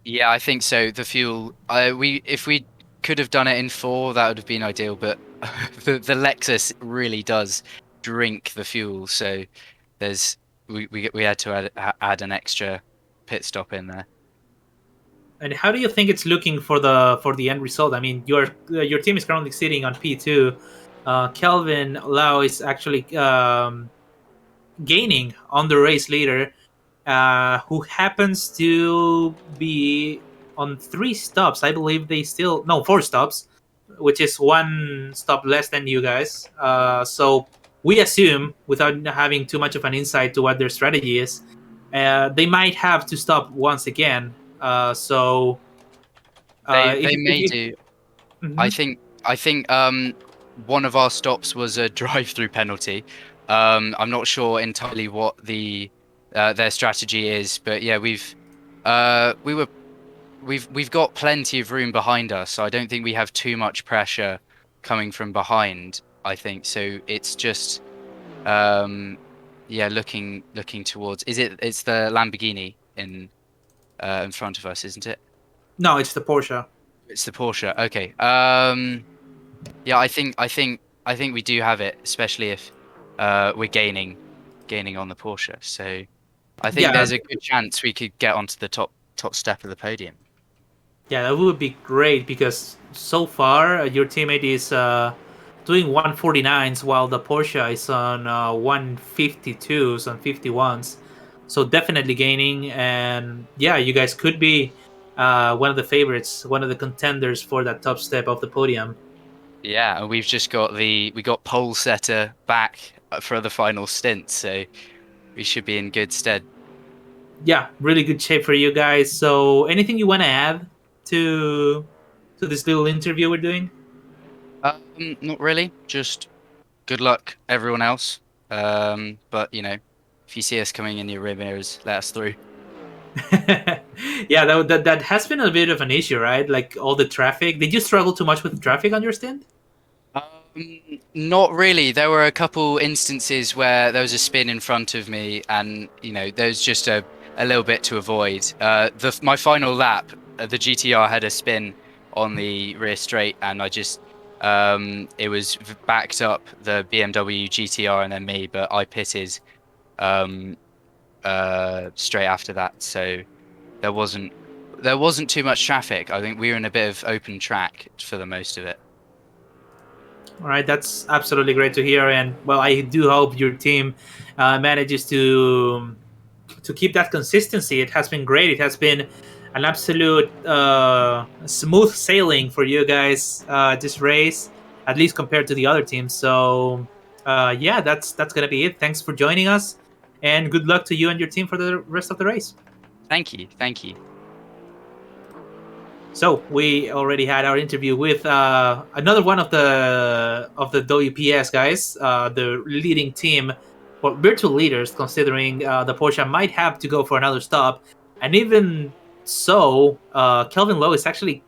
Yeah, I think so. The fuel, we if we could have done it in four, that would have been ideal. But the Lexus really does drink the fuel, so there's we had to add an extra pit stop in there. And how do you think it's looking for the end result? I mean, your team is currently sitting on P2. Kelvin Lau is actually gaining on the race leader, who happens to be on 3 stops. I believe they still no 4 stops, which is 1 stop less than you guys. So we assume, without having too much of an insight to what their strategy is, they might have to stop once again. So They may if do. I mhm. think I think one of our stops was a drive-through penalty. I'm not sure entirely what their strategy is, but yeah, we were we've got plenty of room behind us, so I don't think we have too much pressure coming from behind. I think so. It's just yeah, looking towards. It's the Lamborghini in front of us, isn't it? No, it's the Porsche. It's the Porsche. Okay. Yeah, I think we do have it, especially if we're gaining on the Porsche. So I think Yeah, there's a good chance we could get onto the top step of the podium. yeah, that would be great because so far your teammate is doing 149s while the Porsche is on 152s and 51s. So definitely gaining, and yeah, you guys could be one of the favorites, one of the contenders for that top step of the podium. Yeah, and we've just got we got pole setter back for the final stint, so we should be in good stead. Yeah, really good shape for you guys. So anything you want to add to this little interview we're doing? Not really. Just good luck, everyone else. But if you see us coming in your rear mirrors, let us through. Yeah, that has been a bit of an issue, right? Like all the traffic. Did you struggle too much with traffic on your stint? Not really. There were a couple instances where there was a spin in front of me, and there was just a little bit to avoid. My final lap, the GTR had a spin on the rear straight, and I just it was backed up the BMW GTR and then me, but I pitted um, straight after that, so there wasn't there wasn't too much traffic. I think we were in a bit of open track for the most of it. All right, that's absolutely great to hear, and well, I do hope your team manages to keep that consistency. It has been great. It has been an absolute smooth sailing for you guys this race, at least compared to the other teams. So yeah, that's gonna be it. Thanks for joining us, and good luck to you and your team for the rest of the race. Thank you. Thank you. So we already had our interview with another one of the WPS guys, the leading team, or virtual leaders, considering the Porsche might have to go for another stop, and even so, Kelvin Lowe is actually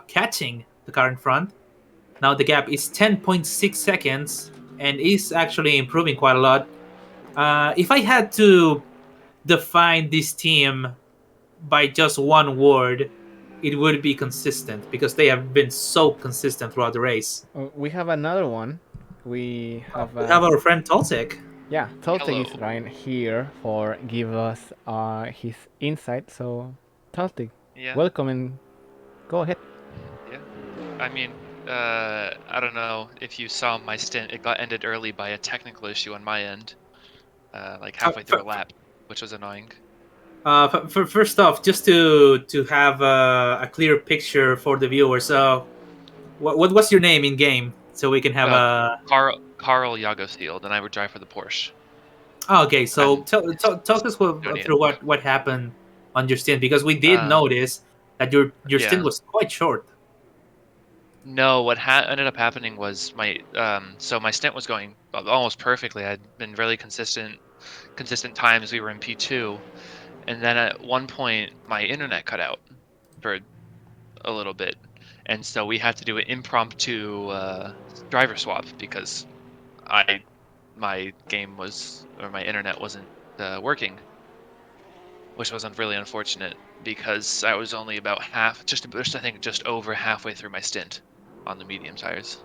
catching the car in front. Now the gap is 10.6 seconds, and is actually improving quite a lot. If I had to define this team by just one word, it would be consistent, because they have been so consistent throughout the race. We have another one. We have, We have our friend Toltec. yeah, Toltec is Hello. right here for give us his insight. So, Toltec, Yeah. welcome and go ahead. Yeah. I mean, I don't know if you saw my stint. It got ended early by a technical issue on my end, like halfway through a lap, which was annoying. For first off, just to have a clear picture for the viewers. So, what's your name in game, so we can have a. Carl Jagosfield, and I would drive for the Porsche. Oh, okay, so I'm talk us through what happened on your stint, because we did notice that your stint was quite short. No, what ended up happening was my my stint was going almost perfectly. I'd been really consistent times. We were in P2, and then at one point my internet cut out for a little bit, and so we had to do an impromptu driver swap because my internet wasn't working, which was really unfortunate because I was only about just over halfway through my stint on the medium tires.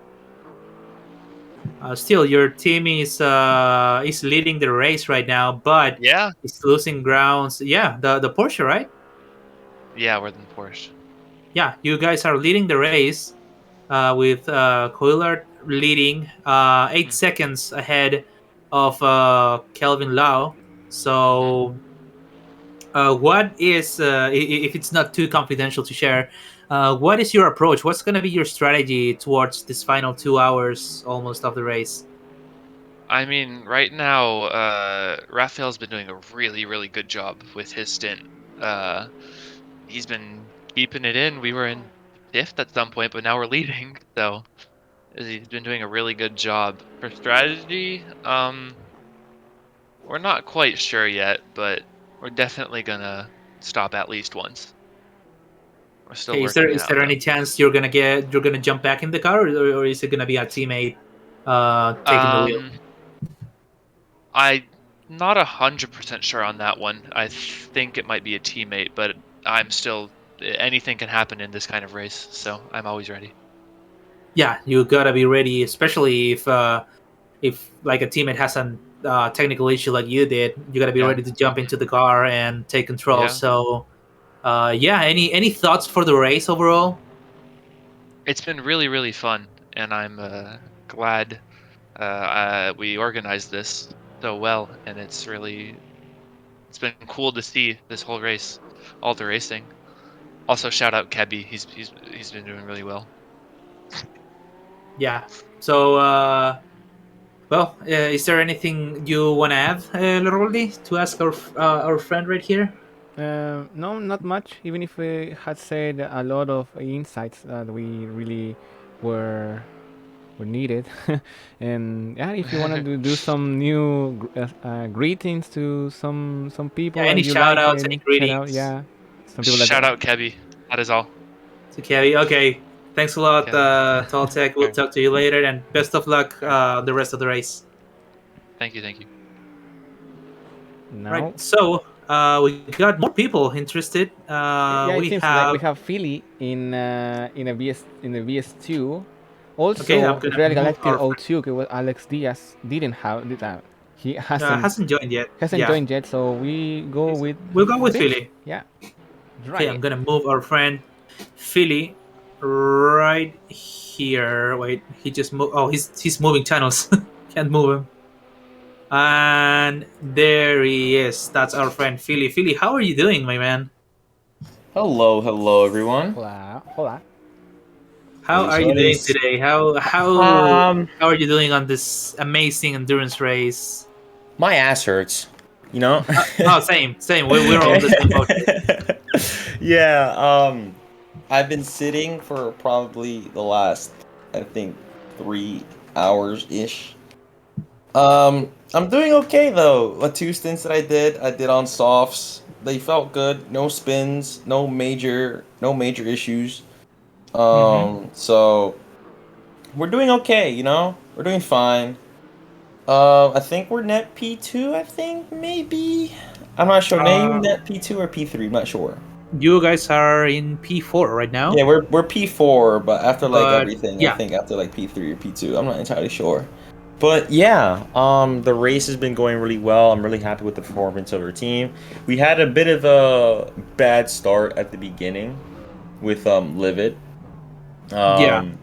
Still, your team is leading the race right now, but Yeah, it's losing grounds. Yeah, the Porsche, right? yeah, we're in Porsche. Yeah, you guys are leading the race with Coillard leading 8 seconds ahead of Kelvin Lau. So, what is, if it's not too confidential to share, what is your approach? What's going to be your strategy towards this final 2 hours almost of the race? I mean, right now, Raphael's been doing a really, really good job with his stint. He's been keeping it in. We were in fifth at some point, but now we're leading. So he's been doing a really good job. For strategy, we're not quite sure yet, but we're definitely gonna stop at least once. We're still Okay, working is there any chance you're gonna jump back in the car, or is it gonna be a teammate taking the wheel? I'm not 100% sure on that one. I think it might be a teammate, but anything can happen in this kind of race, so I'm always ready. Yeah, you gotta be ready, especially if like a teammate has a technical issue like you did. You gotta be ready to jump into the car and take control. Yeah. So, yeah. Any thoughts for the race overall? It's been really, really fun, and I'm glad we organized this so well, and it's been cool to see this whole race, all the racing. Also, shout out Kebby. He's been doing really well. Yeah. So, well, is there anything you want to add, Loroldi, to ask our friend right here? No, not much. Even if we had said a lot of insights that we really were needed. And yeah, if you want to do some new greetings to some people, Yeah, any that you shout like, outs, any greetings? yeah, some people Shout out Kebby. That is all. To Kevin. Okay. Thanks a lot, Toltec. We'll talk to you later, and best of luck the rest of the race. Thank you. Now, Right. So we got more people interested. yeah, it we seems have. like we have Philly in the VS2. Also, Okay, I'm gonna Real move Galactic our- 02, okay, well, Alex Diaz didn't have that. He hasn't hasn't joined yet. joined yet, so we go with We'll go with Philly. Yeah. Okay, Right. I'm gonna move our friend Philly right here. Wait, he just moved. Oh, he's moving channels. Can't move him. And there he is. That's our friend Philly. Philly, how are you doing, my man? Hello, hello, everyone. Hola, hola. How are So you it doing is. today? How are you doing on this amazing endurance race? My ass hurts. You know. Oh, same. We're all in the same boat here. Yeah. I've been sitting for probably the last, I think, 3 hours ish. I'm doing okay though. The two stints that I did on softs. They felt good. No spins. No major issues. Mm-hmm. So we're doing okay. You know, we're doing fine. I think we're net P2, I think, maybe. I'm not sure. Maybe Uh, net P2 or P3, I'm not sure. you guys are in P4 right now, Yeah, we're P4, but after like but everything, I yeah, think after like P3 or P2, I'm not entirely sure. But yeah, the race has been going really well. I'm really happy with the performance of our team. We had a bit of a bad start at the beginning with Livid. yeah. Um,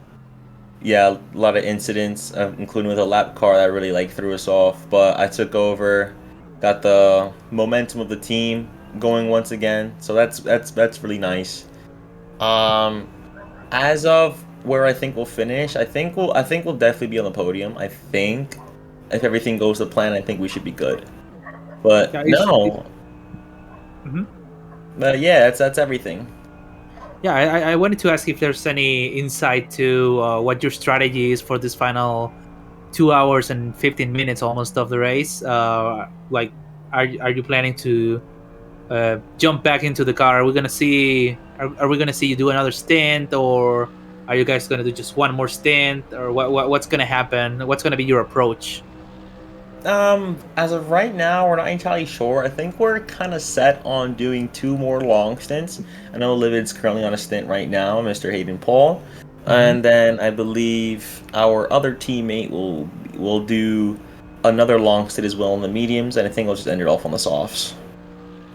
yeah, a lot of incidents, including with a lap car that really like threw us off. But I took over, got the momentum of the team going once again. So that's really nice. Um, as of where I think we'll finish, I think we'll definitely be on the podium. I think if everything goes to plan, I think we should be good. Yeah, But it's no, mhm. but yeah, that's everything. Yeah, I wanted to ask if there's any insight to what your strategy is for this final 2 hours and 15 minutes almost of the race. Like, are you planning to jump back into the car? Are we gonna see? Are we gonna see you do another stint, or are you guys gonna do just one more stint, or what's gonna happen? What's gonna be your approach? As of right now, we're not entirely sure. I think we're kind of set on doing two more long stints. I know Livid's currently on a stint right now, Mr. Hayden Paul, Mhm. and then I believe our other teammate will do another long stint as well in the mediums, and I think we'll just end it off on the softs.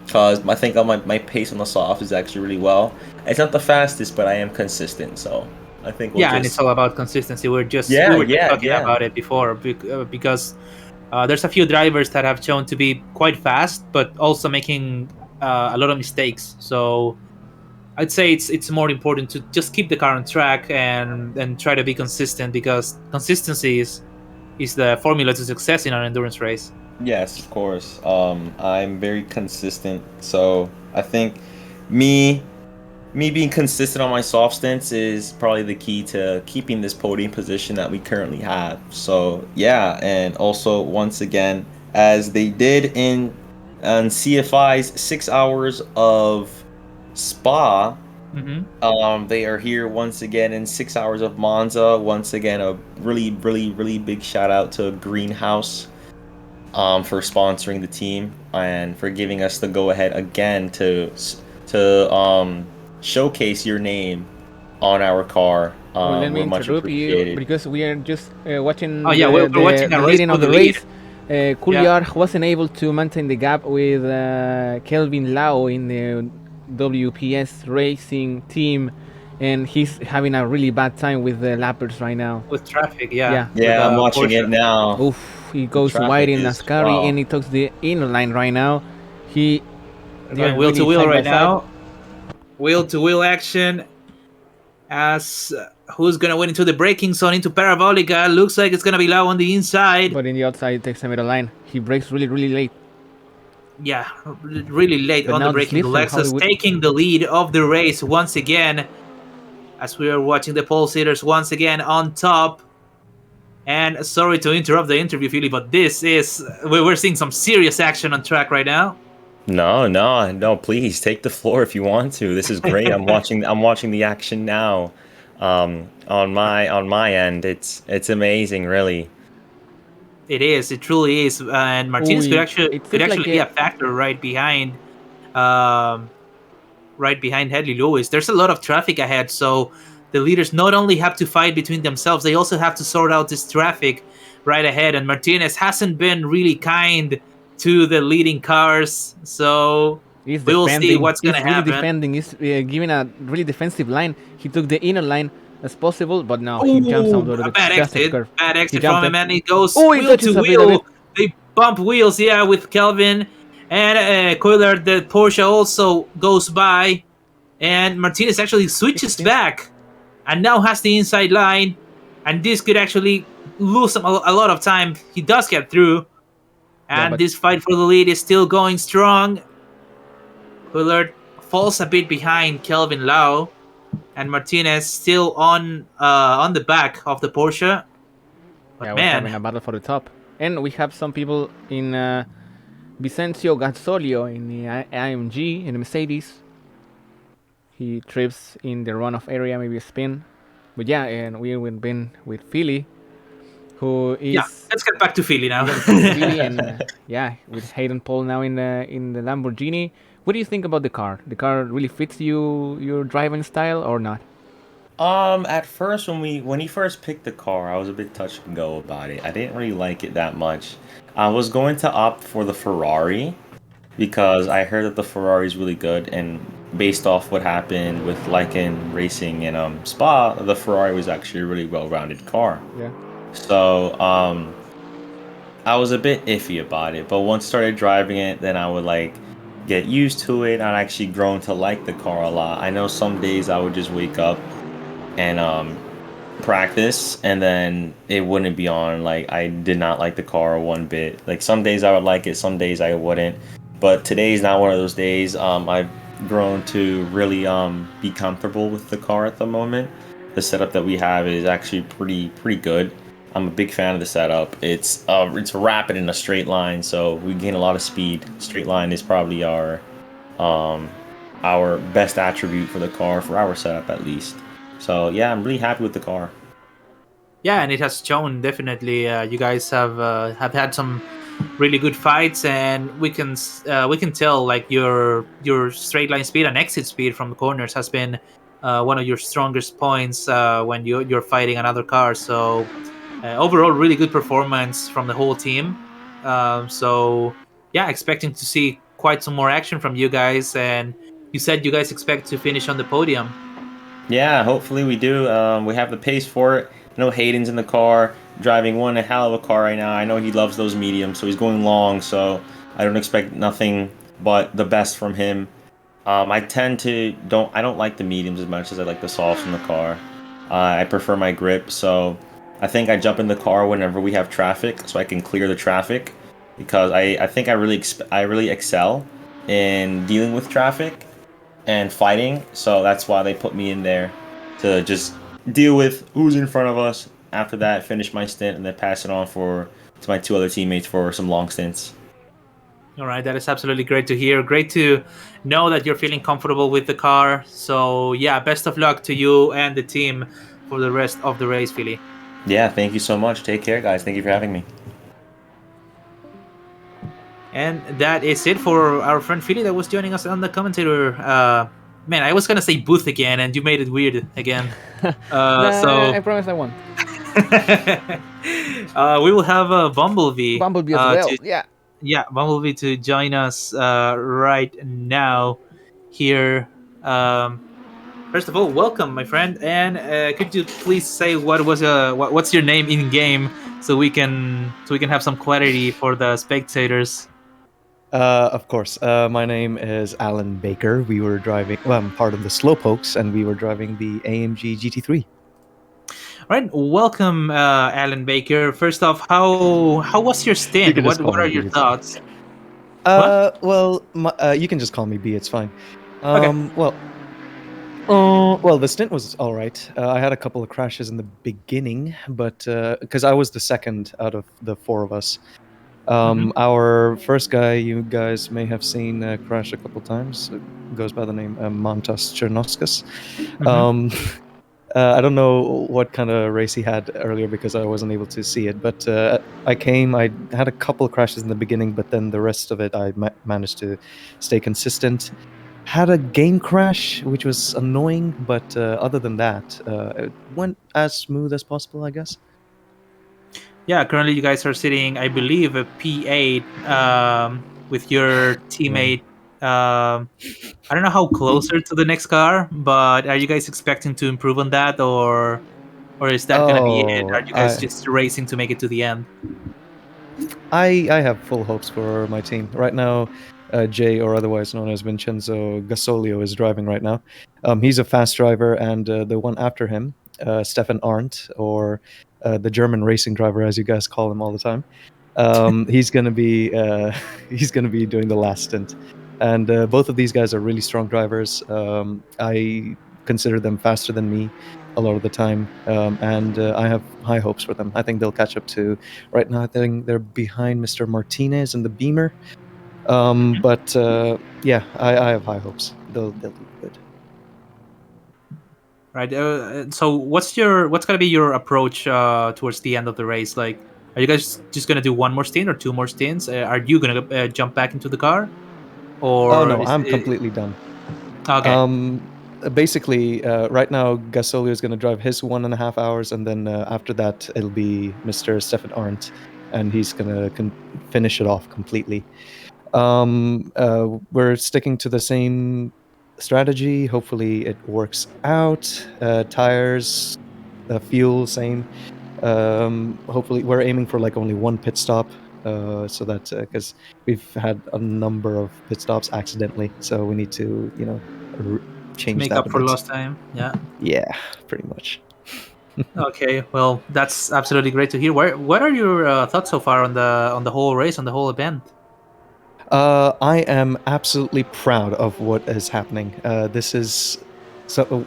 Cause I think my pace on the soft is actually really well. It's not the fastest, but I am consistent, so I think we'll Yeah, and it's just all about consistency. We yeah, were just yeah, talking yeah. about it before because there's a few drivers that have shown to be quite fast, but also making a lot of mistakes. So I'd say it's more important to just keep the car on track and try to be consistent because consistency is the formula to success in an endurance race. Yes, of course. I'm very consistent, so I think me me being consistent on my soft stance is probably the key to keeping this podium position that we currently have. So yeah, and also once again, as they did in CFI's 6 hours of Spa, Hmm. they are here once again in 6 hours of Monza. Once again, a really big shout out to Greenhouse for sponsoring the team and for giving us the go ahead again to showcase your name on our car. Well, let me We're much interrupt you appreciated. because we are just Oh watching yeah, we're watching the a race leading for of the the lead. race. Yeah, Couliard wasn't able to maintain the gap with Kelvin Lau in the WPS racing team, and he's having a really bad time with the lappers right now. with traffic. Yeah, Yeah. with Yeah, I'm watching Porsche. it now. Oof, he The goes wide traffic in is Ascari wow. and he takes the inner line right now. They are Going wheel to really wheel side by right side. now. Wheel to wheel action. As who's gonna win into the braking zone into Parabolica? Looks like it's gonna be Lau on the inside. But in the outside, it takes a middle line. He breaks really late. Yeah, really late But on the now the braking. slipstream, how they Lexus would. taking the lead of the race once again. As we are watching the pole sitters once again on top. And sorry to interrupt the interview, Philly, but this is we're seeing some serious action on track right now. No, please take the floor if you want to. This is great. I'm watching the action now. On my end, it's amazing, really. It is, it truly is, and Martinez Ooh, it could seems like actually be a factor um, right behind Headley Lewis. There's a lot of traffic ahead, so the leaders not only have to fight between themselves, they also have to sort out this traffic right ahead. And Martinez hasn't been really kind to the leading cars, so He's We will see defending. what's He's gonna really happen. defending. He's giving a really defensive line. He took the inner line as possible, but no, he jumps Oh, out of a the bad fastest exit. curve. Bad He exit jumped from him, it. and it goes Oh, he wheel touches to a bit of wheel. it. They bump wheels, yeah, with Kelvin. And Coiler, the Porsche also goes by. And Martinez actually switches 16. back and now has the inside line. And this could actually lose him a lot of time. He does get through. Yeah, And but this fight for the lead is still going strong. Coiler falls a bit behind Kelvin Lau. And Martinez still on the back of the Porsche. But yeah, we're man, having a battle for the top, and we have some people in Vicencio Gazzolio in the AMG in the Mercedes. He trips in the runoff area, maybe a spin. But yeah, and we will been with Philly, who yeah, is let's get back to Philly now. Philly, and yeah, with Hayden Paul now in the Lamborghini. What do you think about the car? The car really fits your driving style or not? At first when he first picked the car, I was a bit touch and go about it. I didn't really like it that much. I was going to opt for the Ferrari because I heard that the Ferrari is really good, and based off what happened with Lycan Racing in Spa, the Ferrari was actually a really well-rounded car. Yeah. So I was a bit iffy about it, but once I started driving it, then I would like get used to it. I'd actually grown to like the car a lot. I know some days I would just wake up and practice, and then it wouldn't be on. Like, I did not like the car one bit. Like, some days I would like it, some days I wouldn't. But today's not one of those days. I've grown to really be comfortable with the car at the moment. The setup that we have is actually pretty good. I'm a big fan of the setup. It's rapid in a straight line, so we gain a lot of speed. Straight line is probably our best attribute for the car, for our setup at least. So yeah, I'm really happy with the car. Yeah, and it has shown definitely. You guys have had some really good fights, and we can tell like your straight line speed and exit speed from the corners has been one of your strongest points when you're fighting another car. So overall, really good performance from the whole team. So yeah, expecting to see quite some more action from you guys. And you said you guys expect to finish on the podium. Yeah, hopefully we do. We have the pace for it. I know Hayden's in the car, driving one hell of a car right now. I know he loves those mediums, so he's going long. So I don't expect nothing but the best from him. I tend to I don't like the mediums as much as I like the softs in the car. I prefer my grip, so I think I jump in the car whenever we have traffic, so I can clear the traffic, because I think I really excel in dealing with traffic and fighting. So that's why they put me in there, to just deal with who's in front of us. After that, finish my stint and then pass it on to my two other teammates for some long stints. All right, that is absolutely great to hear. Great to know that you're feeling comfortable with the car. So yeah, best of luck to you and the team for the rest of the race, Philly. Yeah, thank you so much. Take care, guys. Thank you for having me. And that is it for our friend Philly that was joining us on the commentator. Man, I was gonna say booth again, and you made it weird again. I promise I won't. We will have a Bumblebee. Bumblebee as well. Yeah, Bumblebee to join us right now here. First of all, welcome, my friend, and could you please say what's your name in game, so we can have some clarity for the spectators. Of course. My name is Alan Baker. We were driving. Well, I'm part of the Slowpokes, and we were driving the AMG GT3. All right, welcome, Alan Baker. First off, how was your stint? can just What call are me your B. thoughts? Well, you can just call me B. It's fine. Okay. Well, the stint was all right. I had a couple of crashes in the beginning, but because I was the second out of the four of us. Our first guy, you guys may have seen crash a couple times. It goes by the name Montas Chernoskas. I don't know what kind of race he had earlier because I wasn't able to see it. But I had a couple of crashes in the beginning, but then the rest of it I managed to stay consistent. Had a game crash, which was annoying, but other than that, it went as smooth as possible, I guess. Yeah, currently you guys are sitting, I believe, a P8 with your teammate I don't know how closer to the next car, but are you guys expecting to improve on that, or is that gonna be it? Oh, Are you guys just racing to make it to the end? I have full hopes for my team right now. Jay, or otherwise known as Vincenzo Gasolio, is driving right now. He's a fast driver, and the one after him, Stefan Arndt, or the German racing driver, as you guys call him all the time. He's gonna be he's gonna be doing the last stint, and both of these guys are really strong drivers. I consider them faster than me a lot of the time, and I have high hopes for them. I think they'll catch up to. Right now, I think they're behind Mr. Martinez and the Beamer. But yeah, I have high hopes. They'll do good. Right. So what's gonna be your approach towards the end of the race? Like, are you guys just gonna do one more stint or two more stints? Are you gonna jump back into the car, Oh or no, is I'm it... completely done. Okay? Um, Basically, right now Gasolio is going to drive his 1.5 hours, and then after that it'll be Mr. Stefan Arndt, and he's going to finish it off completely. We're sticking to the same strategy. Hopefully, it works out. Tires, fuel, same. Hopefully, we're aiming for like only one pit stop, so that because we've had a number of pit stops accidentally, so we need to, r- To change make that up a for bit. lost time. Yeah. Yeah, pretty much. Okay. Well, that's absolutely great to hear. What are your thoughts so far on the whole race, on the whole event? I am absolutely proud of what is happening. This is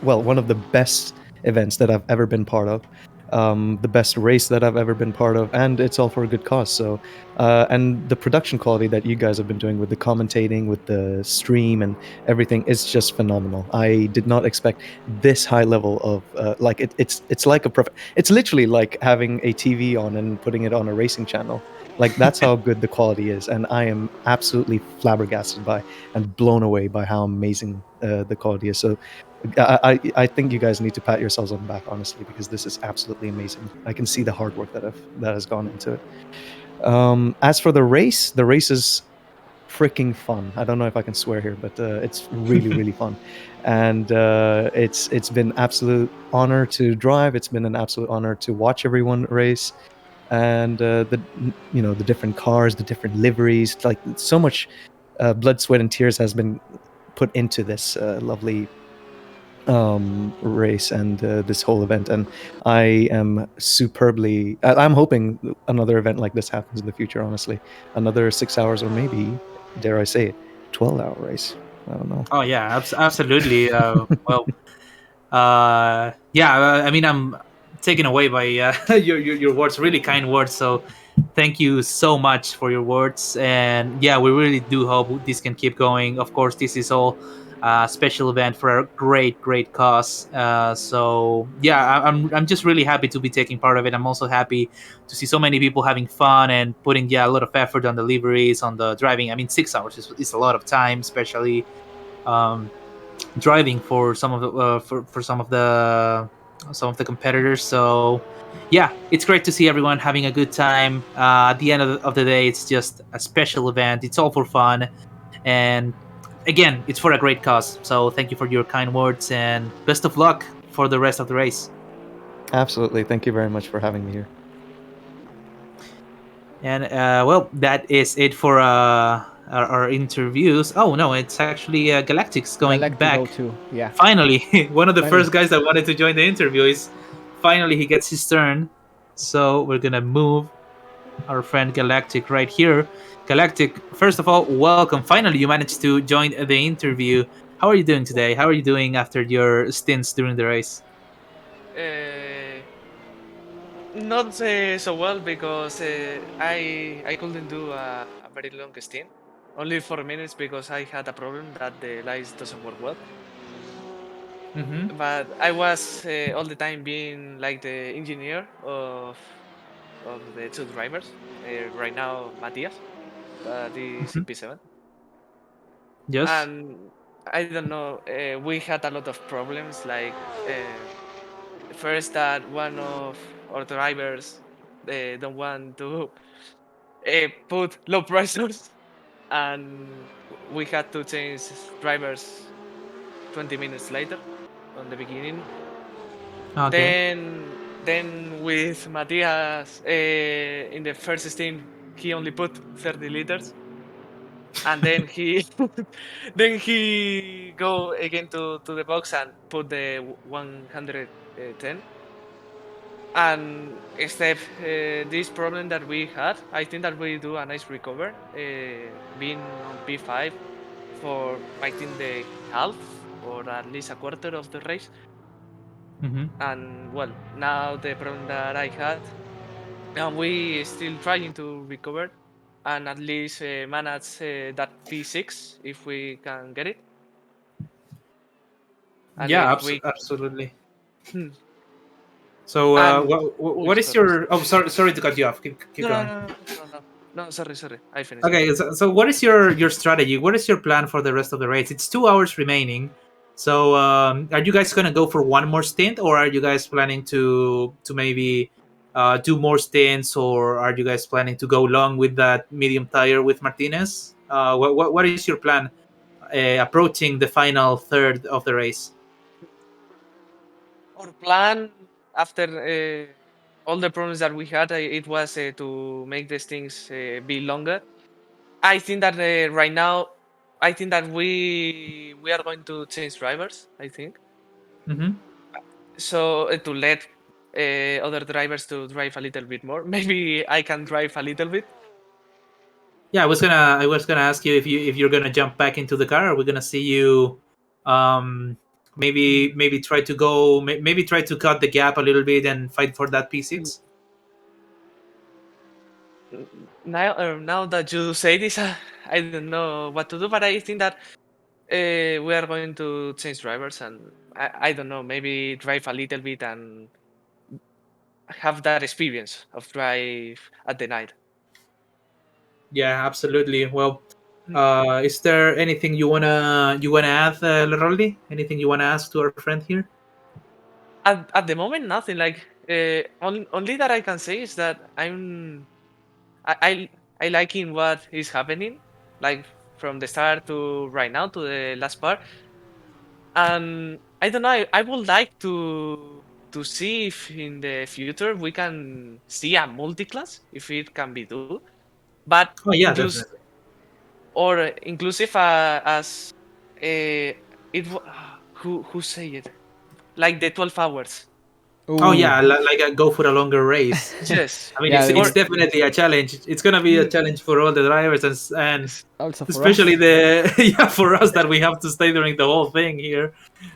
one of the best events that I've ever been part of. The best race that I've ever been part of, and it's all for a good cause. So, and the production quality that you guys have been doing with the commentating, with the stream, and everything is just phenomenal. I did not expect this high level of like it's like it's literally like having a TV on and putting it on a racing channel. Like that's how good the quality is, and I am absolutely flabbergasted by and blown away by how amazing the quality is. So I think you guys need to pat yourselves on the back, honestly, because this is absolutely amazing. I can see the hard work that has gone into it. As for the race is freaking fun. I don't know if I can swear here, but it's really really fun, and it's been absolute honor to drive. It's been an absolute honor to watch everyone race, and the different cars, the different liveries, like so much blood, sweat, and tears has been put into this lovely race and this whole event, and I am superbly I'm hoping another event like this happens in the future, honestly. Another 6 hours, or maybe, dare I say it, 12-hour race. I don't know. Oh yeah, absolutely. Well, yeah. I mean, I'm taken away by your words, really kind words. So, thank you so much for your words. And yeah, we really do hope this can keep going. Of course, this is all a special event for a great cause. So yeah, I'm just really happy to be taking part of it. I'm also happy to see so many people having fun and putting a lot of effort on the liveries, on the driving. I mean, 6 hours is a lot of time, especially. Um, Driving for some of the for some of the competitors. So yeah, it's great to see everyone having a good time. At the end of the day, it's just a special event. It's all for fun, and again, it's for a great cause. So thank you for your kind words, and best of luck for the rest of the race. Absolutely, thank you very much for having me here. And well, that is it for our interviews. Oh no, it's actually Galactic's going Galactic back. O2. Yeah. Finally, one of the Finally. first guys that wanted to join the interview is finally he gets his turn. So we're gonna move our friend Galactic right here. Galactic, first of all, welcome. Finally, you managed to join the interview. How are you doing today? How are you doing after your stints during the race? Uh, Not so well because I couldn't do a very long stint, only 4 minutes because I had a problem that the lights doesn't work well. Mm-hmm. But I was all the time being like the engineer of the two drivers. Right now, Matthias, that is Mm-hmm. in P7, Yes. and I don't know. We had a lot of problems. Like first, that one of our drivers don't want to put low pressures and we had to change drivers 20 minutes later on the beginning. Okay. Then with Matthias in the first stint, he only put 30 liters, and then he then he go again to the box and put the 110. And except this problem that we had, I think that we do a nice recover, being on P5 for I think the half or at least a quarter of the race. Mm-hmm. And well, now the problem that I had, and we still trying to recover and at least manage that P6 if we can get it. And Yeah, if we absolutely. Hmm. So, and oh, what is sorry. your? Oh, sorry to cut you off. Keep No, no, going. no, no, no, no, no. Sorry. I finished. Okay, so what is your strategy? What is your plan for the rest of the race? It's 2 hours remaining. So, are you guys gonna go for one more stint, or are you guys planning to maybe do more stints, or are you guys planning to go long with that medium tire with Martinez? What is your plan approaching the final third of the race? Our plan after all the problems that we had, it was to make these things be longer. I think that right now, I think that we are going to change drivers. I think Mm-hmm. so to let other drivers to drive a little bit more. Maybe I can drive a little bit. Yeah, I was gonna ask you if you're gonna jump back into the car. Are we gonna see you, um, maybe try to go, maybe try to cut the gap a little bit and fight for that Mm. P6? Now that you say this, I don't know what to do, but I think that we are going to change drivers, and I don't know, maybe drive a little bit and have that experience of drive at the night. Yeah, absolutely. Well, Mm. is there anything you wanna add, Leroldi? Anything you wanna ask to our friend here? At the moment, nothing. Like only that I can say is that I liking what is happening, like from the start to right now to the last part. And I don't know. I would like to see if in the future we can see a multi-class if it can be do, but Oh yeah, just definitely. or inclusive as who say it like the 12 hours. Oh Ooh. yeah, like go for a longer race. Yes, I mean, Yeah, it's or definitely a challenge. It's gonna be a mm, challenge for all the drivers and yes, also for us. especially the yeah for us that we have to stay during the whole thing here.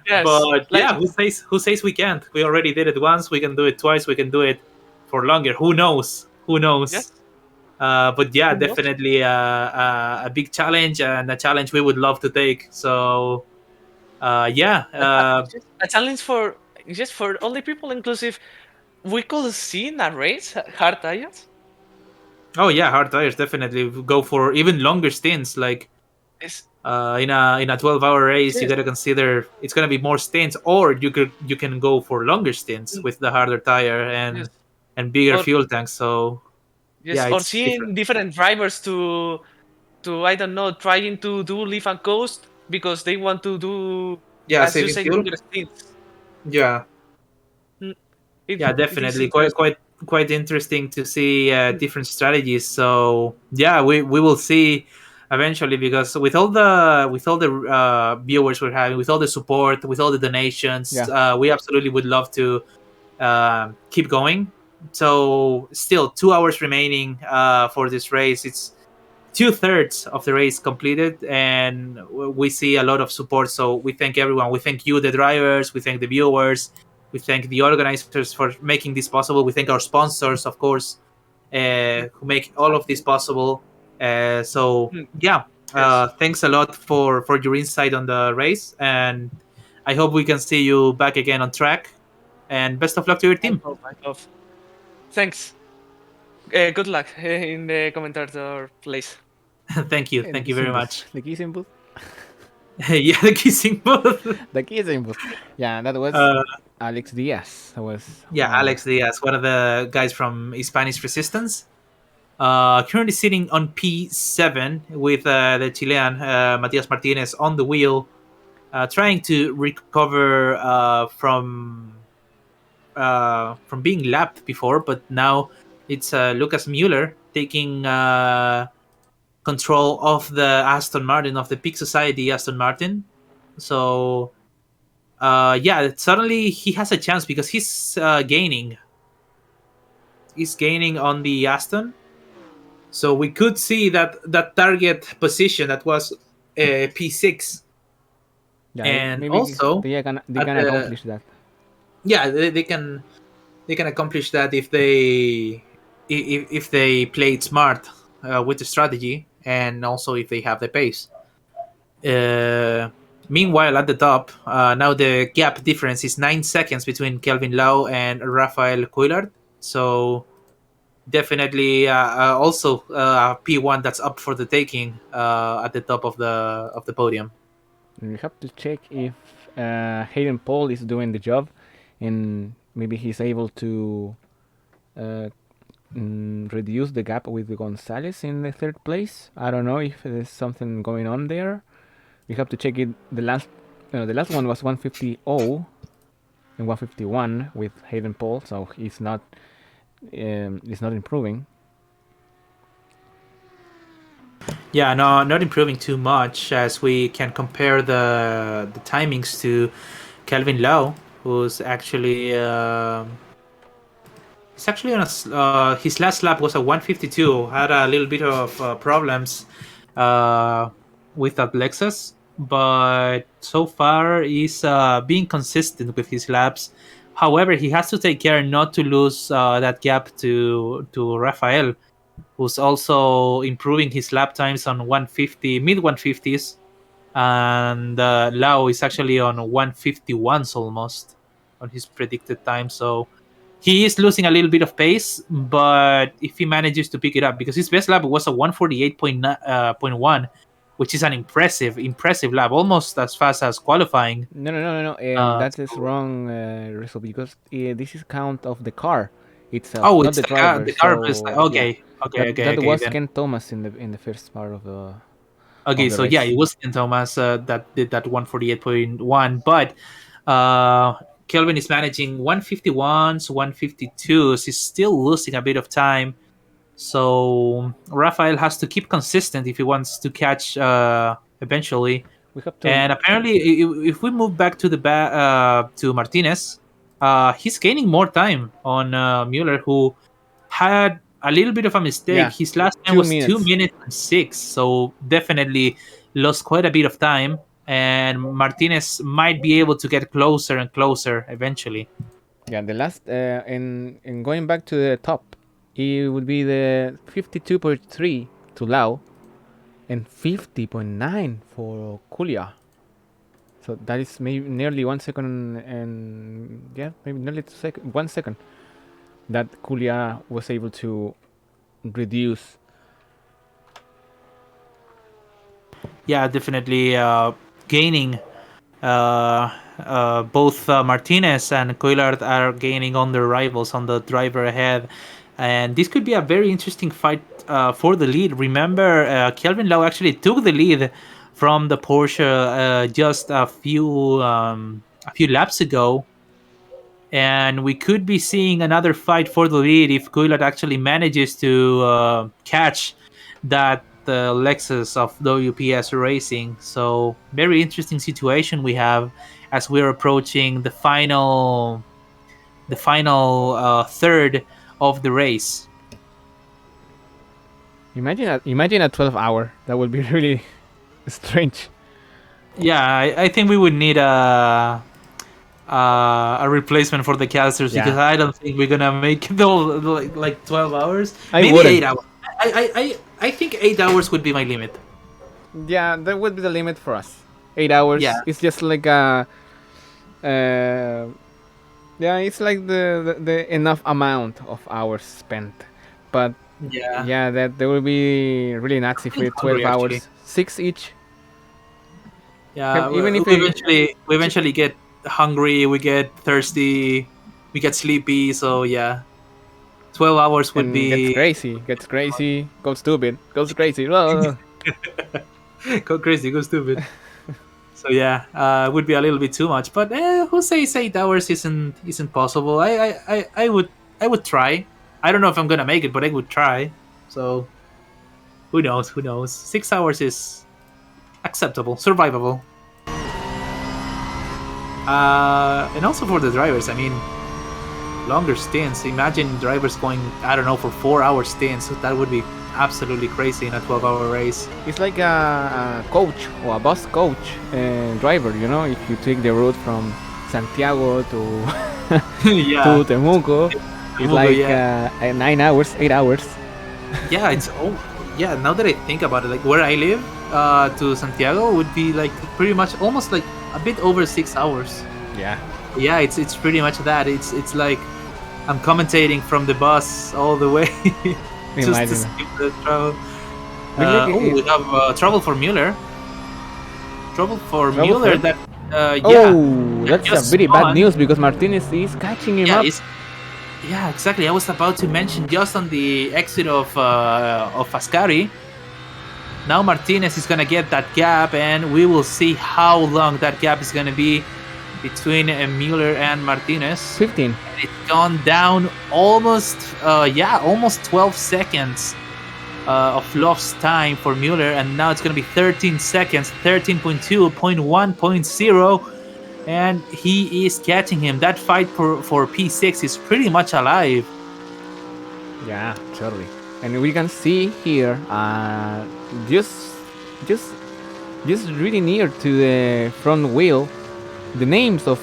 yes, But like yeah, who says we can't? We already did it once. We can do it twice. We can do it for longer. Who knows? Who knows? yes, But yeah, who knows? definitely a big challenge and a challenge we would love to take. So yeah, Just a challenge for just for all the people inclusive. We could see in a race hard tires. oh yeah, hard tires definitely go for even longer stints. Like Yes, in a 12-hour race, you yes, got to consider it's gonna be more stints, or you can go for longer stints mm, with the harder tire yes, and bigger or fuel tanks. So yes, yeah, or it's seeing different. different drivers to I don't know, trying to do leaf and coast because they want to do, Yeah, as you saving say, fuel. longer stints. Yeah, Mm, yeah, it is definitely quite interesting. quite quite interesting to see Mm, different strategies. So yeah, we will see eventually, because with all the viewers we're having, with all the support, with all the donations, Yeah. we absolutely would love to keep going. So still 2 hours remaining for this race. It's two-thirds of the race completed, and we see a lot of support. So we thank everyone. We thank you, the drivers. We thank the viewers. We thank the organizers for making this possible. We thank our sponsors, of course, who make all of this possible. So mm, yeah, yes, thanks a lot for your insight on the race, and I hope we can see you back again on track. And best of luck to your I team. hope, I hope. Thanks. Good luck in the commentator place. Thank And the you very kissing booth. much. The kissing booth. Yeah, the kissing booth. The kissing booth. Yeah, that was Uh, Alex Diaz. That was yeah, Alex Diaz, one of the guys from Spanish Resistance. currently sitting on P7 with the Chilean Matias Martinez on the wheel, trying to recover from being lapped before, but now it's Lucas Mueller taking control of the Aston Martin, of the Peak Society Aston Martin. So yeah, suddenly he has a chance because he's gaining. He's gaining on the Aston, so we could see that target position that was P6, Yeah, and maybe also they at can the accomplish that. yeah they can accomplish that if they play it smart with the strategy, and also if they have the pace. Uh, Meanwhile, at the top, now the gap difference is 9 seconds between Kelvin Lau and Rafael Cuillard. So definitely, also P1 that's up for the taking at the top of the podium. We have to check if Hayden Paul is doing the job, and maybe he's able to uh, reduce the gap with Gonzalez in the third place. I don't know if there's something going on there. We have to check it. The last one was 150 and 151 with Hayden Paul, so he's not improving. Yeah, no, not improving too much, as we can compare the timings to Kelvin Lau, who's actually he's actually on his last lap was a 152. Had a little bit of problems uh, with that Lexus, but so far he's being consistent with his laps. However, he has to take care not to lose that gap to Rafael, who's also improving his lap times on 150, mid 150s, and Lau is actually on 151s almost on his predicted time. So he is losing a little bit of pace, but if he manages to pick it up, because his best lap was a 148.1, which is an impressive lap, almost as fast as qualifying. No. That is So, wrong result because this is count of the car itself, oh, not it's the driver. the car best. So yeah, Okay, that okay. was Then Ken Thomas in the first part okay, of the so yeah, race. it was Ken Thomas that did that 148.1, but uh, Kelvin is managing 151s, 152s. He's still losing a bit of time. So Rafael has to keep consistent if he wants to catch eventually. We have to. And apparently, if we move back to to Martinez, he's gaining more time on Mueller, who had a little bit of a mistake. Yeah, His last time two was two minutes. minutes and six, so definitely lost quite a bit of time. And Martinez might be able to get closer and closer eventually. Yeah, the last in going back to the top, it would be the 52.3 to Lau and 50.9 for Kulia. So that is maybe nearly 1 second, and yeah, maybe nearly 1 second that Kulia was able to reduce. Yeah, definitely gaining. Both Martinez and Coillard are gaining on their rivals on the driver ahead, and this could be a very interesting fight for the lead. Remember, Kelvin Lau actually took the lead from the Porsche just a few laps ago, and we could be seeing another fight for the lead if Coillard actually manages to catch that Lexus of WPS Racing. So very interesting situation we have as we're approaching the final third of the race. Imagine a 12-hour. That would be really strange. Yeah, I think we would need a replacement for the casters, Yeah. because I don't think we're gonna make the like 12 hours. I Maybe wouldn't. 8 hours. I think 8 hours would be my limit. Yeah, that would be the limit for us. 8 hours. Yeah. It's just like a. Yeah, it's like the enough amount of hours spent, but Yeah. that they will be really nuts if we 12 hungry, actually. hours, 6 each. Yeah, Even if we eventually get hungry, we get thirsty, we get sleepy. So yeah, 12 hours would And be gets crazy, goes stupid, goes crazy. Well, go crazy, go stupid. So yeah, would be a little bit too much. But who says 8 hours isn't possible? I would try. I don't know if I'm gonna make it, but I would try. So who knows? Who knows? 6 hours is acceptable, survivable. And also for the drivers, I mean, longer stints. Imagine drivers going, I don't know, for 4 hour stints. That would be absolutely crazy in a 12-hour race. it's like a coach or a bus coach driver. You know, if you take the route from Santiago to Yeah. to Temuco, it's Temuco, like yeah. 9 hours, 8 hours. Yeah, yeah. Now that I think about it, like where I live to Santiago would be like pretty much almost like a bit over 6 hours. Yeah. Yeah, it's pretty much that. It's like I'm commentating from the bus all the way just to Imagine. skip the travel. Really? We have trouble for Mueller. Trouble for Trouble Mueller. for- That Oh, that's just a very bad spun. news because Martinez is catching him up. Yeah, exactly. I was about to mention just on the exit of Ascari. Now Martinez is gonna get that gap, and we will see how long that gap is gonna be between Mueller and Martinez. 15. It's gone down almost 12 seconds of lost time for Mueller, and now it's gonna be 13 seconds, 13.2, 0.1, and he is catching him. That fight for P6 is pretty much alive. Yeah, totally. And we can see here, just really near to the front wheel, the names of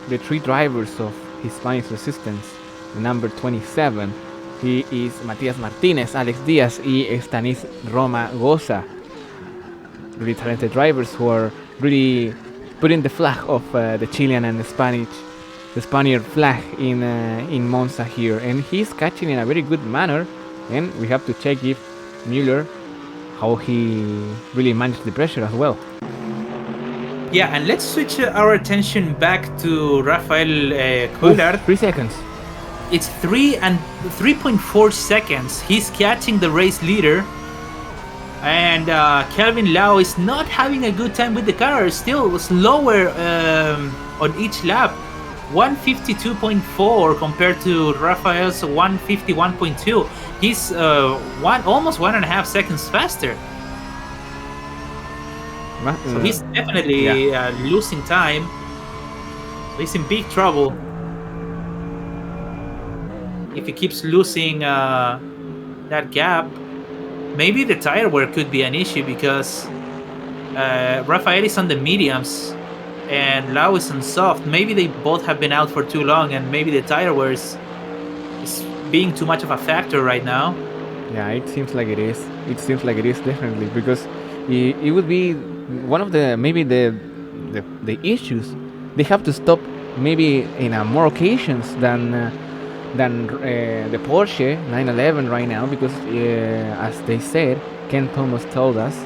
the three drivers of Hispanic Resistance. The number 27, he is Matias Martinez, Alex Diaz, y Stanis Roma Goza. Really talented drivers who are really putting the flag of the Chilean and the Spaniard flag in Monza here, and he's catching in a very good manner. And we have to check if Mueller, how he really managed the pressure as well. Yeah, and let's switch our attention back to Rafael Coulthard. 3 seconds. It's 3.4 seconds. He's catching the race leader. And Kelvin Lau is not having a good time with the car. Still slower on each lap. 152.4 compared to Rafael's 151.2. He's almost 1.5 seconds faster. So he's definitely losing time. So he's in big trouble. If he keeps losing that gap, maybe the tire wear could be an issue because Rafael is on the mediums and Lau is on soft. Maybe they both have been out for too long, and maybe the tire wear is being too much of a factor right now. Yeah, it seems like it is. It seems like it is definitely because it would be one of the maybe the issues. They have to stop maybe in more occasions than the Porsche 911 right now because as they said, Ken Thomas told us,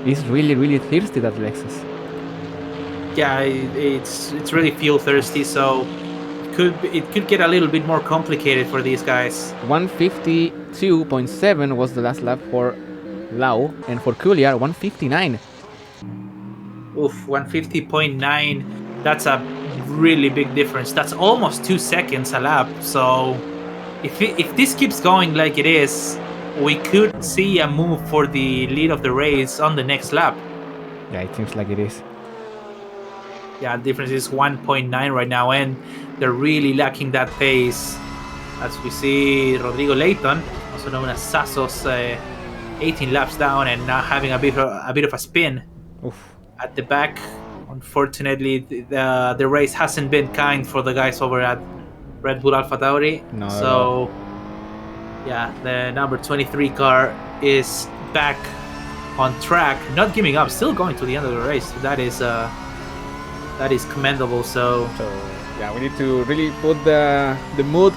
he's really thirsty, that Lexus. Yeah, it's really fuel thirsty, so it could get a little bit more complicated for these guys. 152.7 was the last lap for Lau, and for Coulthard 159. Oof, 150.9. That's a really big difference. That's almost 2 seconds a lap. So if this keeps going like it is, we could see a move for the lead of the race on the next lap. Yeah, it seems like it is. Yeah, the difference is 1.9 right now, and they're really lacking that pace. As we see Rodrigo Leighton, also known as Sassos, 18 laps down and now having a bit of a spin. Oof. At the back. Unfortunately, the race hasn't been kind for the guys over at Red Bull AlphaTauri. No, so, yeah, the number 23 car is back on track, not giving up, still going to the end of the race. That is commendable. So yeah, we need to really put the mood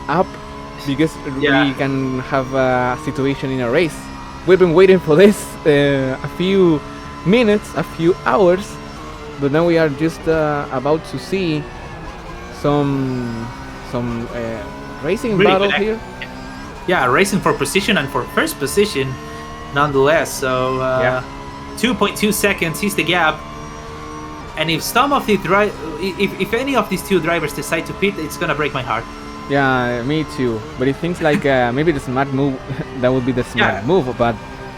up because we can have a situation in a race. We've been waiting for this a few minutes, a few hours, but now we are just about to see some Racing really battle good here. Yeah, racing for position and for first position, nonetheless. So 2.2 seconds is the gap. And if some of the if any of these two drivers decide to pit, it's gonna break my heart. Yeah, me too. But it seems like maybe the smart move, that would be the smart Yeah. move. But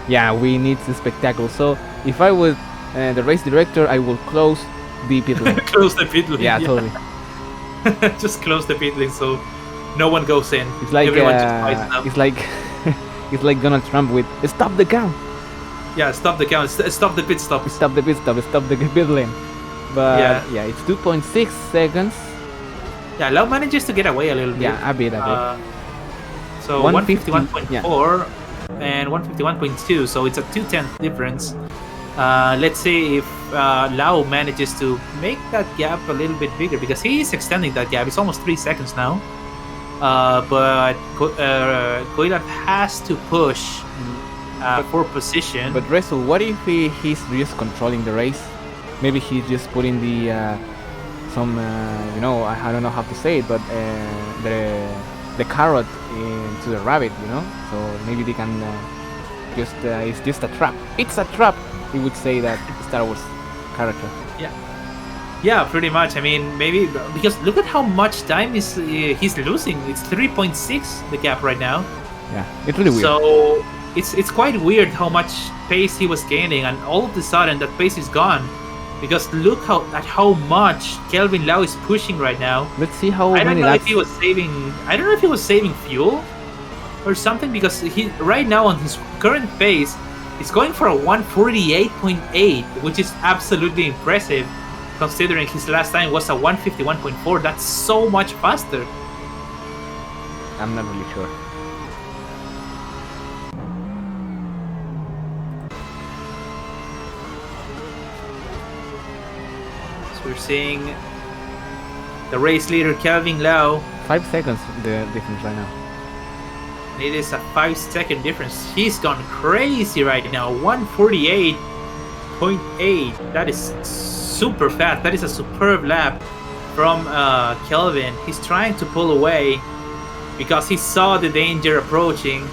yeah, we need the spectacle. So if I was the race director, I will close the pit lane. Close the pit lane. Yeah, totally. Just close the pit lane so no one goes in. It's like Everyone just wisens up. it's like it's like Donald Trump with stop the count, Yeah, stop the count. Stop the pit stop. stop the pit stop, stop the pit lane. But yeah, it's 2.6 seconds. Yeah, Lau manages to get away a little bit. Yeah, a bit. So 150, 151.4 and 151.2, so it's a 2/10 difference. Let's see if Lau manages to make that gap a little bit bigger, because he is extending that gap. It's almost 3 seconds now. But Koilat has to push for position. But Russell, what if he's just controlling the race? Maybe he's just putting the some I don't know how to say it, but the carrot into the rabbit, So maybe they can it's just a trap. It's a trap. He would say that Star Wars character. Yeah, pretty much. I mean, maybe because look at how much time he's losing. It's 3.6 the gap right now. Yeah, it's really weird. So it's quite weird how much pace he was gaining, and all of a sudden that pace is gone. Because look at how much Kelvin Lau is pushing right now. Let's see how I don't many know laps. if he was saving. I don't know if he was saving fuel or something, because he right now on his current pace, he's going for a 148.8, which is absolutely impressive, considering his last time was a 151.4. That's so much faster. I'm not really sure. So we're seeing the race leader Kelvin Lau. 5 seconds the difference right now. It is a 5-second difference. He's gone crazy right now. 148.8. That is super fast. That is a superb lap from Kelvin. He's trying to pull away because he saw the danger approaching,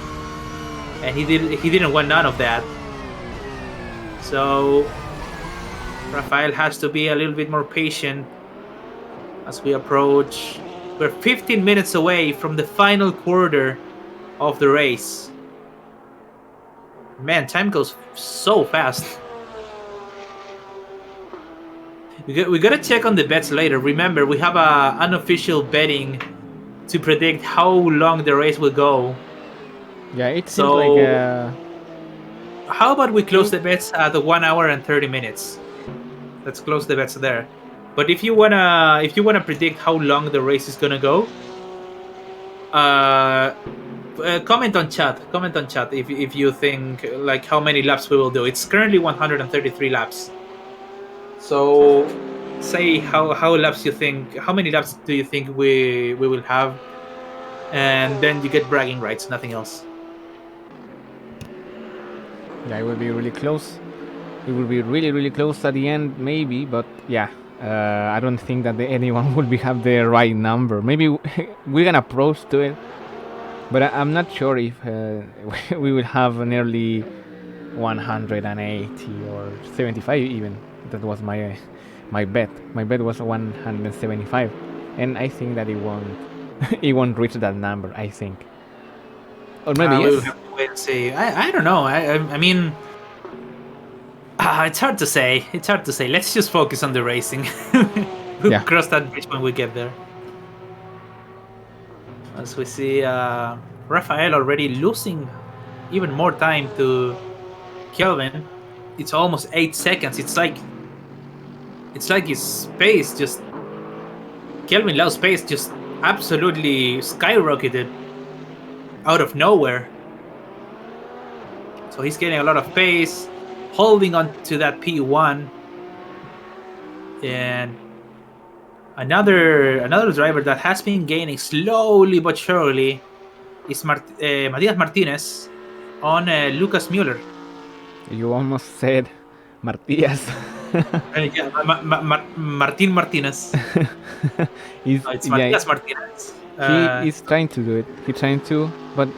and he didn't want none of that. So Rafael has to be a little bit more patient as we approach. We're 15 minutes away from the final quarter of the race. Man, time goes so fast. We gotta check on the bets later. Remember, we have a unofficial betting to predict how long the race will go. Yeah, it seems So- like How about we close the bets at the 1 hour and 30 minutes? Let's close the bets there. But if you wanna predict how long the race is gonna go, comment on chat. Comment on chat if you think like how many laps we will do. It's currently 133 laps. So say how laps you think. How many laps do you think we will have? And then you get bragging rights. Nothing else. yeah, it will be really close. It will be really, really close at the end, maybe. But yeah, I don't think that anyone will have the right number. Maybe we're gonna approach to it, but I'm not sure if we will have nearly 180 or 75 even. That was my bet. My bet was 175, and I think that it won't it won't reach that number. I think, or maybe We'll yes. have to wait and see. I don't know. I mean, it's hard to say. It's hard to say. Let's just focus on the racing. We'll Yeah. cross that bridge when we get there. As we see Rafael already losing even more time to Kelvin. It's almost 8 seconds. It's like his pace just Kelvin Lau's pace just absolutely skyrocketed out of nowhere. So he's getting a lot of pace, holding on to that P1. And another driver that has been gaining slowly but surely is Matias Martinez on Lucas Mueller. You almost said Martias. Yeah, Martin Martinez. It's, No, it's yeah, Matias Martinez. He is trying to do it. He's trying to, but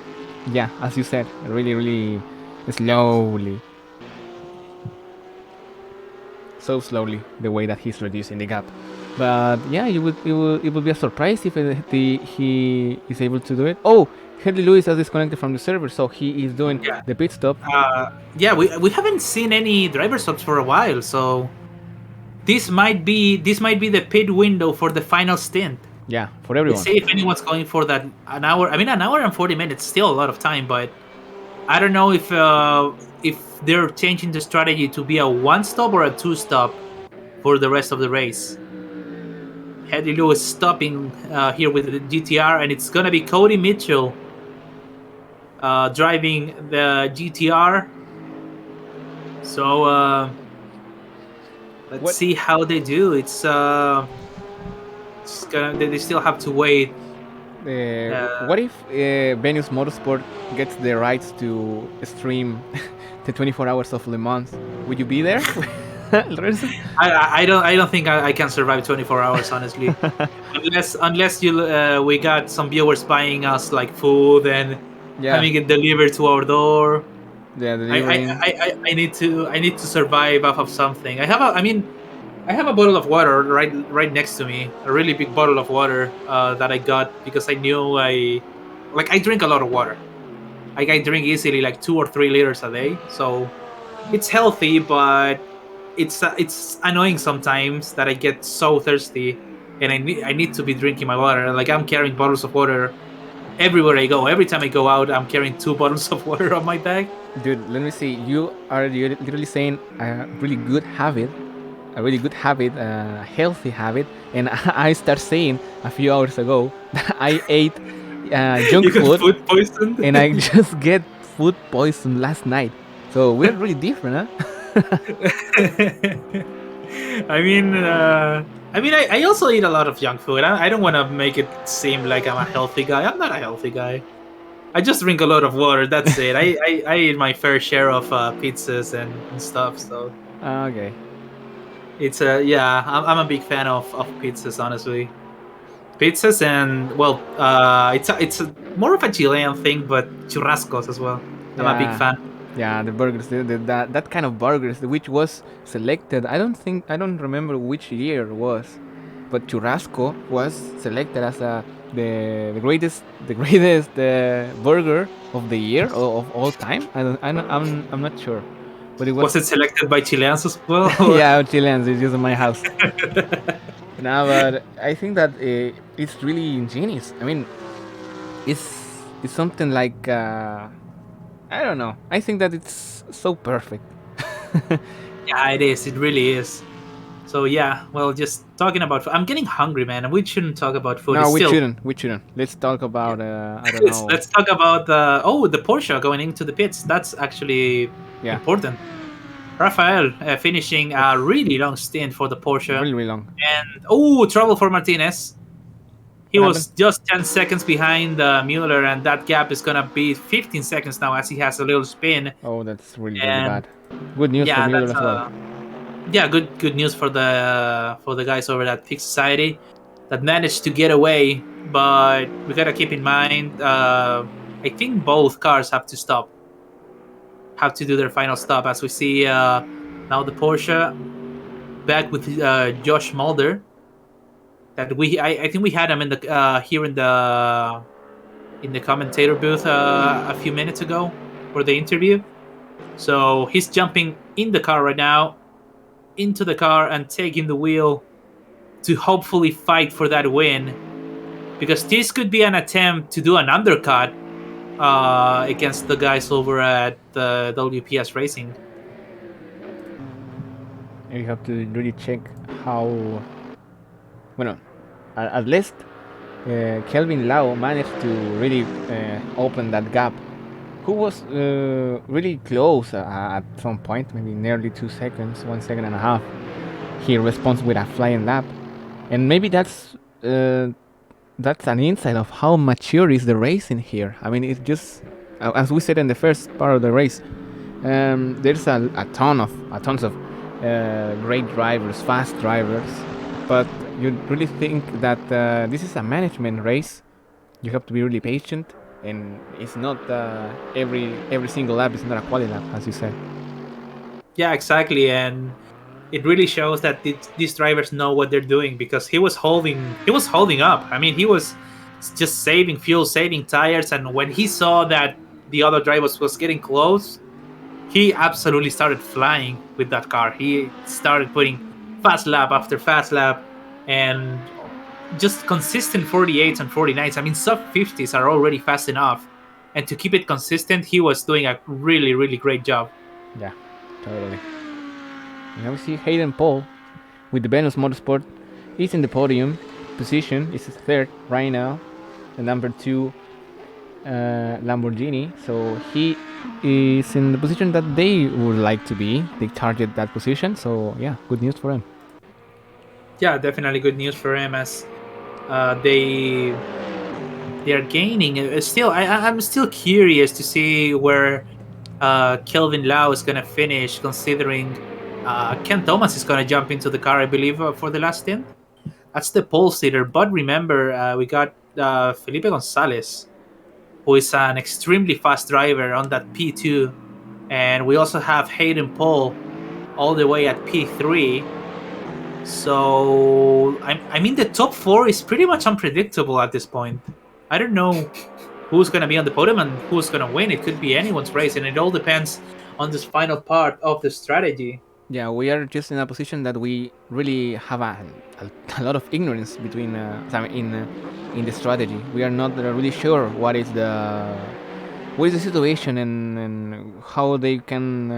yeah, as you said, really, really slowly. So slowly, the way that he's reducing the gap. But yeah, it would be a surprise if he is able to do it. Oh, Henry Lewis has disconnected from the server, so he is doing Yeah. the pit stop. Yeah, we haven't seen any driver stops for a while, so this might be the pit window for the final stint. Yeah, for everyone. Let's see if anyone's going for that an hour. I mean, an hour and 40 minutes, still a lot of time, but I don't know if they're changing the strategy to be a one stop or a two stop for the rest of the race. Henry Lewis stopping here with the GTR, and it's gonna be Cody Mitchell driving the GTR. So let's see how they do. They still have to wait. What if Venus Motorsport gets the rights to stream the 24 hours of Le Mans? Would you be there? I don't think I can survive 24 hours, honestly. unless we got some viewers buying us like food and having it delivered to our door. Yeah, I need to survive off of something. I have a bottle of water right next to me, a really big bottle of water that I got because I knew I drink a lot of water. Like I drink easily like 2 or 3 liters a day, so it's healthy, but it's annoying sometimes that I get so thirsty and I need to be drinking my water. Like I'm carrying bottles of water everywhere I go. Every time I go out, I'm carrying 2 bottles of water on my bag. Dude, let me see. You are literally saying a really good habit, a healthy habit, and I start saying a few hours ago that I ate junk food poison, and I just get food poison last night. So we're really different, huh? I also eat a lot of junk food. I don't want to make it seem like I'm a healthy guy. I'm not a healthy guy. I just drink a lot of water. That's it. I eat my fair share of pizzas and stuff. So okay. It's I'm a big fan of pizzas, honestly. Pizzas and it's more of a Chilean thing, but churrascos as well. I'm a big fan. Yeah, the burgers, that kind of burgers, which was selected. I don't remember which year it was, but churrasco was selected as the greatest burger of the year or of all time. I'm not sure, but it was it selected by Chileans as well? Yeah, Chileans. It's just in my house. No, but I think that it's really ingenious. I mean, it's something like. I don't know. I think that it's so perfect. Yeah, it is. It really is. So yeah, well, just talking about food. I'm getting hungry, man. We shouldn't talk about food. No, we shouldn't. Let's talk about I don't know. Let's talk about the Porsche going into the pits. That's actually important. Rafael finishing a really long stint for the Porsche. Really long. And trouble for Martinez. He was just 10 seconds behind Mueller, and that gap is gonna be 15 seconds now as he has a little spin. Oh, that's really bad. Good news for Mueller as well. Yeah, good news for the guys over at Pit Society that managed to get away. But we gotta keep in mind, I think both cars have to stop, have to do their final stop. As we see now, the Porsche back with Josh Mulder. That I think we had him in the here in the commentator booth a few minutes ago for the interview. So he's jumping in the car right now, into the car and taking the wheel to hopefully fight for that win, because this could be an attempt to do an undercut against the guys over at the WPS Racing. And you have to really check how. Well, at least Kelvin Lau managed to really open that gap. Who was really close at some point, maybe nearly 2 seconds, 1 second and a half. He responds with a flying lap, and maybe that's an insight of how mature is the racing here. I mean, it's just as we said in the first part of the race. There's a tons of great drivers, fast drivers, but you really think that this is a management race You have to be really patient, and it's not every single lap is not a quality lap, as you said. Yeah, exactly, and it really shows that these drivers know what they're doing because he was holding up. I mean, he was just saving fuel, saving tires, and when he saw that the other drivers was getting close, he absolutely started flying with that car. He started putting fast lap after fast lap, and just consistent 48s and 49s. I mean, sub 50s are already fast enough, and to keep it consistent, he was doing a really, really great job. Yeah, totally. Now we see Hayden Paul with the Venus Motorsport. He's in the podium position. He's third right now. The number two Lamborghini. So he is in the position that they would like to be. They target that position. So yeah, good news for him. Yeah, definitely good news for him as they are gaining. Still, I'm still curious to see where Kelvin Lau is gonna finish, considering Ken Thomas is gonna jump into the car, I believe, for the last stint. That's the pole sitter. But remember, we got Felipe Gonzalez, who is an extremely fast driver on that P2, and we also have Hayden Paul all the way at P3. So I mean, the top four is pretty much unpredictable at this point. I don't know who's gonna be on the podium and who's gonna win. It could be anyone's race, and it all depends on this final part of the strategy. Yeah, we are just in a position that we really have a lot of ignorance between in the strategy. We are not really sure what is the situation and how they can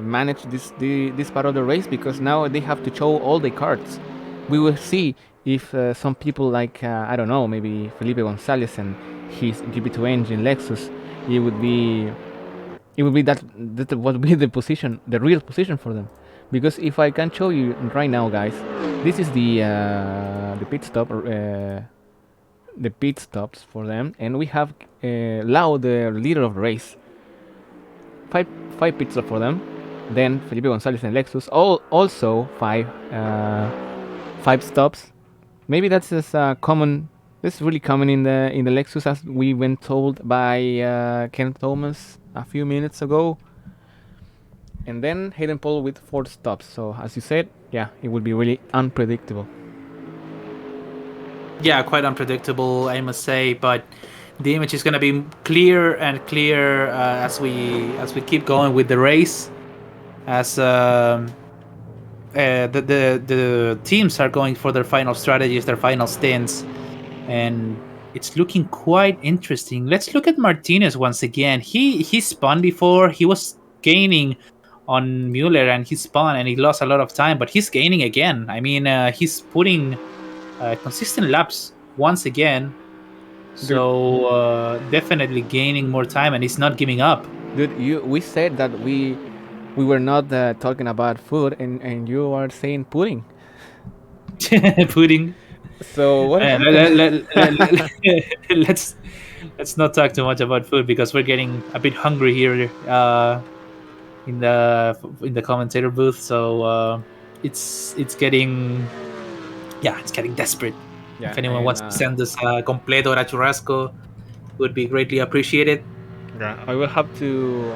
manage this part of the race, because now they have to show all the cards. We will see if some people like I don't know, maybe Felipe Gonzalez and his GP2 engine Lexus, it would be that would be the position, the real position for them. Because if I can show you right now, guys, this is the pit stops for them, and we have Lau, the leader of the race. Five pit stops for them. Then Felipe Gonzalez and Lexus, also five stops. Maybe that's as common. This is really common in the Lexus, as we were told by Ken Thomas a few minutes ago. And then Hayden Paul with 4 stops. So as you said, yeah, it will be really unpredictable. Yeah, quite unpredictable, I must say, but the image is going to be clear and clear as we keep going with the race, as the teams are going for their final strategies, their final stints, and it's looking quite interesting. Let's look at Martinez once again. He spun before. He was gaining on Mueller, and he spun and he lost a lot of time, but he's gaining again. I mean, he's putting consistent laps once again, so definitely gaining more time, and he's not giving up. Dude, we said that we were not talking about food, and you are saying pudding. Pudding. So what? Let's not talk too much about food because we're getting a bit hungry here in the commentator booth. So it's getting desperate. Yeah, If anyone and, wants to send us completo or a churrasco, would be greatly appreciated. yeah, I will have to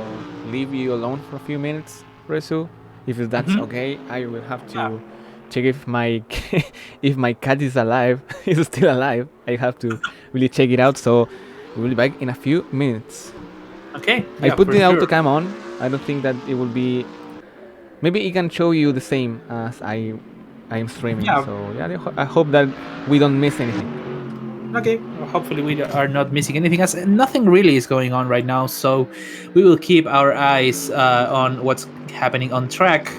leave you alone for a few minutes, Resu. If that's okay, I will have to check if my if my cat is alive, is still alive. I have to really check it out. So we'll be back in a few minutes. Okay. I put the sure. autocam on. I don't think that it will be. Maybe it can show you the same as I am streaming. Yeah. So yeah, I hope that we don't miss anything. Okay, well, hopefully we are not missing anything, as nothing really is going on right now, so we will keep our eyes on what's happening on track.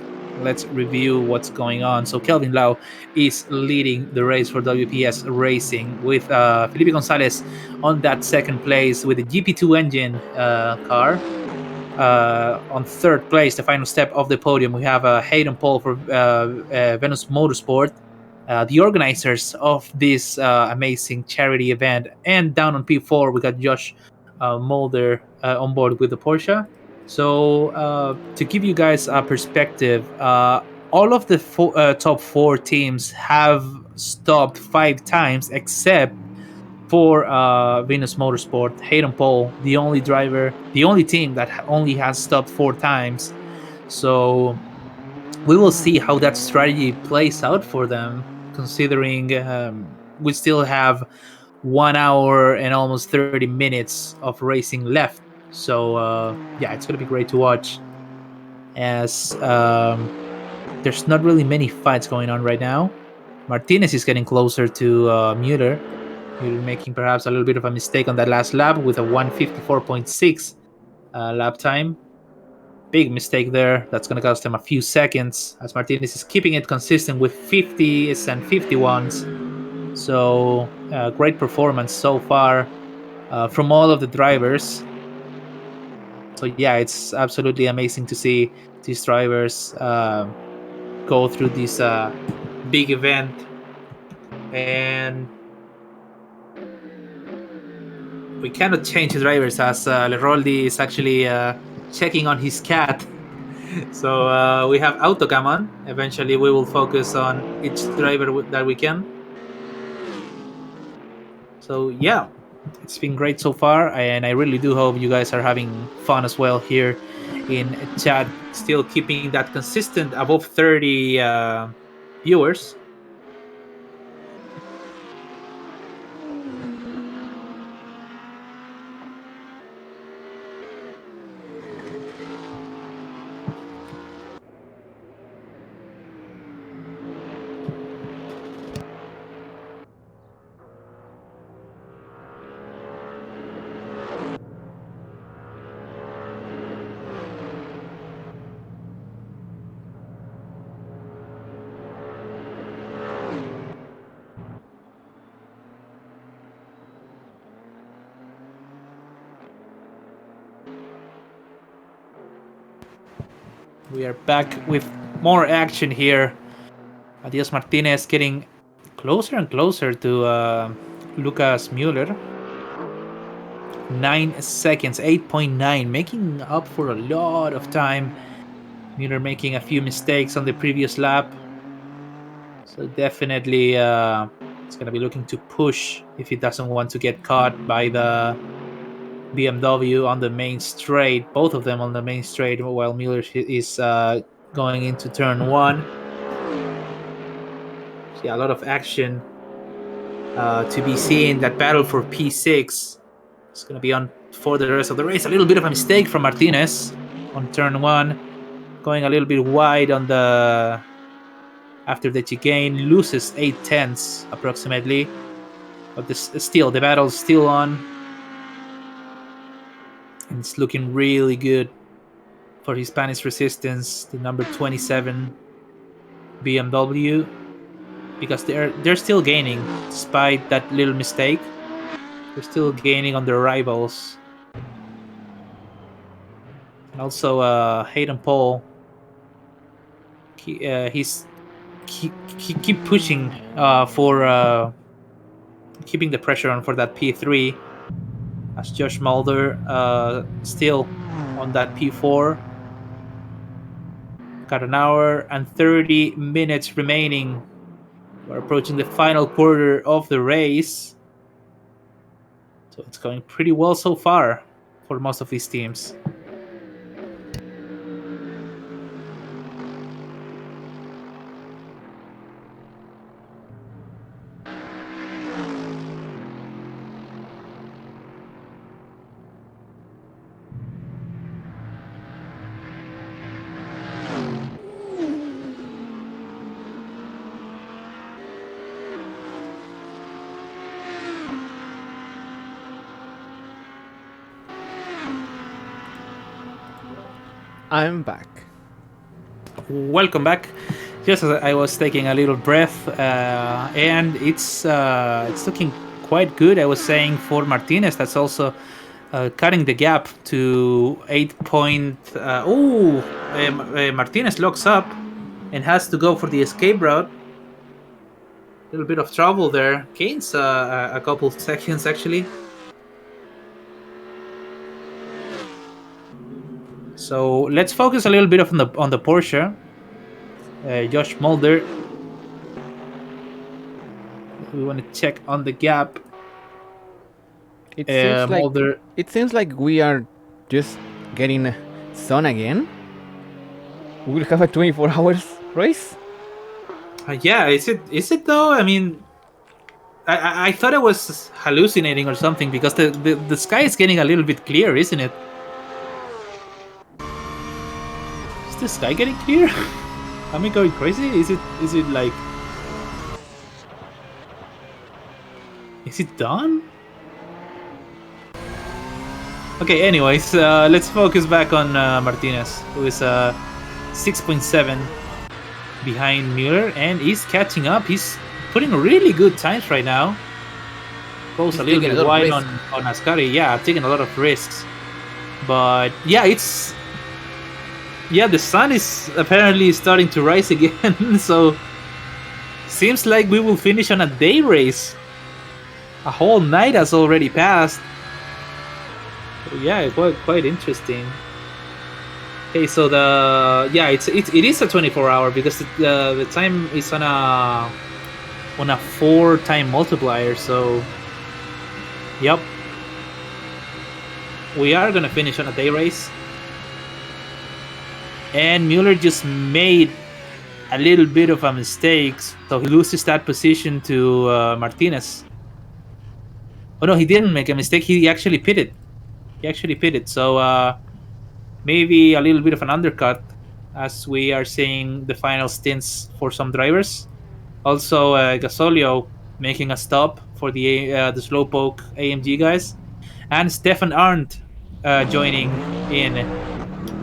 Let's review what's going on. So Kelvin Lau is leading the race for WPS Racing, with Felipe Gonzalez on that second place with the GP2 engine car. On third place, the final step of the podium, we have Hayden Paul for Venus Motorsport, the organizers of this amazing charity event. And down on P4, we got Josh Mulder on board with the Porsche. So to give you guys a perspective, all of the top 4 teams have stopped 5 times except for Venus Motorsport. Hayden Paul, the only driver, the only team that only has stopped 4 times. So we will see how that strategy plays out for them, considering we still have 1 hour and almost 30 minutes of racing left. So yeah, it's gonna be great to watch, as there's not really many fights going on right now. Martinez is getting closer to Mueller. Mueller making perhaps a little bit of a mistake on that last lap with a 154.6 lap time. Big mistake there. That's going to cost him a few seconds, as Martinez is keeping it consistent with 50s and 51s. So great performance so far from all of the drivers. So yeah, it's absolutely amazing to see these drivers go through this big event. And we cannot change the drivers, as Leroldi is actually checking on his cat. So we have Autocam on. Eventually we will focus on each driver that we can. So yeah, it's been great so far, and I really do hope you guys are having fun as well here in chat, still keeping that consistent above 30 viewers. We are back with more action here. Adios Martinez getting closer and closer to Lucas Mueller. 9 seconds, 8.9, making up for a lot of time. Mueller making a few mistakes on the previous lap. So definitely it's going to be looking to push if he doesn't want to get caught by the BMW on the main straight, both of them on the main straight, while Mueller is going into turn 1. So yeah, a lot of action to be seen. That battle for P6 is going to be on for the rest of the race. A little bit of a mistake from Martinez on turn 1, going a little bit wide on the after the chicane, loses 8/10 approximately, but still the battle's still on. And it's looking really good for his Spanish resistance, the number 27 BMW, because they're still gaining despite that little mistake. They're still gaining on their rivals. And also Hayden Paul, he's keep pushing for keeping the pressure on for that P3, as Josh Mulder still on that P4. Got an hour and 30 minutes remaining. We're approaching the final quarter of the race. So it's going pretty well so far for most of these teams. I'm back. Welcome back. Just as I was taking a little breath, and it's looking quite good. I was saying for Martinez, that's also cutting the gap to 8 point. Martinez locks up and has to go for the escape route. A little bit of trouble there. Gains a couple seconds actually. So let's focus a little bit on the Porsche. Josh Mulder. We want to check on the gap. It seems like Mulder. it seems like we are just getting sun again. We will have a 24 hours race. Yeah, is it? Is it though? I mean, I thought I was hallucinating or something because the sky is getting a little bit clear, isn't it? Is the sky getting clear? Am I going crazy? Is it like? Is it done? Okay, anyways, let's focus back on Martinez, who is 6.7 behind Mueller, and he's catching up. He's putting really good times right now. Goes He's a little taking bit a lot of wide on Ascari. Yeah, taking a lot of risks. But yeah, the sun is apparently starting to rise again. So seems like we will finish on a day race. A whole night has already passed. So yeah, quite interesting. Okay, so it is a 24-hour because the time is on a 4-time multiplier. So yep, we are gonna finish on a day race. And Mueller just made a little bit of a mistake, so he loses that position to Martinez. Oh no, he didn't make a mistake. He actually pitted. So maybe a little bit of an undercut, as we are seeing the final stints for some drivers. Also, Gasolio making a stop for the slowpoke AMG guys, and Stefan Arndt joining in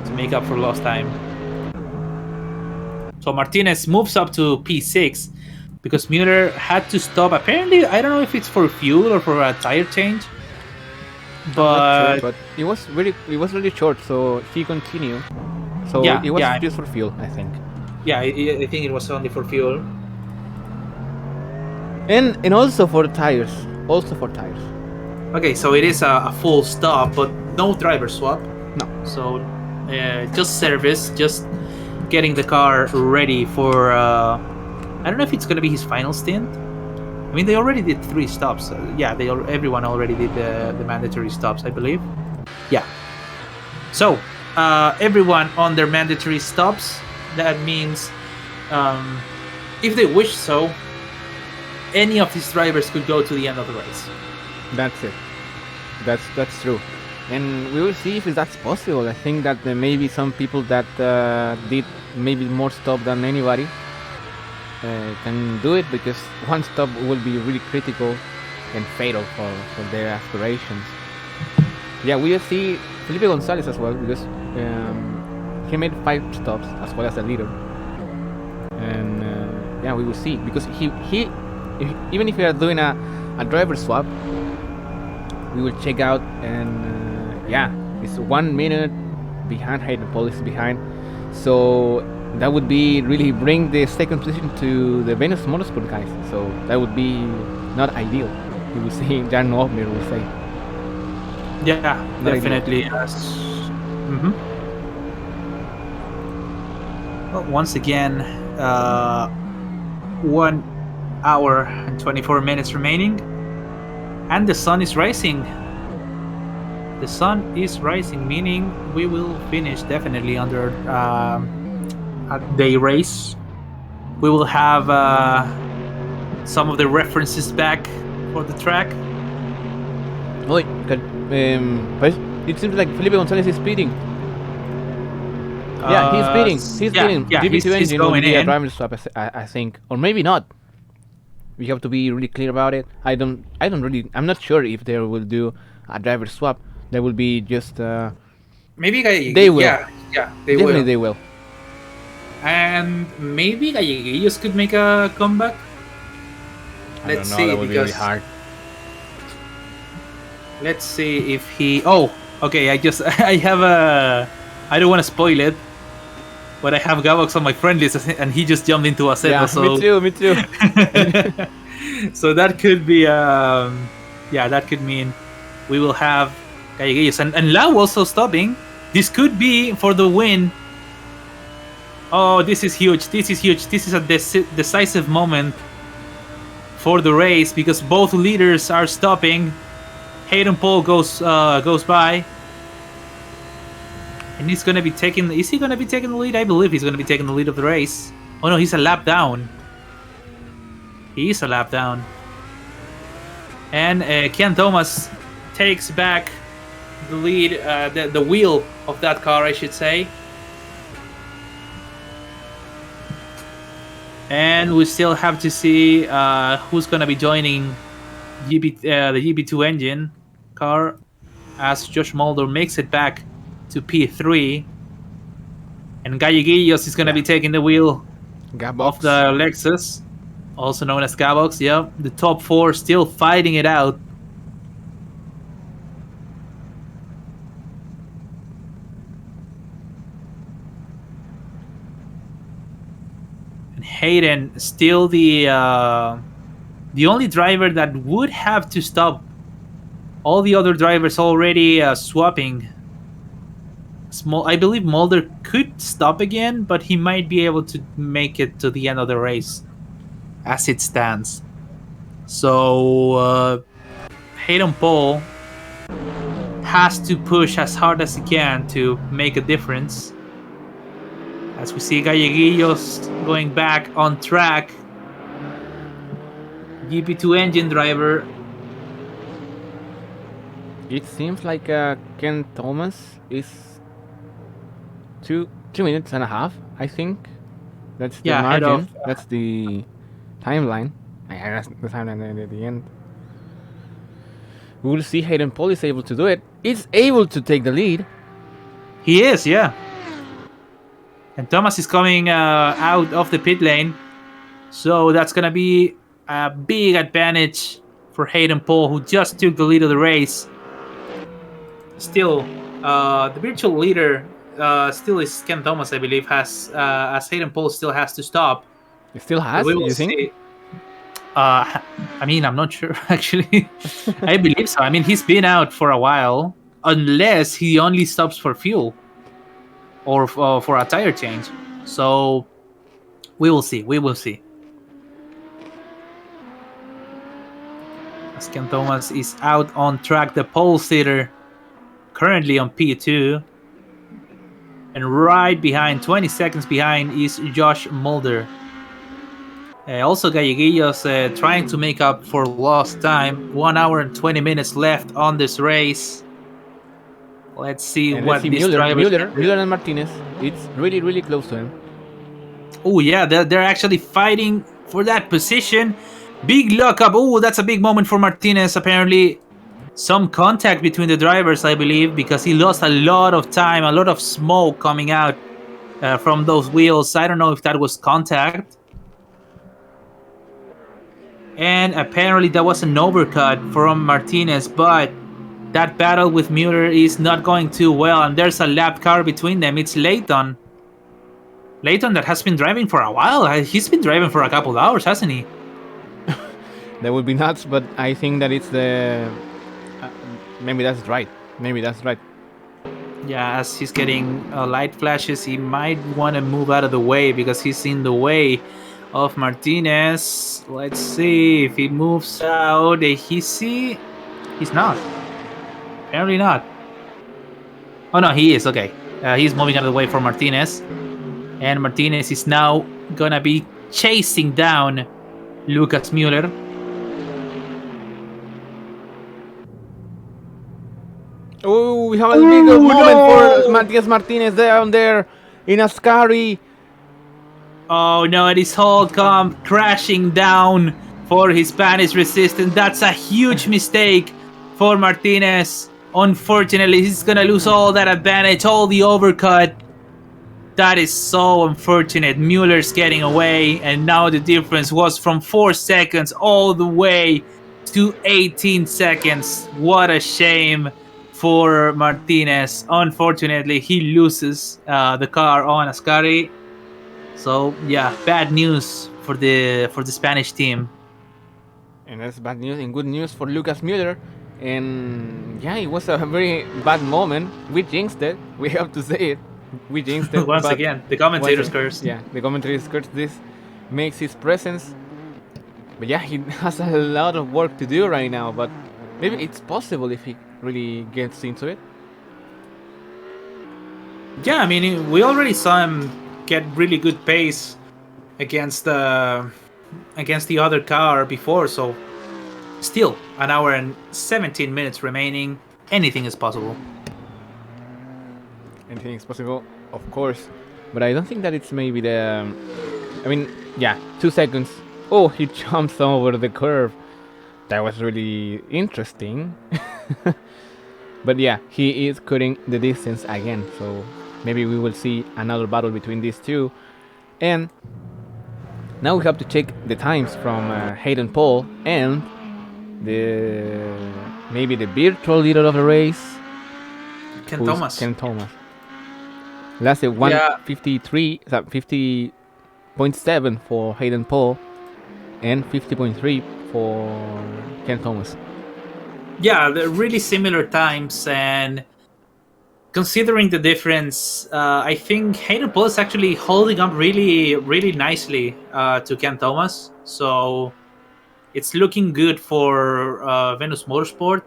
to make up for lost time. So Martinez moves up to P6 because Mueller had to stop. Apparently, I don't know if it's for fuel or for a tire change. I'm not But sure, it was really short, so he continued. So Yeah, it was yeah. just for fuel, I think. yeah, I think it was only for fuel. And also for tires. Okay, so it is a full stop, but no driver swap. No. So just service, just getting the car ready for. I don't know if it's gonna be his final stint. I mean, they already did 3 stops. Everyone already did the mandatory stops, I believe. Yeah. So everyone on their mandatory stops. That means, if they wish so, any of these drivers could go to the end of the race. That's it. That's true. And we will see if that's possible. I think that there may be some people that did maybe more stop than anybody can do it, because one stop will be really critical and fatal for their aspirations. Yeah, we will see Felipe Gonzalez as well, because he made 5 stops as well as the leader. And yeah, we will see, because even if we are doing a driver swap, we will check out, and it's 1 minute behind. Hayden Paul is behind, so that would be really bring the second position to the Venus Motorsport guys. So that would be not ideal. You will see Jan Ofner will say. Yeah, Not definitely. Well, once again, 1 hour and 24 minutes remaining, and the sun is rising. The sun is rising, meaning we will finish definitely under a day race. We will have some of the references back for the track. Wait, pues, it seems like Felipe Gonzalez is speeding. Yeah, he's speeding. He's speeding. Yeah, GP2 he's engine will going be a in. driver swap, I think, or maybe not. We have to be really clear about it. I'm not sure if they will do a driver swap. They will be just. Maybe They will. Yeah, they Definitely will. they will. And maybe Galleguillos could make a comeback. Let's see, That would be really because hard. let's see if he. Oh, okay. I have a. I don't want to spoil it, but I have Gavox on my friend list, and he just jumped into Assetto. Yeah, So me too. so that could be. That could mean we will have Galleguillos and Lau also stopping. This could be for the win. Oh, this is huge. This is a decisive moment for the race, because both leaders are stopping. Hayden Paul goes by, and he's gonna be taking. Is he gonna be taking the lead? I believe he's gonna be taking the lead of the race. Oh no, he's a lap down. He is a lap down. And Ken Thomas takes back the lead, the wheel of that car, I should say. And we still have to see who's gonna be joining the GP2 engine car, as Josh Mulder makes it back to P3, and Galleguillos is gonna be taking the wheel of the Lexus, also known as Gabox. Yeah, the top four still fighting it out. And Hayden still the only driver that would have to stop. All the other drivers already swapping. I believe Mulder could stop again, but he might be able to make it to the end of the race as it stands. So Hayden Paul has to push as hard as he can to make a difference. As we see Galleguillos going back on track. GP2 engine driver. It seems like Ken Thomas is 2 minutes and a half, I think. That's the margin. That's the timeline. That's the timeline at the end. We will see Hayden Paul is able to do it. He's able to take the lead. He is, yeah. And Thomas is coming out of the pit lane. So that's going to be a big advantage for Hayden Paul, who just took the lead of the race. Still, the virtual leader still is Ken Thomas, I believe, as Hayden Paul still has to stop. He still has, you think? I mean, I'm not sure, actually. I believe so. I mean, he's been out for a while, unless he only stops for fuel or for a tire change. So, we will see. We will see. As Ken Thomas is out on track, the pole sitter currently on P2. And right behind, 20 seconds behind, is Josh Mulder. Also, Galleguillos trying to make up for lost time. 1 hour and 20 minutes left on this race. Let's see what this driver... Muller and Martinez. It's really, really close to him. Oh, yeah, they're actually fighting for that position. Big lockup. Oh, that's a big moment for Martinez, apparently. Some contact between the drivers, I believe, because he lost a lot of time, a lot of smoke coming out from those wheels. I don't know if that was contact. And apparently that was an overcut from Martinez, but that battle with Muller is not going too well, and there's a lap car between them. It's Leighton. Leighton that has been driving for a while. He's been driving for a couple of hours, hasn't he? That would be nuts, but I think that it's the... maybe that's right. Maybe that's right. Yeah, as he's getting light flashes, he might want to move out of the way because he's in the way of Martinez. Let's see if he moves out. He's not. Apparently not. Oh no, he is. Okay. He's moving out of the way for Martinez. And Martinez is now gonna be chasing down Lucas Muller. Oh, we have a big moment for Matias Martinez down there in Ascari. Oh no, and his whole come crashing down for his Spanish resistance. That's a huge mistake for Martinez. Unfortunately, he's gonna lose all that advantage, all the overcut. That is so unfortunate. Muller's getting away, and now the difference was from 4 seconds all the way to 18 seconds. What a shame for Martinez. Unfortunately, he loses the car on Ascari. So yeah, bad news for the Spanish team. And that's bad news and good news for Lucas Muller. And yeah, it was a very bad moment. We jinxed it. We have to say it. We jinxed it. Once again, the commentators curse. Yeah, the commentators curse. This makes his presence. But yeah, he has a lot of work to do right now. But Maybe it's possible if he really gets into it. Yeah, I mean, we already saw him get really good pace against the other car before, so still an hour and 17 minutes remaining. Anything is possible. Anything is possible, of course. But I don't think that it's maybe the. I mean, yeah, 2 seconds. Oh, he jumps over the curve. That was really interesting. But yeah, he is cutting the distance again. So maybe we will see another battle between these two. And now we have to check the times from Hayden Paul and the maybe the virtual leader of the race, Ken who's Thomas. Ken Thomas. Lasted 153, 50.7 for Hayden Paul, and 50.3 for Ken Thomas. Yeah, they're really similar times, and considering the difference, I think Hayden Paul is actually holding up really, really nicely to Ken Thomas. So it's looking good for Venus Motorsport.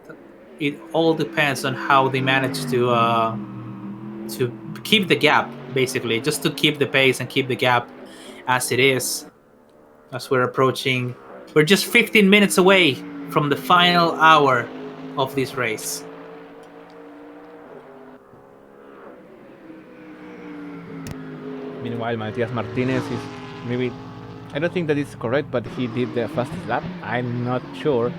It all depends on how they manage to keep the gap, basically, just to keep the pace and keep the gap as it is. As we're approaching, we're just 15 minutes away from the final hour of this race. Meanwhile, Matias Martinez is maybe. I don't think that is correct, but he did the fastest lap. I'm not sure.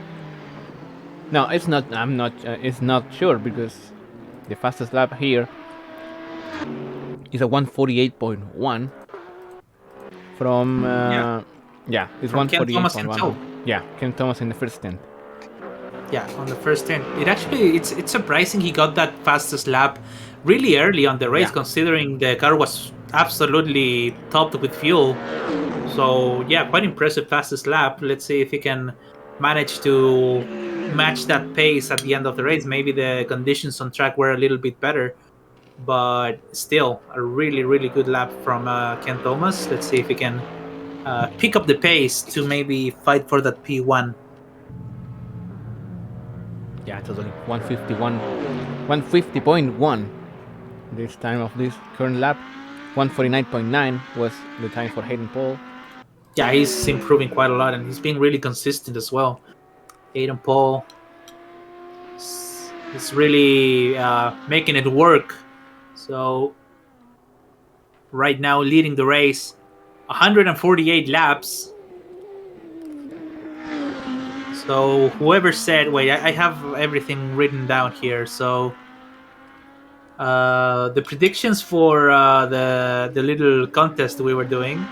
No, it's not. I'm not. It's not sure because the fastest lap here is a 148.1 from. Yeah, it's From Ken Thomas himself. 148.1. Yeah, Ken Thomas in the first stint. Yeah, on the first 10. It's surprising he got that fastest lap really early on the race, Yeah. considering the car was absolutely topped with fuel. So yeah, quite impressive fastest lap. Let's see if he can manage to match that pace at the end of the race. Maybe the conditions on track were a little bit better, but still a really, really good lap from Ken Thomas. Let's see if he can pick up the pace to maybe fight for that P1. Yeah, totally. 151, 150.1 this time of this current lap. 149.9 was the time for Hayden Paul. Yeah, he's improving quite a lot, and he's being really consistent as well. Hayden Paul is really making it work. So right now, leading the race, 148 laps. So whoever said, wait, I have everything written down here. So the predictions for the little contest we were doing.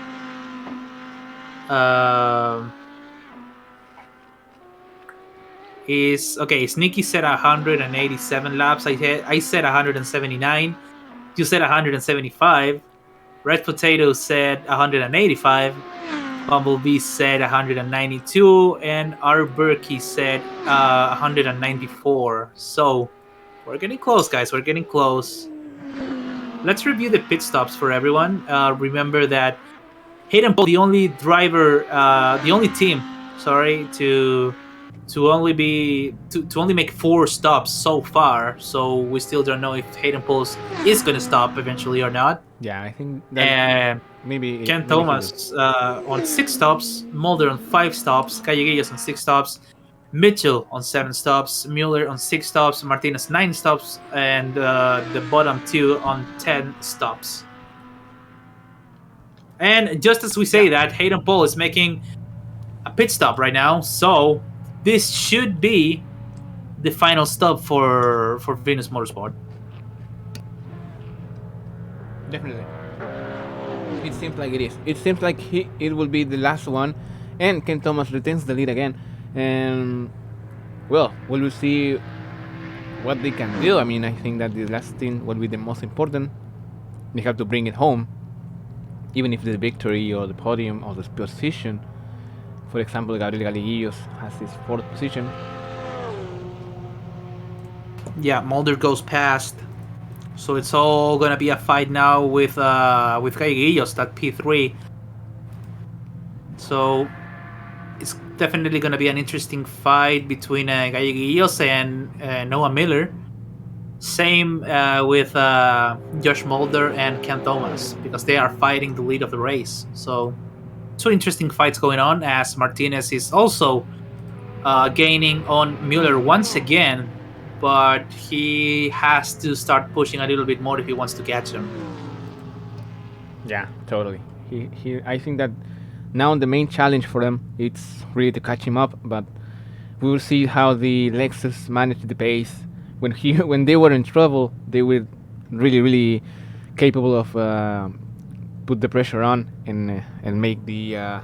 Is okay. Sneaky said 187 laps. I said 179. You said 175. Red Potato said 185. Bumblebee said 192, and R. Berkey said 194. So we're getting close, guys. We're getting close. Let's review the pit stops for everyone. Remember that Hayden Paul, the only driver, the only team, sorry, to only make 4 stops so far. So we still don't know if Hayden Paul is going to stop eventually or not. Yeah, I think that And maybe Ken maybe Thomas on 6 stops, Mulder on 5 stops, Calleguillos on 6 stops, Mitchell on 7 stops, Mueller on 6 stops, Martinez 9 stops, and the bottom 2 on 10 stops. And just as we say that, Hayden Paul is making a pit stop right now, so this should be the final stop for Venus Motorsport. Definitely. It seems like it is. It seems like it will be the last one, and Ken Thomas retains the lead again. And well, we will see what they can do. I mean, I think that the last thing will be the most important. They have to bring it home, even if the victory or the podium or the position. For example, Gabriel Galleguillos has his 4th position. Yeah, Mulder goes past. So it's all gonna be a fight now with Galleguillos at P3. So it's definitely going to be an interesting fight between Galleguillos and Noah Miller. Same with Josh Mulder and Ken Thomas, because they are fighting the lead of the race. So, two interesting fights going on, as Martinez is also gaining on Mueller once again, but he has to start pushing a little bit more if he wants to catch him. Yeah, totally. I think that now the main challenge for them it's really to catch him up, but we will see how the Lexus managed the pace. When they were in trouble, they were really capable of put the pressure on and make the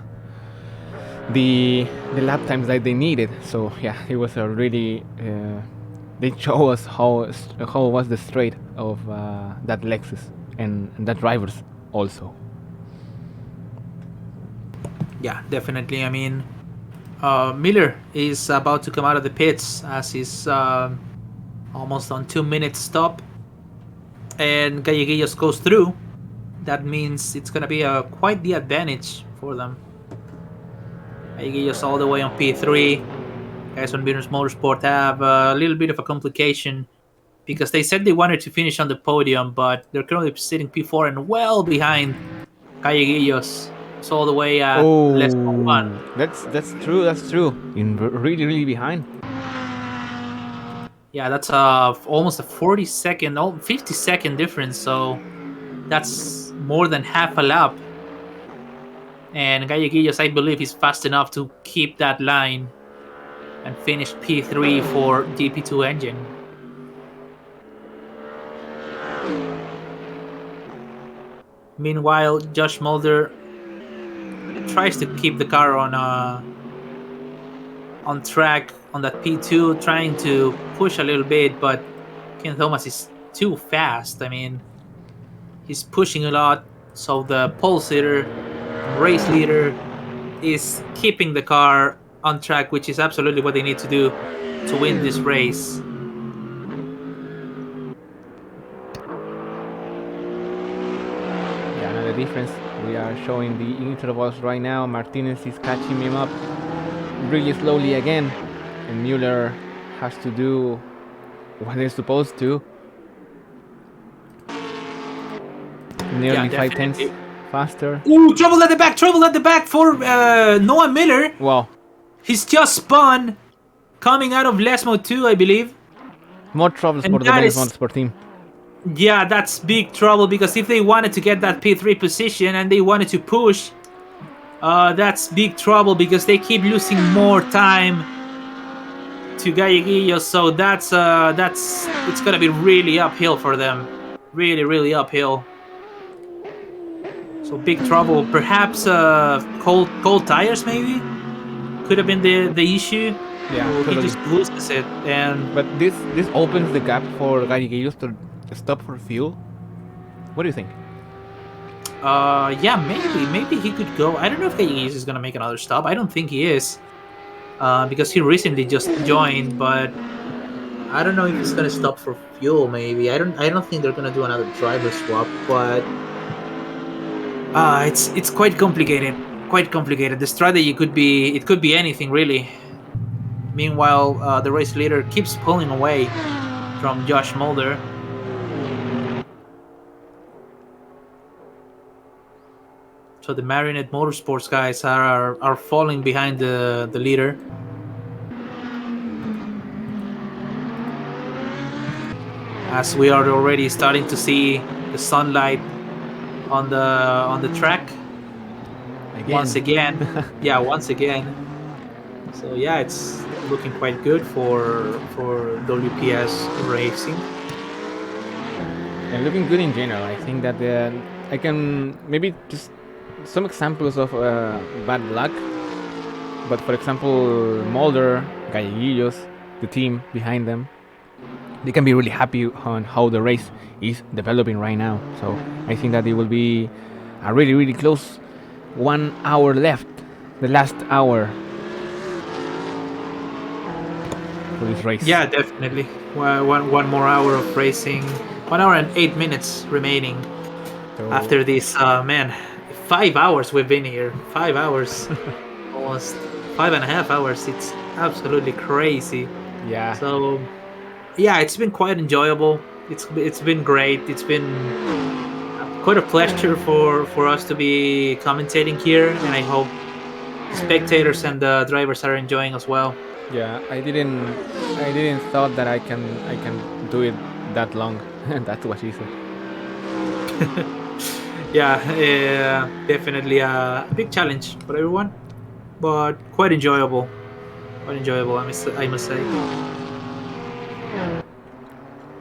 lap times that they needed. So yeah, it was a really they show us how was the straight of that Lexus and that drivers also. Yeah, definitely. I mean, Miller is about to come out of the pits as he's almost on 2 minutes stop, and Galleguillos goes through. That means it's gonna be quite the advantage for them. Galleguillos all the way on P3. Guys on Venus Motorsport have a little bit of a complication because they said they wanted to finish on the podium, but they're currently sitting P4 and well behind Galleguillos. It's all the way at less than one. That's true. That's true. In really behind. Yeah, that's almost a 40-second, 50-second difference. So that's more than half a lap. And Galleguillos, I believe, is fast enough to keep that line and finish P3 for GP2 engine. Meanwhile, Josh Mulder tries to keep the car on track on that P2, trying to push a little bit, but Ken Thomas is too fast. I mean, he's pushing a lot, so the pole sitter, race leader, is keeping the car on track, which is absolutely what they need to do to win this race. Yeah, another difference. We are showing the intervals right now. Martinez is catching him up really slowly again, and Mueller has to do what he's supposed to. Nearly 5/10 faster. Ooh, trouble at the back for Noah Miller. Wow. He's just spun, coming out of Lesmo 2, I believe. More troubles And for the that Venus is- Motorsport team. Yeah, that's big trouble, because if they wanted to get that P3 position and they wanted to push, that's big trouble, because they keep losing more time to Galleguillos. So that's it's gonna be really uphill for them, really uphill. So big trouble. Perhaps cold tires maybe could have been the issue. Yeah, He totally. just loses it, and But this opens the gap for Galleguillos to stop for fuel. What do you think? yeah, maybe he could go. I don't know if Galleguillos is gonna make another stop. I don't think he is, because he recently just joined. But I don't know if he's gonna stop for fuel. Maybe I don't think they're gonna do another driver swap. But it's quite complicated. Quite complicated. The strategy could be anything really. Meanwhile, the race leader keeps pulling away from Josh Mulder. So the Marinette Motorsports guys are falling behind the leader. As we are already starting to see the sunlight on the track once again. Yeah, once again. So yeah, it's looking quite good for WPS Racing. And looking good in general. I think that I can maybe just some examples of bad luck. But for example, Mulder, Galleguillos, the team behind them, they can be really happy on how the race is developing right now. So I think that it will be a really close 1 hour left, the last hour for this race. Yeah, definitely. One more hour of racing. 1 hour and 8 minutes remaining So, after this. Man, 5 hours we've been here. 5 hours. almost 5.5 hours. It's absolutely crazy. Yeah. So yeah, it's been quite enjoyable. It's been great. It's been quite a pleasure for us to be commentating here, and I hope spectators and the drivers are enjoying as well. Yeah, I didn't thought that I can do it that long. That's what she said. Yeah, definitely a big challenge for everyone, but quite enjoyable. Quite enjoyable, I must say.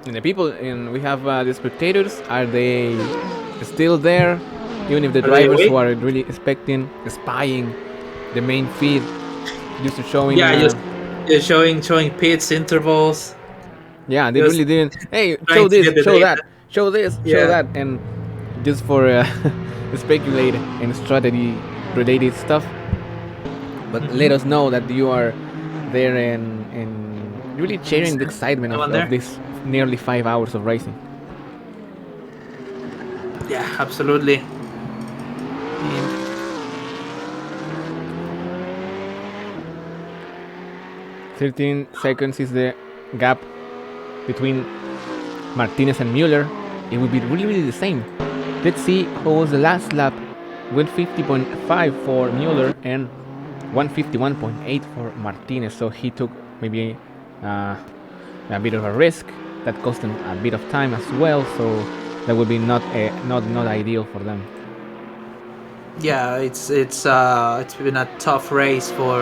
And the people, and we have the spectators. Are they still there? Even if the Are they drivers who awake? are really expecting, spying the main feed, just showing. Yeah, just showing pits intervals, Yeah, they just really didn't. Hey, trying show to this, get the show data. that, show this, show Yeah. that, and just for speculate and strategy related stuff. But let us know that you are there and really sharing the excitement Anyone of there? this nearly 5 hours of racing. Yeah, absolutely. 13 seconds is the gap between Martinez and Mueller. It would be really, really the same. Let's see how was the last lap. 150.5 for Mueller and 151.8 for Martinez. So he took maybe a bit of a risk that cost him a bit of time as well. So that would be not ideal for them. Yeah, it's been a tough race for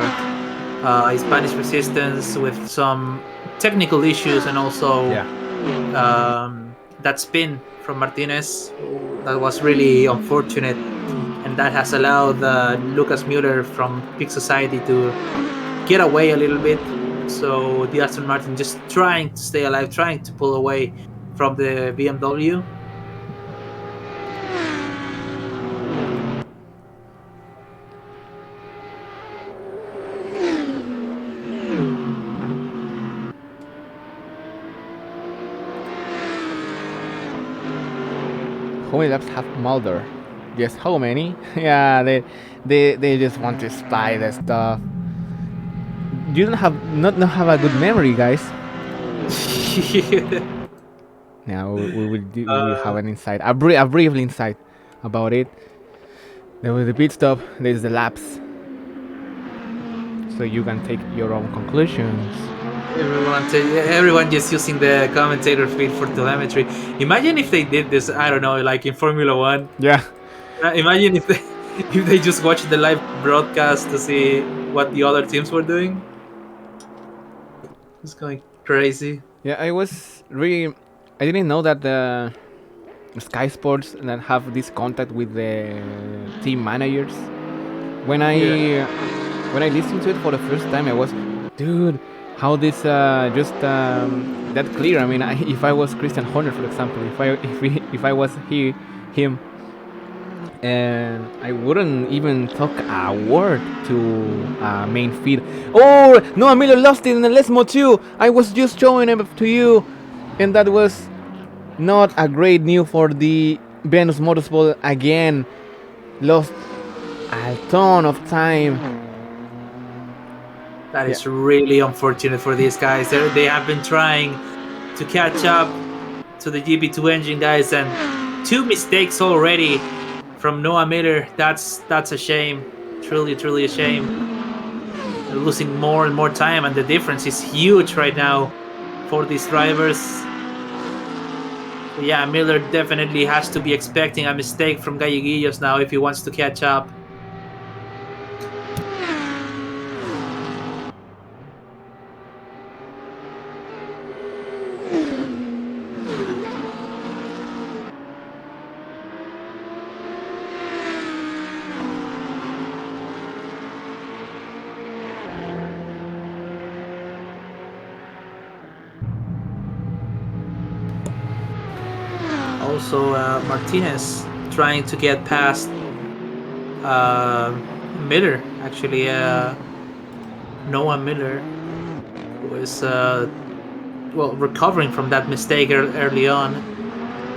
Spanish Resistance with some technical issues and also that spin from Martinez that was really unfortunate, and that has allowed Lucas Mueller from Big Society to get away a little bit. So the Aston Martin just trying to stay alive, trying to pull away from the BMW. How many laps have Mulder? Yes, how many? Yeah, they just want to spy the stuff. You don't have not have a good memory, guys. Yeah, we will have an insight, a brief insight about it. There was the pit stop. There's the laps, so you can take your own conclusions. Everyone just using the commentator feed for telemetry. Imagine if they did this, I don't know, like in Formula One. Yeah, Imagine if they if they just watched the live broadcast to see what the other teams were doing. It's going crazy. yeah. I didn't know that the Sky Sports that have this contact with the team managers. When I listened to it for the first time, I was, dude, how this just that clear. I mean, if I was Christian Horner, for example, if I was him, and I wouldn't even talk a word to main feed. Oh, no, Miller lost it in the Lesmo too. I was just showing it to you, and that was not a great news for the Venus Motorsport again. Lost a ton of time. That is really unfortunate for these guys. They have been trying to catch up to the GP2 engine guys, and 2 mistakes already from Noah Miller. That's a shame. Truly a shame. They're losing more and more time, and the difference is huge right now for these drivers. But yeah, Miller definitely has to be expecting a mistake from Galleguillos now if he wants to catch up. Also, Martinez trying to get past Miller. Actually, Noah Miller was recovering from that mistake early on.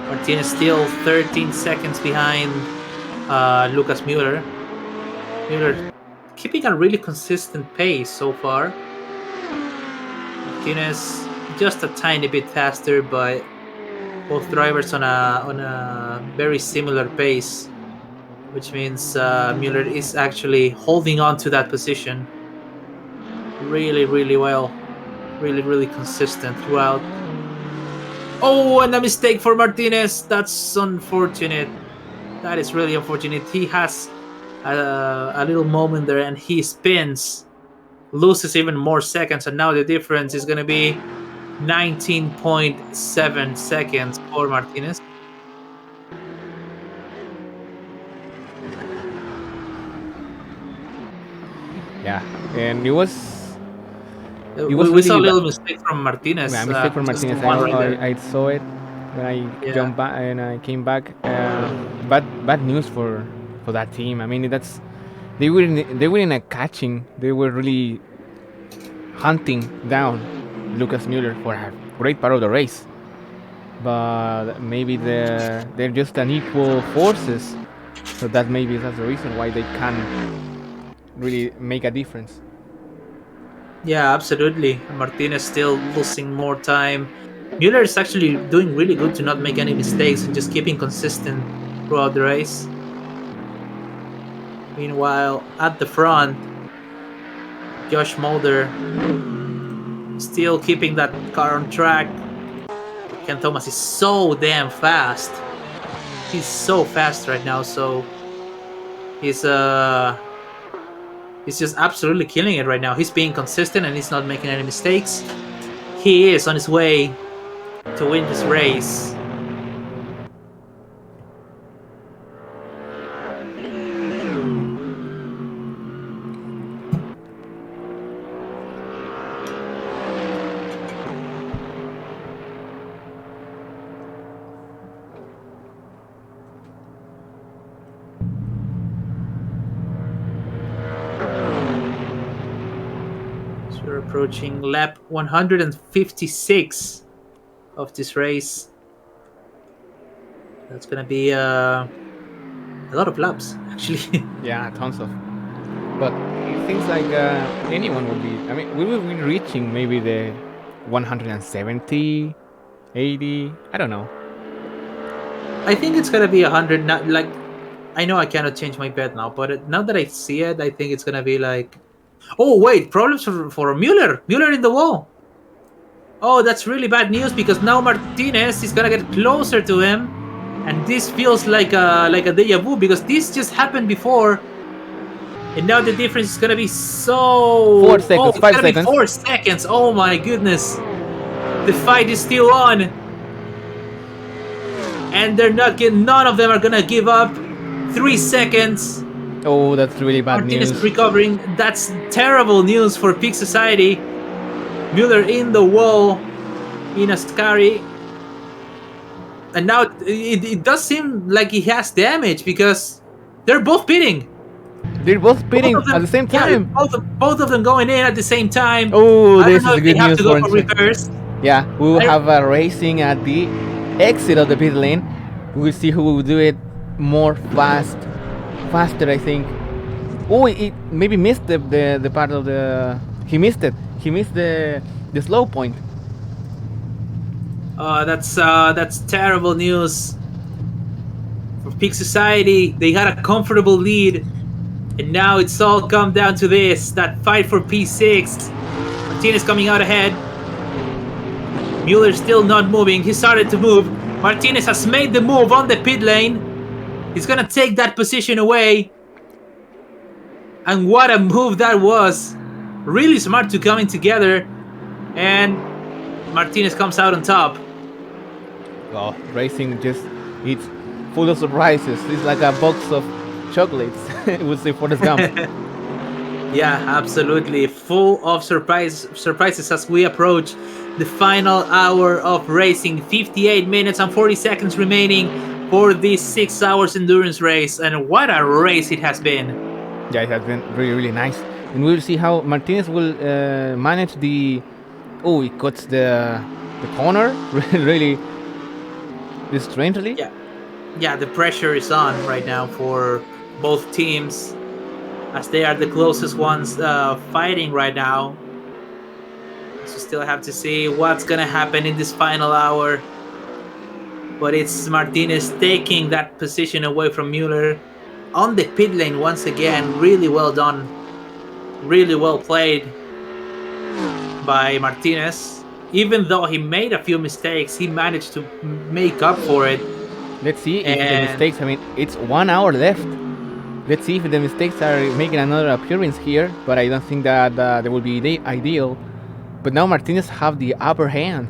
Martinez still 13 seconds behind Lucas Mueller. Mueller keeping a really consistent pace so far. Martinez just a tiny bit faster, but both drivers on a very similar pace, which means Mueller is actually holding on to that position really, really well, really consistent throughout. Oh, and a mistake for Martinez. That's unfortunate. That is really unfortunate. He has a little moment there, and he spins, loses even more seconds, and now the difference is going to be 19.7 seconds for Martinez. Yeah, and it was We saw a really little mistake from Martinez. a mistake for just Martinez. one right there. I saw it when I Yeah. jumped back and I came back. Bad news for that team. I mean, they were in a catching. They were really hunting down Lucas Mueller for a great part of the race. But maybe they're just unequal forces. So that maybe that's the reason why they can really make a difference. Yeah, absolutely. Martinez still losing more time. Mueller is actually doing really good to not make any mistakes and just keeping consistent throughout the race. Meanwhile, at the front, Josh Mulder still keeping that car on track. Ken Thomas is so damn fast. He's so fast right now, so he's just absolutely killing it right now. He's being consistent and he's not making any mistakes. He is on his way to win this race. So we're approaching lap 156 of this race. That's gonna be a lot of laps, actually. Yeah, tons of. But it seems like anyone would be. I mean, we will be reaching maybe the 170, 80. I don't know. I think it's gonna be 100. Not like I know I cannot change my bet now, but now that I see it, I think it's gonna be like. Oh wait, problems for Mueller. Mueller in the wall. Oh, that's really bad news because now Martinez is gonna get closer to him, and this feels like a deja vu because this just happened before, and now the difference is gonna be so. 4 seconds, Oh, it's 5 gonna be seconds. 4 seconds. Oh my goodness, the fight is still on, and they're not. None of them are gonna give up. 3 seconds. Oh, that's really bad Martinez news. recovering. That's terrible news for Peak Society. Mueller in the wall in Ascari. And now it does seem like he has damage because they're both pitting. They're both pitting Both of them- at the same yeah, time. both of them going in at the same time. Oh, I this don't know is if good they have news to go for for reverse. Yeah, we will I- have a racing at the exit of the pit lane. We'll see who will do it faster, I think. Oh, it maybe missed the part of the. He missed it. He missed the slow point. That's terrible news for Peak Society. They had a comfortable lead, and now it's all come down to this: that fight for P6. Martinez coming out ahead. Mueller still not moving. He started to move. Martinez has made the move on the pit lane. He's gonna take that position away. And what a move that was! Really smart to coming together, and Martinez comes out on top. Well, racing it's full of surprises. It's like a box of chocolates. We'll say Forrest Gump. Yeah, absolutely. Full of surprises as we approach the final hour of racing. 58 minutes and 40 seconds remaining for this 6 hours endurance race. And what a race it has been. Yeah, it has been really nice. And we'll see how Martinez will manage the. Oh, he cuts the corner really strangely. Yeah, the pressure is on right now for both teams. as they are the closest ones fighting right now. So still have to see what's gonna happen in this final hour. But it's Martinez taking that position away from Mueller on the pit lane once again. Really well done, really well played by Martinez. Even though he made a few mistakes, he managed to make up for it. Let's see if the And mistakes. I mean, it's 1 hour left. Let's see if the mistakes are making another appearance here. But I don't think that they will be ideal. But now Martinez have the upper hand.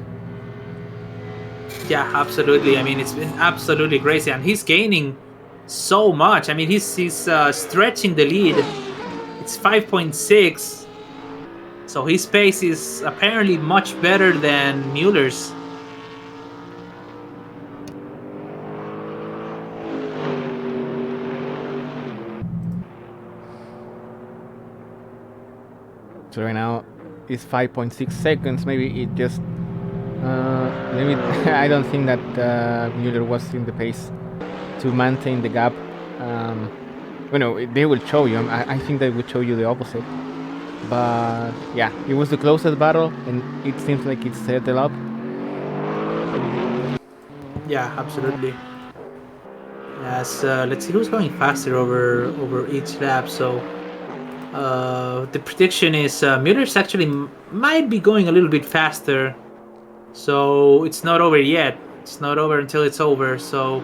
yeah, absolutely. I mean, it's been absolutely crazy, and he's gaining so much. I mean, he's stretching the lead. It's 5.6. So his pace is apparently much better than Mueller's. So right now it's 5.6 seconds. Maybe it just maybe I don't think that Mueller was in the pace to maintain the gap. They will show you. I think they will show you the opposite. But yeah, it was the closest battle, and it seems like it's settled up. Yeah, absolutely. Yes, let's see who's going faster over each lap. So the prediction is Mueller's actually might be going a little bit faster. So it's not over yet. It's not over until it's over. So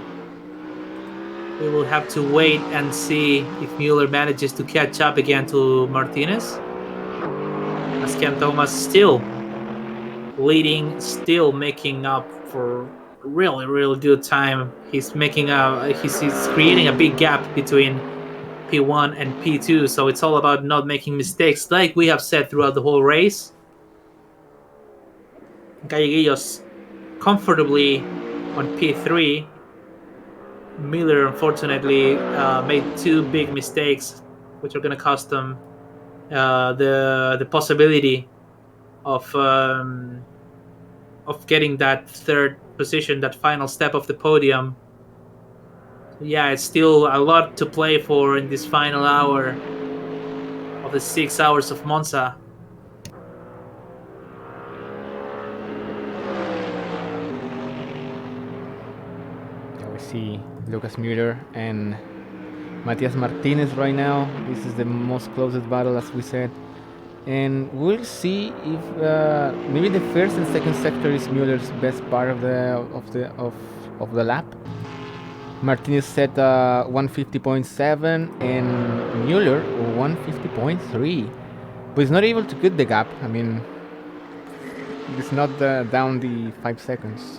we will have to wait and see if Mueller manages to catch up again to Martinez. As Ken Thomas still leading, still making up for really, really good time. He's creating a big gap between P1 and P2, so it's all about not making mistakes, like we have said throughout the whole race. Galleguillos comfortably on P3. Miller unfortunately made two big mistakes, which are going to cost them the possibility of getting that third position, that final step of the podium. Yeah, it's still a lot to play for in this final hour of the 6 hours of Monza. Yeah, we see Lucas Mueller and Matias Martinez right now. This is the most closest battle, as we said. And we'll see if maybe the first and second sector is Mueller's best part of the lap. Martinez set 150.7 and Mueller 150.3, but he's not able to cut the gap. I mean, it's not down the 5 seconds.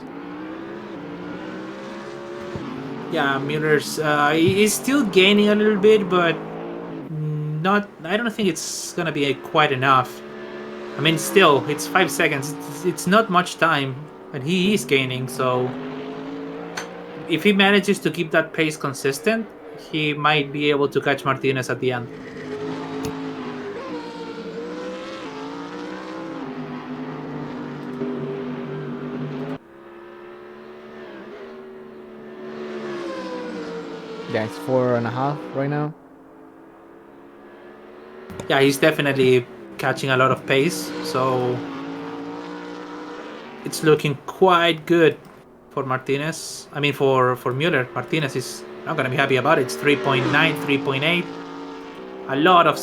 Yeah, Mueller's he's still gaining a little bit, but I don't think it's gonna be quite enough. I mean, still, it's 5 seconds. It's not much time, and he is gaining. So if he manages to keep that pace consistent, he might be able to catch Martinez at the end. Yeah, it's 4.5 right now. Yeah, he's definitely catching a lot of pace, so it's looking quite good for Martinez. I mean, for Mueller. Martinez is not going to be happy about it. It's 3.9, 3.8. A lot of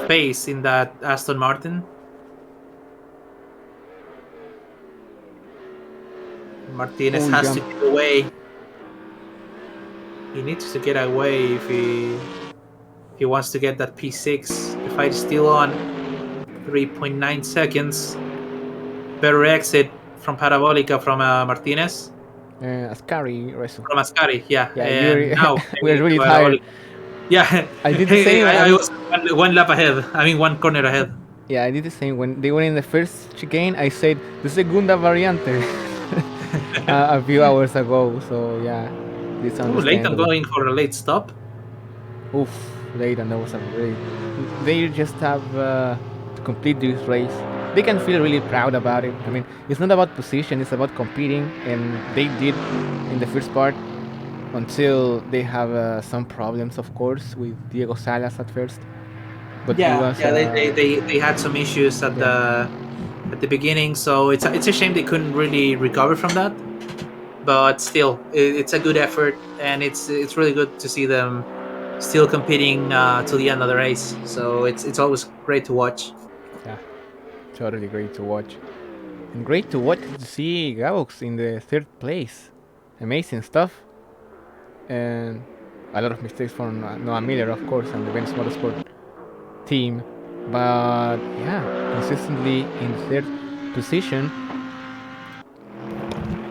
pace in that Aston Martin. Martinez has to get away. He needs to get away if he wants to get that P6. The fight is still on. 3.9 seconds. Better exit from Parabolica from Martinez. Ascari, Rezo. From Ascari, yeah. Yeah, and now we're really tired. Yeah, I did the same. I was one lap ahead. I mean, one corner ahead. Yeah, I did the same. When they were in the first chicane, I said, the segunda variante. A few hours ago, so yeah. Leighton going for a late stop. Oof, Leighton, that was a great. They just have to complete this race. They can feel really proud about it. I mean, it's not about position, it's about competing, and they did in the first part until they have some problems, of course, with Diego Salas at first. but he Yeah, was yeah, they had some issues yeah. at the beginning, so it's a shame they couldn't really recover from that. But still, it's a good effort, and it's really good to see them still competing to the end of the race. So it's always great to watch. Yeah, totally great to watch. And great to watch to see Gavox in the third place. Amazing stuff. And a lot of mistakes from Noah Miller, of course, and the Venice Motorsport team. But yeah, consistently in third position.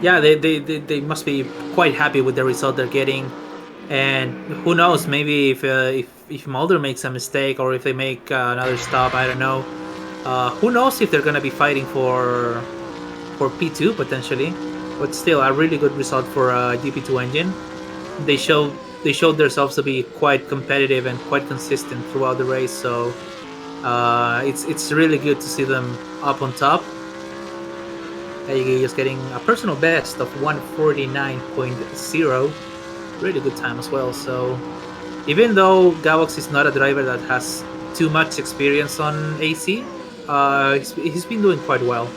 Yeah, they must be quite happy with the result they're getting. And who knows, maybe if Mulder makes a mistake or if they make another stop, I don't know. Who knows if they're gonna be fighting for P2 potentially, but still a really good result for a GP2 engine. They showed they showed themselves to be quite competitive and quite consistent throughout the race. So it's really good to see them up on top. Just getting a personal best of 149.0, really good time as well. So even though Gavox is not a driver that has too much experience on AC, he's been doing quite well.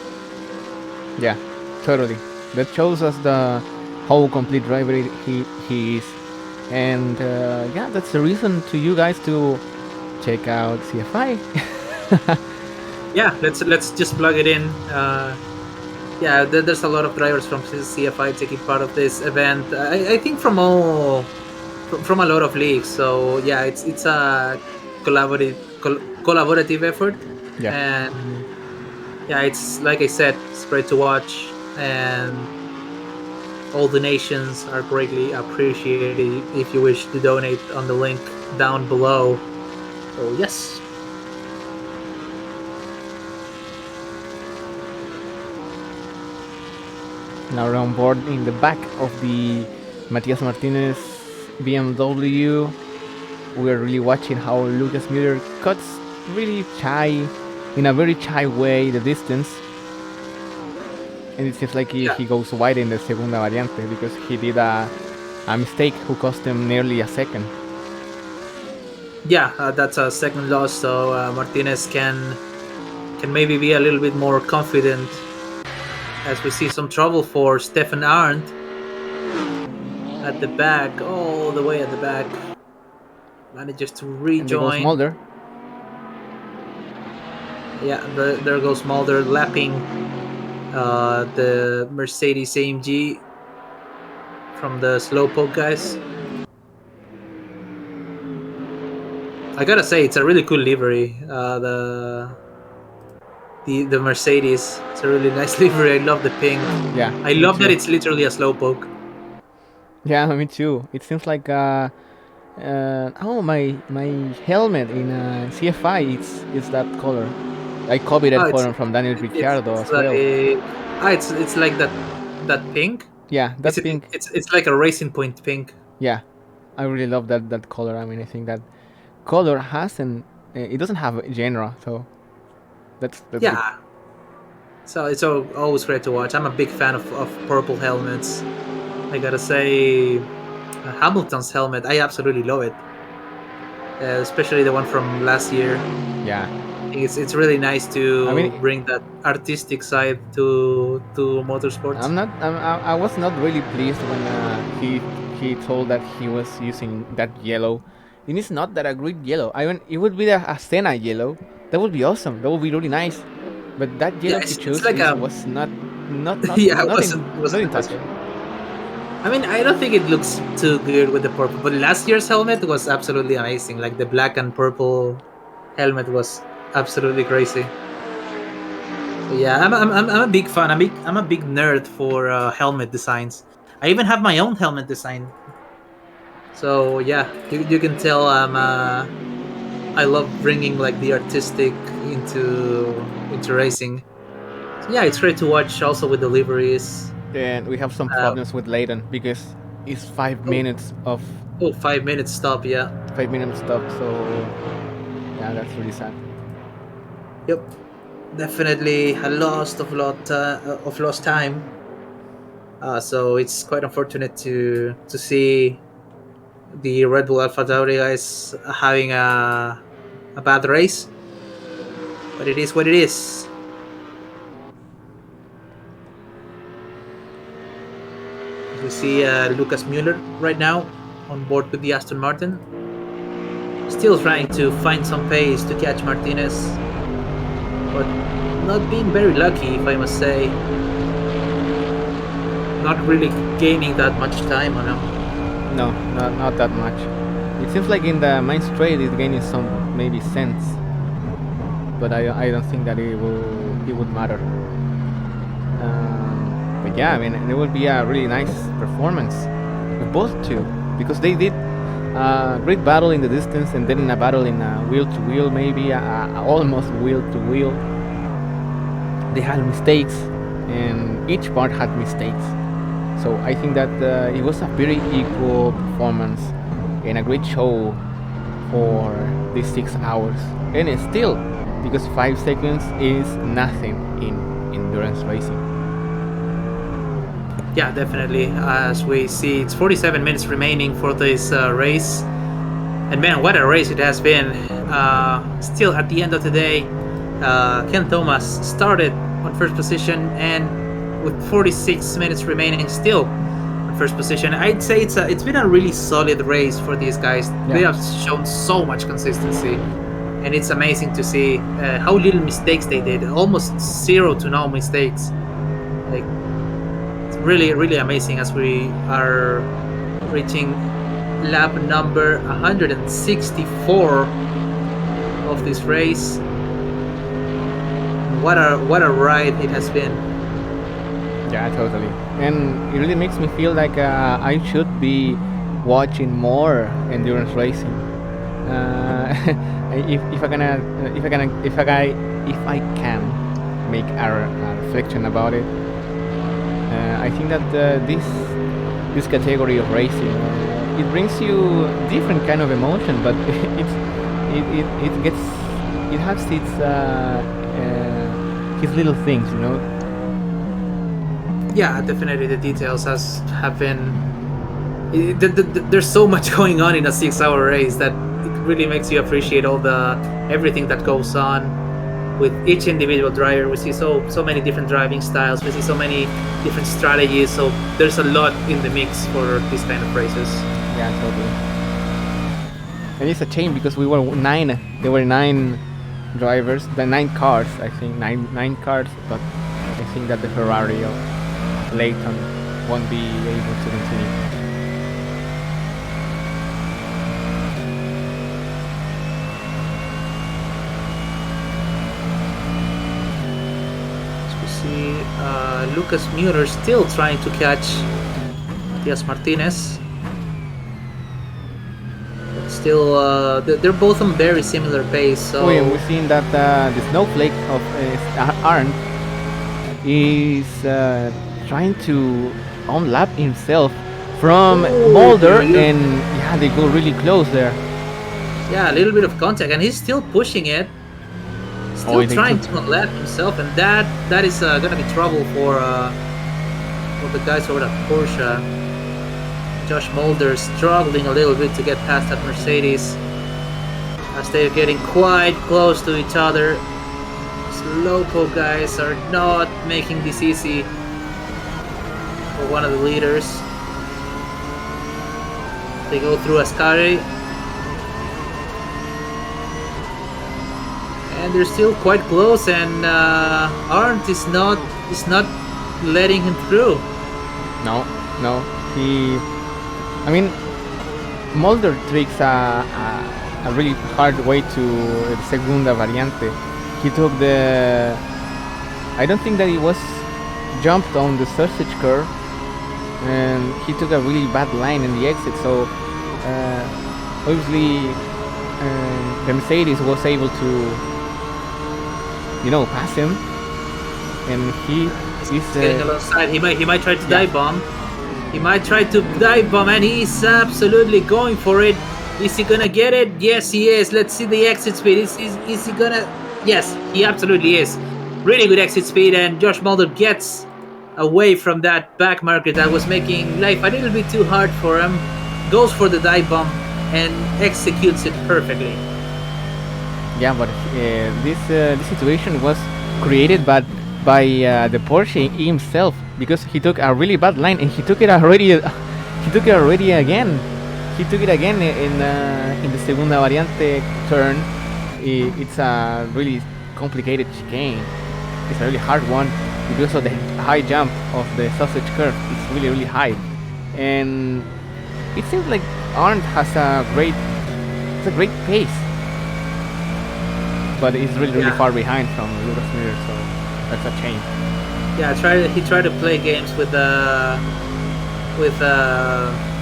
Yeah, totally. That shows us the how complete driver he is. And yeah, that's the reason to you guys to check out CFI. Yeah, let's just plug it in. Yeah, there's a lot of drivers from CFI taking part of this event. I think from a lot of leagues. So yeah, it's a collaborative effort, Yeah. and yeah, it's like I said, it's great to watch, and all donations are greatly appreciated. If you wish to donate, on the link down below. So yes. Now we're on board in the back of the Matias Martinez BMW. We're really watching how Lucas Miller cuts really shy, in a very shy way, the distance. And it seems like he goes wide in the Segunda Variante because he did a mistake who cost him nearly a second. Yeah, that's a second loss, so Martinez can maybe be a little bit more confident as we see some trouble for Stefan Arndt at the back, all the way at the back. Manages to And there goes rejoin. Mulder. Yeah, there goes Mulder lapping the Mercedes AMG from the slowpoke guys. I gotta say, it's a really cool livery. The Mercedes, it's a really nice livery. I love the pink. Yeah, I love that it's literally a slowpoke. Yeah, me too. It seems like oh, my helmet in CFI it's that color. I copied it from Daniel Ricciardo as well. It's like that pink. Yeah, that pink. It's like a Racing Point pink. Yeah, I really love that color. I mean, I think that color hasn't. It doesn't have a genre, so that's yeah. Good. So it's always great to watch. I'm a big fan of purple helmets. I gotta say, Hamilton's helmet, I absolutely love it. Especially the one from last year. Yeah, it's really nice to bring that artistic side to motorsports. I was not really pleased when he told that he was using that yellow. It is not that a great yellow. I mean, it would be a Senna yellow. That would be awesome. That would be really nice. But that yellow he chose like was not yeah, it wasn't in touch. I mean, I don't think it looks too good with the purple, but last year's helmet was absolutely amazing. Like the black and purple helmet was absolutely crazy. So yeah, I'm a big fan. I'm a big nerd for helmet designs. I even have my own helmet design. So yeah, you can tell I love bringing like the artistic into racing. So yeah, it's great to watch also with deliveries. And we have some problems with Leighton because it's 5 minutes of 5 minutes stop. Yeah, 5 minutes stop. So yeah, that's really sad. Yep, definitely a lost time. So it's quite unfortunate to see the Red Bull AlphaTauri guys having a bad race, but it is what it is. We see Lucas Mueller right now on board with the Aston Martin, still trying to find some pace to catch Martinez, but not being very lucky, if I must say. Not really gaining that much time on him. No, not that much. It seems like in the main straight it's gaining some maybe sense, but I don't think that it would matter. But yeah, I mean it would be a really nice performance with both two, because they did a great battle in the distance and then a battle in wheel to wheel, maybe almost wheel to wheel. They had mistakes, and each part had mistakes. So I think that it was a very equal performance and a great show for these 6 hours. And it's still, because 5 seconds is nothing in endurance racing. Yeah, definitely. As we see, it's 47 minutes remaining for this race. And man, what a race it has been. Still, at the end of the day, Ken Thomas started on first position, and with 46 minutes remaining, still in first position. I'd say it's been a really solid race for these guys. Yeah. They have shown so much consistency, and it's amazing to see how little mistakes they did. Almost 0 to no mistakes. Like, it's really, really amazing as we are reaching lap number 164 of this race. What a ride it has been. Yeah, totally. And it really makes me feel like I should be watching more endurance racing. If I can make a reflection about it, I think that this category of racing, it brings you different kind of emotion, but it has its little things, you know. Yeah, definitely the details have been. There's so much going on in a 6-hour race that it really makes you appreciate everything that goes on with each individual driver. We see so many different driving styles. We see so many different strategies. So there's a lot in the mix for these kind of races. Yeah, totally. And it's a shame because we were 9. There were 9 drivers, the 9 cars. I think 9 cars, but I think that the Ferrari of Layton won't be able to continue. So we see Lucas Mueller still trying to catch Matias Martinez. But still, they're both on very similar pace. So Oh, and we've seen that the snowflake of Arndt is trying to unlap himself from Mulder, and yeah, they go really close there. yeah, a little bit of contact, and he's still pushing it. Still they trying took- to unlap himself, and that is gonna be trouble for the guys over at Porsche. Josh Mulder struggling a little bit to get past that Mercedes as they're getting quite close to each other. These local guys are not making this easy for one of the leaders. They go through Ascari, and they're still quite close, and Arndt is not letting him through. No. I mean, Mulder tricks a really hard way to the Segunda Variante. He took the. I don't think that he was jumped on the sausage curve, and he took a really bad line in the exit. So obviously, the Mercedes was able to, pass him, and he's Getting alongside, he might try to dive bomb. He might try to dive bomb, and he's absolutely going for it. Is he gonna get it? Yes, he is. Let's see the exit speed. Is he gonna? Yes, he absolutely is. Really good exit speed, and Josh Mulder gets away from that back marker that was making life a little bit too hard for him. Goes for the dive bomb and executes it perfectly. Yeah, but this situation was created by the Porsche himself, because he took a really bad line and he took it already. He took it already again. He took it again in the Segunda Variante turn. It's a really complicated chicane. It's a really hard one because of the high jump of the sausage curve. It's really really high, and it seems like Arndt has it's a great pace, but it's really really Yeah. far behind from Lucas Miller. So that's a change. Yeah, he tried to play games with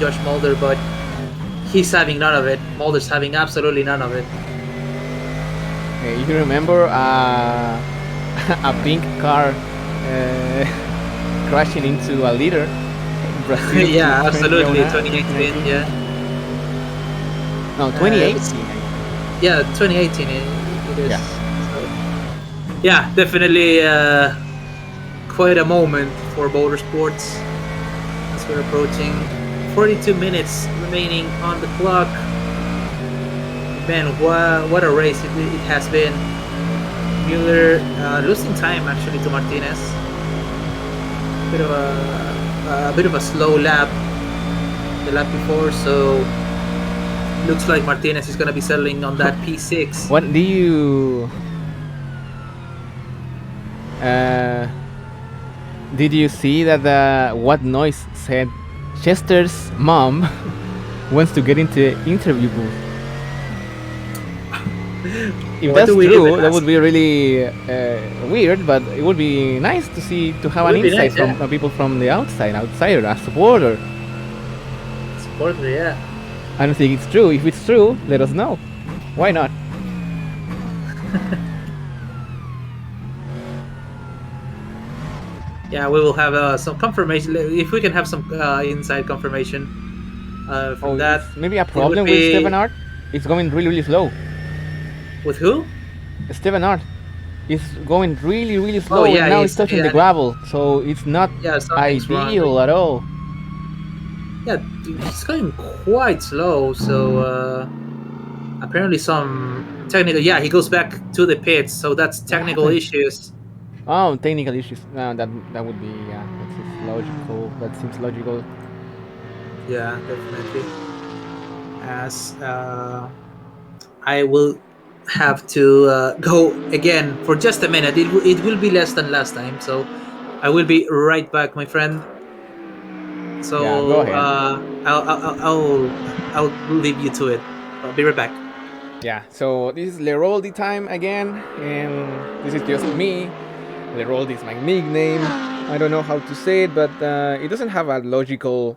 Josh Mulder, but he's having none of it. Mulder's having absolutely none of it. You can remember a pink car crashing into a leader in Brazil. Yeah, absolutely. 2009, 2018, yeah. No, 2018. Yeah, 2018 it is. Yeah. So, yeah, definitely quite a moment for Motorsports as we're approaching 42 minutes remaining on the clock. Man, what a race it has been. Mueller losing time actually to Martinez. A bit of a slow lap the lap before, so looks like Martinez is gonna be settling on that P6. What do you? Did you see that what noise said Chester's mom wants to get into interview booth? If What that's do we true, even that ask? would be really weird, but it would be nice to have an Would be insight nice, from yeah. people from the outsider, a supporter. Supporter, yeah. I don't think it's true. If it's true, let us know. Why not? Yeah, we will have some confirmation. If we can have some inside confirmation from that. it's maybe a would problem with be- Steven Art. It's going really, really slow. With who? Steven Art is going really, really slow, yeah, and now he's- it's touching the yeah. gravel, so it's not Yeah, something's wrong. ideal at all. Yeah, it's going quite slow. So apparently some technical. Yeah, he goes back to the pits. So that's technical happened? issues. Oh, technical issues. That would be that's logical. That seems logical. Yeah, definitely. As I will have to go again for just a minute. It will be less than last time, so I will be right back, my friend. So Yeah, go ahead. I'll leave you to it. I'll be right back. Yeah. So this is Leroldi time again, and this is just me. Leroldi is my nickname. I don't know how to say it, but it doesn't have a logical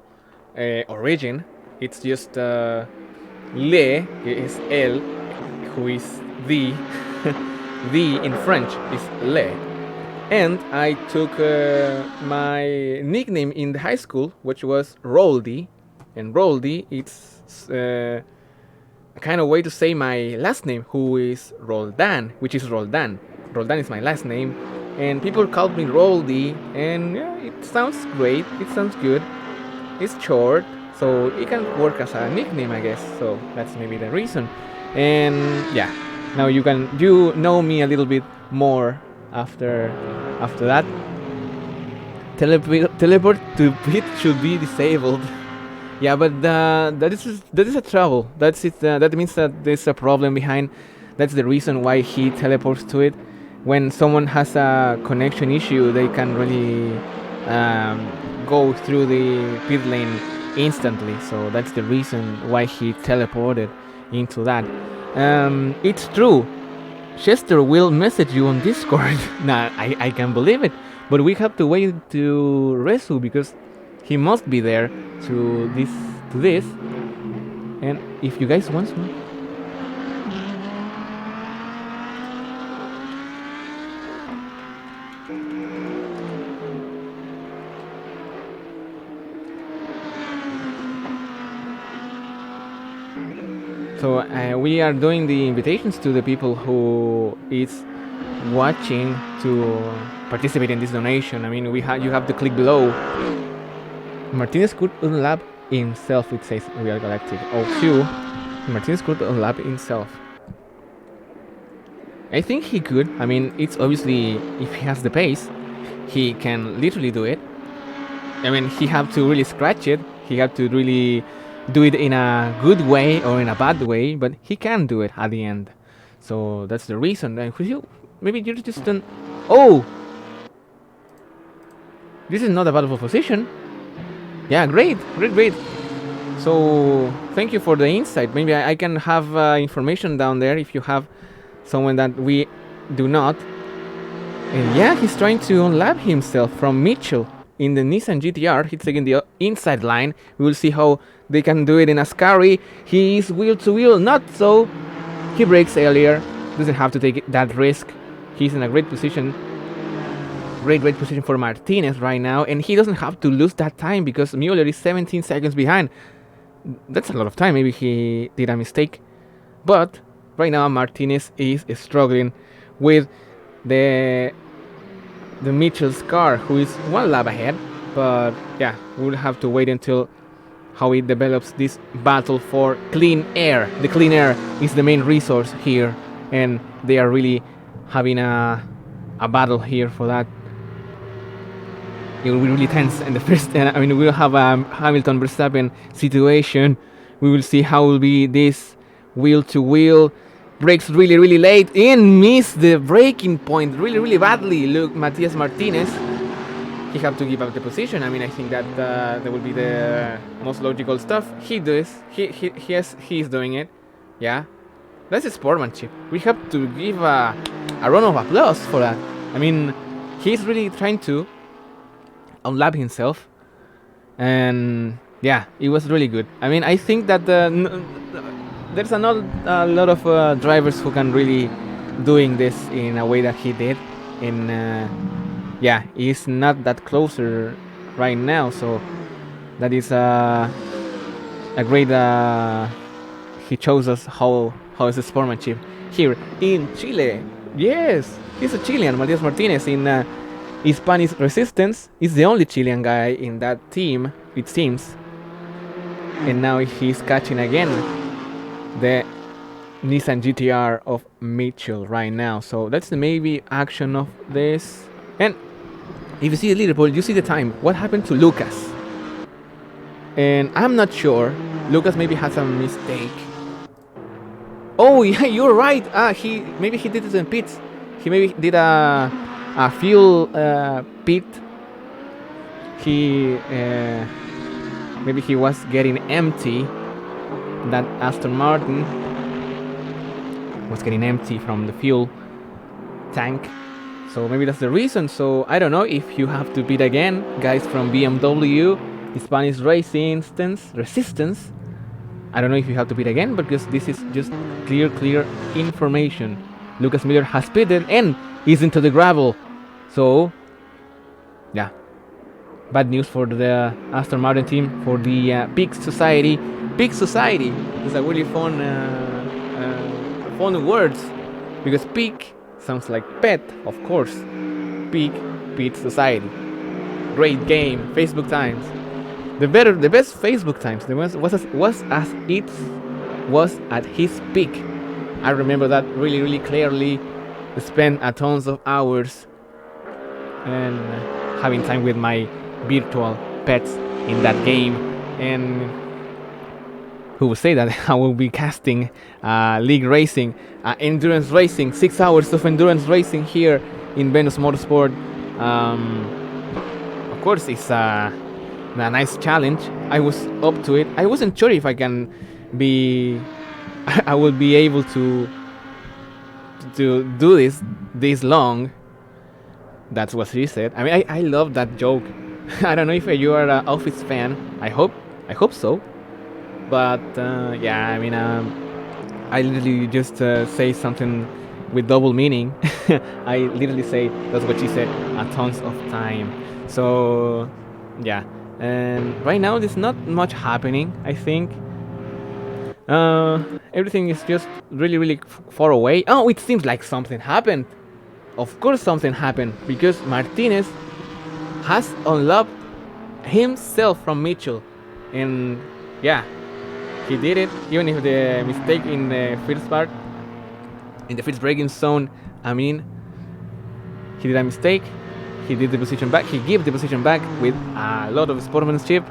origin. It's just Le is El, who is the. The in French is Le. And I took my nickname in the high school, which was Roldy. And Roldy, it's a kind of way to say my last name, who is Roldan, which is Roldan. Roldan is my last name. And people called me Roldy, and yeah, it sounds great, it sounds good. It's short, so it can work as a nickname, I guess. So that's maybe the reason. And yeah, now you know me a little bit more after that. Teleport to pit should be disabled. Yeah, but that is a trouble. That's it. That means that there's a problem behind. That's the reason why he teleports to it. When someone has a connection issue, they can really go through the pit lane instantly. So that's the reason why he teleported into that. It's true. Chester will message you on Discord. Nah, I can believe it. But we have to wait to Resu because he must be there to this. And if you guys want some. So we are doing the invitations to the people who is watching to participate in this donation. I mean, you have to click below. Martinez could unlap himself. It says Real Galactic. Oh, Q. Martinez could unlap himself. I think he could. I mean, it's obviously if he has the pace, he can literally do it. I mean, he have to really scratch it. He have to really do it in a good way or in a bad way, but he can do it at the end. So that's the reason. Maybe you just don't. Oh, this is not a valuable position. Yeah, great, great, great. So thank you for the insight. Maybe I can have information down there if you have someone that we do not. And yeah, he's trying to unlap himself from Mitchell in the Nissan GTR. He's taking the inside line. We will see how they can do it in Ascari. He is wheel to wheel, not so. He brakes earlier. Doesn't have to take that risk. He's in a great position. Great position for Martinez right now. And he doesn't have to lose that time because Mueller is 17 seconds behind. That's a lot of time. Maybe he did a mistake. But right now Martinez is struggling with the Mitchell's car, who is one lap ahead. But yeah, we'll have to wait until how it develops this battle for clean air. The clean air is the main resource here, and they are really having a battle here for that. It will be really tense in the first. I mean, we'll have a Hamilton Verstappen situation. We will see how will be this wheel to wheel. Brakes really late and miss the braking point really badly. Look, Matias Martinez. He have to give up the position. I mean, I think that that will be the most logical stuff. He does. He's doing it. Yeah, that's sportsmanship. We have to give a round of applause for that. I mean, he's really trying to unlap himself, and yeah, it was really good. I mean, I think that there's a lot of drivers who can really doing this in a way that he did. And yeah, he's not that closer right now, so that is a great. He shows us how is the sportsmanship here in Chile. Yes, he's a Chilean, Matias Martinez in Spanish Resistance. He's the only Chilean guy in that team, it seems. And now he's catching again the Nissan GTR of Mitchell right now. So that's the maybe action of this. And if you see the leaderboard, you see the time. What happened to Lucas? And I'm not sure. Lucas maybe had some mistake. Oh yeah, you're right. He did it in pits. He maybe did a fuel pit. He maybe he was getting empty. That Aston Martin was getting empty from the fuel tank. So maybe that's the reason. So I don't know if you have to beat again, guys from BMW, Spanish Racing Resistance. I don't know if you have to beat again, because this is just clear information. Lucas Miller has pitted and is into the gravel. So yeah, bad news for the Aston Martin team, for the Pig Society. Pig Society is a really fun words, because pig sounds like pet, of course. Pig Society. Great game. Facebook times. The best Facebook times. Was as it was at his peak. I remember that really clearly. Spent a tons of hours and having time with my virtual pets in that game. And who would say that I will be casting league racing, endurance racing, 6 hours of endurance racing here in Venus Motorsport. Of course, it's a nice challenge. I was up to it. I wasn't sure if I can be I will be able to do this long. That's what she said. I mean, I love that joke. I don't know if you are an Office fan. I hope so. But yeah, I mean, I literally just say something with double meaning. I literally say that's what she said a tons of time. So yeah, and right now there's not much happening, I think. Everything is just really far away. Oh, it seems like something happened. Of course something happened, because Martinez has unlocked himself from Mitchell. And yeah, he did it, even if the mistake in the first part. In the first braking zone, I mean, he did a mistake. He did the position back. He gave the position back with a lot of sportsmanship,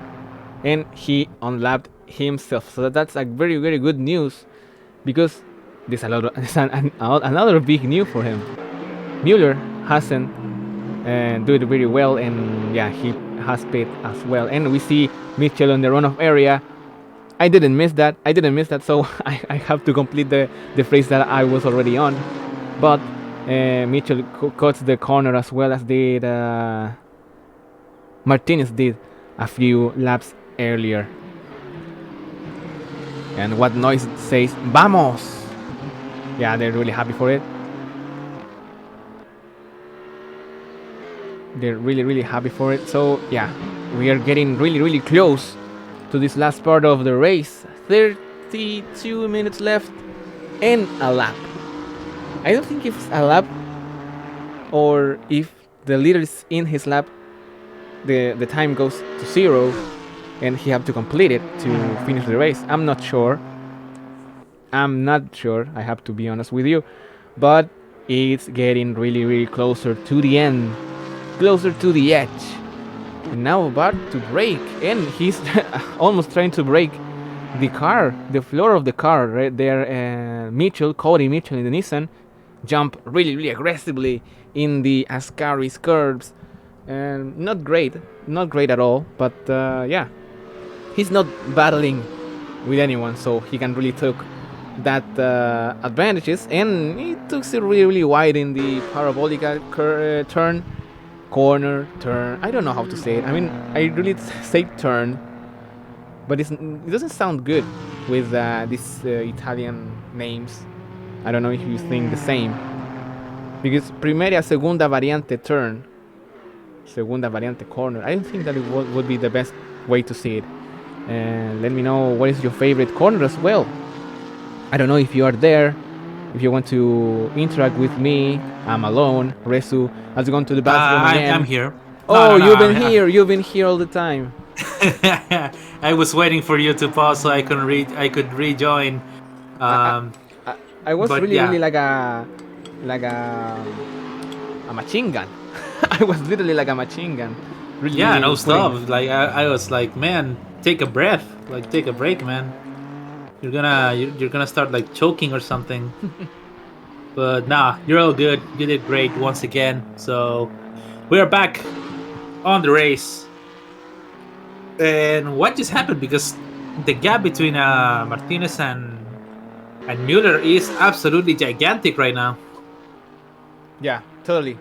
and he unlapped himself. So that's a very, very good news, because there's a lot of another big news for him. Mueller hasn't do it very well, and yeah, he has paid as well. And we see Mitchell on the runoff area. I didn't miss that. So I have to complete the phrase that I was already on. But Mitchell cuts the corner as well as did Martinez did a few laps earlier. And what noise says "Vamos!" Yeah, they're really happy for it. They're really, really happy for it. So yeah, we are getting really, really close to this last part of the race. 32 minutes left and a lap. I don't think if it's a lap or if the leader is in his lap, the time goes to 0 and he have to complete it to finish the race. I'm not sure. I have to be honest with you. But it's getting really, really closer to the end. Closer to the edge. And now about to brake. And he's almost trying to break the car, the floor of the car right there. Cody Mitchell in the Nissan, jump really, really aggressively in the Ascari's curves. And not great at all. But yeah, he's not battling with anyone, so he can really take that advantages. And he took it really, really wide in the parabolic turn. Corner, turn. I don't know how to say it. I mean, I really say turn, but it doesn't sound good with these Italian names. I don't know if you think the same. Because primera, segunda variante turn, segunda variante corner. I don't think that it would be the best way to see it. And let me know what is your favorite corner as well. I don't know if you are there. If you want to interact with me, I'm alone. Resu has gone to the bathroom again. I'm here. Oh, no, you've been here. You've been here all the time. I was waiting for you to pause so I could rejoin. I was really, really like a machine gun. I was literally like a machine gun. Really, yeah, really no stop. Like I was like, man, take a breath. Like take a break, man. You're gonna start like choking or something. But nah, you're all good. You did great once again. So we are back on the race. And what just happened? Because the gap between Martinez and Mueller is absolutely gigantic right now. Yeah, totally.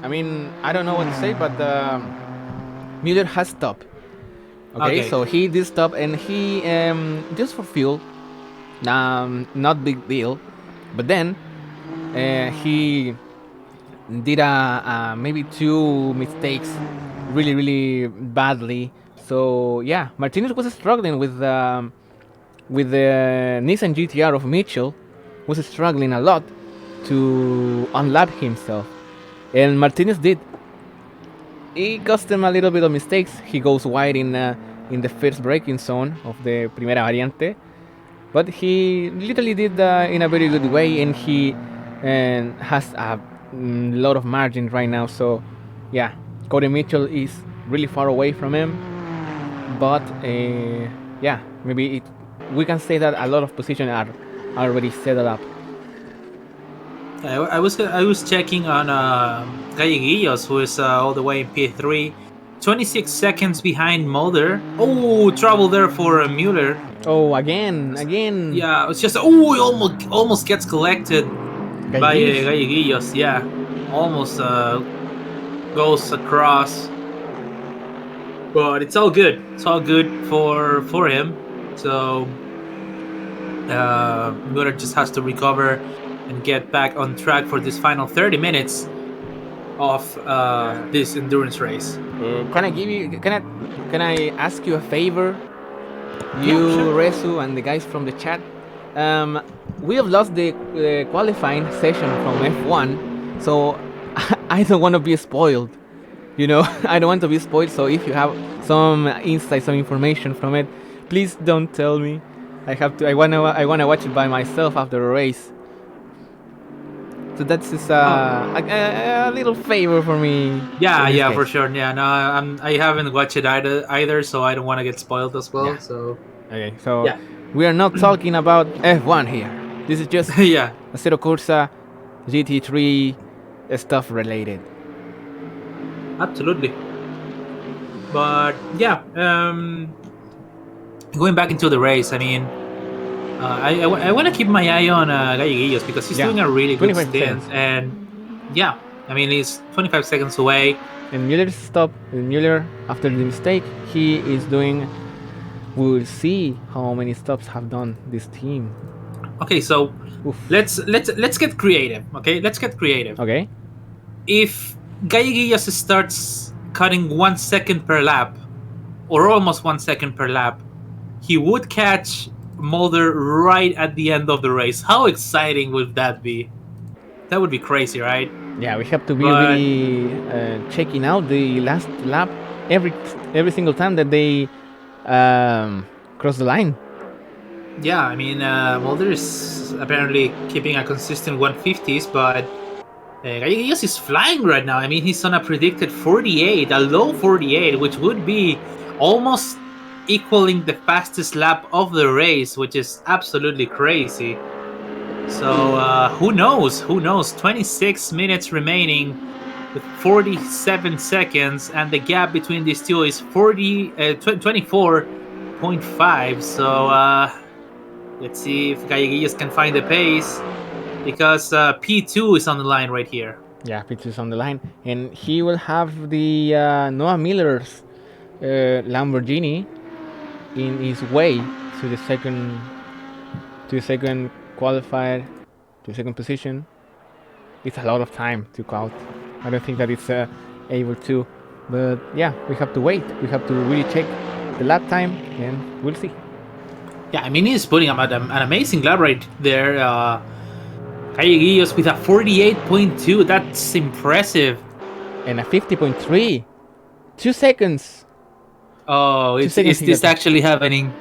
I mean, I don't know what to say, but Mueller has stopped. Okay, so he did stop, and he just for fuel. Not big deal, but then he did maybe 2 mistakes really, really badly. So yeah, Martinez was struggling with the Nissan GTR of Mitchell, was struggling a lot to unlap himself, and Martinez did. It cost him a little bit of mistakes. He goes wide in the first braking zone of the Primera Variante. But he literally did in a very good way, and he has a lot of margin right now. So, yeah, Cody Mitchell is really far away from him. But, yeah, maybe we can say that a lot of positions are already settled up. I was checking on Galleguillos, who is all the way in P3. 26 seconds behind Mulder. Oh, trouble there for Mueller. Oh, again. Yeah, it's just he almost gets collected by Galleguillos. Yeah, almost goes across, but it's all good. It's all good for him. So Mueller just has to recover and get back on track for this final 30 minutes of this endurance race. Can I ask you a favor? You, yeah, sure. Resu, and the guys from the chat. We have lost the qualifying session from F1, so I don't want to be spoiled. You know, I don't want to be spoiled. So if you have some insight, some information from it, please don't tell me. I wanna watch it by myself after the race. So that's just a little favor for me. Yeah, in this yeah, for case. sure. Yeah, no, I haven't watched it either, so I don't want to get spoiled as well. Yeah. So Okay, so yeah, we are not talking about F1 here. This is just yeah, Assetto Corsa GT3 stuff related. absolutely. But yeah, going back into the race, I mean, I want to keep my eye on Galleguillos because he's Yeah, doing a really good 25 stint, seconds. and yeah, I mean he's 25 seconds away. And Mueller's stop. Mueller, after the mistake, he is doing. We will see how many stops have done this team. Okay, so Oof. let's get creative. Okay, let's get creative. Okay. If Galleguillos starts cutting 1 second per lap, or almost 1 second per lap, he would catch Mulder right at the end of the race. How exciting would that be? That would be crazy, right? Yeah, we have to be But- really checking out the last lap every single time that they cross the line. Yeah, I mean, Mulder is apparently keeping a consistent 150s, but Galleguillos is flying right now. I mean, he's on a predicted 48, a low 48, which would be almost equaling the fastest lap of the race, which is absolutely crazy. So who knows? Who knows? 26 minutes remaining with 47 seconds, and the gap between these two is 24.5. So let's see if Galleguillos can find the pace, because P2 is on the line right here. Yeah, Peter's on the line, and he will have the Noah Miller's Lamborghini in his way to the second qualifier, to second position. It's a lot of time to count. I don't think that it's able to, but yeah, we have to wait. We have to really check the lap time, and we'll see. Yeah, I mean, he's putting up an amazing lap right there. Galleguillos with a 48.2. That's impressive. And a 50.3, 2 seconds. Oh, is seconds this he got- actually happening?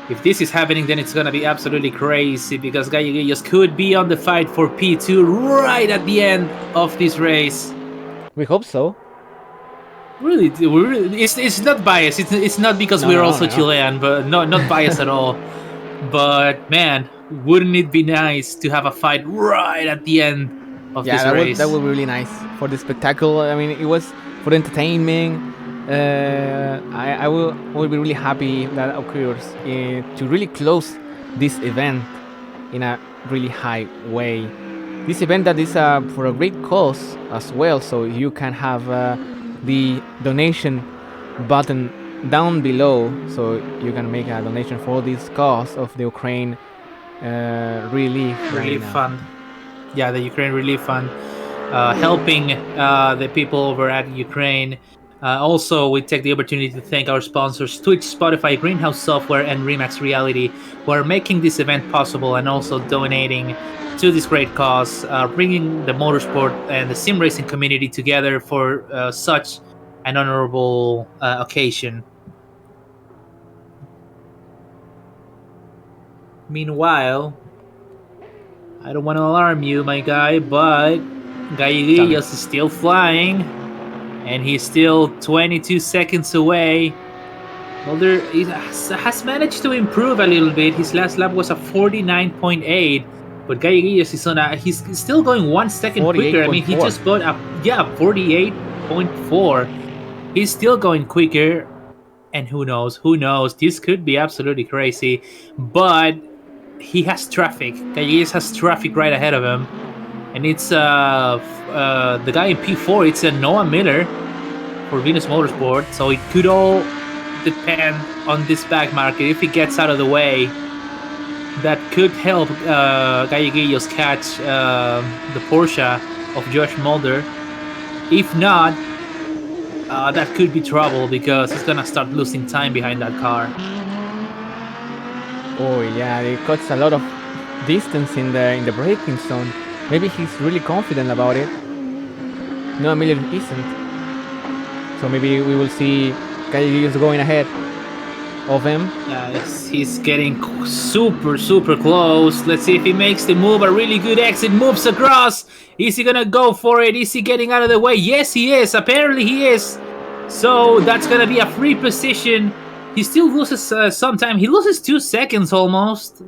If this is happening, then it's gonna be absolutely crazy, because Galleguillos could be on the fight for P2 right at the end of this race. We hope so. Really, it's not biased. It's not because we're also no. Chilean, but not biased at all. But man, wouldn't it be nice to have a fight right at the end of Yeah, this that race? would be really nice for the spectacle. I mean, it was for entertainment. I will be really happy if that occurs to really close this event in a really high way. This event that is for a great cause as well, so you can have the donation button down below, so you can make a donation for this cause of the Ukraine relief Fund. Yeah, the Ukraine Relief Fund, helping the people over at Ukraine. Also, we take the opportunity to thank our sponsors, Twitch, Spotify, Greenhouse Software, and Remax Reality, who are making this event possible and also donating to this great cause, bringing the motorsport and the sim racing community together for such an honorable occasion. Meanwhile, I don't want to alarm you, my guy, but Galleguillos is still flying, and he's still 22 seconds away. Mulder has managed to improve a little bit. His last lap was a 49.8, but Galleguillos is he's still going 1 second quicker. I mean, he 48.4. just got 48.4. He's still going quicker, and who knows? This could be absolutely crazy, but he has traffic. Galleguillos has traffic right ahead of him, and it's the guy in P4. It's Noah Miller for Venus Motorsport. So it could all depend on this back market. If he gets out of the way, that could help Galleguillos catch the Porsche of Josh Mulder. If not, that could be trouble, because he's gonna start losing time behind that car. Oh yeah, it cuts a lot of distance in the braking zone. Maybe he's really confident about it. No, Miller isn't. So maybe we will see Galleguillos going ahead. of him. He's getting super close. Let's see if he makes the move. A really good exit, moves across. Is he gonna go for it? Is he getting out of the way? Yes, he is. Apparently, he is. So that's gonna be a free position. He still loses some time. He loses 2 seconds almost.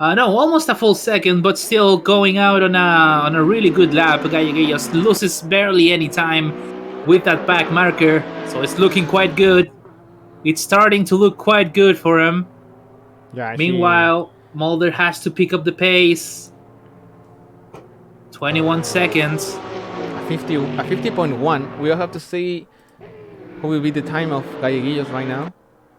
No, almost a full second, but still going out on a really good lap. Gallegos loses barely any time with that back marker, so it's looking quite good. It's starting to look quite good for him. Yeah. Meanwhile, Mulder has to pick up the pace. 21 seconds. A 50.1. We'll have to see who will be the time of Galleguillos right now.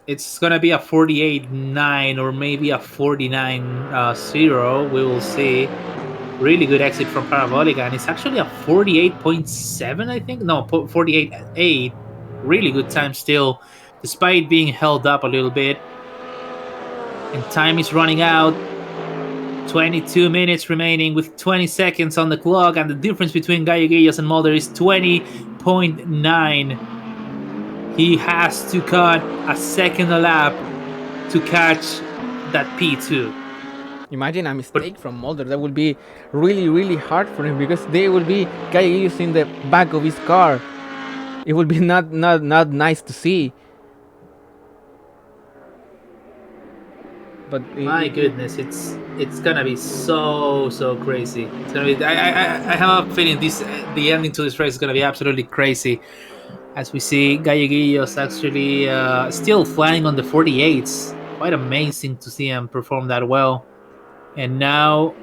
It's gonna be a 48.9 or maybe a 49.0. We will see. Really good exit from Parabolica, and it's actually a 48.7, I think. No, 48.8. Really good time still, despite being held up a little bit. And time is running out. 22 minutes remaining with 20 seconds on the clock, and the difference between Gallegos and Mulder is 20.9. He has to cut a second a lap to catch that P2. Imagine a mistake from Mulder. That would be really hard for him because they will be Gallegos in the back of his car. It would be not nice to see. But my goodness, it's gonna be so crazy. It's gonna be. I have a feeling the ending to this race is gonna be absolutely crazy. As we see Gallegos actually still flying on the 48s. Quite amazing to see him perform that well. And now,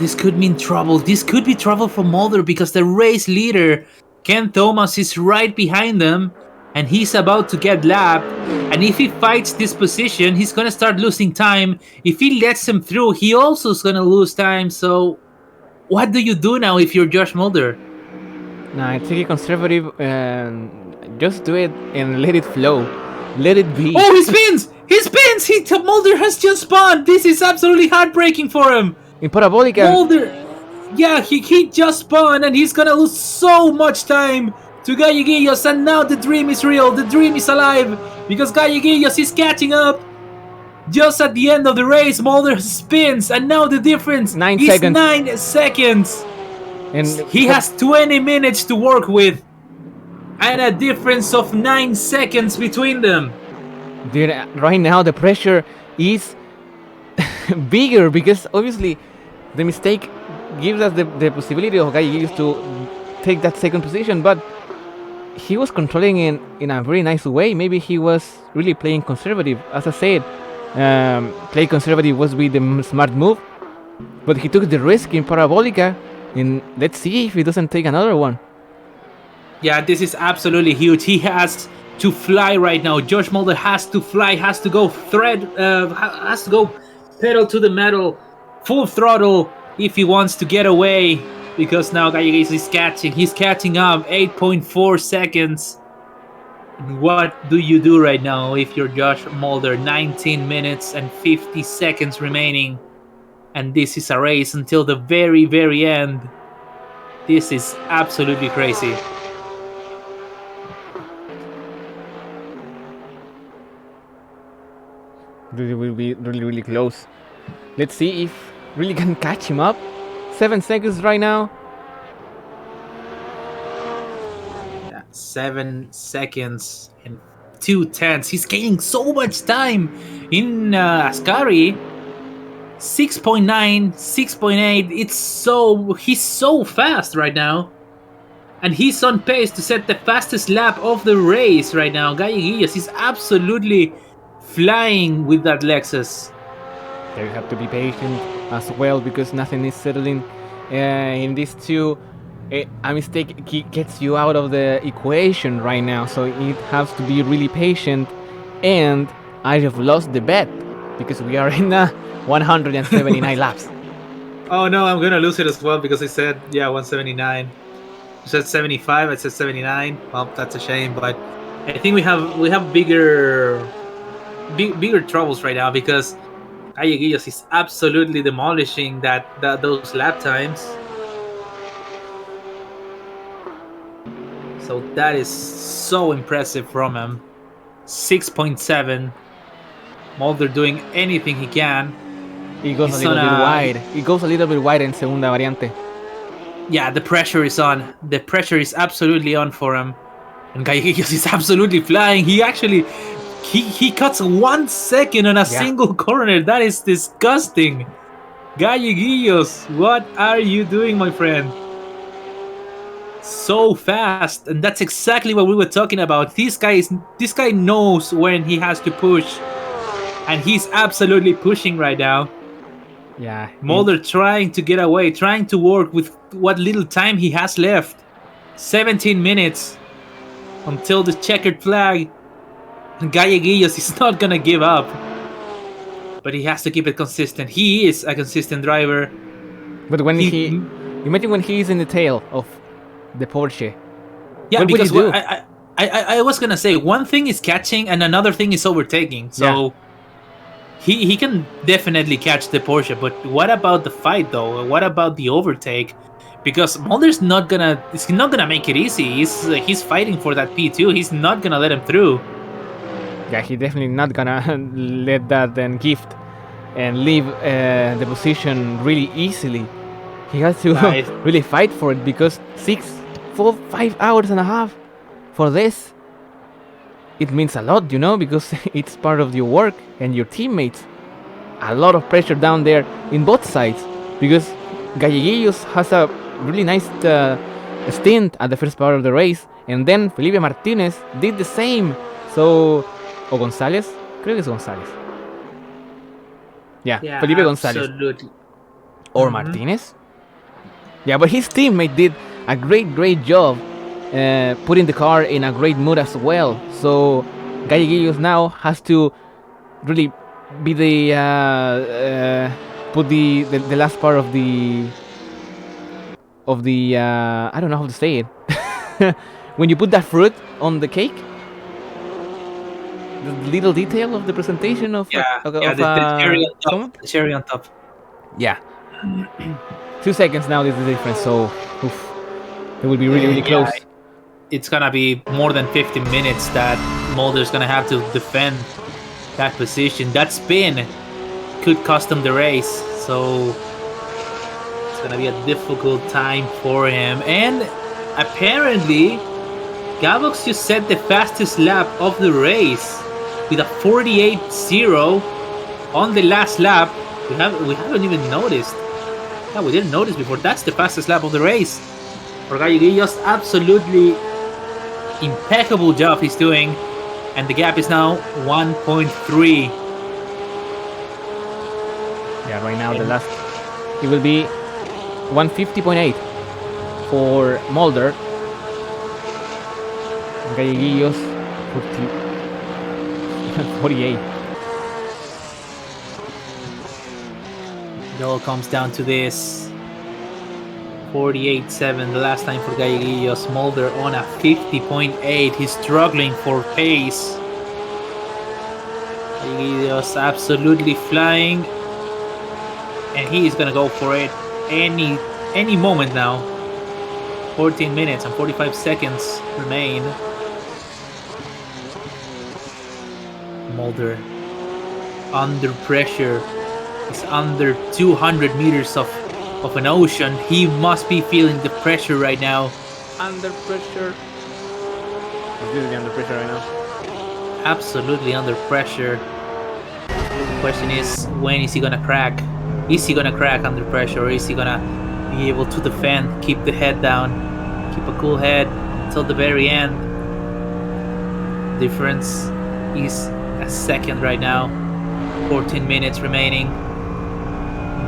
this could mean trouble. This could be trouble for Mulder because the race leader, Ken Thomas, is right behind them. And he's about to get lapped. And if he fights this position, he's going to start losing time. If he lets him through, he also is going to lose time. So what do you do now if you're Josh Mulder? Nah, take it conservative and just do it and let it flow. Let it be. Oh, he spins! He spins! Mulder has just spun! This is absolutely heartbreaking for him! In Parabolica. Mulder! Yeah, he just spun and he's going to lose so much time to Gallegos, and now the dream is real, the dream is alive, because Gallegos is catching up. Just at the end of the race, Mulder spins, and now the difference 9 is seconds. 9 seconds. And he has 20 minutes to work with, and a difference of 9 seconds between them. Dude, right now the pressure is bigger because obviously the mistake gives us the possibility of Gallegos to take that second position, but he was controlling in a very nice way. Maybe he was really playing conservative. As I said, play conservative was the smart move, but he took the risk in Parabolica, and let's see if he doesn't take another one. Yeah, this is absolutely huge. He has to fly right now. Josh Mulder has to fly, has to go has to go pedal to the metal, full throttle if he wants to get away. Because now Gallegos is catching. He's catching up 8.4 seconds. What do you do right now if you're Josh Mulder? 19 minutes and 50 seconds remaining. And this is a race until the very end. This is absolutely crazy. It will be really close. Let's see if really can catch him up. 7 seconds right now. 7 seconds and 2/10. He's gaining so much time in Ascari. 6.9, 6.8. He's so fast right now. And he's on pace to set the fastest lap of the race right now. Gallegos is absolutely flying with that Lexus. They have to be patient as well because nothing is settling in these two. A mistake gets you out of the equation right now, so it has to be really patient. And I have lost the bet because we are in 179 laps. Oh no, I'm gonna lose it as well because I said 179. You said 75, I said 79. Well, that's a shame, but I think we have bigger troubles right now because Gallegos is absolutely demolishing those lap times. So that is so impressive from him. 6.7. Mulder doing anything he can. He goes He's a little on bit a- wide. He goes a little bit wide en segunda variante. Yeah, the pressure is on. The pressure is absolutely on for him. And Gallegos is absolutely flying. He cuts 1 second on a single corner. That is disgusting. Gallegos, what are you doing, my friend? So fast, and that's exactly what we were talking about. This guy knows when he has to push, and he's absolutely pushing right now. Yeah. Mulder trying to get away, trying to work with what little time he has left. 17 minutes until the checkered flag. And Gallegos is not gonna give up, but he has to keep it consistent. He is a consistent driver. But when imagine when he is in the tail of the Porsche. Yeah, what because would you do? I was gonna say one thing is catching and another thing is overtaking. So he can definitely catch the Porsche, but what about the fight though? What about the overtake? Because Mulder's not gonna make it easy. He's fighting for that P2. He's not gonna let him through. Yeah, he definitely not gonna let that then gift and leave the position really easily. He has to really fight for it because 5 hours and a half for this. It means a lot, because it's part of your work and your teammates. A lot of pressure down there in both sides because Gallegos has a really nice stint at the first part of the race, and then Felipe Martinez did the same. So, o González, creo que es González. Yeah, Felipe González. Absolutely. Or Martinez. Yeah, but his teammate did a great job putting the car in a great mood as well. So Gallegos now has to really be the put the last part of the I don't know how to say it. When you put that fruit on the cake, the little detail of the presentation of the cherry on top. Yeah. 2 seconds now is the difference, so it will be really close. It's gonna be more than 50 minutes that Mulder's gonna have to defend that position. That spin could cost him the race, so it's gonna be a difficult time for him. And apparently, Gavox just set the fastest lap of the race with a 48.0 on the last lap. We haven't even noticed. Yeah, we didn't notice before. That's the fastest lap of the race. For Gallegos, absolutely impeccable job he's doing. And the gap is now 1.3. Yeah, right now the last... It will be 150.8 for Mulder. Gallegos, 48. It all comes down to this. 48.7 the last time for Gallegos. Mulder on a 50.8. He's struggling for pace. Gallegos absolutely flying. And he is gonna go for it any moment now. 14 minutes and 45 seconds remain. Mulder under pressure. He's under 200 meters of an ocean. He must be feeling the pressure right now. Under pressure. He's really under pressure right now. Absolutely under pressure. The question is, when is he gonna crack? Is he gonna crack under pressure, or is he gonna be able to defend, keep the head down, keep a cool head until the very end? Difference is a second right now. 14 minutes remaining.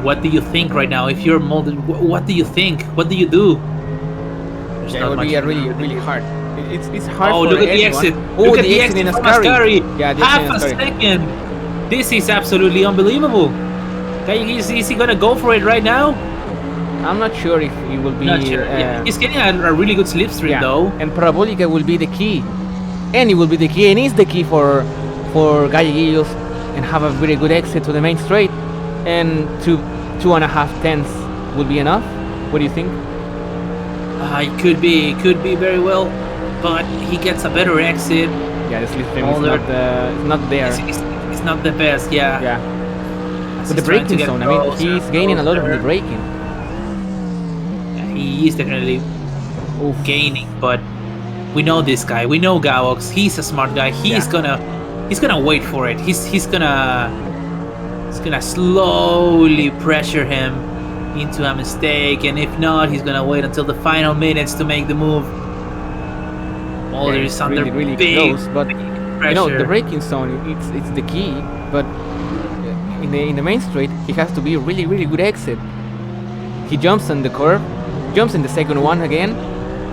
What do you think right now? If you're Mulder, what do you think? What do you do? Yeah, it will be really hard. It's hard. Oh, for look at the anyone. exit! Oh, Look at the the exit exit in from Ascari. Ascari! Yeah, half a second. This is absolutely unbelievable. Is he gonna go for it right now? I'm not sure if he will be. Not sure. He's getting a really good slipstream though. And Parabolica will be the key, and it will be the key, and is the key for Gallegos, and have a very good exit to the main straight, and 2.5 tenths will be enough. What do you think? It could be very well, but he gets a better exit. Yeah, the slipstream is Mulder not there. it's not the best. Yeah. Yeah, As but the he's trying to braking get zone. I mean, closer he's and gaining a lot of the closer. braking. Yeah, he is definitely Oof. gaining, but we know this guy. We know Gavox. He's a smart guy. He's Yeah. gonna wait for it. He's gonna slowly pressure him into a mistake, and if not, he's gonna wait until the final minutes to make the move. Mulder Yeah, is it's under really big close, but pressure. the braking zone it's the key. But in the main straight, he has to be a really good exit. He jumps on the curve, jumps in the second one again.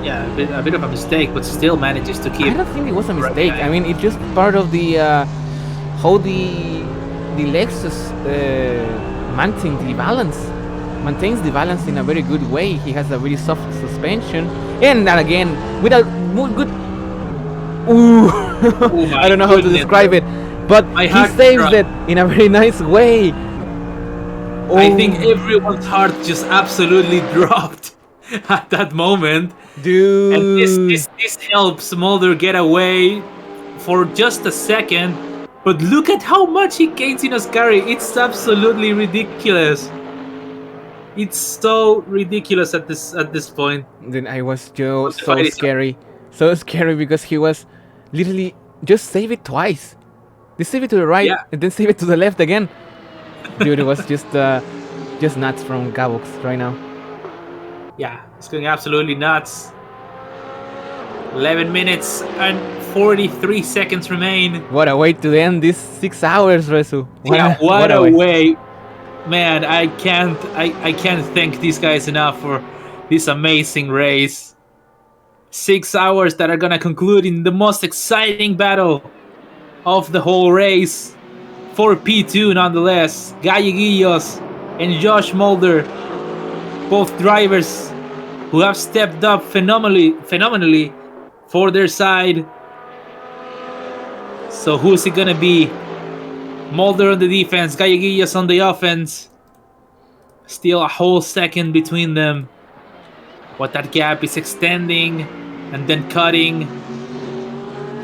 Yeah, a bit of a mistake, but still manages to keep. I don't think it was a right mistake. behind. I mean, it's just part of the how the Lexus maintains the balance in a very good way. He has a very soft suspension, and then again with a good. Ooh, Oh my I don't know how to goodness. describe it, but My he heart saves dropped. it in a very nice way. I think Oh, everyone's heart just absolutely dropped at that moment. And dude. this helps Mulder get away for just a second. But look at how much he gains in Ascari. It's absolutely ridiculous. It's so ridiculous at this point. Then I was But just the fight so scary because he was literally just save it twice. They save it to the right Yeah. and then save it to the left again. Dude, it was just nuts from Gabox right now. Yeah, it's going absolutely nuts. 11 minutes and 43 seconds remain. What a way to end these 6 hours, Resu. What a way. Man, I can't thank these guys enough for this amazing race. 6 hours that are gonna conclude in the most exciting battle of the whole race. For P2 nonetheless. Galleguillos and Josh Mulder, both drivers who have stepped up phenomenally for their side. So who's it gonna be? Mulder on the defense, Galleguillos on the offense. Still a whole second between them. But that gap is extending and then cutting.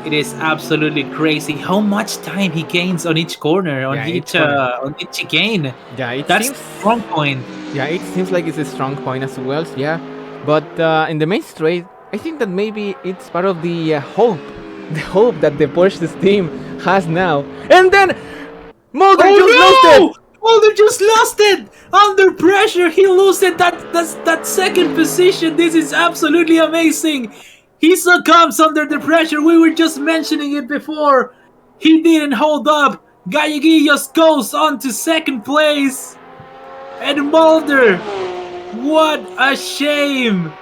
It is absolutely crazy how much time he gains on each corner, on Yeah, each each corner. on each chicane. Yeah, it That's seems the strong point. Yeah, it seems like it's a strong point as well. Yeah, but in the main straight, I think that maybe it's part of the hope that the Porsche's team has now. And then Mulder just lost it. Mulder just lost it! Under pressure, he lost it. That second position. This is absolutely amazing. He succumbs under the pressure. We were just mentioning it before. He didn't hold up. Galleguillos goes on to second place. And Mulder, what a shame.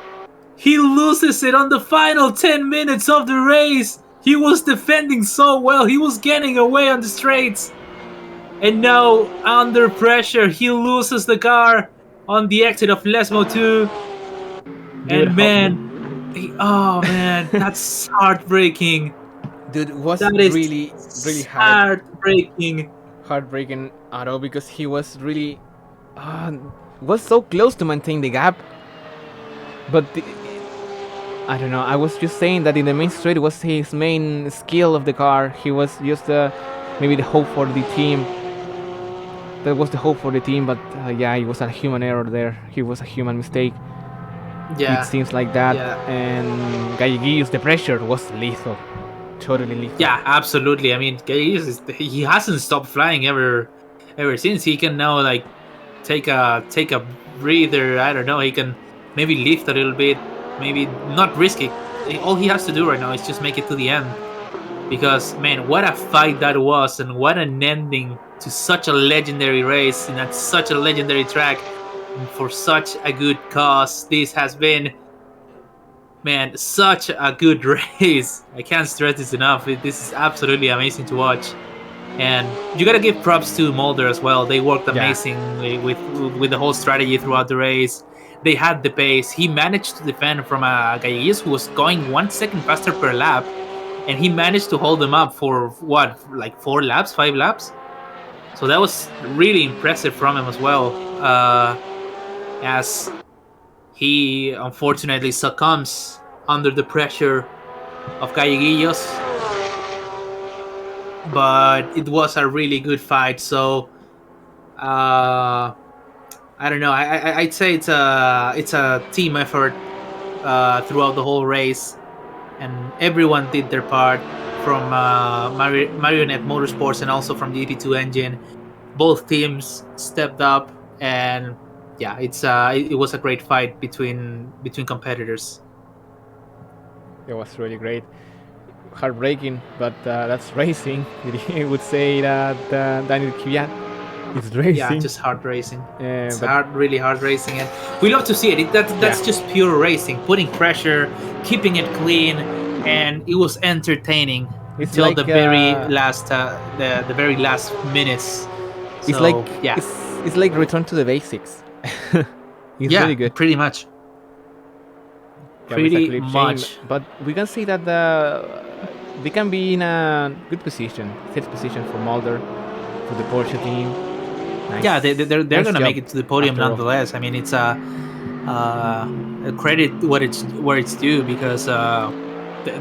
He loses it on the final 10 minutes of the race. He was defending so well. He was getting away on the straights. And now, under pressure, he loses the car on the exit of Lesmo 2. Dude, And man, that's heartbreaking. Dude, it was That is really heartbreaking. heartbreaking at all because he was really was so close to maintain the gap. But I don't know. I was just saying that in the main straight was his main skill of the car. He was just maybe the hope for the team. That was the hope for the team, but yeah, it was a human error there. It was a human mistake. Yeah. It seems like that. Yeah. And Galleguillos, the pressure was lethal. Totally lethal. Yeah, absolutely. I mean, he hasn't stopped flying ever since. He can now like take a breather. I don't know. He can maybe lift a little bit, maybe not risk it. All he has to do right now is just make it to the end. Because man, what a fight that was, and what an ending to such a legendary race and at such a legendary track, and for such a good cause. This has been, man, such a good race. I can't stress this enough. This is absolutely amazing to watch. And you gotta give props to Mulder as well. They worked amazingly with the whole strategy throughout the race. They had the pace. He managed to defend from a Galleguillos who was going 1 second faster per lap. And he managed to hold them up for what, like 4 laps, 5 laps? So that was really impressive from him as well. As he unfortunately succumbs under the pressure of Galleguillos. but it was a really good fight. So I don't know. I'd say it's a team effort throughout the whole race, and everyone did their part from Marionette Motorsports and also from the EP2 engine. Both teams stepped up, and yeah, it was a great fight between competitors. It was really great. Heartbreaking, but that's racing. I would say that Daniel Kvyat is Yeah, racing. just hard racing. It's but really hard racing, and we love to see it. That's Yeah. just pure racing, putting pressure, keeping it clean, and it was entertaining It's until like, the very last the very last minutes. it's So, like yeah, it's like return to the basics. It's yeah, really good. pretty much. Yeah, with a Pretty clip change, much. but we can see that they can be in a good position, third position for Mulder, for the Porsche team. Nice. Yeah, they're Nice gonna job, make it to the podium after all. nonetheless. I mean, it's a credit what it's where it's due, because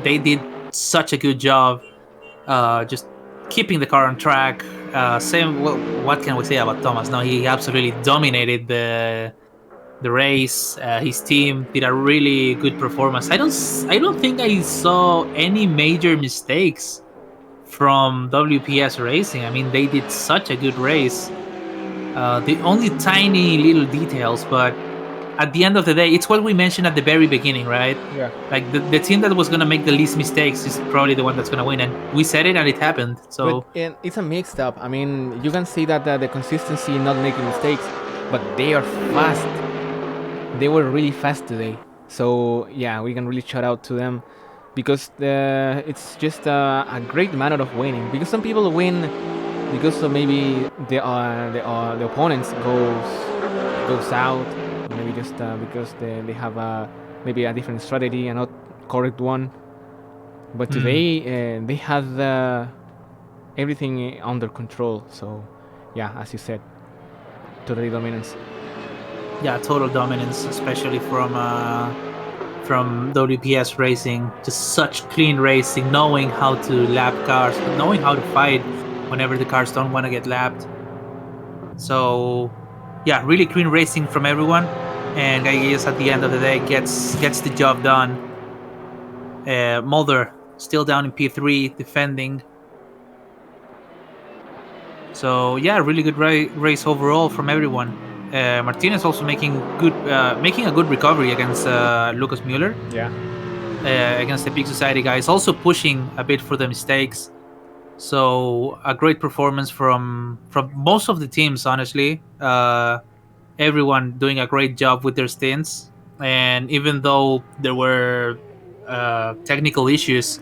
they did such a good job just keeping the car on track. Same. What can we say about Thomas? No, he absolutely dominated the race. His team did a really good performance. I don't think I saw any major mistakes from WPS Racing. I mean, they did such a good race. The only tiny little details, but at the end of the day, it's what we mentioned at the very beginning, right? Yeah. Like the team that was gonna make the least mistakes is probably the one that's gonna win, and we said it and it happened. So But it's a mixed up. I mean, you can see that the consistency, not making mistakes, but they are fast. They were really fast today. So yeah, we can really shout out to them, because it's just a great manner of winning. Because some people win because of maybe the opponents goes out, or maybe just because they have maybe a different strategy and not correct one. But today they had everything under control. So yeah, as you said, totally dominance. yeah, total dominance, especially from WPS Racing. Just such clean racing, knowing how to lap cars, knowing how to fight whenever the cars don't want to get lapped. So yeah, really clean racing from everyone, and I guess at the end of the day gets the job done. Mulder still down in P3, defending. So yeah, really good race overall from everyone. Martinez also making a good recovery against Lucas Mueller. Yeah. Against the Big Society guys, also pushing a bit for the mistakes. So a great performance from most of the teams, honestly. Everyone doing a great job with their stints, and even though there were technical issues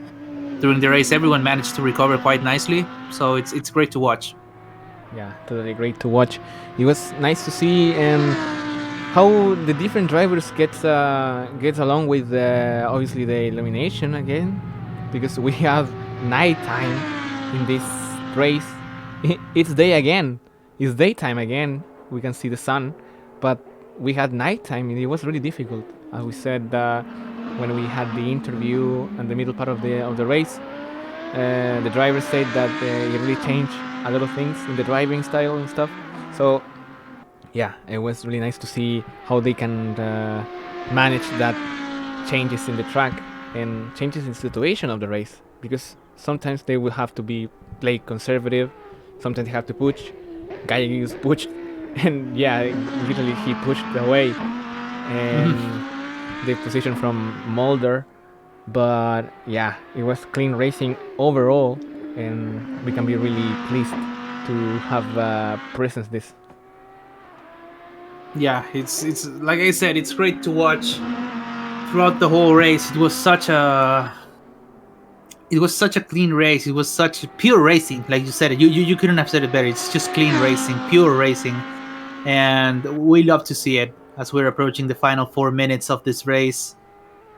during the race, everyone managed to recover quite nicely. So it's great to watch. Yeah, totally great to watch. It was nice to see how the different drivers gets along with obviously the elimination again, because we have nighttime in this race. It's day again. It's daytime again. We can see the sun, but we had nighttime, and it was really difficult. As we said when we had the interview in the middle part of the race, the driver said that it really changed a lot of things in the driving style and stuff. So yeah, it was really nice to see how they can manage that changes in the track and changes in the situation of the race, because sometimes they will have to play conservative, sometimes they have to push. Guy is pushed, and yeah, literally he pushed away, and the position from Mulder. But yeah, it was clean racing overall, and we can be really pleased to have presence this. Yeah, it's like I said, it's great to watch throughout the whole race. It was such a clean race. It was such pure racing, like you said. You couldn't have said it better. It's just clean racing, pure racing, and we love to see it as we're approaching the final 4 minutes of this race.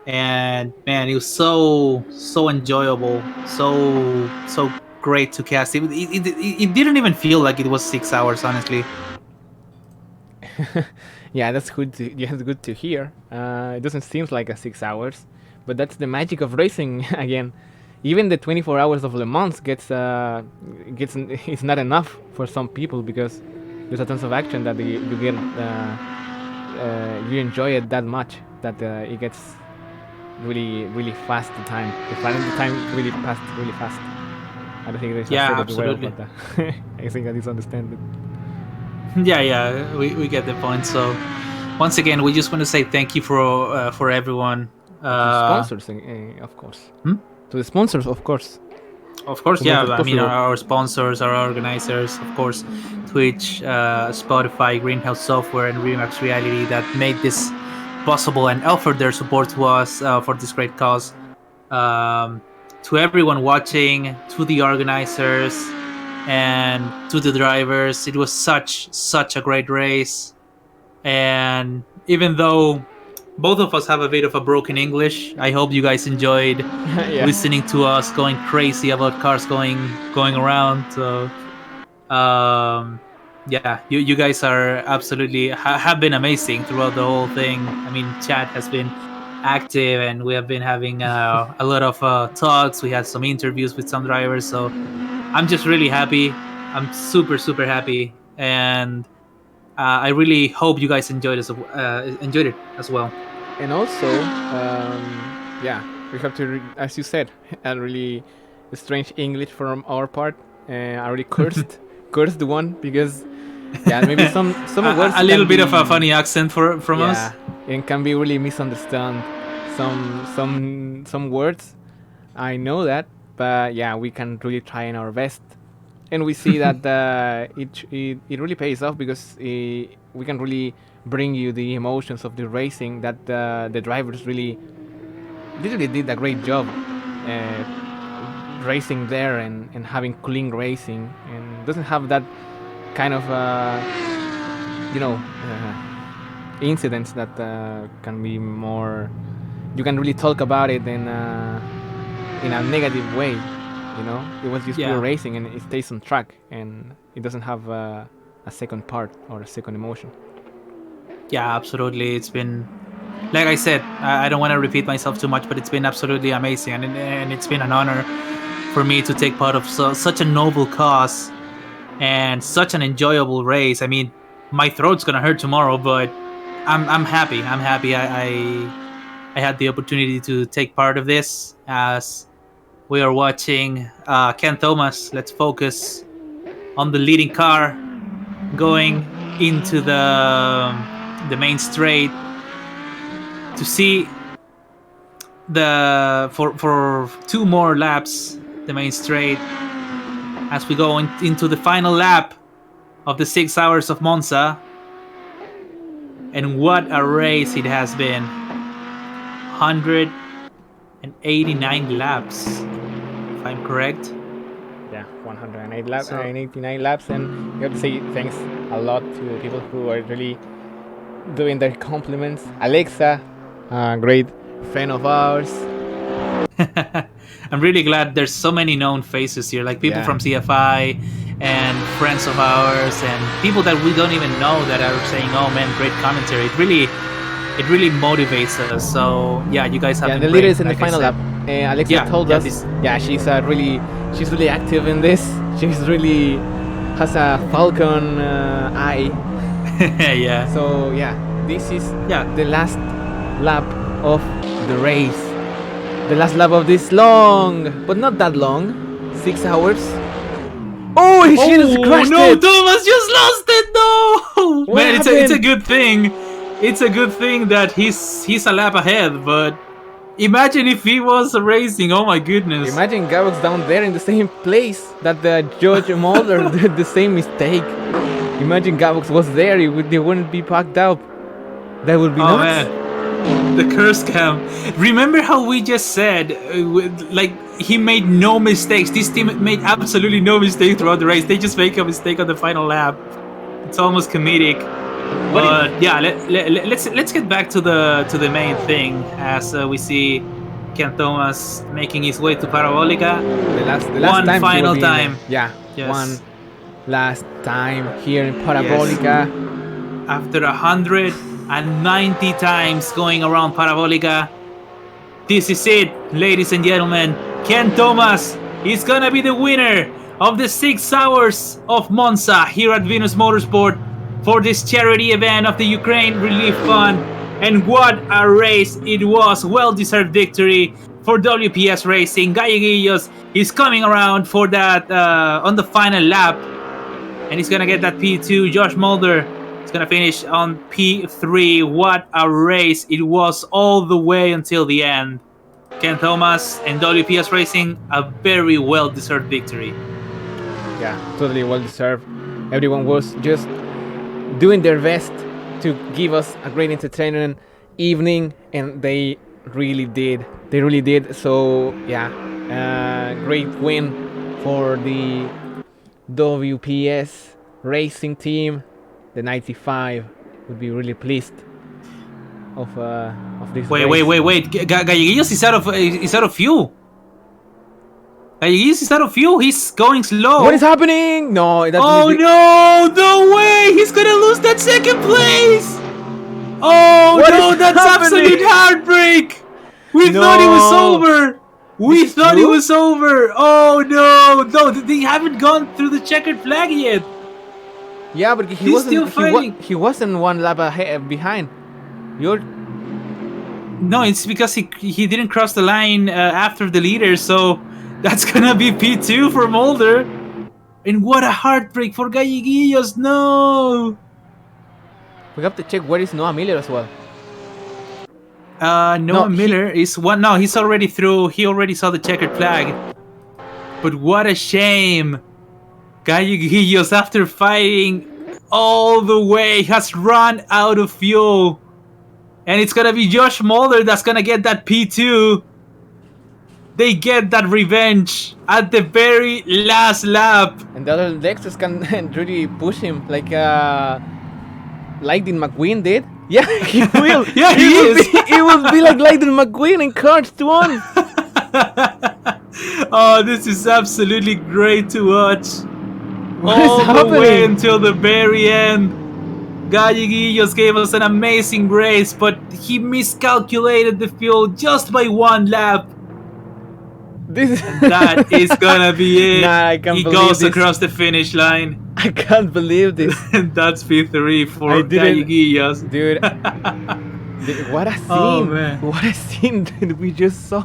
And man, it was so enjoyable, so great to cast. It didn't even feel like it was 6 hours, honestly. Yeah, that's good. That's good to hear. It doesn't seem like a 6 hours, but that's the magic of racing again. even the 24 hours of Le Mans gets it's not enough for some people because there's a tons of action that you get you enjoy it that much that it gets really fast the time. The time really passed really fast. I don't think there's Yeah, a said it well, absolutely. but I think that is understandable. Yeah, we get the point. So once again, we just want to say thank you for everyone. To sponsors, of course. To the sponsors, of course. Of course, To yeah. make it I mean, possible. our sponsors, our organizers, of course, Twitch, Spotify, Greenhouse Software, and Remax Reality that made this possible and offered their support to us for this great cause. To everyone watching, to the organizers, and to the drivers, it was such a great race. And even though both of us have a bit of a broken English, I hope you guys enjoyed Yeah. listening to us going crazy about cars going around. So yeah, you guys are absolutely have been amazing throughout the whole thing. I mean, chat has been active and we have been having a lot of talks. We had some interviews with some drivers, so I'm just really happy. I'm super happy, and I really hope you guys enjoyed it as well. And also, yeah, we have to, as you said, a really strange English from our part. I already cursed the one because, yeah, maybe some words a little can bit of a be- funny accent from us. yeah, and can be really misunderstood. Some words, I know that, but yeah, we can really try in our best, and we see that it really pays off because we can really bring you the emotions of the racing that the drivers really did a great job racing there and having clean racing and doesn't have that kind of incidents that can be more. You can really talk about it in a negative way. It was just Yeah. pure racing and it stays on track and it doesn't have a second part or a second emotion. Yeah, absolutely. It's been, like I said, I don't want to repeat myself too much, but it's been absolutely amazing, and it's been an honor for me to take part of such a noble cause and such an enjoyable race. I mean, my throat's gonna hurt tomorrow, but I'm happy. I'm happy. I had the opportunity to take part of this as we are watching Ken Thomas. Let's focus on the leading car going into the main straight to see for 2 more laps the main straight as we go into the final lap of the 6 hours of Monza. And what a race it has been. 189 laps, if I'm correct. Yeah, 108 laps, So- 189 laps, and you have to say thanks a lot to the people who are really doing their compliments. Alexa, a great fan of ours. I'm really glad there's so many known faces here, like people Yeah. from CFI and friends of ours and people that we don't even know that are saying, "Oh man, great commentary." It really motivates us. So yeah, you guys have Yeah, been the great, leader is in the like I final said. lap. Alexa Yeah, told yeah, us. this- Yeah, she's really active in this. She's really has a falcon eye. Yeah. So yeah, this is Yeah. the last lap of the race. The last lap of this long, but not that long, 6 hours. Oh, he just crashed no, it. Thomas just lost it. No, What man, it's a happened? good thing. It's a good thing that he's a lap ahead. But imagine if he was racing. Oh my goodness. Imagine Garrock's down there in the same place that the George Mulder did the same mistake. Imagine Garrock was there, they wouldn't be packed up. That would be Oh nuts. man, the curse cam. Remember how we just said, like he made no mistakes. This team made absolutely no mistake throughout the race. They just make a mistake on the final lap. It's almost comedic. But yeah, let's get back to the main thing as we see Ken Thomas making his way to Parabolica. The last One time he will final be in the- time. yeah, Yes. one last time here in Parabolica. After 190 times going around Parabolica, this is it, ladies and gentlemen. Ken Thomas is gonna be the winner of the 6 hours of Monza here at Venus Motorsport for this charity event of the Ukraine Relief Fund. And what a race it was! Well-deserved victory for WPS Racing. Galleguillos is coming around for that on the final lap, and he's gonna get that P2. Josh Mulder is gonna finish on P3. What a race it was all the way until the end. Ken Thomas and WPS Racing, a very well-deserved victory. Yeah, totally well deserved. Everyone was just doing their best to give us a great entertainment evening, and they really did. They really did. So yeah, great win for the WPS Racing team. The 95 would be really pleased of this. Wait. Galleguillos is out of fuel. Galleguillos is out of fuel. He's going slow. What is happening? No, that's Oh no way! He's gonna lose that second place. Oh What no, is that's happening? absolute heartbreak. We No. thought it was over. We This is thought it true? was over. Oh no, they haven't gone through the checkered flag yet. Yeah, but he He's wasn't. still fighting. He wasn't one lap ahead behind. You're. No, it's because he didn't cross the line after the leader, so that's gonna be P2 for Mulder. And what a heartbreak for Galleguillos. No. We have to check where is Noah Miller as well. Noah Miller is one. No, he's already through. He already saw the checkered flag. But what a shame. Galleguillos, after fighting all the way, has run out of fuel. And it's gonna be Josh Mulder that's gonna get that P2. They get that revenge at the very last lap. And the other Lexus can really push him like Lightning McQueen did. Yeah, he will. Yeah, he is. It will be like Lightning McQueen in Cars 1. Oh, this is absolutely great to watch. What is All the happening? way until the very end. Galleguillos gave us an amazing race, but he miscalculated the fuel just by one lap. This That is gonna be it. Nah, I can't he believe goes this. across the finish line. I can't believe this, And that's P3 for I didn't- Galleguillos. dude. What a scene! Oh, man. What a scene that we just saw.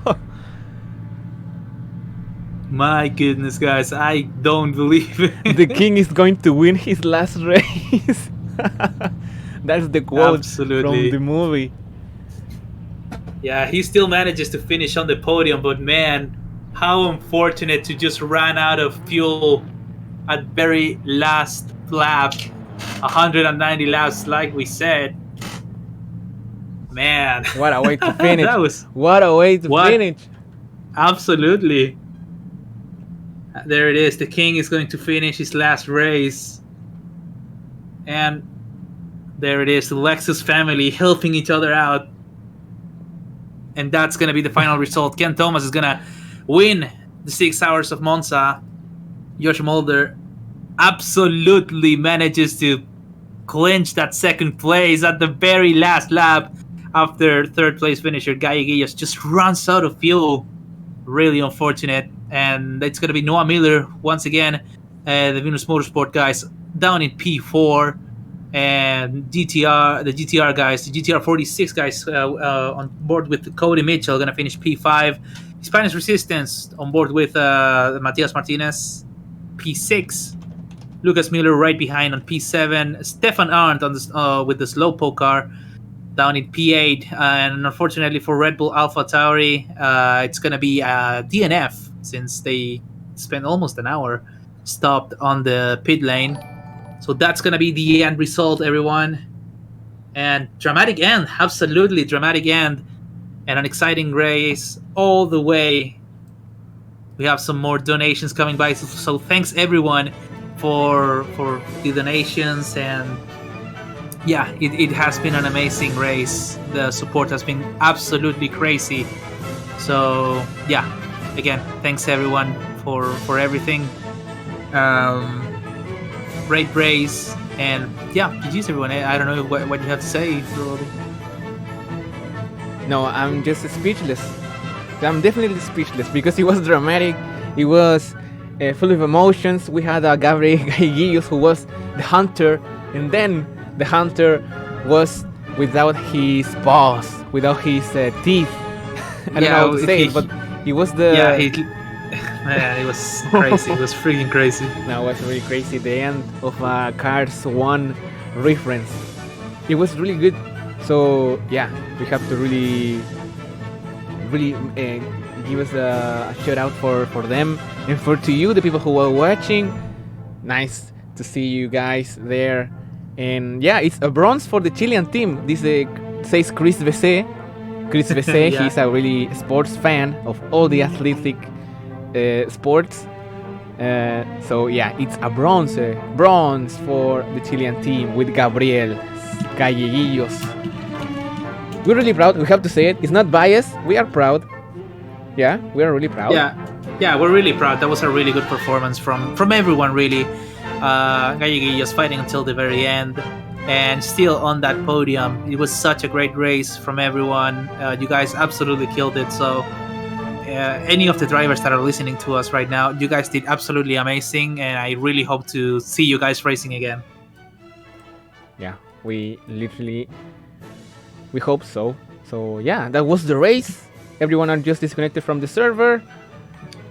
My goodness, guys, I don't believe it. The king is going to win his last race. That's the quote Absolutely. from the movie. Yeah, he still manages to finish on the podium, but man, how unfortunate to just run out of fuel at very last lap. 190 laps, like we said. Man. What a way to finish! That was What a way to What? finish! absolutely. There it is. The king is going to finish his last race. And there it is. The Lexus family helping each other out. And that's going to be the final result. Ken Thomas is going to win the 6 hours of Monza. Josh Mulder absolutely manages to clinch that second place at the very last lap after third place finisher Galleguillos just runs out of fuel. Really unfortunate. And it's going to be Noah Miller once again. The Venus Motorsport guys down in P4. And the GTR guys, the GTR 46 guys on board with Cody Mitchell going to finish P5. Spanish Resistance on board with Matias Martinez, P6. Lucas Miller right behind on P7. Stefan Arndt on with the Slowpoke car down in P8. And unfortunately for Red Bull Alpha Tauri, it's going to be DNF since they spent almost an hour stopped on the pit lane. So that's going to be the end result, everyone. And dramatic end, absolutely dramatic end. And an exciting race all the way. We have some more donations coming by. So thanks, everyone, for the donations. And yeah, it has been an amazing race. The support has been absolutely crazy. So yeah, again, thanks, everyone, for everything. Great race, and yeah, GG's everyone. I don't know what you have to say, Rolly. No, I'm just speechless. I'm definitely speechless because it was dramatic. It was full of emotions. We had Gabriel Gallegos, who was the hunter, and then the hunter was without his paws, without his teeth. I don't know how to say it, but he was the. Yeah, man, it was crazy. It was freaking crazy. No, it was really crazy. The end of Cars 1 reference. It was really good. So yeah, we have to really give us a shout out for them and to you, the people who are watching. Nice to see you guys there. And yeah, it's a bronze for the Chilean team. This says Chris VC. Chris VC, Yeah. he's a really sports fan of all the athletic sports. So yeah, it's a bronze for the Chilean team with Gabriel Gallegos. We're really proud. We have to say it. It's not biased. We are proud. Yeah, we are really proud. Yeah, we're really proud. That was a really good performance from everyone, really. Gallegos fighting until the very end, and still on that podium. It was such a great race from everyone. You guys absolutely killed it. So, any of the drivers that are listening to us right now, you guys did absolutely amazing, and I really hope to see you guys racing again. Yeah, we hope so. So yeah, that was the race. Everyone are just disconnected from the server,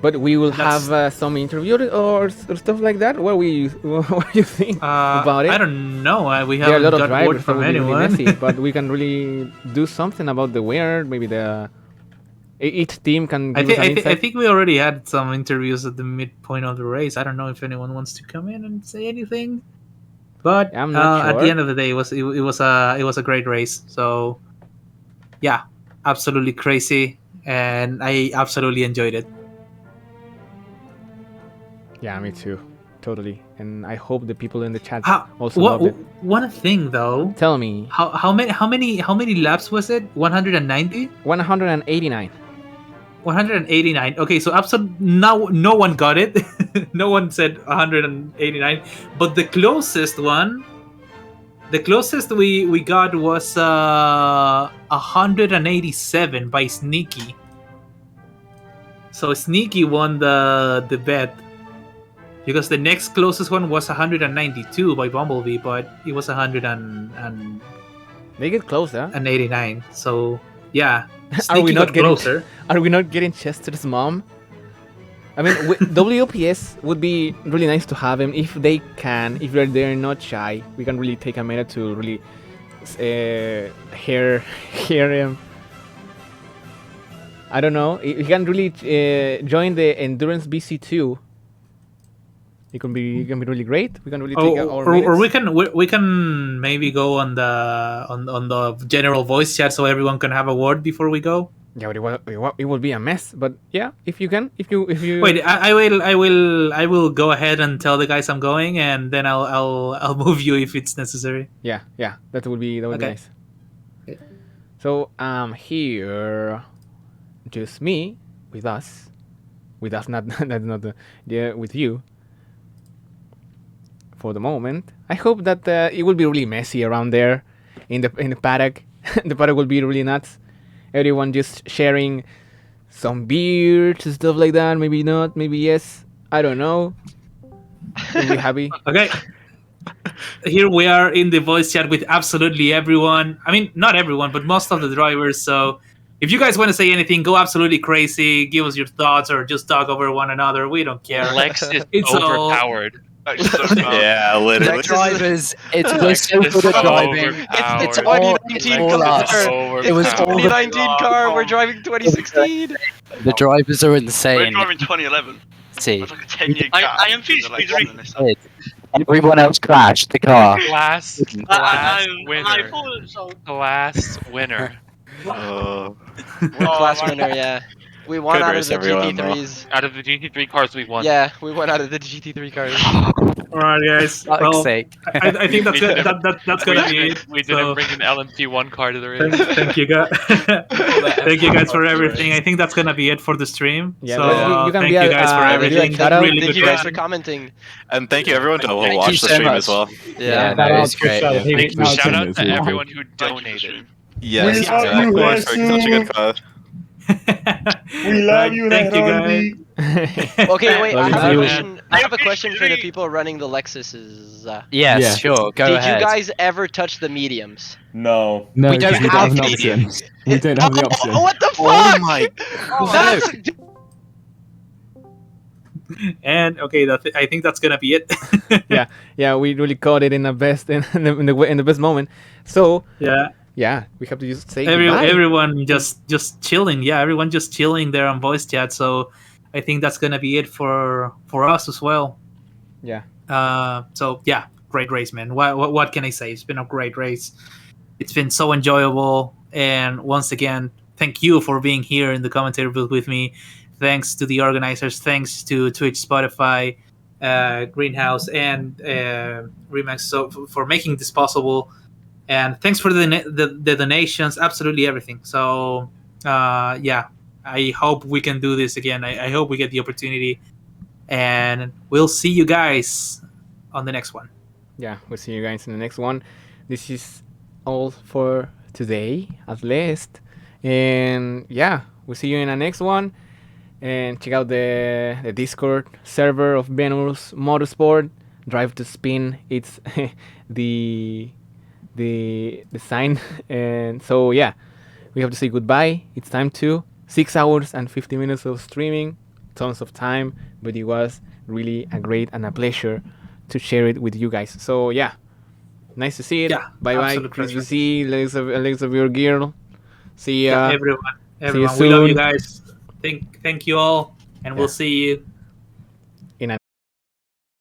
but we will have some interview or stuff like that. What do you think about it? I don't know. We There are a haven't lot of got drivers word from that will be really anyone. messy, but we can really do something about the winner. Maybe each team can give us an I insight. think we already had some interviews at the midpoint of the race. I don't know if anyone wants to come in and say anything, but I'm not at sure. the end of the day, it was a great race. So yeah, absolutely crazy, and I absolutely enjoyed it. Yeah, me too. Totally. And I hope the people in the chat How, also love it. one thing though, Tell me. how many laps was it? 190? 189. 189. Okay, so absolutely no one got it. No one said 189, but the closest we got was 187 by Sneaky. So Sneaky won the bet, because the next closest one was 192 by Bumblebee, but it was 189. They get close, huh? So yeah, Are Sneaky we not got getting closer. Are we not getting Chester's mom? I mean, WPS would be really nice to have him if they can. If they're not shy, we can really take a minute to really hear him. I don't know. He can really join the Endurance BC2. It can be really great. We can really take our or minutes. we can maybe go on the general voice chat so everyone can have a word before we go. Yeah, but it will be a mess. But yeah, if you Wait, I will go ahead and tell the guys I'm going, and then I'll move you if it's necessary. Yeah, that would be Okay. nice. So here, just me with us, not that's not with you. For the moment, I hope that it will be really messy around there in the paddock. The paddock will be really nuts. Everyone just sharing some beers and stuff like that. Maybe not, maybe yes. I don't know. We'll be happy. Okay. Here we are in the voice chat with absolutely everyone. I mean, not everyone, but most of the drivers. So if you guys want to say anything, go absolutely crazy. Give us your thoughts or just talk over one another. We don't care. Lex is It's all- overpowered. Yeah, literally. The drivers, we're Lex so is good at so driving. overpowered. It's all, 2019 all car. us. It was all the, 2019 car. We're driving 2016. the drivers are We're insane. driving 2011. See, It's like a 10-year gap. I am finished with Ed, everyone else crashed the car. Class I winner. thought so. Class winner. Class winner, yeah. We won Good out of race, the everyone, though. GT3s. Out of the GT3 cars, we won. Yeah, we won out of the GT3 cars. All right, guys. Fuck's Well, sake. I think that's good. That's gonna be it. We So, didn't bring an LMP1 car to the race. thank you guys. Thank you guys for everything. I think that's gonna be it for the stream. Yeah, so but you can thank be you a- guys for do a everything. shout out. Really Thank good you guys race. for commenting. And thank you everyone who will Thank watch you the so stream much. as well. Yeah, no, it was great. Thank you. Shout out to everyone who Thank you for the donated. stream. Yes, Yeah, of course, for such a good cause. We love you, Thank you, guys. Okay, wait. Love I you have a too. question. I have a question for the people running the Lexuses. Yes, Yeah. sure. Go Did ahead. you guys ever touch the mediums? No. No, We don't because have an option. mediums. We don't have the option. Oh, what the fuck? Oh my That's And okay, I think that's gonna be it. Yeah, we really caught it in the best in the best moment. So Yeah. we have to just say goodbye. Everyone just chilling. Yeah, everyone just chilling there on voice chat. So I think that's gonna be it for us as well. Yeah. So yeah, great race, man. What can I say? It's been a great race. It's been so enjoyable. And once again, thank you for being here in the commentary booth with me. Thanks to the organizers. Thanks to Twitch, Spotify, Greenhouse, and Remax for making this possible. And thanks for the donations. Absolutely everything. So yeah, I hope we can do this again. I hope we get the opportunity. And we'll see you guys on the next one. Yeah, we'll see you guys in the next one. This is all for today, at least. And yeah, we'll see you in the next one. And check out the Discord server of Venus Motorsport. Drive to Spin. It's the sign. And so yeah, we have to say goodbye. It's time to 6 hours and 50 minutes of streaming. Tons of time, but it was really a great and a pleasure to share it with you guys. So yeah, nice to see it. Yeah, Bye bye. absolute Chris pleasure. VC, legs of your gear. See ya. Everyone, you we love you soon. guys. Thank you all, and we'll Yeah. see you